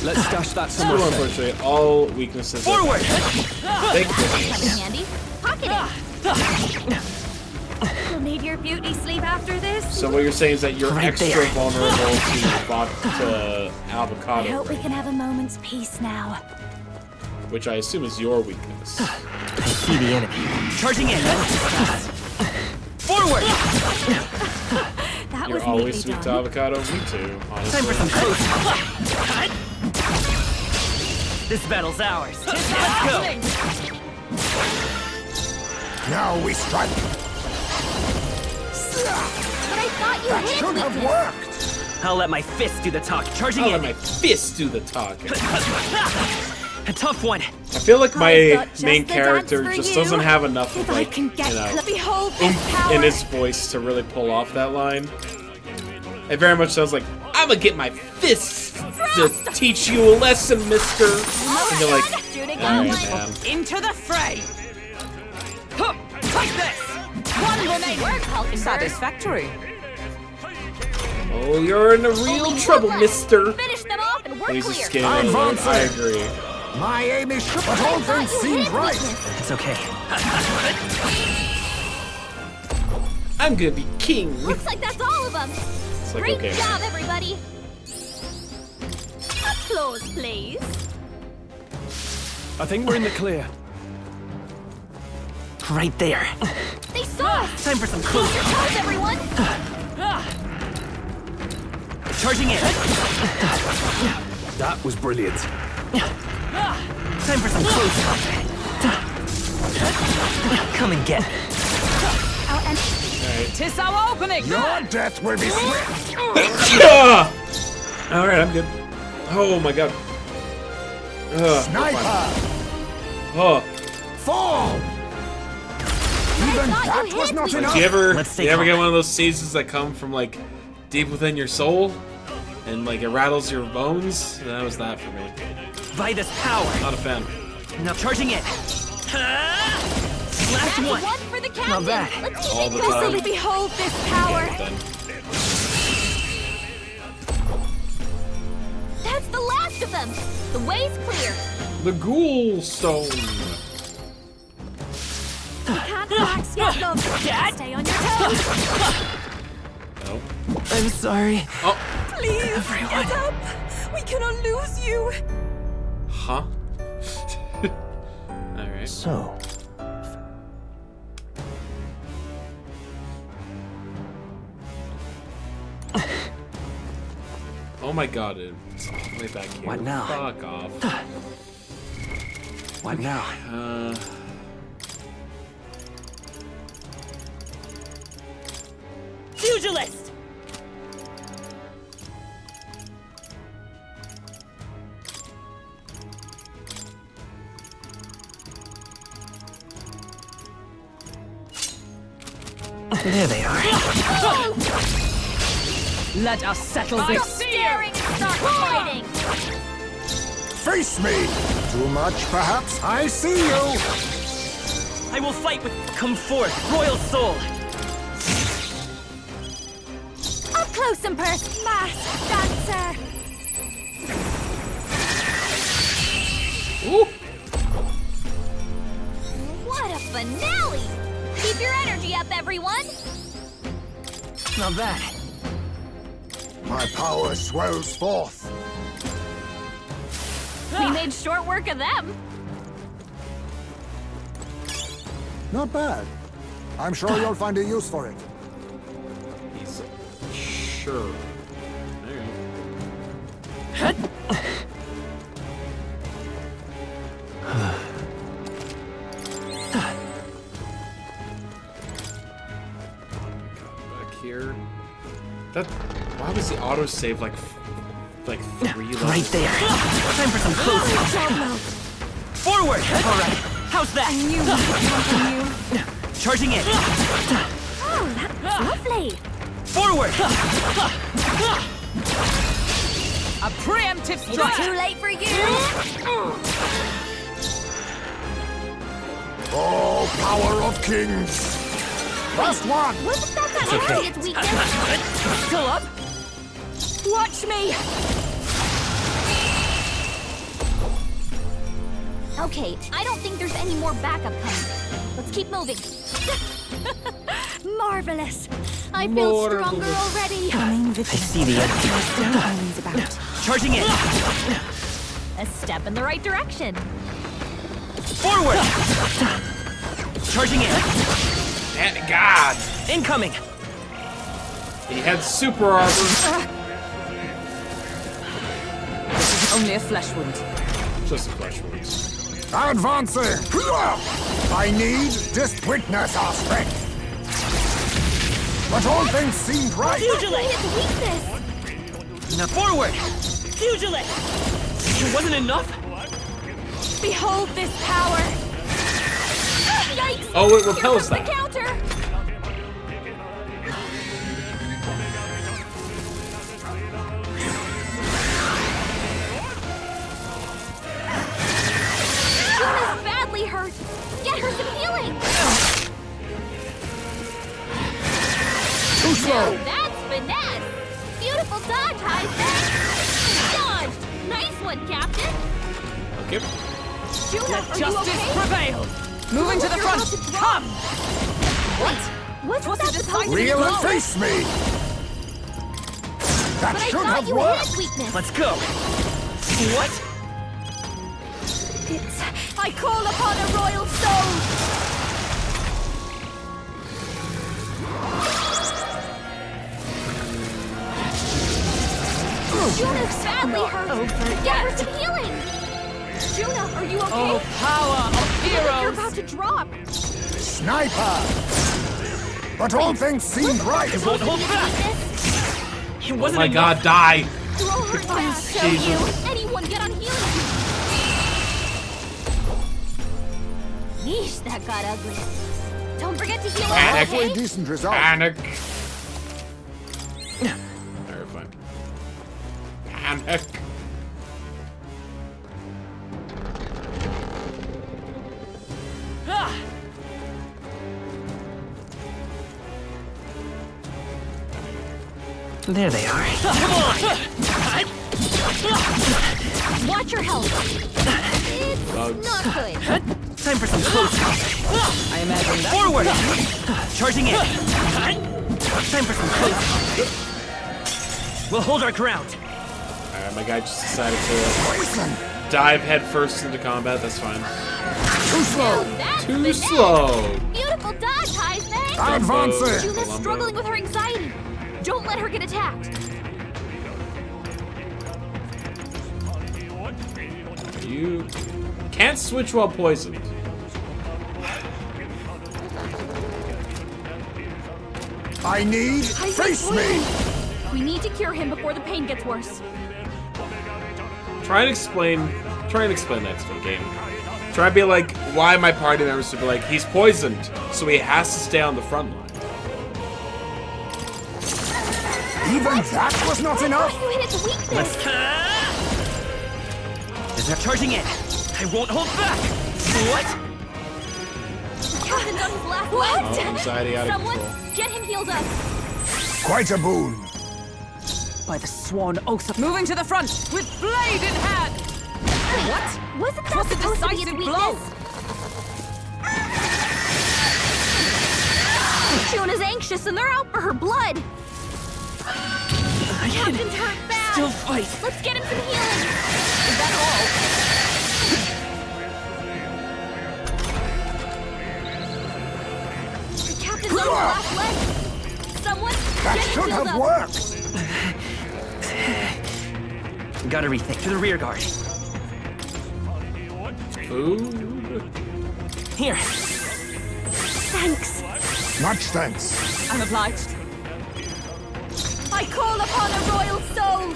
Speaker 10: Let's dash that
Speaker 1: Still,
Speaker 10: somewhere.
Speaker 1: unfortunately, all weaknesses.
Speaker 9: Forward.
Speaker 1: Thank goodness.
Speaker 5: Handy. Pocket it!
Speaker 20: You'll need your beauty sleep after this.
Speaker 1: So what you're saying is that you're
Speaker 9: Right
Speaker 1: extra
Speaker 9: there.
Speaker 1: vulnerable to
Speaker 20: I
Speaker 1: avocado,
Speaker 20: hope we can have a moment's peace now.
Speaker 1: which I assume is your weakness.
Speaker 9: I see the enemy. Charging in. Forward.
Speaker 20: That
Speaker 1: You're
Speaker 20: was
Speaker 1: always
Speaker 20: neatly
Speaker 1: weak to
Speaker 20: done.
Speaker 1: avocado. Me too,
Speaker 9: Time for some
Speaker 1: honestly.
Speaker 9: close. This battle's ours. Let's go.
Speaker 7: Now we strike.
Speaker 5: But I thought you
Speaker 7: That
Speaker 5: hit
Speaker 7: should
Speaker 5: its
Speaker 7: have
Speaker 5: weakness!
Speaker 7: worked!
Speaker 9: I'll let my fist do the talk. Charging
Speaker 1: I'll
Speaker 9: in.
Speaker 1: let my fist do the talking.
Speaker 9: A tough one.
Speaker 1: I feel like
Speaker 20: I've
Speaker 1: my
Speaker 20: got just
Speaker 1: main
Speaker 20: the
Speaker 1: character
Speaker 20: dance for
Speaker 1: just
Speaker 20: you.
Speaker 1: doesn't have enough
Speaker 20: If
Speaker 1: of
Speaker 20: I
Speaker 1: like,
Speaker 20: can get behold this
Speaker 1: oomph
Speaker 20: power.
Speaker 1: in his voice to really pull off that line. It very much sounds like, I'm gonna get my fists to teach you a lesson, mister. And you're like,
Speaker 5: Juna got
Speaker 1: alright,
Speaker 5: one.
Speaker 1: man.
Speaker 6: Into the fray. Huh, take this. One remaining.
Speaker 5: Work, Hulkenberg.
Speaker 6: Satisfactory.
Speaker 1: Oh, you're in a real
Speaker 5: Only
Speaker 1: trouble,
Speaker 5: one left.
Speaker 1: mister.
Speaker 5: Finish them off and we're
Speaker 1: He's a
Speaker 5: clear.
Speaker 1: skinny
Speaker 7: I'm
Speaker 1: lord, I
Speaker 7: advancing.
Speaker 1: agree.
Speaker 7: My aim is but all things seem right.
Speaker 9: It's okay.
Speaker 1: I'm gonna be king.
Speaker 5: Looks like that's all of them.
Speaker 1: It's like,
Speaker 5: Great
Speaker 1: okay.
Speaker 5: job, everybody. Applause, please.
Speaker 14: I think we're in the clear.
Speaker 9: Right there.
Speaker 5: They saw us.
Speaker 9: Time for some
Speaker 5: Close
Speaker 9: close.
Speaker 5: your toes, everyone.
Speaker 9: Charging in.
Speaker 14: That was brilliant.
Speaker 9: Time for some close. Come and get.
Speaker 1: Alright, Alright.
Speaker 6: Tis our opening!
Speaker 7: Your death will be swift!
Speaker 1: Alright, I'm good. Oh my god.
Speaker 7: Sniper!
Speaker 1: Oh.
Speaker 7: Fall! Even that was not enough!
Speaker 1: Do you ever get one of those seasons that come from like deep within your soul? And like it rattles your bones? That was that for me.
Speaker 9: Vitus power!
Speaker 1: Not a fan.
Speaker 9: Now charging it! Last one!
Speaker 5: For the captain.
Speaker 9: Not bad.
Speaker 5: Let's keep
Speaker 1: All
Speaker 5: it
Speaker 1: the
Speaker 5: going.
Speaker 1: time.
Speaker 5: Behold this power.
Speaker 1: Done.
Speaker 5: That's the last of them. The way's clear.
Speaker 1: The ghoul stone.
Speaker 15: You can't relax yet, love. Stay on your toes.
Speaker 1: No.
Speaker 9: I'm sorry.
Speaker 1: Oh.
Speaker 6: Please,
Speaker 9: everyone.
Speaker 6: Get up! We cannot lose you!
Speaker 1: Huh? Alright.
Speaker 19: So,
Speaker 1: Oh my god, it's all the way back here.
Speaker 9: What now?
Speaker 1: Fuck off.
Speaker 9: What now? Pugilist! There they are.
Speaker 6: Let us settle
Speaker 5: Stop
Speaker 6: this.
Speaker 5: staring and start fighting.
Speaker 7: Face me! Too much, perhaps? I see you!
Speaker 9: I will fight with... Come forth, royal soul!
Speaker 15: Up close and personal, masked dancer.
Speaker 1: Ooh.
Speaker 5: What a finale! Keep your energy up, everyone.
Speaker 9: Not bad.
Speaker 7: My power swells forth.
Speaker 5: We made short work of them.
Speaker 7: Not bad. I'm sure you'll find a use for it.
Speaker 1: He's sure. Back here. That. Why was the autosave like 3 levels?
Speaker 9: Right there. Time for some closing. Forward! Alright, how's that?
Speaker 15: I knew we could count on you.
Speaker 9: Charging it.
Speaker 15: Oh, that's lovely.
Speaker 9: Forward!
Speaker 6: A preemptive strike!
Speaker 5: It's too late for you.
Speaker 7: Oh, power of kings! Last one!
Speaker 5: Wasn't that Harriet's weakness?
Speaker 6: Still up? Watch me!
Speaker 5: Okay, I don't think there's any more backup coming. Let's keep moving.
Speaker 15: Marvelous.
Speaker 5: I feel stronger already.
Speaker 9: I see the end.
Speaker 5: about.
Speaker 9: Charging it.
Speaker 5: A step in the right direction.
Speaker 9: Forward! Charging it.
Speaker 1: God!
Speaker 9: Incoming!
Speaker 1: He had super armor.
Speaker 6: Only a flesh wound.
Speaker 1: Just a flesh wound.
Speaker 7: Advancing! I need to witness our strength. But all things seemed right.
Speaker 5: It's weakness.
Speaker 9: Now forward! Pugilist! It wasn't enough?
Speaker 5: Behold this power. Yikes!
Speaker 1: Oh, it repels
Speaker 5: The
Speaker 1: that.
Speaker 5: counter. Juna's badly hurt. Get her some healing.
Speaker 7: Too slow.
Speaker 5: Now that's finesse. Beautiful dodge, high Dodged. Nice one, Captain.
Speaker 1: Okay.
Speaker 5: Juna,
Speaker 6: Let
Speaker 5: are you
Speaker 6: justice
Speaker 5: okay?
Speaker 6: prevail! Moving to the
Speaker 5: You're
Speaker 6: front!
Speaker 5: about to drop.
Speaker 6: Come!
Speaker 5: What's
Speaker 6: Was
Speaker 5: that
Speaker 6: it
Speaker 5: supposed to be?
Speaker 7: Reel and face me! That
Speaker 5: But I
Speaker 7: should
Speaker 5: thought
Speaker 7: have
Speaker 5: you
Speaker 7: worked!
Speaker 5: had weakness.
Speaker 9: Let's go! What?
Speaker 15: I call upon a royal soul.
Speaker 5: Juna's badly hurt. Get her some healing. Juna, are you okay?
Speaker 6: Oh, power of
Speaker 5: You're
Speaker 6: heroes!
Speaker 5: about to drop.
Speaker 7: Sniper! But all things seemed right.
Speaker 9: It won't hold back. It
Speaker 1: Oh
Speaker 9: wasn't
Speaker 1: my god, die!
Speaker 5: Throw her down. Show
Speaker 1: Jesus.
Speaker 5: you. Anyone get on healing. Yeesh, that got ugly. Don't forget to heal her,
Speaker 1: Panic.
Speaker 5: okay?
Speaker 7: Decent result.
Speaker 1: Panic. Alright, fine. Panic.
Speaker 9: Ah! There they are. Come on!
Speaker 5: Watch your health. It's not good.
Speaker 9: Time for some close talk. I imagine that. Forward! Charging in. Time for some close talk. We'll hold our ground.
Speaker 1: Alright, my guy just decided to dive headfirst into combat. That's fine.
Speaker 7: Too slow.
Speaker 1: Too slow.
Speaker 5: Beautiful dodge, Heisman.
Speaker 7: Advancing.
Speaker 5: Juna's struggling with her anxiety. Don't let her get attacked.
Speaker 1: You can't switch while poisoned.
Speaker 7: I need face me.
Speaker 5: We need to cure him before the pain gets worse.
Speaker 1: Try and explain that to me, game. Try and be like, why my party members to be like, he's poisoned, so he has to stay on the front line.
Speaker 7: Even that was not enough.
Speaker 5: You hit its weakness.
Speaker 9: Let's. They're charging in. I won't hold back. What?
Speaker 5: Captain's on his last leg.
Speaker 1: Oh, anxiety out of
Speaker 5: Someone
Speaker 1: control.
Speaker 5: get him healed up.
Speaker 7: Quite a boon.
Speaker 6: By the sworn oath of moving to the front with blade in hand.
Speaker 5: What? Wasn't that
Speaker 6: Was a
Speaker 5: supposed to be its
Speaker 6: decisive
Speaker 5: weakness?
Speaker 6: blow.
Speaker 5: Juna's anxious and they're out for her blood. Captain's hurt bad.
Speaker 9: Still fight.
Speaker 5: Let's get him some healing. Is that all? The captain's on his last leg. Someone
Speaker 7: That
Speaker 5: get him
Speaker 7: should
Speaker 5: healed
Speaker 7: have
Speaker 5: up.
Speaker 7: worked.
Speaker 9: Gotta rethink. To the rear guard.
Speaker 1: Food.
Speaker 9: Here.
Speaker 5: Thanks.
Speaker 7: Much thanks.
Speaker 6: I'm obliged.
Speaker 5: I call upon a royal soul.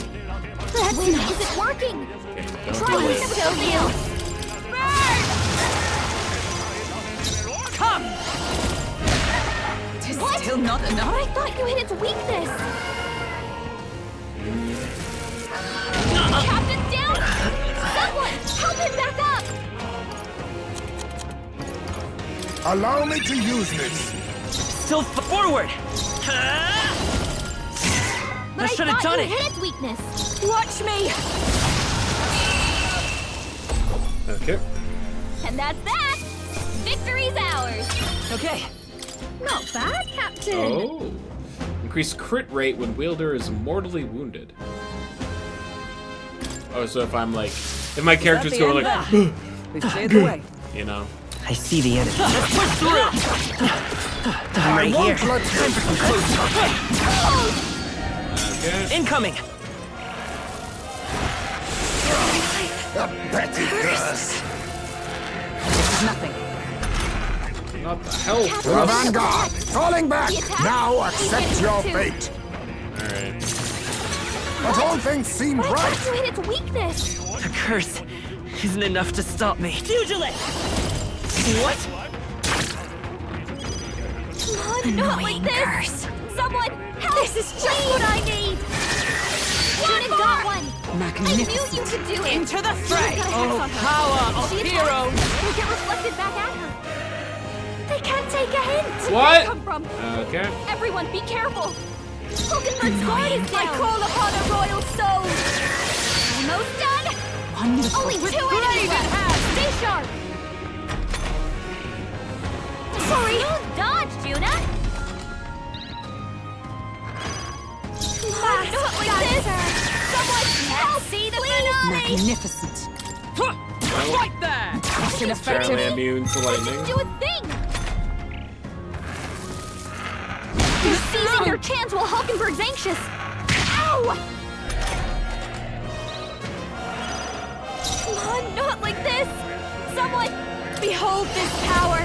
Speaker 5: That's enough. Is it working? Try
Speaker 1: do
Speaker 5: this
Speaker 1: it.
Speaker 5: Sylvia.
Speaker 6: Come! Tis
Speaker 5: What?
Speaker 6: still not enough.
Speaker 5: I thought you hit its weakness. Captain's down. Someone help him back up.
Speaker 7: Allow me to use this.
Speaker 9: Still forward.
Speaker 5: But
Speaker 9: I
Speaker 5: I
Speaker 9: should have
Speaker 5: thought
Speaker 9: done
Speaker 5: you
Speaker 9: it.
Speaker 5: hit its weakness. Watch me.
Speaker 1: Okay.
Speaker 5: And that's that. Victory's ours.
Speaker 9: Okay.
Speaker 5: Not bad, Captain.
Speaker 1: Oh. Increased crit rate when wielder is mortally wounded. Oh, so if I'm like, if my character's going like,
Speaker 6: We've cleared the way.
Speaker 1: you know.
Speaker 9: I see the enemy. Let's push through. I'm right here. Time for some close talk.
Speaker 1: Okay.
Speaker 9: Incoming.
Speaker 7: A petty curse.
Speaker 6: This is nothing.
Speaker 1: Not the hell.
Speaker 7: To the vanguard. Falling back. Now accept your fate.
Speaker 1: Alright.
Speaker 7: But all things seemed
Speaker 5: But I
Speaker 7: right.
Speaker 5: thought you hit its weakness.
Speaker 9: The curse isn't enough to stop me. Pugilist! What?
Speaker 5: Not like this. Someone help. This is just what I need. Juna got one. I knew you could do it.
Speaker 6: Into the fray.
Speaker 5: Juna's got a hex
Speaker 6: Oh,
Speaker 5: on her.
Speaker 6: power of
Speaker 5: She attacks.
Speaker 6: heroes.
Speaker 5: It'll get reflected back at her. They can't take a hint.
Speaker 1: What?
Speaker 5: Where'd it come from?
Speaker 1: Okay.
Speaker 5: Everyone, be careful. Hulkenberg's guard is down. I call upon a royal soul. Almost done.
Speaker 6: Wonderful.
Speaker 5: Only
Speaker 6: With
Speaker 5: 2
Speaker 6: blade
Speaker 5: enemies
Speaker 6: in
Speaker 5: left.
Speaker 6: hand.
Speaker 5: Stay sharp. Sorry. Smooth dodge, Juna. Not like this. Someone help. See the finale.
Speaker 6: Magnificent. Right there. That's ineffective.
Speaker 1: Apparently immune to lightning.
Speaker 5: Do a thing. You're seizing your chance while Hulkenberg's anxious. Ow! Come on, not like this. Someone, behold this power.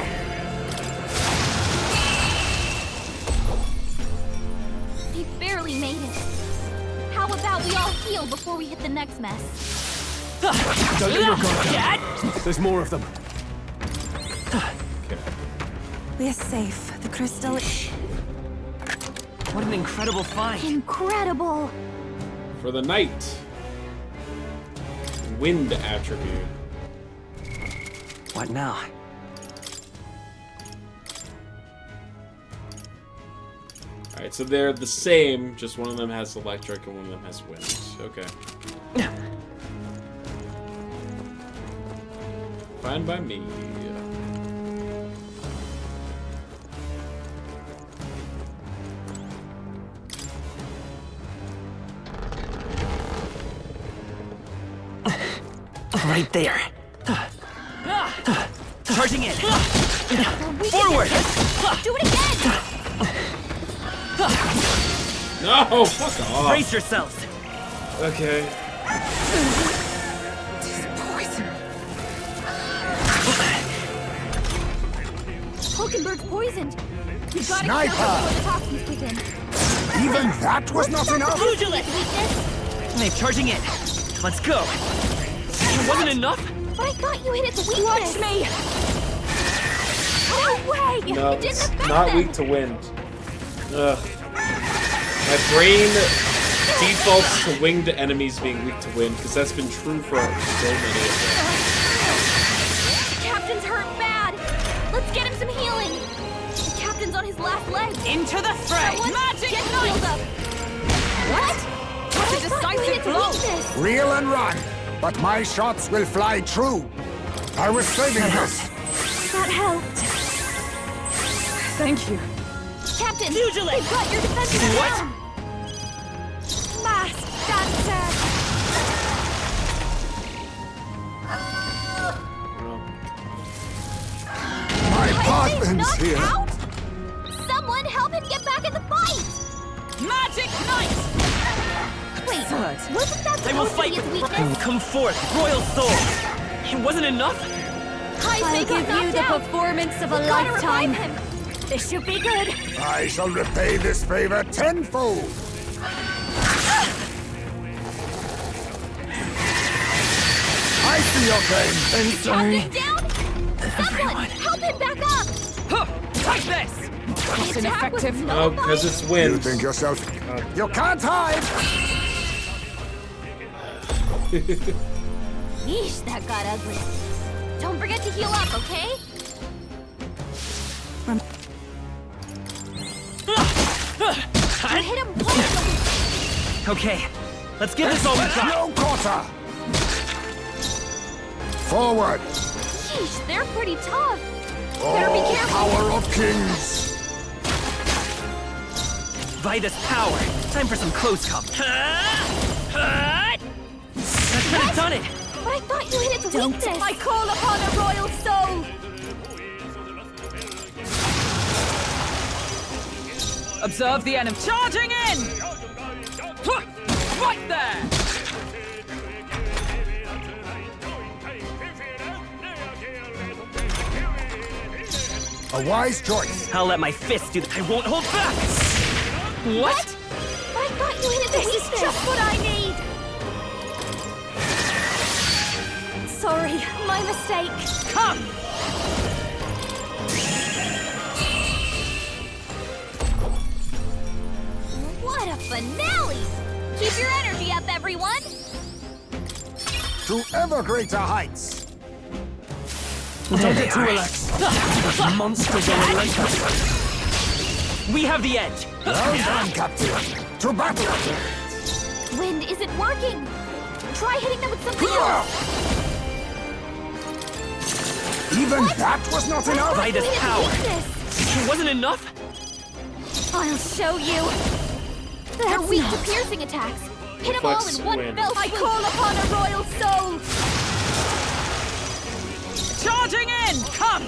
Speaker 5: we made it. How about we all heal before we hit the next mess?
Speaker 14: Don't let your guard down. There's more of them.
Speaker 4: We're safe. The crystal...
Speaker 9: What an incredible find.
Speaker 5: Incredible!
Speaker 1: For the night. Wind attribute.
Speaker 9: What now?
Speaker 1: Alright, so they're the same, just one of them has electric and one of them has wind. Okay. Fine by me.
Speaker 9: Right there. Charging in. Forward!
Speaker 5: Do it again!
Speaker 1: No, fuck off.
Speaker 9: Brace yourselves.
Speaker 1: Okay.
Speaker 5: Hulkenberg's poisoned. We've got to
Speaker 7: Sniper!
Speaker 5: kill him before the toxins kick in.
Speaker 7: Even that was not enough?
Speaker 9: They're charging in. Let's go. It wasn't enough?
Speaker 5: But I thought you hit its weakness. Watch me! No way!
Speaker 1: No,
Speaker 5: It didn't
Speaker 1: it's
Speaker 5: affect
Speaker 1: not
Speaker 5: them.
Speaker 1: weak to wind. Ugh. My brain defaults to winged enemies being weak to wind, because that's been true for so many of them.
Speaker 5: Captain's hurt bad. Let's get him some healing. The captain's on his last leg.
Speaker 6: Into the fray!
Speaker 5: Someone
Speaker 6: Magic
Speaker 5: get
Speaker 6: knife!
Speaker 5: healed up. What?
Speaker 6: What a decisive blow!
Speaker 5: Weakness.
Speaker 7: Reel and run, but my shots will fly true. I was saving this.
Speaker 5: That helped.
Speaker 6: Thank you.
Speaker 5: Captain, they've got your defenses down. Masked dancer.
Speaker 7: My partner's
Speaker 5: knocked
Speaker 7: here.
Speaker 5: out? Someone help him get back in the fight!
Speaker 6: Magic knight!
Speaker 5: Wait,
Speaker 9: Excellent.
Speaker 5: wasn't that
Speaker 9: I will
Speaker 5: supposed to
Speaker 9: fight
Speaker 5: be his
Speaker 9: with...
Speaker 5: weakness?
Speaker 9: Come forth, royal soul! It wasn't enough?
Speaker 15: I'll give you the performance of a lifetime. This should be good.
Speaker 7: I shall repay this favor tenfold. I see your game.
Speaker 9: I'm sorry.
Speaker 5: Captain down? Someone help him back up!
Speaker 6: Take this!
Speaker 5: The attack was
Speaker 6: ineffective.
Speaker 1: Oh,
Speaker 5: nullified?
Speaker 1: because it's wind.
Speaker 7: You think yourself... You can't hide!
Speaker 5: Yeesh, that got ugly. Don't forget to heal up, okay? You hit him once.
Speaker 9: Okay, let's give this all we got.
Speaker 7: No quarter! Forward!
Speaker 5: Sheesh, they're pretty tough. Better be
Speaker 7: Oh,
Speaker 5: careful.
Speaker 7: power of kings!
Speaker 9: Vitus power. Time for some close comp. That could have done it.
Speaker 5: But I thought you hit its weakness.
Speaker 15: I call upon a royal soul.
Speaker 6: Observe the enemy. Charging in! Right there!
Speaker 7: A wise choice.
Speaker 9: I'll let my fist do that. I won't hold back. What?
Speaker 5: But I thought you hit its weakness.
Speaker 15: This is just what I need. Sorry, my mistake.
Speaker 6: Come!
Speaker 5: What a finale! Keep your energy up, everyone!
Speaker 7: To ever greater heights.
Speaker 9: Don't get too relaxed. Those monsters are relentless. We have the edge.
Speaker 7: Well done, Captain. To battle.
Speaker 5: Wind isn't working! Try hitting them with something else!
Speaker 7: Even that was not enough?
Speaker 9: Vitus
Speaker 5: Hit its
Speaker 9: power.
Speaker 5: weakness.
Speaker 9: It wasn't enough?
Speaker 15: I'll show you.
Speaker 5: They're weak to piercing attacks. Hit them all in one
Speaker 1: wind.
Speaker 5: fell
Speaker 15: I
Speaker 5: swoop.
Speaker 15: call upon a royal soul.
Speaker 6: Charging in! Come!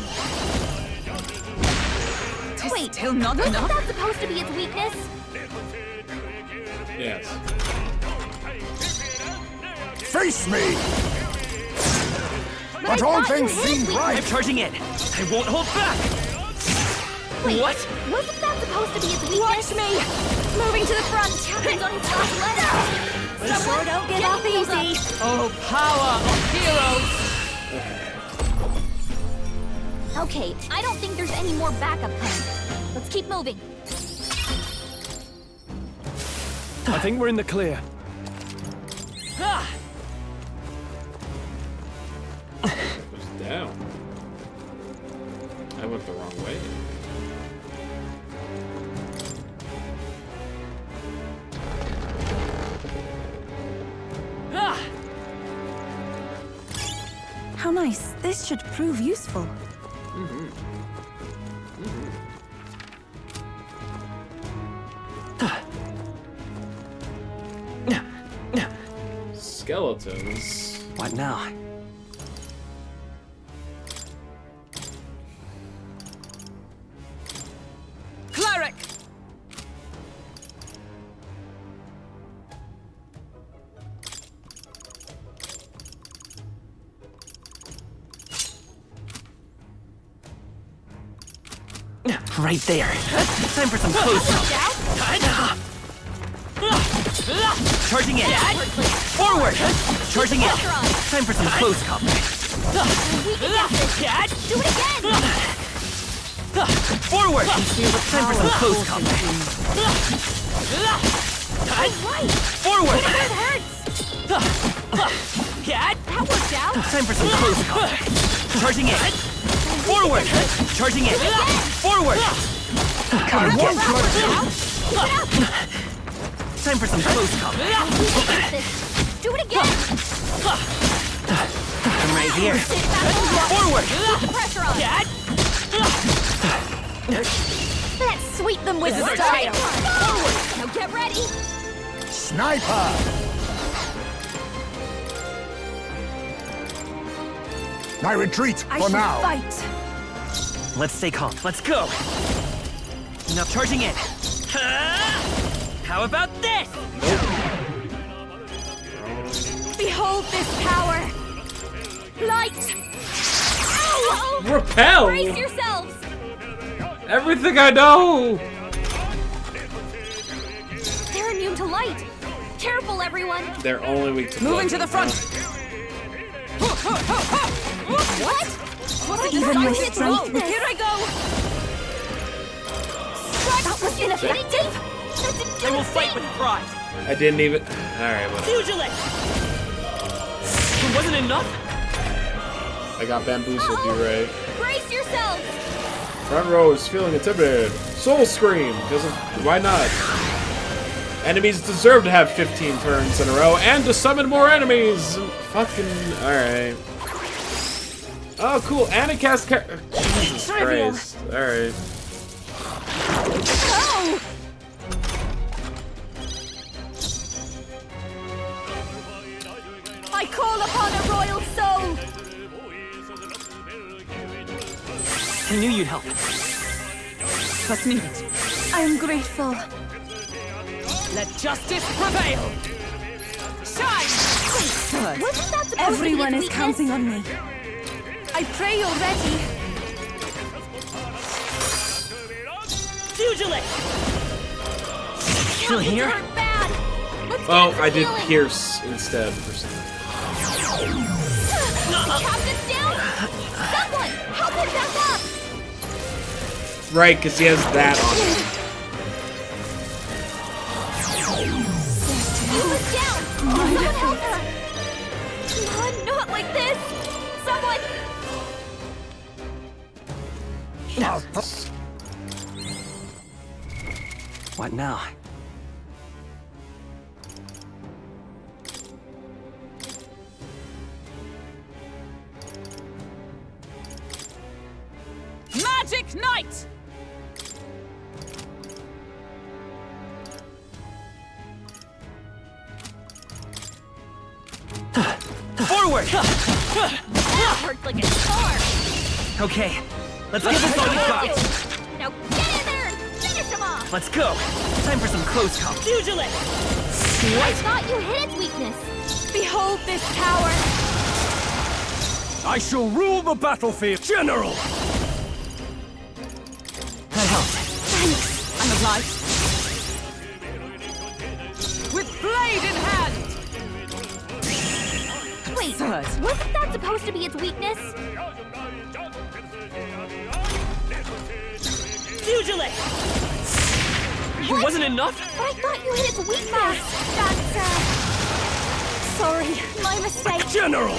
Speaker 5: Wait,
Speaker 6: Still not
Speaker 5: wasn't
Speaker 6: enough?
Speaker 5: that supposed to be its weakness?
Speaker 1: Yes.
Speaker 7: Face me!
Speaker 5: I
Speaker 7: But all
Speaker 5: thought you
Speaker 7: things
Speaker 5: hit its
Speaker 7: seem
Speaker 5: weakness.
Speaker 7: right.
Speaker 9: I'm charging in. I won't hold back.
Speaker 5: Wait,
Speaker 9: What?
Speaker 5: wasn't that supposed to be its weakness?
Speaker 15: Watch me. Moving to the front.
Speaker 5: Captain's on his last letter.
Speaker 15: They sure don't give up easy.
Speaker 6: Oh, power of heroes!
Speaker 5: Okay, I don't think there's any more backup coming. Let's keep moving.
Speaker 14: I think we're in the clear.
Speaker 1: It was down. I went the wrong way.
Speaker 4: How nice. This should prove useful.
Speaker 1: Skeletons.
Speaker 9: What now?
Speaker 6: Cleric!
Speaker 9: Right there. Time for some close Charging in. Forward. Charging in. Time for some close combat.
Speaker 5: Do it again!
Speaker 9: Forward. Time for some close combat. Forward.
Speaker 5: It hurts! That worked out!
Speaker 9: Time for some close combat. Charging in. Forward. Charging in. Forward. Time for some close combat.
Speaker 5: Do it again!
Speaker 9: I'm right here. Forward.
Speaker 5: Keep the pressure on!
Speaker 15: Let's sweep them with
Speaker 5: We're
Speaker 15: style.
Speaker 5: Forward! Now get ready!
Speaker 7: Sniper! I retreat
Speaker 4: I
Speaker 7: for
Speaker 4: shall
Speaker 7: now.
Speaker 4: fight.
Speaker 9: Let's stay calm. Let's go. Now charging in. How about this?
Speaker 15: Behold this power. Light.
Speaker 5: Ow!
Speaker 1: Repel!
Speaker 5: Brace yourselves!
Speaker 1: Everything I know!
Speaker 5: They're immune to light. Careful, everyone.
Speaker 1: They're only weak to
Speaker 6: Moving to
Speaker 1: bludgeon,
Speaker 6: the front.
Speaker 5: What?
Speaker 4: Even with strength,
Speaker 6: Here I go!
Speaker 5: That was ineffective. That didn't do
Speaker 9: I will
Speaker 5: a
Speaker 9: fight
Speaker 5: thing.
Speaker 9: with pride.
Speaker 1: I didn't even... Alright, whatever.
Speaker 9: Pugilist! It wasn't enough?
Speaker 1: I got bamboozled, you right.
Speaker 5: Brace yourselves.
Speaker 1: Front row is feeling intimidated. Soul Scream! Because why not? Enemies deserve to have 15 turns in a row and to summon more enemies! Fucking... Alright. Oh, cool. And a cast Jesus
Speaker 15: Trivial.
Speaker 1: Christ. Alright.
Speaker 15: Oh! I call upon a royal soul.
Speaker 9: I knew you'd help.
Speaker 6: What's needed?
Speaker 4: I am grateful.
Speaker 6: Let justice prevail! Shine!
Speaker 5: Wasn't that supposed
Speaker 4: Everyone
Speaker 5: to be
Speaker 4: is
Speaker 5: a
Speaker 4: counting on me. I pray you're ready.
Speaker 9: Pugilist! Still here?
Speaker 5: Hurt bad. Let's
Speaker 1: Oh,
Speaker 5: get some
Speaker 1: I did
Speaker 5: healing.
Speaker 1: Pierce instead for some.
Speaker 5: The captain's down. Someone help him back up.
Speaker 1: Right, because he has that on him.
Speaker 5: He was down. Someone help her. Come on, not like this. Someone.
Speaker 9: What now?
Speaker 6: Magic Knight!
Speaker 9: Forward!
Speaker 5: That worked like a charm.
Speaker 9: Okay, let's give this all you got.
Speaker 5: Now get in there and finish him off.
Speaker 9: Let's go. Time for some close combat. Pugilist!
Speaker 5: I thought you hit its weakness.
Speaker 15: Behold this power.
Speaker 14: I shall rule the battlefield, General!
Speaker 9: I helped.
Speaker 6: I'm obliged. word.
Speaker 5: Wasn't that supposed to be its weakness?
Speaker 9: Pugilist! It wasn't enough?
Speaker 5: But I thought you hit its weakness.
Speaker 15: Sorry, my mistake.
Speaker 9: General!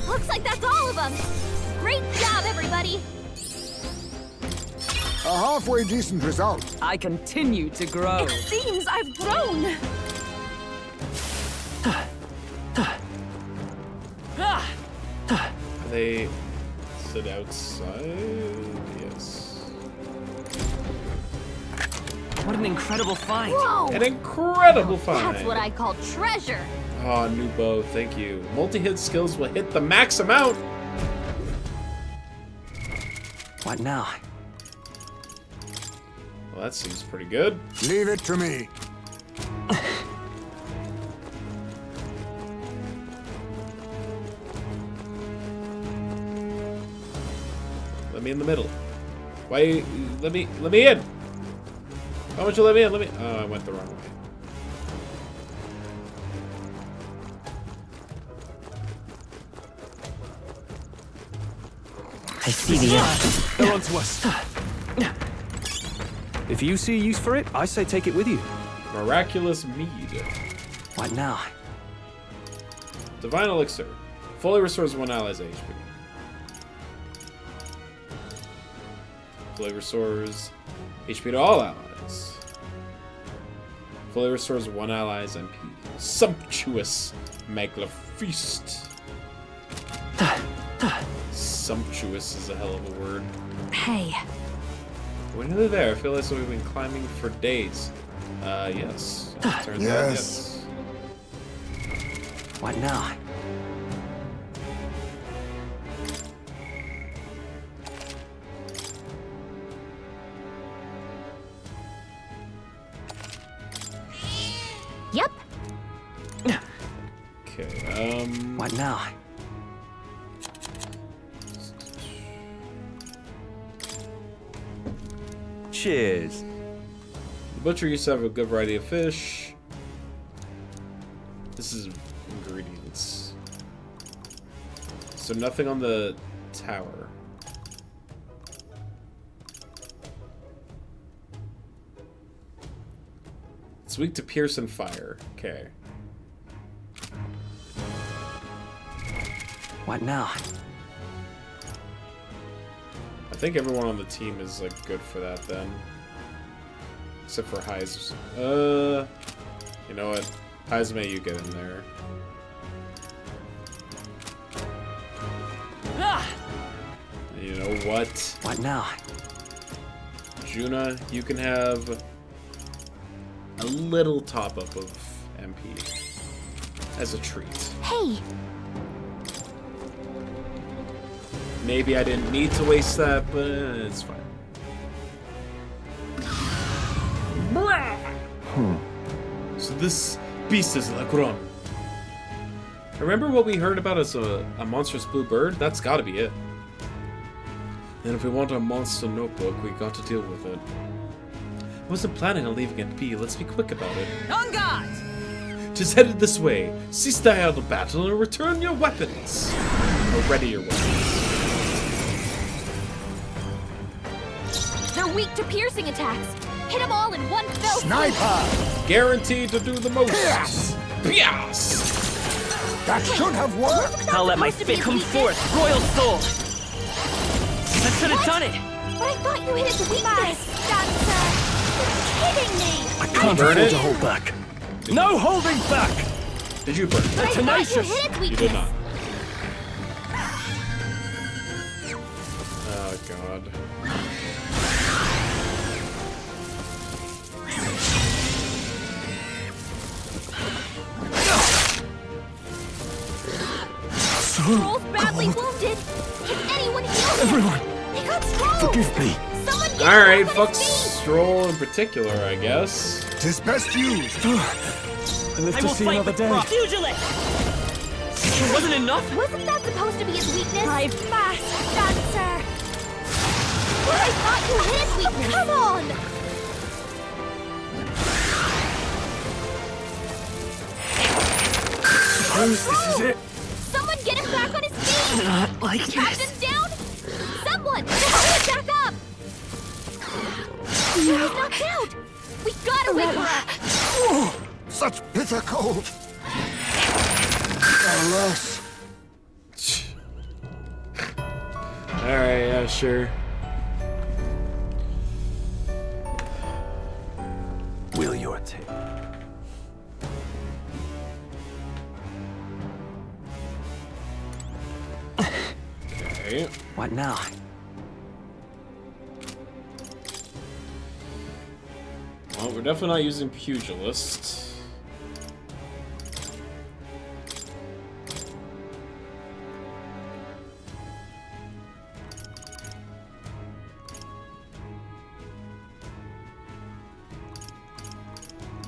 Speaker 5: Looks like that's all of them. Great job, everybody.
Speaker 7: A halfway decent result.
Speaker 6: I continue to grow.
Speaker 15: It seems I've grown.
Speaker 1: Are they sit outside? Yes.
Speaker 9: What an incredible find.
Speaker 5: Whoa!
Speaker 1: An incredible find.
Speaker 5: That's what I call treasure.
Speaker 1: Oh, new bow, thank you. Multi-hit skills will hit the max amount.
Speaker 9: What now?
Speaker 1: Well, that seems pretty good.
Speaker 7: Leave it to me.
Speaker 1: Let me in the middle. Why? Let me in. Why won't you let me in? Let me. Oh, I went the wrong way.
Speaker 9: I see the end.
Speaker 14: They're onto us. If you see use for it, I say take it with you.
Speaker 1: Miraculous mead.
Speaker 9: What now?
Speaker 1: Divine elixir. Fully restores one ally's HP. Fully restores HP to all allies. Fully restores one ally's MP. Sumptuous Magnificent. Sumptuous is a hell of a word.
Speaker 15: Hey.
Speaker 1: We're nearly there. I feel as though we've been climbing for days. Yes. Turns out, yes.
Speaker 9: What now?
Speaker 5: Yep.
Speaker 1: Okay,
Speaker 9: What now?
Speaker 17: Cheers.
Speaker 1: The butcher used to have a good variety of fish. This is ingredients. So nothing on the tower. It's weak to pierce and fire. Okay.
Speaker 9: What now?
Speaker 1: I think everyone on the team is like good for that then. Except for Heis. You know what? Heisme, you get in there. You know what?
Speaker 9: What now?
Speaker 1: Juna, you can have a little top up of MP as a treat.
Speaker 5: Hey,
Speaker 1: Maybe I didn't need to waste that, but it's fine. So this beast is Lagron. Remember what we heard about as a monstrous blue bird? That's gotta be it. And if we want a monster notebook, we got to deal with it. I wasn't planning on leaving it be. Let's be quick about it.
Speaker 6: On guard!
Speaker 1: Just headed this way. Cease the idle battle and return your weapons. Or ready your weapons.
Speaker 5: they're weak to piercing attacks. Hit them all in one fell swoop.
Speaker 7: Sniper!
Speaker 1: Guaranteed to do the most.
Speaker 7: Yes!
Speaker 1: Yes!
Speaker 7: That should have worked!
Speaker 9: I'll let my fit come forth, royal soul! That should have done it!
Speaker 5: But I thought you hit its weakness. Dancer! You're kidding me!
Speaker 14: I can't
Speaker 1: burn
Speaker 14: afford
Speaker 1: it.
Speaker 14: to hold back. No holding back!
Speaker 1: Did you burn it?
Speaker 5: But I thought you
Speaker 14: tenacious.
Speaker 5: hit its weakness.
Speaker 1: You did not. Oh god.
Speaker 5: Troll's badly wounded. Can anyone heal him?
Speaker 14: Everyone,
Speaker 5: They got Stroll.
Speaker 14: forgive me.
Speaker 5: Someone get
Speaker 1: Alright,
Speaker 5: him up on
Speaker 1: fuck
Speaker 5: his feet.
Speaker 1: Stroll in particular, I guess.
Speaker 7: Tis best used.
Speaker 14: I live
Speaker 9: I
Speaker 14: to
Speaker 9: will
Speaker 14: see
Speaker 9: fight
Speaker 14: another
Speaker 9: with
Speaker 14: day.
Speaker 9: Pugilist! It wasn't enough?
Speaker 5: Wasn't that supposed to be his weakness?
Speaker 15: I've
Speaker 5: fast dancer. But I thought you hit his weakness. Come on. This is it. Someone get him back on his feet.
Speaker 14: Not like
Speaker 5: Captain's down. Someone, hurry him back up. He's knocked out. We gotta wake her up.
Speaker 7: Oh, such bitter cold. Alas.
Speaker 1: Alright, yeah, sure.
Speaker 19: Will your take?
Speaker 1: Okay.
Speaker 9: What now?
Speaker 1: Well, we're definitely not using Pugilist.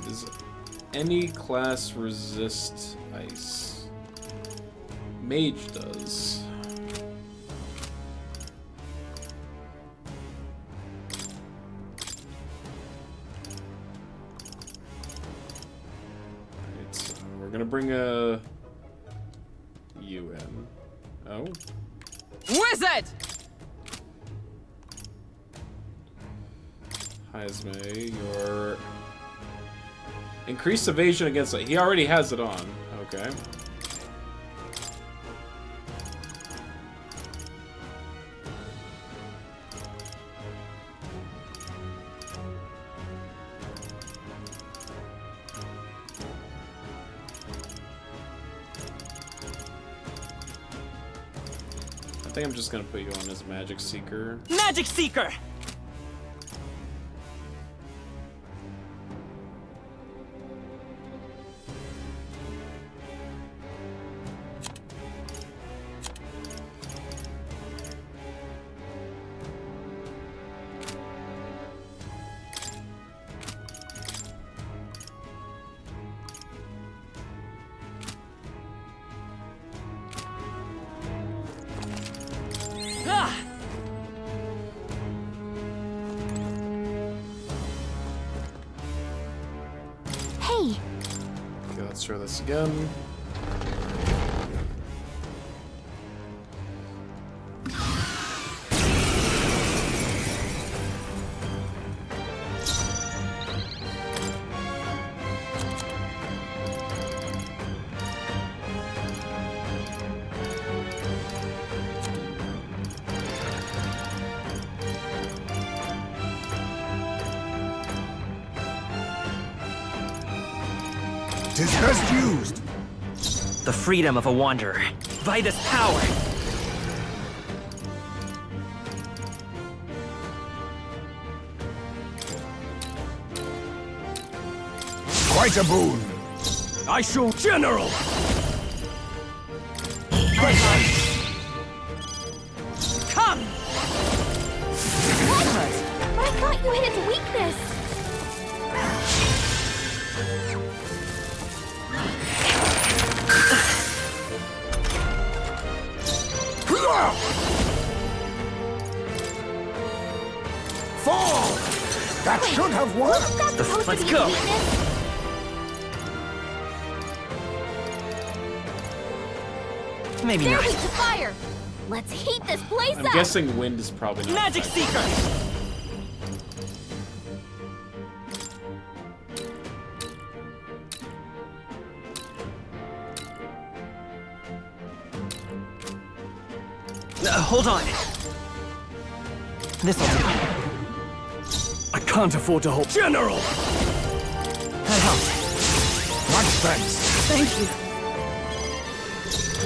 Speaker 1: Does any class resist ice? Mage does. We're gonna bring a UN. Oh.
Speaker 6: Wizard!
Speaker 1: Heisme, your increased evasion against it. He already has it on. Okay. I think I'm just gonna put you on as Magic Seeker.
Speaker 9: Magic Seeker!
Speaker 5: Hey!
Speaker 1: Okay, let's try this again.
Speaker 7: Tis best used.
Speaker 9: The freedom of a wanderer. Vida's power.
Speaker 7: Quite a boon.
Speaker 14: I shall General!
Speaker 9: Come!
Speaker 5: What? But I thought you hit its weakness.
Speaker 7: Fall! That should have worked.
Speaker 9: Let's go! Maybe
Speaker 5: They're
Speaker 9: not.
Speaker 5: weak to fire. Let's heat this place
Speaker 1: I'm
Speaker 5: up.
Speaker 1: guessing wind is probably not.
Speaker 9: Magic Seeker! Hold on. This'll do.
Speaker 14: I can't afford to hold. General!
Speaker 9: That helped.
Speaker 7: Much thanks.
Speaker 6: Thank you.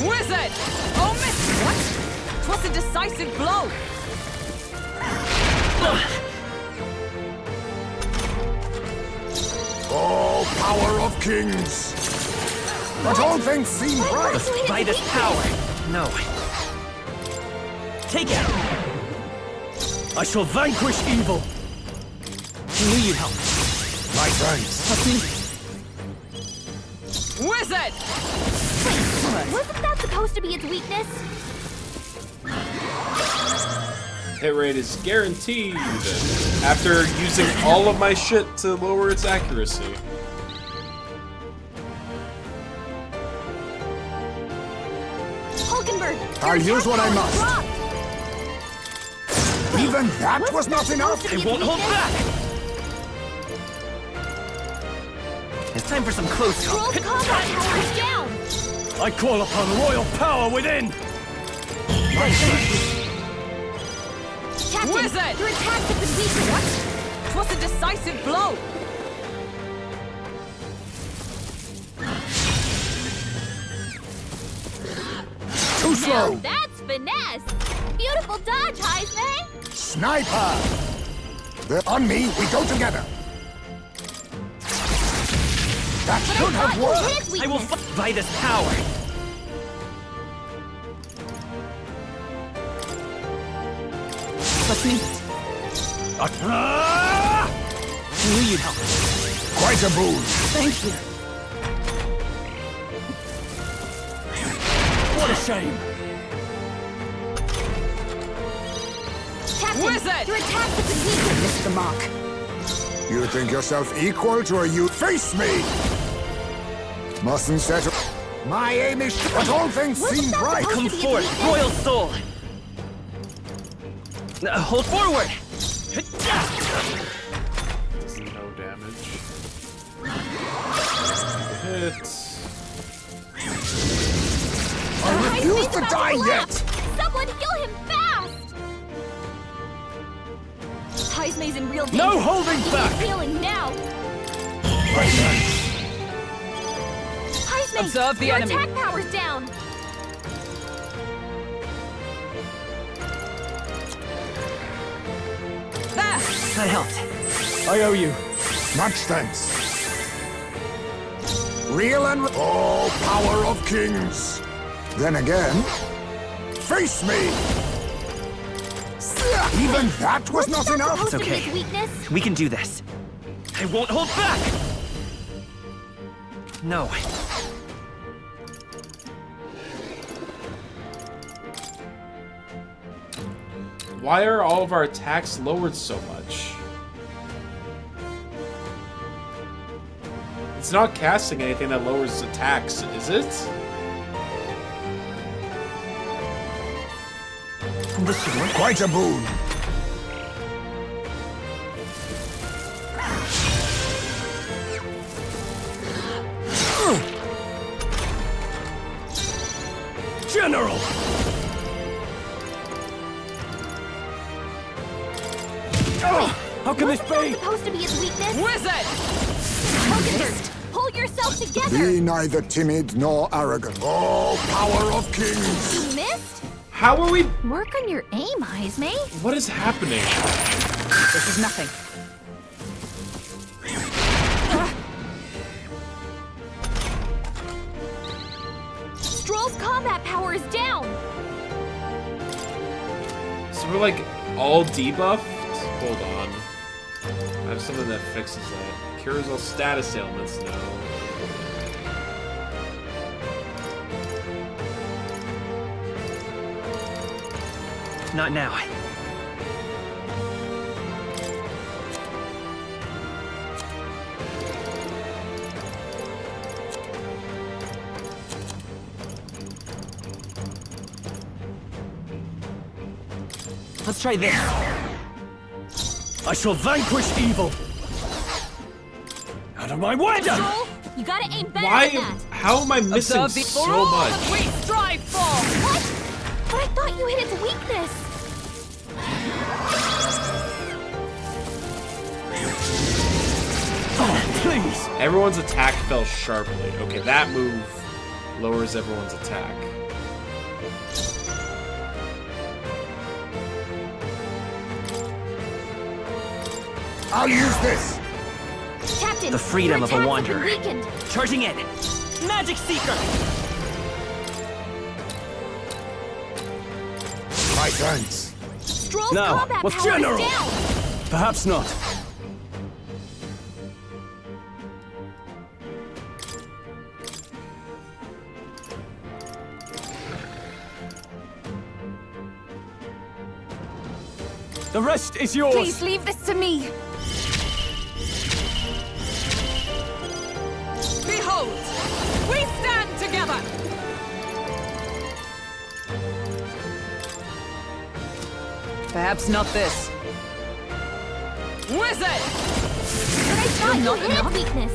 Speaker 6: Wizard! Oh, miss! What? 'Twas a decisive blow!
Speaker 7: Oh, power of kings! But all things seem right.
Speaker 9: Vida's power. No. Take it!
Speaker 14: I shall vanquish evil!
Speaker 9: I knew you'd help.
Speaker 7: My thanks.
Speaker 6: Wizard!
Speaker 5: Wasn't that supposed to be its weakness?
Speaker 1: Hit rate is guaranteed after using all of my shit to lower its accuracy.
Speaker 7: I'll use what I must. Even that was not enough?
Speaker 9: I won't hold back! It's time for some close
Speaker 5: Scroll's combat power is down!
Speaker 14: I call upon royal power within!
Speaker 5: Captain,
Speaker 6: Wizard!
Speaker 5: your attacks have been weakened.
Speaker 6: What? 'Twas a decisive blow!
Speaker 7: Too slow!
Speaker 5: Now that's finesse! Beautiful dodge, Heisman!
Speaker 7: Sniper! They're on me, we go together! That should have worked!
Speaker 9: I will fight by this power!
Speaker 6: Let's meet.
Speaker 9: I knew you'd help.
Speaker 7: Quite a boon!
Speaker 6: Thank you.
Speaker 14: What a shame!
Speaker 5: Captain,
Speaker 6: Wizard!
Speaker 5: your attacks have been weakened.
Speaker 6: Missed the mark.
Speaker 7: You think yourself equal to a you? Face me! Mustn't settle. My aim is, but all things seem right.
Speaker 9: Come forth, royal soul! Hold forward!
Speaker 1: No damage. Hits.
Speaker 7: I refuse to die yet!
Speaker 5: Someone heal him fast! Heismay's in real danger.
Speaker 14: No holding
Speaker 5: He
Speaker 14: back!
Speaker 5: needs healing now! Heismay,
Speaker 6: Observe the
Speaker 5: your
Speaker 6: enemy.
Speaker 5: attack power's down!
Speaker 6: There!
Speaker 9: That helped.
Speaker 14: I owe you.
Speaker 7: Much thanks. Real and oh, power of kings. Then again, face me. Even that was not enough.
Speaker 9: It's okay. We can do this. I won't hold back! No.
Speaker 1: Why are all of our attacks lowered so much? It's not casting anything that lowers attacks, is it?
Speaker 9: This should work.
Speaker 7: Quite a boon.
Speaker 14: General! How can this be?
Speaker 5: Supposed to be his weakness?
Speaker 6: Wizard!
Speaker 5: Focus! Pull yourself together!
Speaker 7: Be neither timid nor arrogant. Oh, power of kings.
Speaker 5: You missed?
Speaker 1: How are we?
Speaker 2: Work on your aim, Heismay.
Speaker 1: What is happening?
Speaker 6: This is nothing.
Speaker 5: Stroll's combat power is down!
Speaker 1: So we're like all debuffed? Hold on. I have something that fixes that. Cures all status ailments? No.
Speaker 9: Not now. Let's try this.
Speaker 14: I shall vanquish evil. Out of my way!
Speaker 5: Stroll, you gotta aim better
Speaker 1: Why?
Speaker 5: than that!
Speaker 1: How am I missing
Speaker 6: Observe the
Speaker 1: so
Speaker 6: for all
Speaker 1: much?
Speaker 6: that we strive for!
Speaker 5: What? But I thought you hit its weakness!
Speaker 14: Oh, please!
Speaker 1: Everyone's attack fell sharply. Okay, that move lowers everyone's attack.
Speaker 7: I'll use this.
Speaker 5: Captain,
Speaker 9: The freedom
Speaker 5: your
Speaker 9: of a
Speaker 5: attacks
Speaker 9: wanderer.
Speaker 5: have been weakened.
Speaker 9: Charging in. Magic Seeker!
Speaker 7: My thanks.
Speaker 5: Stroll's
Speaker 14: Now,
Speaker 5: combat
Speaker 14: what's
Speaker 5: power
Speaker 14: general?
Speaker 5: is down!
Speaker 14: Perhaps not. The rest is yours.
Speaker 15: Please leave this to me.
Speaker 6: Behold! We stand together! Perhaps not this. Wizard!
Speaker 5: But I thought you hit its weakness.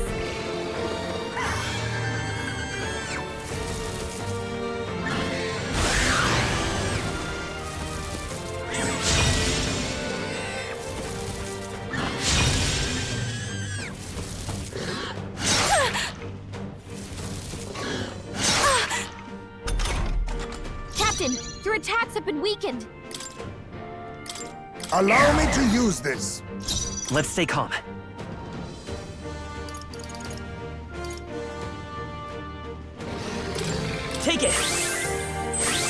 Speaker 5: Captain, your attacks have been weakened.
Speaker 7: Allow me to use this.
Speaker 9: Let's stay calm. Take it!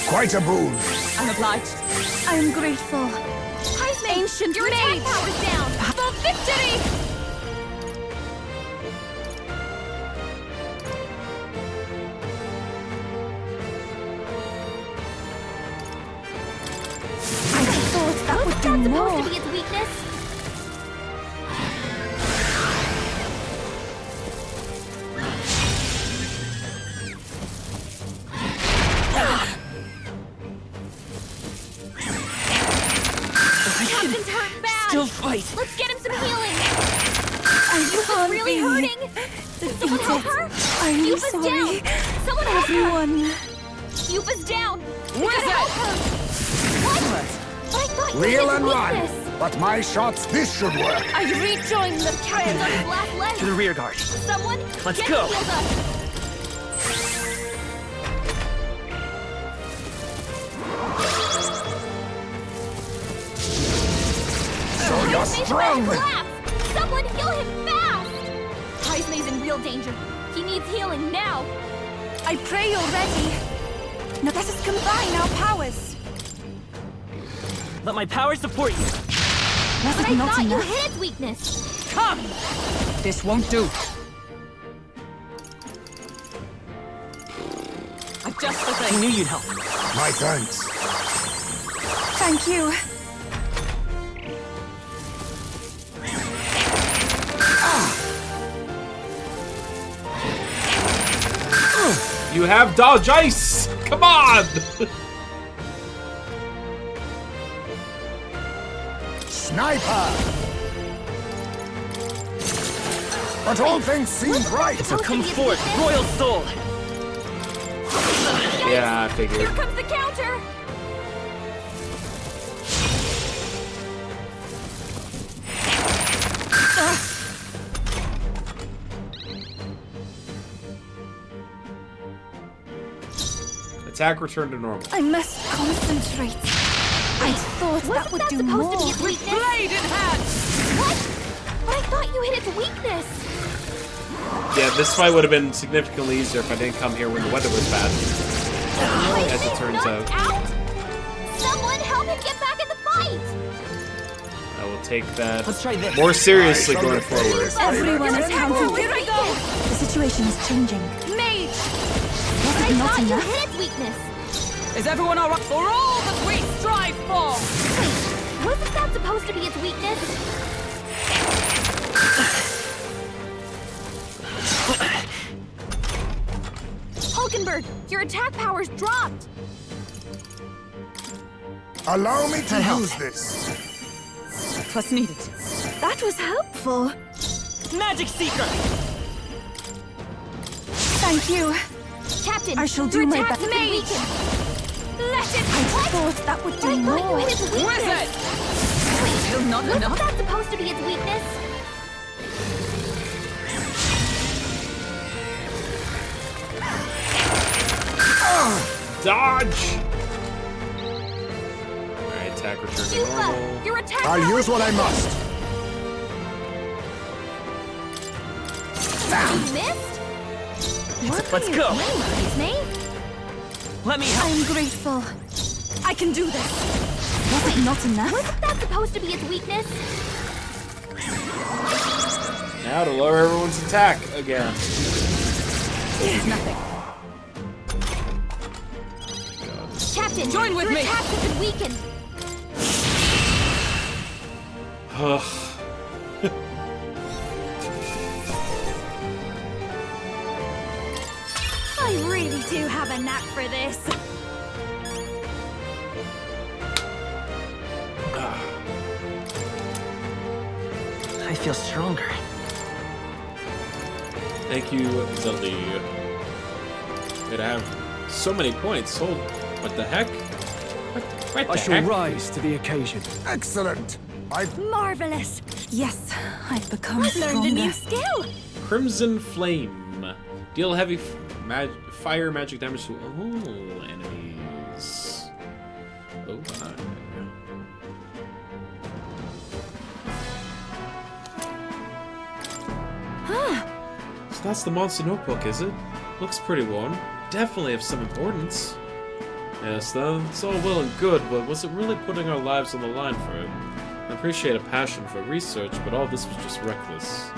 Speaker 7: Quite a boon.
Speaker 6: I'm obliged.
Speaker 4: I'm grateful.
Speaker 5: Ancient your attack power's down. For victory!
Speaker 4: That would do more.
Speaker 5: Supposed to be its weakness. Captain's hurt bad.
Speaker 9: Still fight.
Speaker 5: Let's get him some healing.
Speaker 4: I
Speaker 5: really hurting. Someone help her.
Speaker 4: I'm
Speaker 5: Yupa's
Speaker 4: sorry.
Speaker 5: down. Someone help her.
Speaker 4: Everyone.
Speaker 5: Yupa's down. We
Speaker 6: Wizard!
Speaker 5: gotta help her. What? But I thought you
Speaker 7: Reel
Speaker 5: hit
Speaker 7: and
Speaker 5: its
Speaker 7: run.
Speaker 5: weakness.
Speaker 7: But my shots, this should work.
Speaker 5: I rejoined the captain's on his last leg.
Speaker 9: To the rear guard.
Speaker 5: Someone,
Speaker 9: Let's
Speaker 5: get
Speaker 9: go.
Speaker 5: him healed up.
Speaker 7: So you're strong.
Speaker 5: Someone heal him fast! Heismei's in real danger. He needs healing now.
Speaker 4: I pray you're ready. Now let us combine our powers.
Speaker 9: Let my power support you.
Speaker 4: Was
Speaker 5: But
Speaker 4: it
Speaker 5: I
Speaker 4: not
Speaker 5: thought you
Speaker 4: enough?
Speaker 5: hit its weakness.
Speaker 6: Come! This won't do. I've just the
Speaker 9: I
Speaker 6: thing.
Speaker 9: knew you'd help.
Speaker 7: My thanks.
Speaker 4: Thank you.
Speaker 1: You have dodge ice! Come on!
Speaker 7: Sniper! But all things seem right.
Speaker 9: So come forth, royal soul!
Speaker 1: Yeah, I figured.
Speaker 5: Here comes the counter!
Speaker 1: Attack returned to normal.
Speaker 4: I must concentrate. I thought that would do more.
Speaker 5: Supposed to be its weakness.
Speaker 6: Blade in hand!
Speaker 5: What? But I thought you hit its weakness.
Speaker 1: Yeah, this fight would have been significantly easier if I didn't come here when the weather was bad. As it turns out.
Speaker 5: Someone help him get back in the fight!
Speaker 1: I will take that
Speaker 9: Let's try this.
Speaker 1: more seriously going forward.
Speaker 4: Everyone is counted.
Speaker 5: Here I go!
Speaker 4: The situation is changing.
Speaker 5: Mage!
Speaker 4: Was
Speaker 5: But I
Speaker 4: it not
Speaker 5: thought you
Speaker 4: enough?
Speaker 5: hit its weakness.
Speaker 6: Is everyone alright? For all that we strive for!
Speaker 5: Wait, wasn't that supposed to be its weakness? Hulkenberg, your attack power's dropped.
Speaker 7: Allow me to
Speaker 9: That
Speaker 7: use
Speaker 9: helped.
Speaker 7: this.
Speaker 6: Twas needed.
Speaker 4: That was helpful.
Speaker 9: Magic Seeker!
Speaker 4: Thank you.
Speaker 5: Captain,
Speaker 4: I shall
Speaker 5: your
Speaker 4: do my
Speaker 5: attacks
Speaker 4: best.
Speaker 5: have been weakened. Let it.
Speaker 4: I
Speaker 5: What?
Speaker 4: thought that would
Speaker 5: I
Speaker 4: do
Speaker 5: thought you
Speaker 4: more.
Speaker 5: hit its weakness.
Speaker 6: Wizard! Still not
Speaker 5: Wasn't
Speaker 6: enough.
Speaker 5: that supposed to be its weakness?
Speaker 1: Dodge! Alright, attack returned to normal.
Speaker 5: Yupa, your attack
Speaker 7: I'll
Speaker 5: power.
Speaker 7: use what I must.
Speaker 5: You missed? What
Speaker 9: Let's
Speaker 5: are you
Speaker 9: go.
Speaker 5: doing, Heismei?
Speaker 9: Let me help.
Speaker 4: I'm grateful. I can do this. Was it not enough?
Speaker 5: Wasn't that supposed to be its weakness?
Speaker 1: Now to lower everyone's attack again.
Speaker 6: This is nothing.
Speaker 5: Captain,
Speaker 6: Join with
Speaker 5: your
Speaker 6: me.
Speaker 5: attacks have been weakened.
Speaker 15: I really do have a knack for this.
Speaker 9: feel stronger.
Speaker 1: Thank you, Zelda. Gonna have so many points. Hold. What the heck? What the
Speaker 10: I shall
Speaker 1: heck?
Speaker 10: rise to the occasion.
Speaker 7: Excellent.
Speaker 4: Marvelous. Yes, I've become
Speaker 5: I've learned a new
Speaker 4: stronger.
Speaker 5: skill.
Speaker 1: Crimson Flame. Deal heavy fire magic damage to all enemies. Oh my. So that's the monster notebook, is it? Looks pretty worn. Definitely of some importance. Yes, though, it's all well and good, but was it really putting our lives on the line for it? I appreciate a passion for research, but all this was just reckless.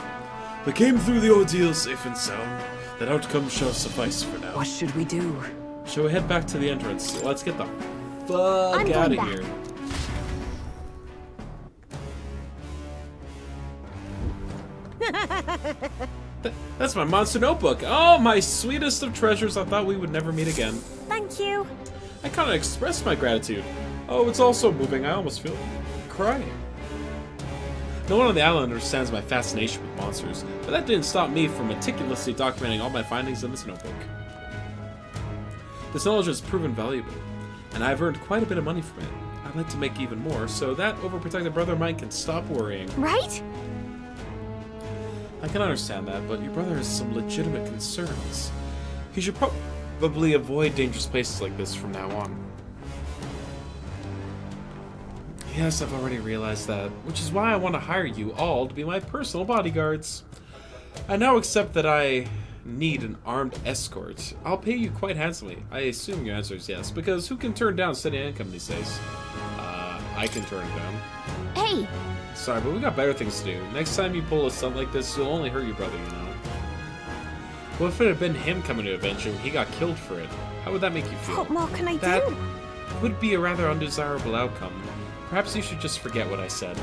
Speaker 1: We came through the ordeal safe and sound. That outcome shall suffice for now.
Speaker 4: What should we do?
Speaker 1: Shall we head back to the entrance? Let's get the fuck out of here. That's my monster notebook. Oh, my sweetest of treasures. I thought we would never meet again.
Speaker 15: Thank you.
Speaker 1: I kind of expressed my gratitude. Oh, it's also moving. I almost feel crying. No one on the island understands my fascination with monsters, but that didn't stop me from meticulously documenting all my findings in this notebook. This knowledge has proven valuable, and I've earned quite a bit of money from it. I'd like to make even more, so that overprotective brother of mine can stop worrying.
Speaker 5: Right?
Speaker 1: I can understand that, but your brother has some legitimate concerns. He should probably avoid dangerous places like this from now on. Yes, I've already realized that, which is why I want to hire you all to be my personal bodyguards. I now accept that I need an armed escort. I'll pay you quite handsomely. I assume your answer is yes, because who can turn down steady income these days? I can turn it down.
Speaker 5: Hey!
Speaker 1: Sorry, but we got better things to do. Next time you pull a stunt like this, you'll only hurt your brother, you know. What if it had been him coming to avenge you and he got killed for it? How would that make you feel?
Speaker 4: What more can I
Speaker 1: That
Speaker 4: do?
Speaker 1: would be a rather undesirable outcome. Perhaps you should just forget what I said.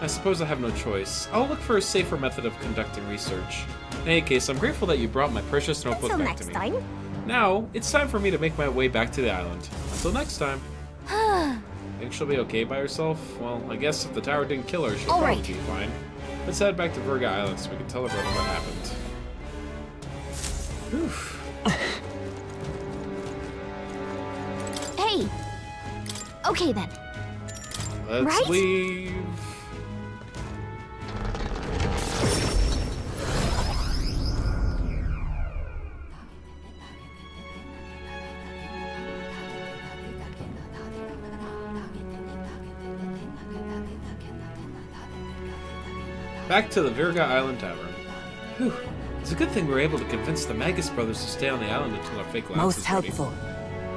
Speaker 1: I suppose I have no choice. I'll look for a safer method of conducting research. In any case, I'm grateful that you brought my precious notebook
Speaker 15: Until
Speaker 1: back to
Speaker 15: next
Speaker 1: me.
Speaker 15: time.
Speaker 1: Now, it's time for me to make my way back to the island. Until next time. Think she'll be okay by herself? Well, I guess if the tower didn't kill her, she'll
Speaker 5: All
Speaker 1: probably
Speaker 5: right.
Speaker 1: be fine. Let's head back to Virga Island so we can tell her brother what happened. Whew.
Speaker 5: Hey! Okay then.
Speaker 1: Let's
Speaker 5: Right?
Speaker 1: leave. Back to the Virga Island Tavern. Whew. It's a good thing we were able to convince the Magus brothers to stay on the island until our fake lance
Speaker 4: Most
Speaker 1: is ready.
Speaker 4: helpful.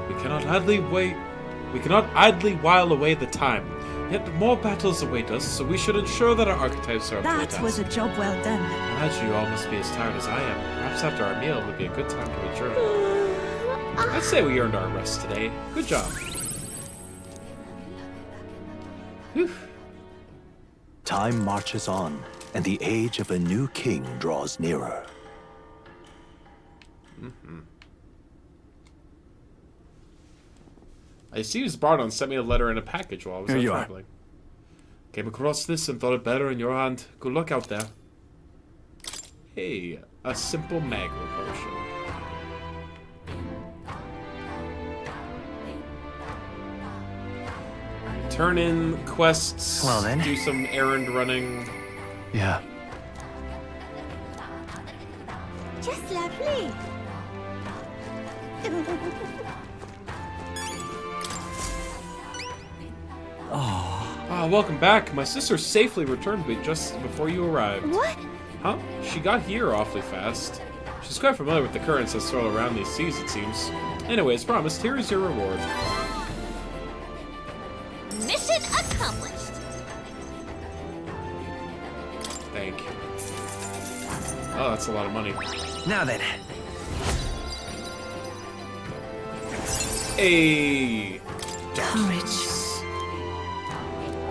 Speaker 1: We cannot idly while away the time. Yet more battles await us, so we should ensure that our archetypes are up to the
Speaker 4: That
Speaker 1: task.
Speaker 4: was a job well done.
Speaker 1: I imagine you all must be as tired as I am. Perhaps after our meal would be a good time to adjourn. I'd say we earned our rest today. Good job. Whew.
Speaker 19: Time marches on, and the age of a new king draws nearer.
Speaker 1: I see Bardon sent me a letter in a package while I was
Speaker 14: Here
Speaker 1: out
Speaker 14: you are.
Speaker 1: traveling. Came across this and thought it better in your hand. Good luck out there. Hey, a simple magma potion. Turn in quests.
Speaker 14: Well then.
Speaker 1: Do some errand running.
Speaker 14: Yeah.
Speaker 16: Just lovely.
Speaker 1: Ah, welcome back. My sister safely returned me just before you arrived.
Speaker 5: What?
Speaker 1: Huh? She got here awfully fast. She's quite familiar with the currents that swirl around these seas, it seems. Anyways, promised, here is your reward.
Speaker 5: Mission accomplished.
Speaker 1: Thank you. Oh, that's a lot of money.
Speaker 9: Now then.
Speaker 1: Hey!
Speaker 8: Courage.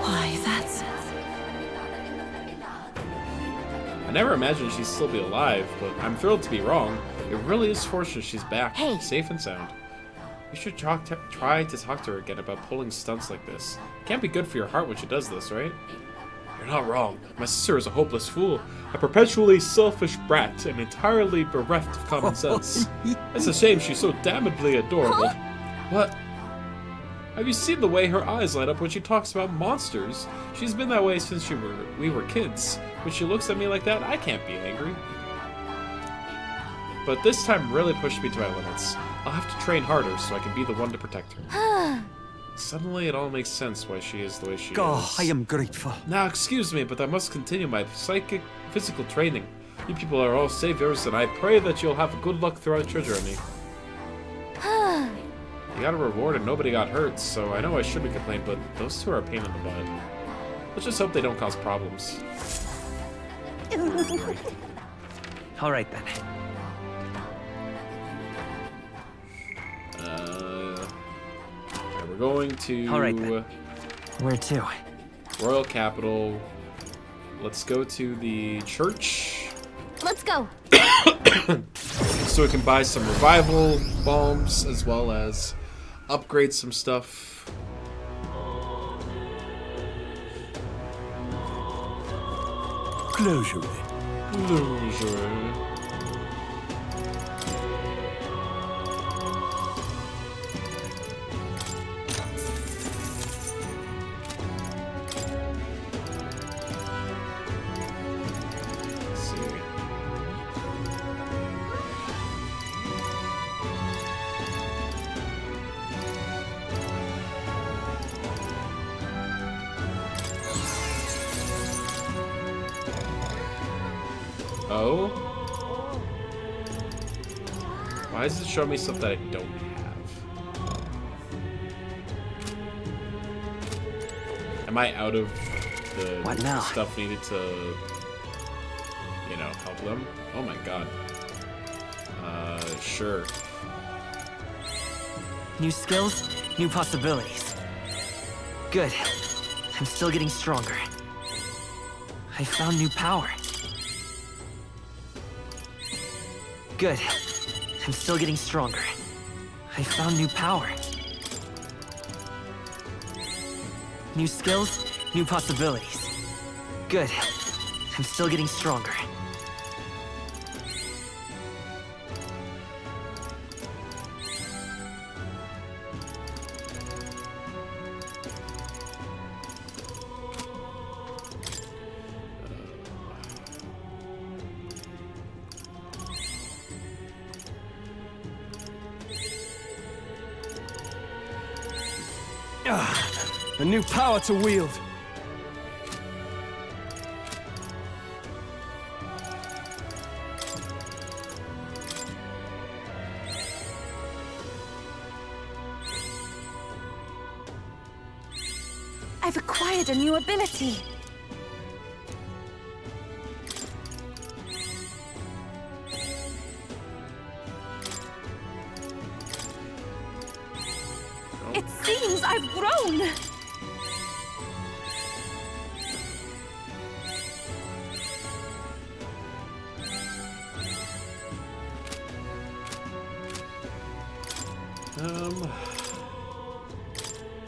Speaker 8: Why, that's...
Speaker 1: I never imagined she'd still be alive, but I'm thrilled to be wrong. It really is fortunate she's back, safe and sound. You should try to talk to her again about pulling stunts like this. It can't be good for your heart when she does this, right? You're not wrong. My sister is a hopeless fool, a perpetually selfish brat, and entirely bereft of common sense. It's a shame she's so damnably adorable. What? Have you seen the way her eyes light up when she talks about monsters? She's been that way since we were kids. When she looks at me like that, I can't be angry. But this time really pushed me to my limits. I'll have to train harder so I can be the one to protect her. Suddenly it all makes sense why she is the way she is.
Speaker 14: I am grateful.
Speaker 1: Now, excuse me, but I must continue my physical training. You people are all saviors, and I pray that you'll have good luck throughout your journey. You got a reward and nobody got hurt, so I know I shouldn't complain, but those two are a pain in the butt. Let's just hope they don't cause problems.
Speaker 12: Alright then.
Speaker 1: We're going to...
Speaker 12: Alright then. Where to?
Speaker 1: Royal Capital. Let's go to the church.
Speaker 5: Let's go.
Speaker 1: So we can buy some revival bombs as well as upgrade some stuff.
Speaker 11: Closure.
Speaker 1: Oh? Why does it show me stuff that I don't have? Am I out of the
Speaker 12: What now?
Speaker 1: stuff needed to, you know, help them? Oh my god. Sure.
Speaker 12: New skills, new possibilities. Good. I'm still getting stronger. I found new power. Good. I'm still getting stronger. I found new power. New skills, new possibilities. Good. I'm still getting stronger.
Speaker 14: A new power to wield.
Speaker 4: I've acquired a new ability. It seems I've grown.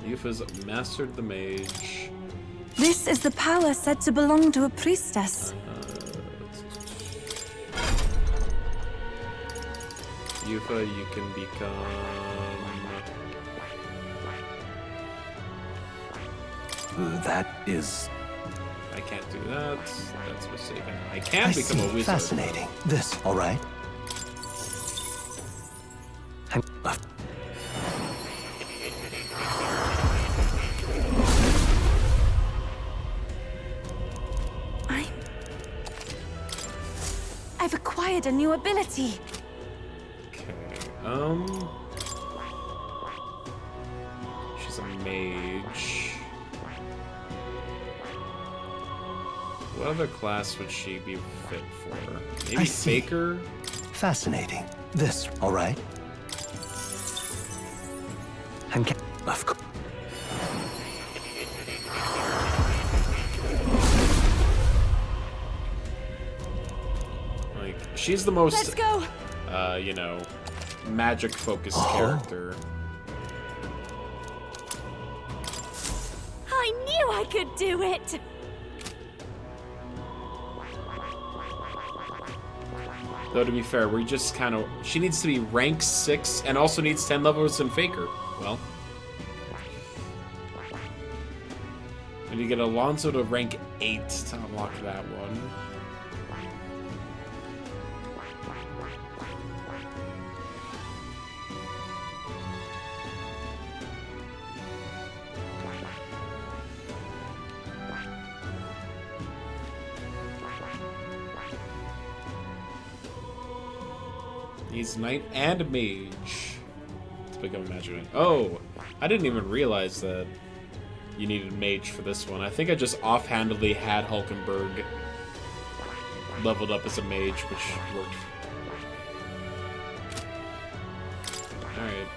Speaker 1: Yufa's mastered the mage.
Speaker 4: This is the power said to belong to a priestess.
Speaker 1: Yufa, you can become...
Speaker 14: That is...
Speaker 1: I can't do that. That's mistaken. I can become a wizard.
Speaker 19: Fascinating. This, all right?
Speaker 4: I've acquired a new ability.
Speaker 1: She's a mage. What other class would she be fit for? Maybe Faker?
Speaker 19: Fascinating. This, all right? Of course.
Speaker 1: Like, she's the most,
Speaker 4: Let's go.
Speaker 1: You know, magic-focused character.
Speaker 20: I knew I could do it!
Speaker 1: Though, to be fair, we just kind of... She needs to be rank 6 and also needs 10 levels in Faker. Well. We need to get Alonso to rank 8 to unlock that one. He's knight and mage to become a magic knight. Oh, I didn't even realize that you needed mage for this one. I think I just offhandedly had Hulkenberg leveled up as a mage, which worked. Alright.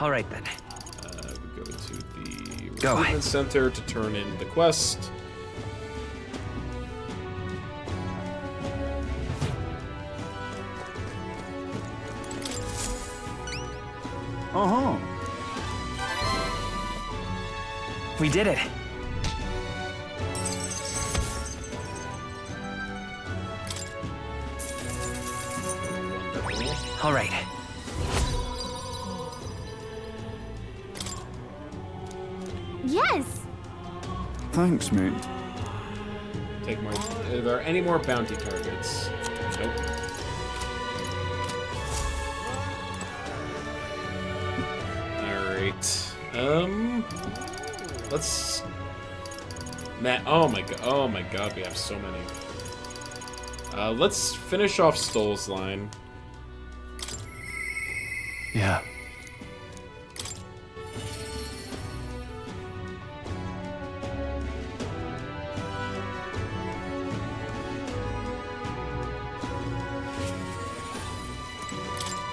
Speaker 12: Alright then.
Speaker 1: We go to the
Speaker 12: Go.
Speaker 1: recruitment center to turn in the quest.
Speaker 11: Uh-huh.
Speaker 12: We did it. All right.
Speaker 5: Yes!
Speaker 3: Thanks, mate.
Speaker 1: Take more. Are there any more bounty targets? Nope. Alright. Let's... Matt, oh my god, we have so many. Let's finish off Stoll's line.
Speaker 14: Yeah.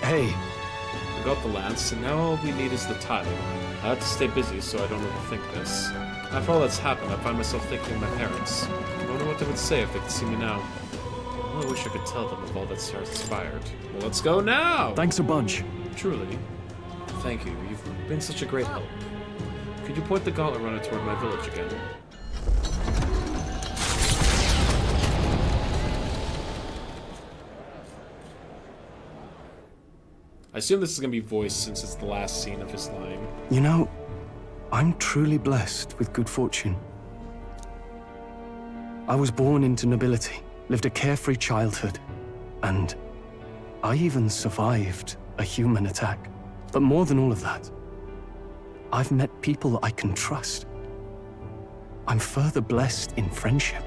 Speaker 14: Hey.
Speaker 1: We got the lance, and now all we need is the tile. I have to stay busy so I don't overthink this. After all that's happened, I find myself thinking of my parents. I wonder what they would say if they could see me now. Oh, I wish I could tell them of all that's transpired. Well, let's go now!
Speaker 14: Thanks a bunch.
Speaker 1: Truly. Thank you. You've been such a great help. Could you point the gauntlet runner toward my village again? I assume this is going to be voiced since it's the last scene of his line.
Speaker 14: You know, I'm truly blessed with good fortune. I was born into nobility, lived a carefree childhood, and I even survived a human attack. But more than all of that, I've met people I can trust. I'm further blessed in friendship.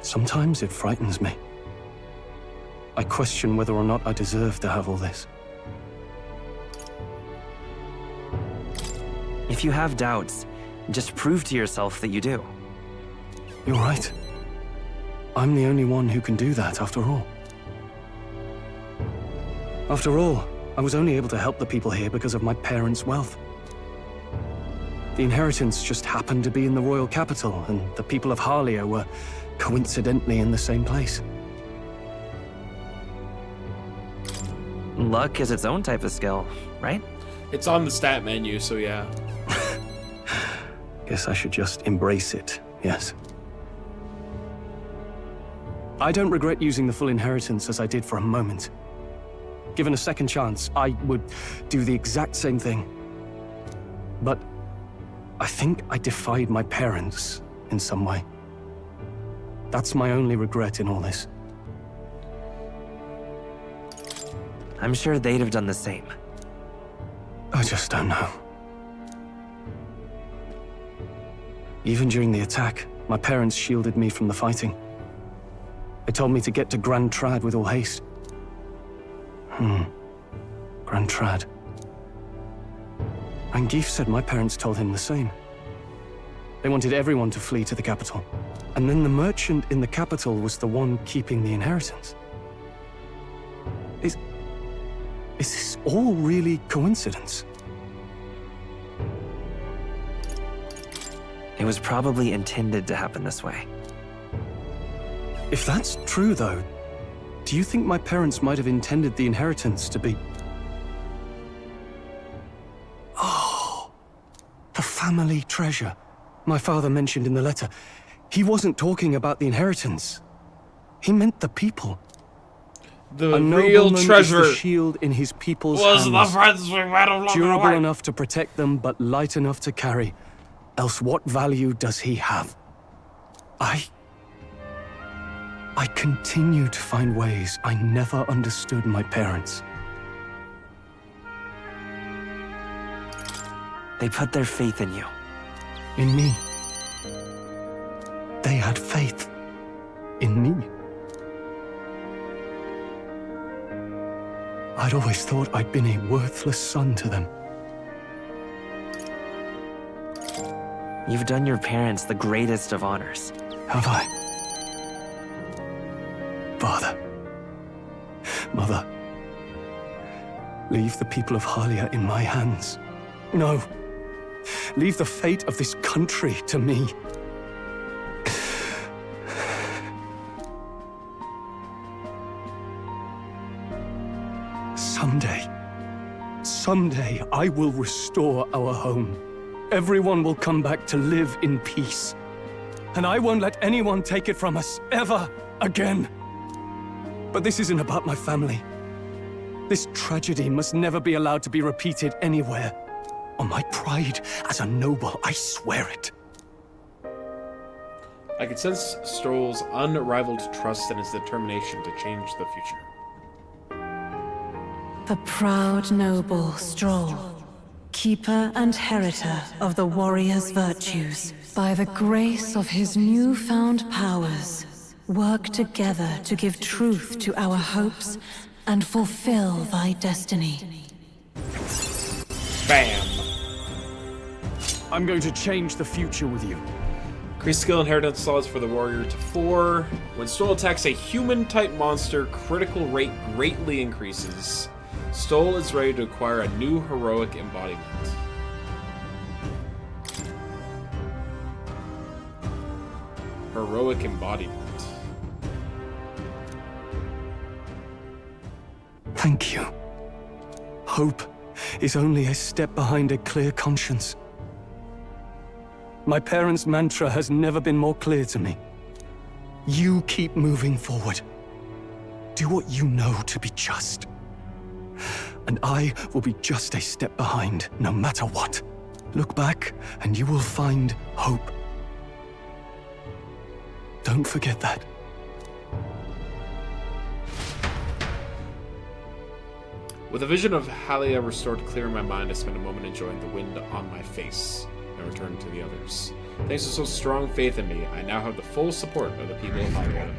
Speaker 14: Sometimes it frightens me. I question whether or not I deserve to have all this.
Speaker 12: If you have doubts, just prove to yourself that you do.
Speaker 14: You're right. I'm the only one who can do that, after all. After all, I was only able to help the people here because of my parents' wealth. The inheritance just happened to be in the royal capital, and the people of Harlia were coincidentally in the same place.
Speaker 12: Luck is its own type of skill, right?
Speaker 1: It's on the stat menu, so yeah.
Speaker 14: Guess I should just embrace it, yes. I don't regret using the full inheritance as I did for a moment. Given a second chance, I would do the exact same thing. But I think I defied my parents in some way. That's my only regret in all this.
Speaker 12: I'm sure they'd have done the same.
Speaker 14: I just don't know. Even during the attack, my parents shielded me from the fighting. They told me to get to Grand Trad with all haste. Grand Trad. Angif said my parents told him the same. They wanted everyone to flee to the capital. And then the merchant in the capital was the one keeping the inheritance. Is this all really coincidence?
Speaker 12: It was probably intended to happen this way.
Speaker 14: If that's true, though, do you think my parents might have intended the inheritance to be... Oh, the family treasure my father mentioned in the letter. He wasn't talking about the inheritance. He meant the people.
Speaker 1: The
Speaker 14: A
Speaker 1: real
Speaker 14: nobleman
Speaker 1: treasure
Speaker 14: is the shield in his people's
Speaker 1: was
Speaker 14: hands.
Speaker 1: the friends we met along the
Speaker 14: Durable
Speaker 1: way.
Speaker 14: enough to protect them, but light enough to carry. Else what value does he have? I continue to find ways I never understood my parents.
Speaker 12: They put their faith in you.
Speaker 14: In me. They had faith in me. I'd always thought I'd been a worthless son to them.
Speaker 12: You've done your parents the greatest of honors.
Speaker 14: Have I? Father. Mother. Leave the people of Halia in my hands. No. Leave the fate of this country to me. Someday I will restore our home. Everyone will come back to live in peace. And I won't let anyone take it from us, ever again. But this isn't about my family. This tragedy must never be allowed to be repeated anywhere. On my pride as a noble, I swear it.
Speaker 1: I could sense Stroll's unrivaled trust and his determination to change the future.
Speaker 8: The proud noble Stroll, keeper and heritor of the warrior's virtues, by the grace of his newfound powers, work together to give truth to our hopes and fulfill thy destiny.
Speaker 1: Bam.
Speaker 14: I'm going to change the future with you.
Speaker 1: Increase skill inheritance slots for the warrior to 4. When Stoll attacks a human-type monster, critical rate greatly increases. Stoll is ready to acquire a new heroic embodiment. Heroic embodiment.
Speaker 14: Thank you. Hope is only a step behind a clear conscience. My parents' mantra has never been more clear to me. You keep moving forward. Do what you know to be just. And I will be just a step behind, no matter what. Look back, and you will find hope. Don't forget that.
Speaker 1: With a vision of Halia restored clear in my mind, I spent a moment enjoying the wind on my face and returned to the others. Thanks to so strong faith in me, I now have the full support of the people of Halia.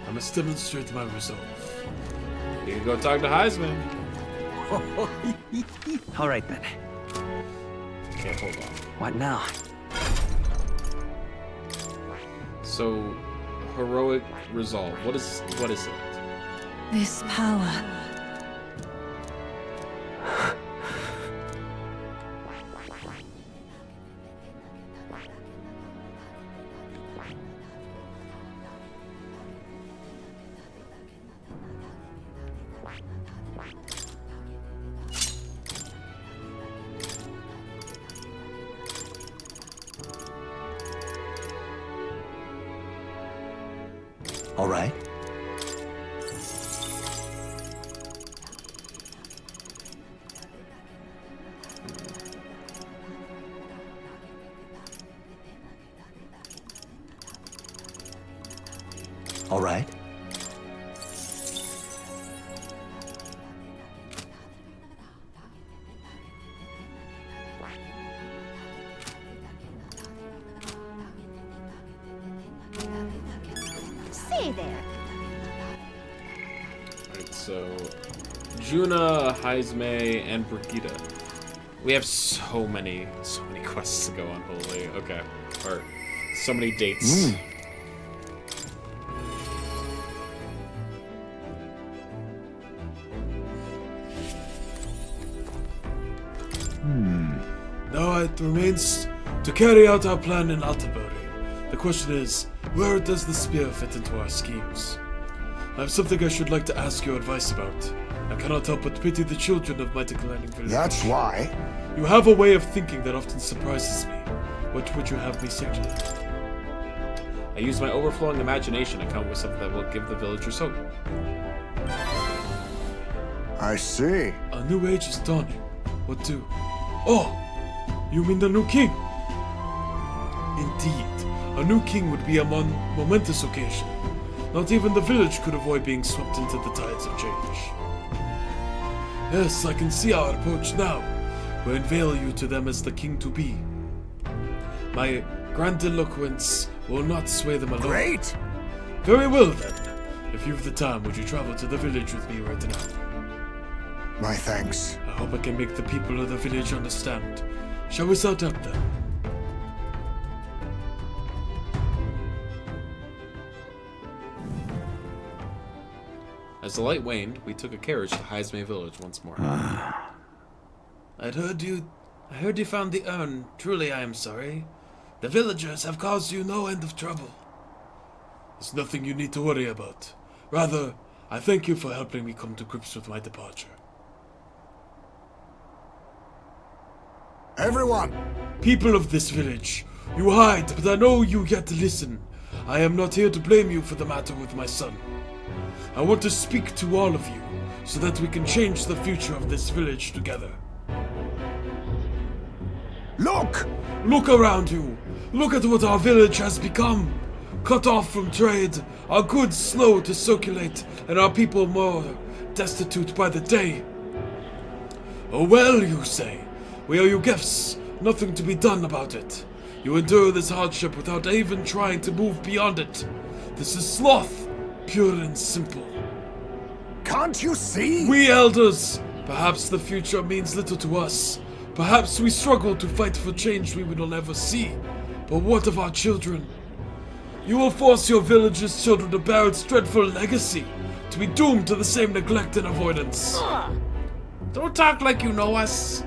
Speaker 1: I must demonstrate my resolve. You can go talk to Heisman.
Speaker 12: All right then.
Speaker 1: Okay, hold on.
Speaker 12: What now?
Speaker 1: So, heroic resolve. What is it?
Speaker 8: This power.
Speaker 19: All right. All right.
Speaker 16: Say there.
Speaker 1: Alright, so Juna, Heisme, and Brigitte. We have so many quests to go on, holy. Okay. Or so many dates.
Speaker 21: Now it remains to carry out our plan in Altabury. The question is, where does the spear fit into our schemes? I have something I should like to ask your advice about. I cannot help but pity the children of my declining village.
Speaker 7: That's why.
Speaker 21: You have a way of thinking that often surprises me. What would you have me say to them?
Speaker 1: I use my overflowing imagination to come up with something that will give the villagers hope.
Speaker 7: I see.
Speaker 21: A new age is dawning. What do? Oh! You mean the new king? Indeed. A new king would be a momentous occasion. Not even the village could avoid being swept into the tides of change. Yes, I can see our approach now. We unveil you to them as the king-to-be. My grandiloquence will not sway them alone.
Speaker 7: Great!
Speaker 21: Very well, then. If you've the time, would you travel to the village with me right now?
Speaker 7: My thanks.
Speaker 21: I hope I can make the people of the village understand. Shall we start up, then?
Speaker 1: As the light waned, we took a carriage to Highsmay village once more.
Speaker 21: I heard you found the urn. Truly, I am sorry. The villagers have caused you no end of trouble. There's nothing you need to worry about. Rather, I thank you for helping me come to grips with my departure.
Speaker 7: Everyone!
Speaker 21: People of this village, you hide, but I know you yet listen. I am not here to blame you for the matter with my son. I want to speak to all of you, so that we can change the future of this village together.
Speaker 7: Look!
Speaker 21: Look around you! Look at what our village has become! Cut off from trade, our goods slow to circulate, and our people more destitute by the day. Oh well, you say. We owe you gifts, nothing to be done about it. You endure this hardship without even trying to move beyond it. This is sloth, pure and simple.
Speaker 7: Can't you see?
Speaker 21: We elders, perhaps the future means little to us. Perhaps we struggle to fight for change we will never see. But what of our children? You will force your village's children to bear its dreadful legacy, to be doomed to the same neglect and avoidance.
Speaker 1: Don't talk like you know us.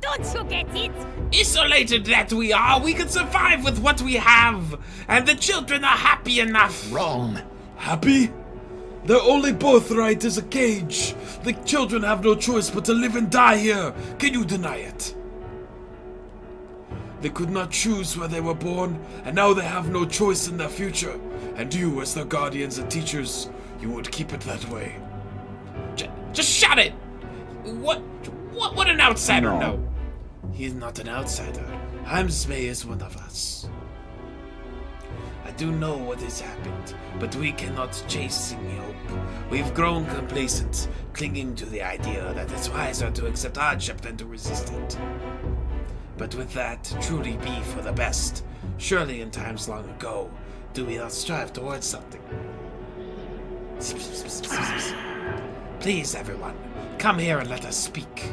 Speaker 5: Don't you get it?
Speaker 1: Isolated that we are, we can survive with what we have, and the children are happy enough.
Speaker 21: Wrong. Happy? Their only birthright is a cage. The children have no choice but to live and die here. Can you deny it? They could not choose where they were born, and now they have no choice in their future. And you, as their guardians and teachers, you would keep it that way.
Speaker 1: Just shut it! What an outsider know?
Speaker 21: He is not an outsider. Highsmay is one of us. I do know what has happened, but we cannot chase any hope. We've grown complacent, clinging to the idea that it's wiser to accept hardship than to resist it. But would that truly be for the best? Surely in times long ago, do we not strive towards something? Please, everyone, come here and let us speak.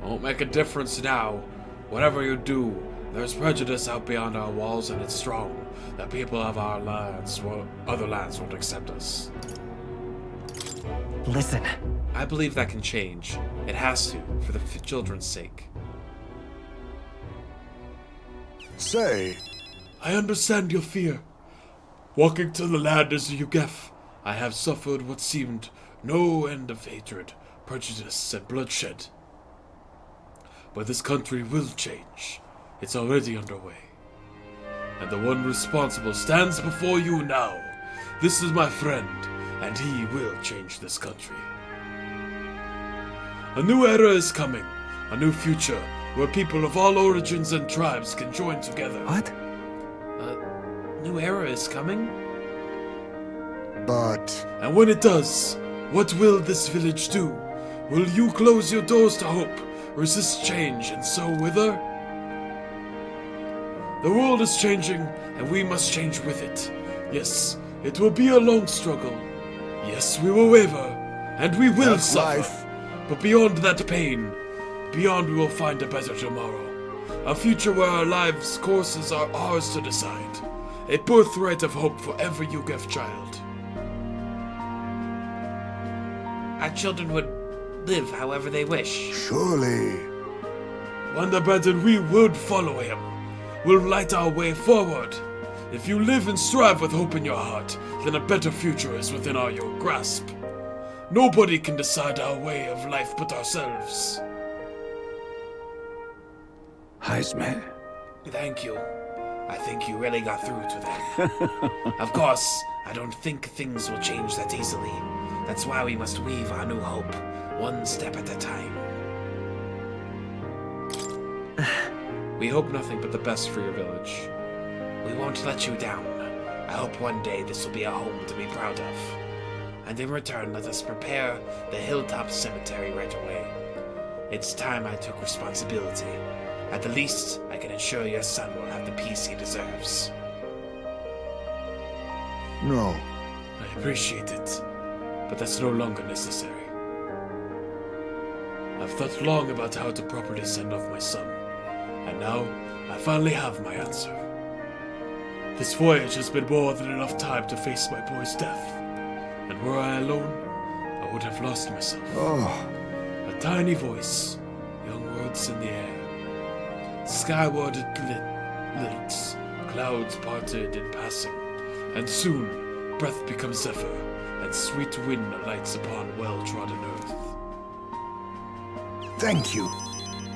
Speaker 21: Won't make a difference now. Whatever you do, there's prejudice out beyond our walls, and it's strong. The people of our lands, other lands won't accept us.
Speaker 9: Listen.
Speaker 1: I believe that can change. It has to, for the children's sake.
Speaker 7: Say.
Speaker 21: I understand your fear. Walking to the land as a Yugef, I have suffered what seemed no end of hatred, prejudice, and bloodshed. But this country will change. It's already underway. And the one responsible stands before you now. This is my friend, and he will change this country. A new era is coming, a new future, where people of all origins and tribes can join together.
Speaker 10: What?
Speaker 21: A new era is coming?
Speaker 7: But...
Speaker 21: And when it does, what will this village do? Will you close your doors to hope, resist change, and so wither? The world is changing, and we must change with it. Yes, it will be a long struggle. Yes, we will waver, and we will
Speaker 7: That's
Speaker 21: suffer.
Speaker 7: life.
Speaker 21: But beyond that pain, beyond we will find a better tomorrow. A future where our lives' courses are ours to decide. A birthright of hope for every Yugef child.
Speaker 1: Our children would
Speaker 21: live however they wish.
Speaker 7: Surely.
Speaker 21: Wonderbird and we would follow him. We'll light our way forward. If you live and strive with hope in your heart, then a better future is within your grasp. Nobody can decide our way of life but ourselves.
Speaker 3: Heisme.
Speaker 21: Thank you. I think you really got through to them. Of course, I don't think things will change that easily. That's why we must weave our new hope, one step at a time. We hope nothing but the best for your village. We won't let you down. I hope one day this will be a home to be proud of. And in return, let us prepare the Hilltop Cemetery right away. It's time I took responsibility. At the least, I can ensure your son will have the peace he deserves.
Speaker 7: No.
Speaker 21: I appreciate it, but that's no longer necessary. I've thought long about how to properly send off my son, and now I finally have my answer. This voyage has been more than enough time to face my boy's death, and were I alone, I would have lost myself.
Speaker 7: Oh.
Speaker 21: A tiny voice, young words in the air. Skyward it lilt, clouds parted in passing, and soon breath becomes zephyr, and sweet wind alights upon well-trodden earth.
Speaker 7: Thank you.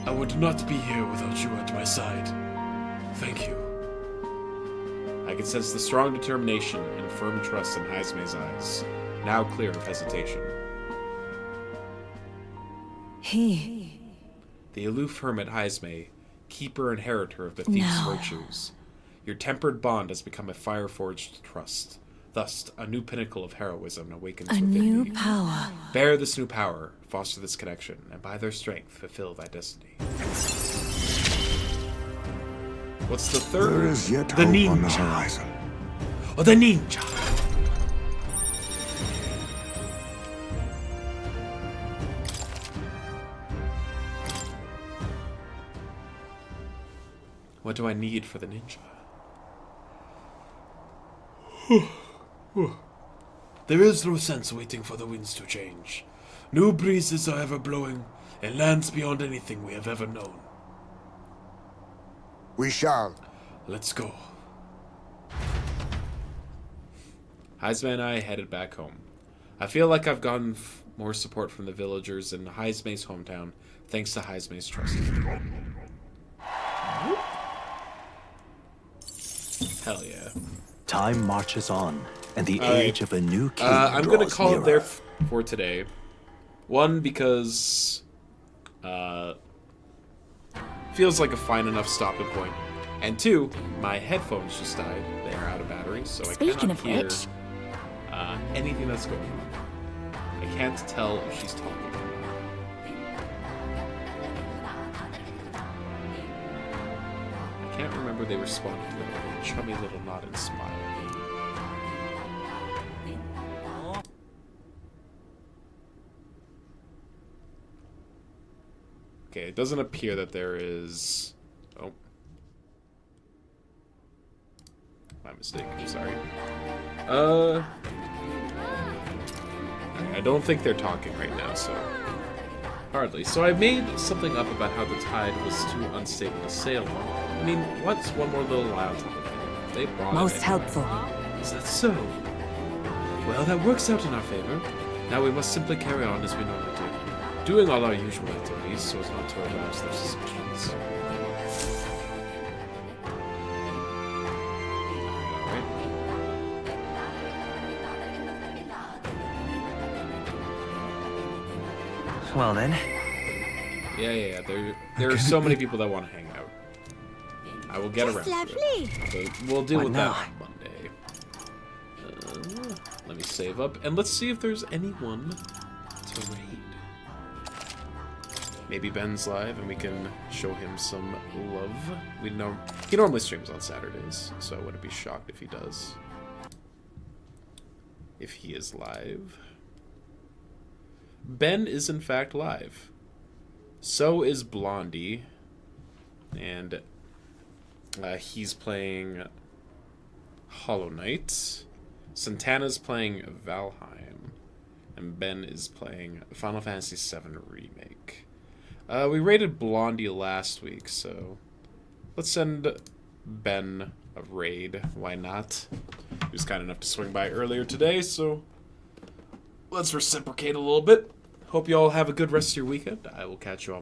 Speaker 21: I would not be here without you at my side. Thank you. I can sense the strong determination and firm trust in Heisme's eyes, now clear of hesitation. The aloof hermit Heisme, keeper and inheritor of the thief's virtues. Your tempered bond has become a fire-forged trust. Thus, a new pinnacle of heroism awakens within
Speaker 8: new
Speaker 21: thee.
Speaker 8: power.
Speaker 21: Bear this new power, foster this connection, and by their strength, fulfill thy destiny. What's the third?
Speaker 7: There is yet
Speaker 21: the
Speaker 7: hope
Speaker 21: ninja.
Speaker 7: on the horizon.
Speaker 21: Oh, the ninja. What do I need for the ninja? There is no sense waiting for the winds to change. New breezes are ever blowing, and lands beyond anything we have ever known.
Speaker 7: We shall.
Speaker 21: Let's go. Heisme and I headed back home. I feel like I've gotten more support from the villagers in Heisme's hometown, thanks to Heisme's trust. Hell yeah.
Speaker 19: Time marches on, and the
Speaker 1: All right.
Speaker 19: age of a new king
Speaker 1: I'm going to
Speaker 19: draws
Speaker 1: call it
Speaker 19: nearer.
Speaker 1: there for today. One, because feels like a fine enough stopping point. And two, my headphones just died. They are out of battery, so
Speaker 2: Speaking
Speaker 21: I cannot
Speaker 2: of
Speaker 21: hear
Speaker 2: which.
Speaker 21: anything that's going on. I can't tell if she's talking. I can't remember they responded to a chummy little nod and smile. Okay, it doesn't appear that there is... Oh. My mistake, I'm sorry. I don't think they're talking right now, so... Hardly. So I made something up about how the tide was too unstable to sail on. I mean, what's one more little lie on top of it? They brought
Speaker 18: Most
Speaker 21: it.
Speaker 18: helpful.
Speaker 21: Is that so? Well, that works out in our favor. Now we must simply carry on as we normally do, doing all our usual activities so as not to arouse their suspicions.
Speaker 12: Well then.
Speaker 21: Yeah. There are so many people that want to hang out. I will get
Speaker 16: Just
Speaker 21: around to
Speaker 16: lovely.
Speaker 21: it. But we'll deal
Speaker 12: What
Speaker 21: with
Speaker 12: now?
Speaker 21: that on Monday. Let me save up, and let's see if there's anyone to raid. Maybe Ben's live, and we can show him some love. He normally streams on Saturdays, so I wouldn't be shocked if he does. If he is live. Ben is in fact live. So is Blondie. And he's playing Hollow Knight. Santana's playing Valheim.
Speaker 1: and Ben is playing Final Fantasy VII Remake. We raided Blondie last week, so let's send Ben a raid. Why not? He was kind enough to swing by earlier today, so let's reciprocate a little bit. Hope you all have a good rest of your weekend. I will catch you all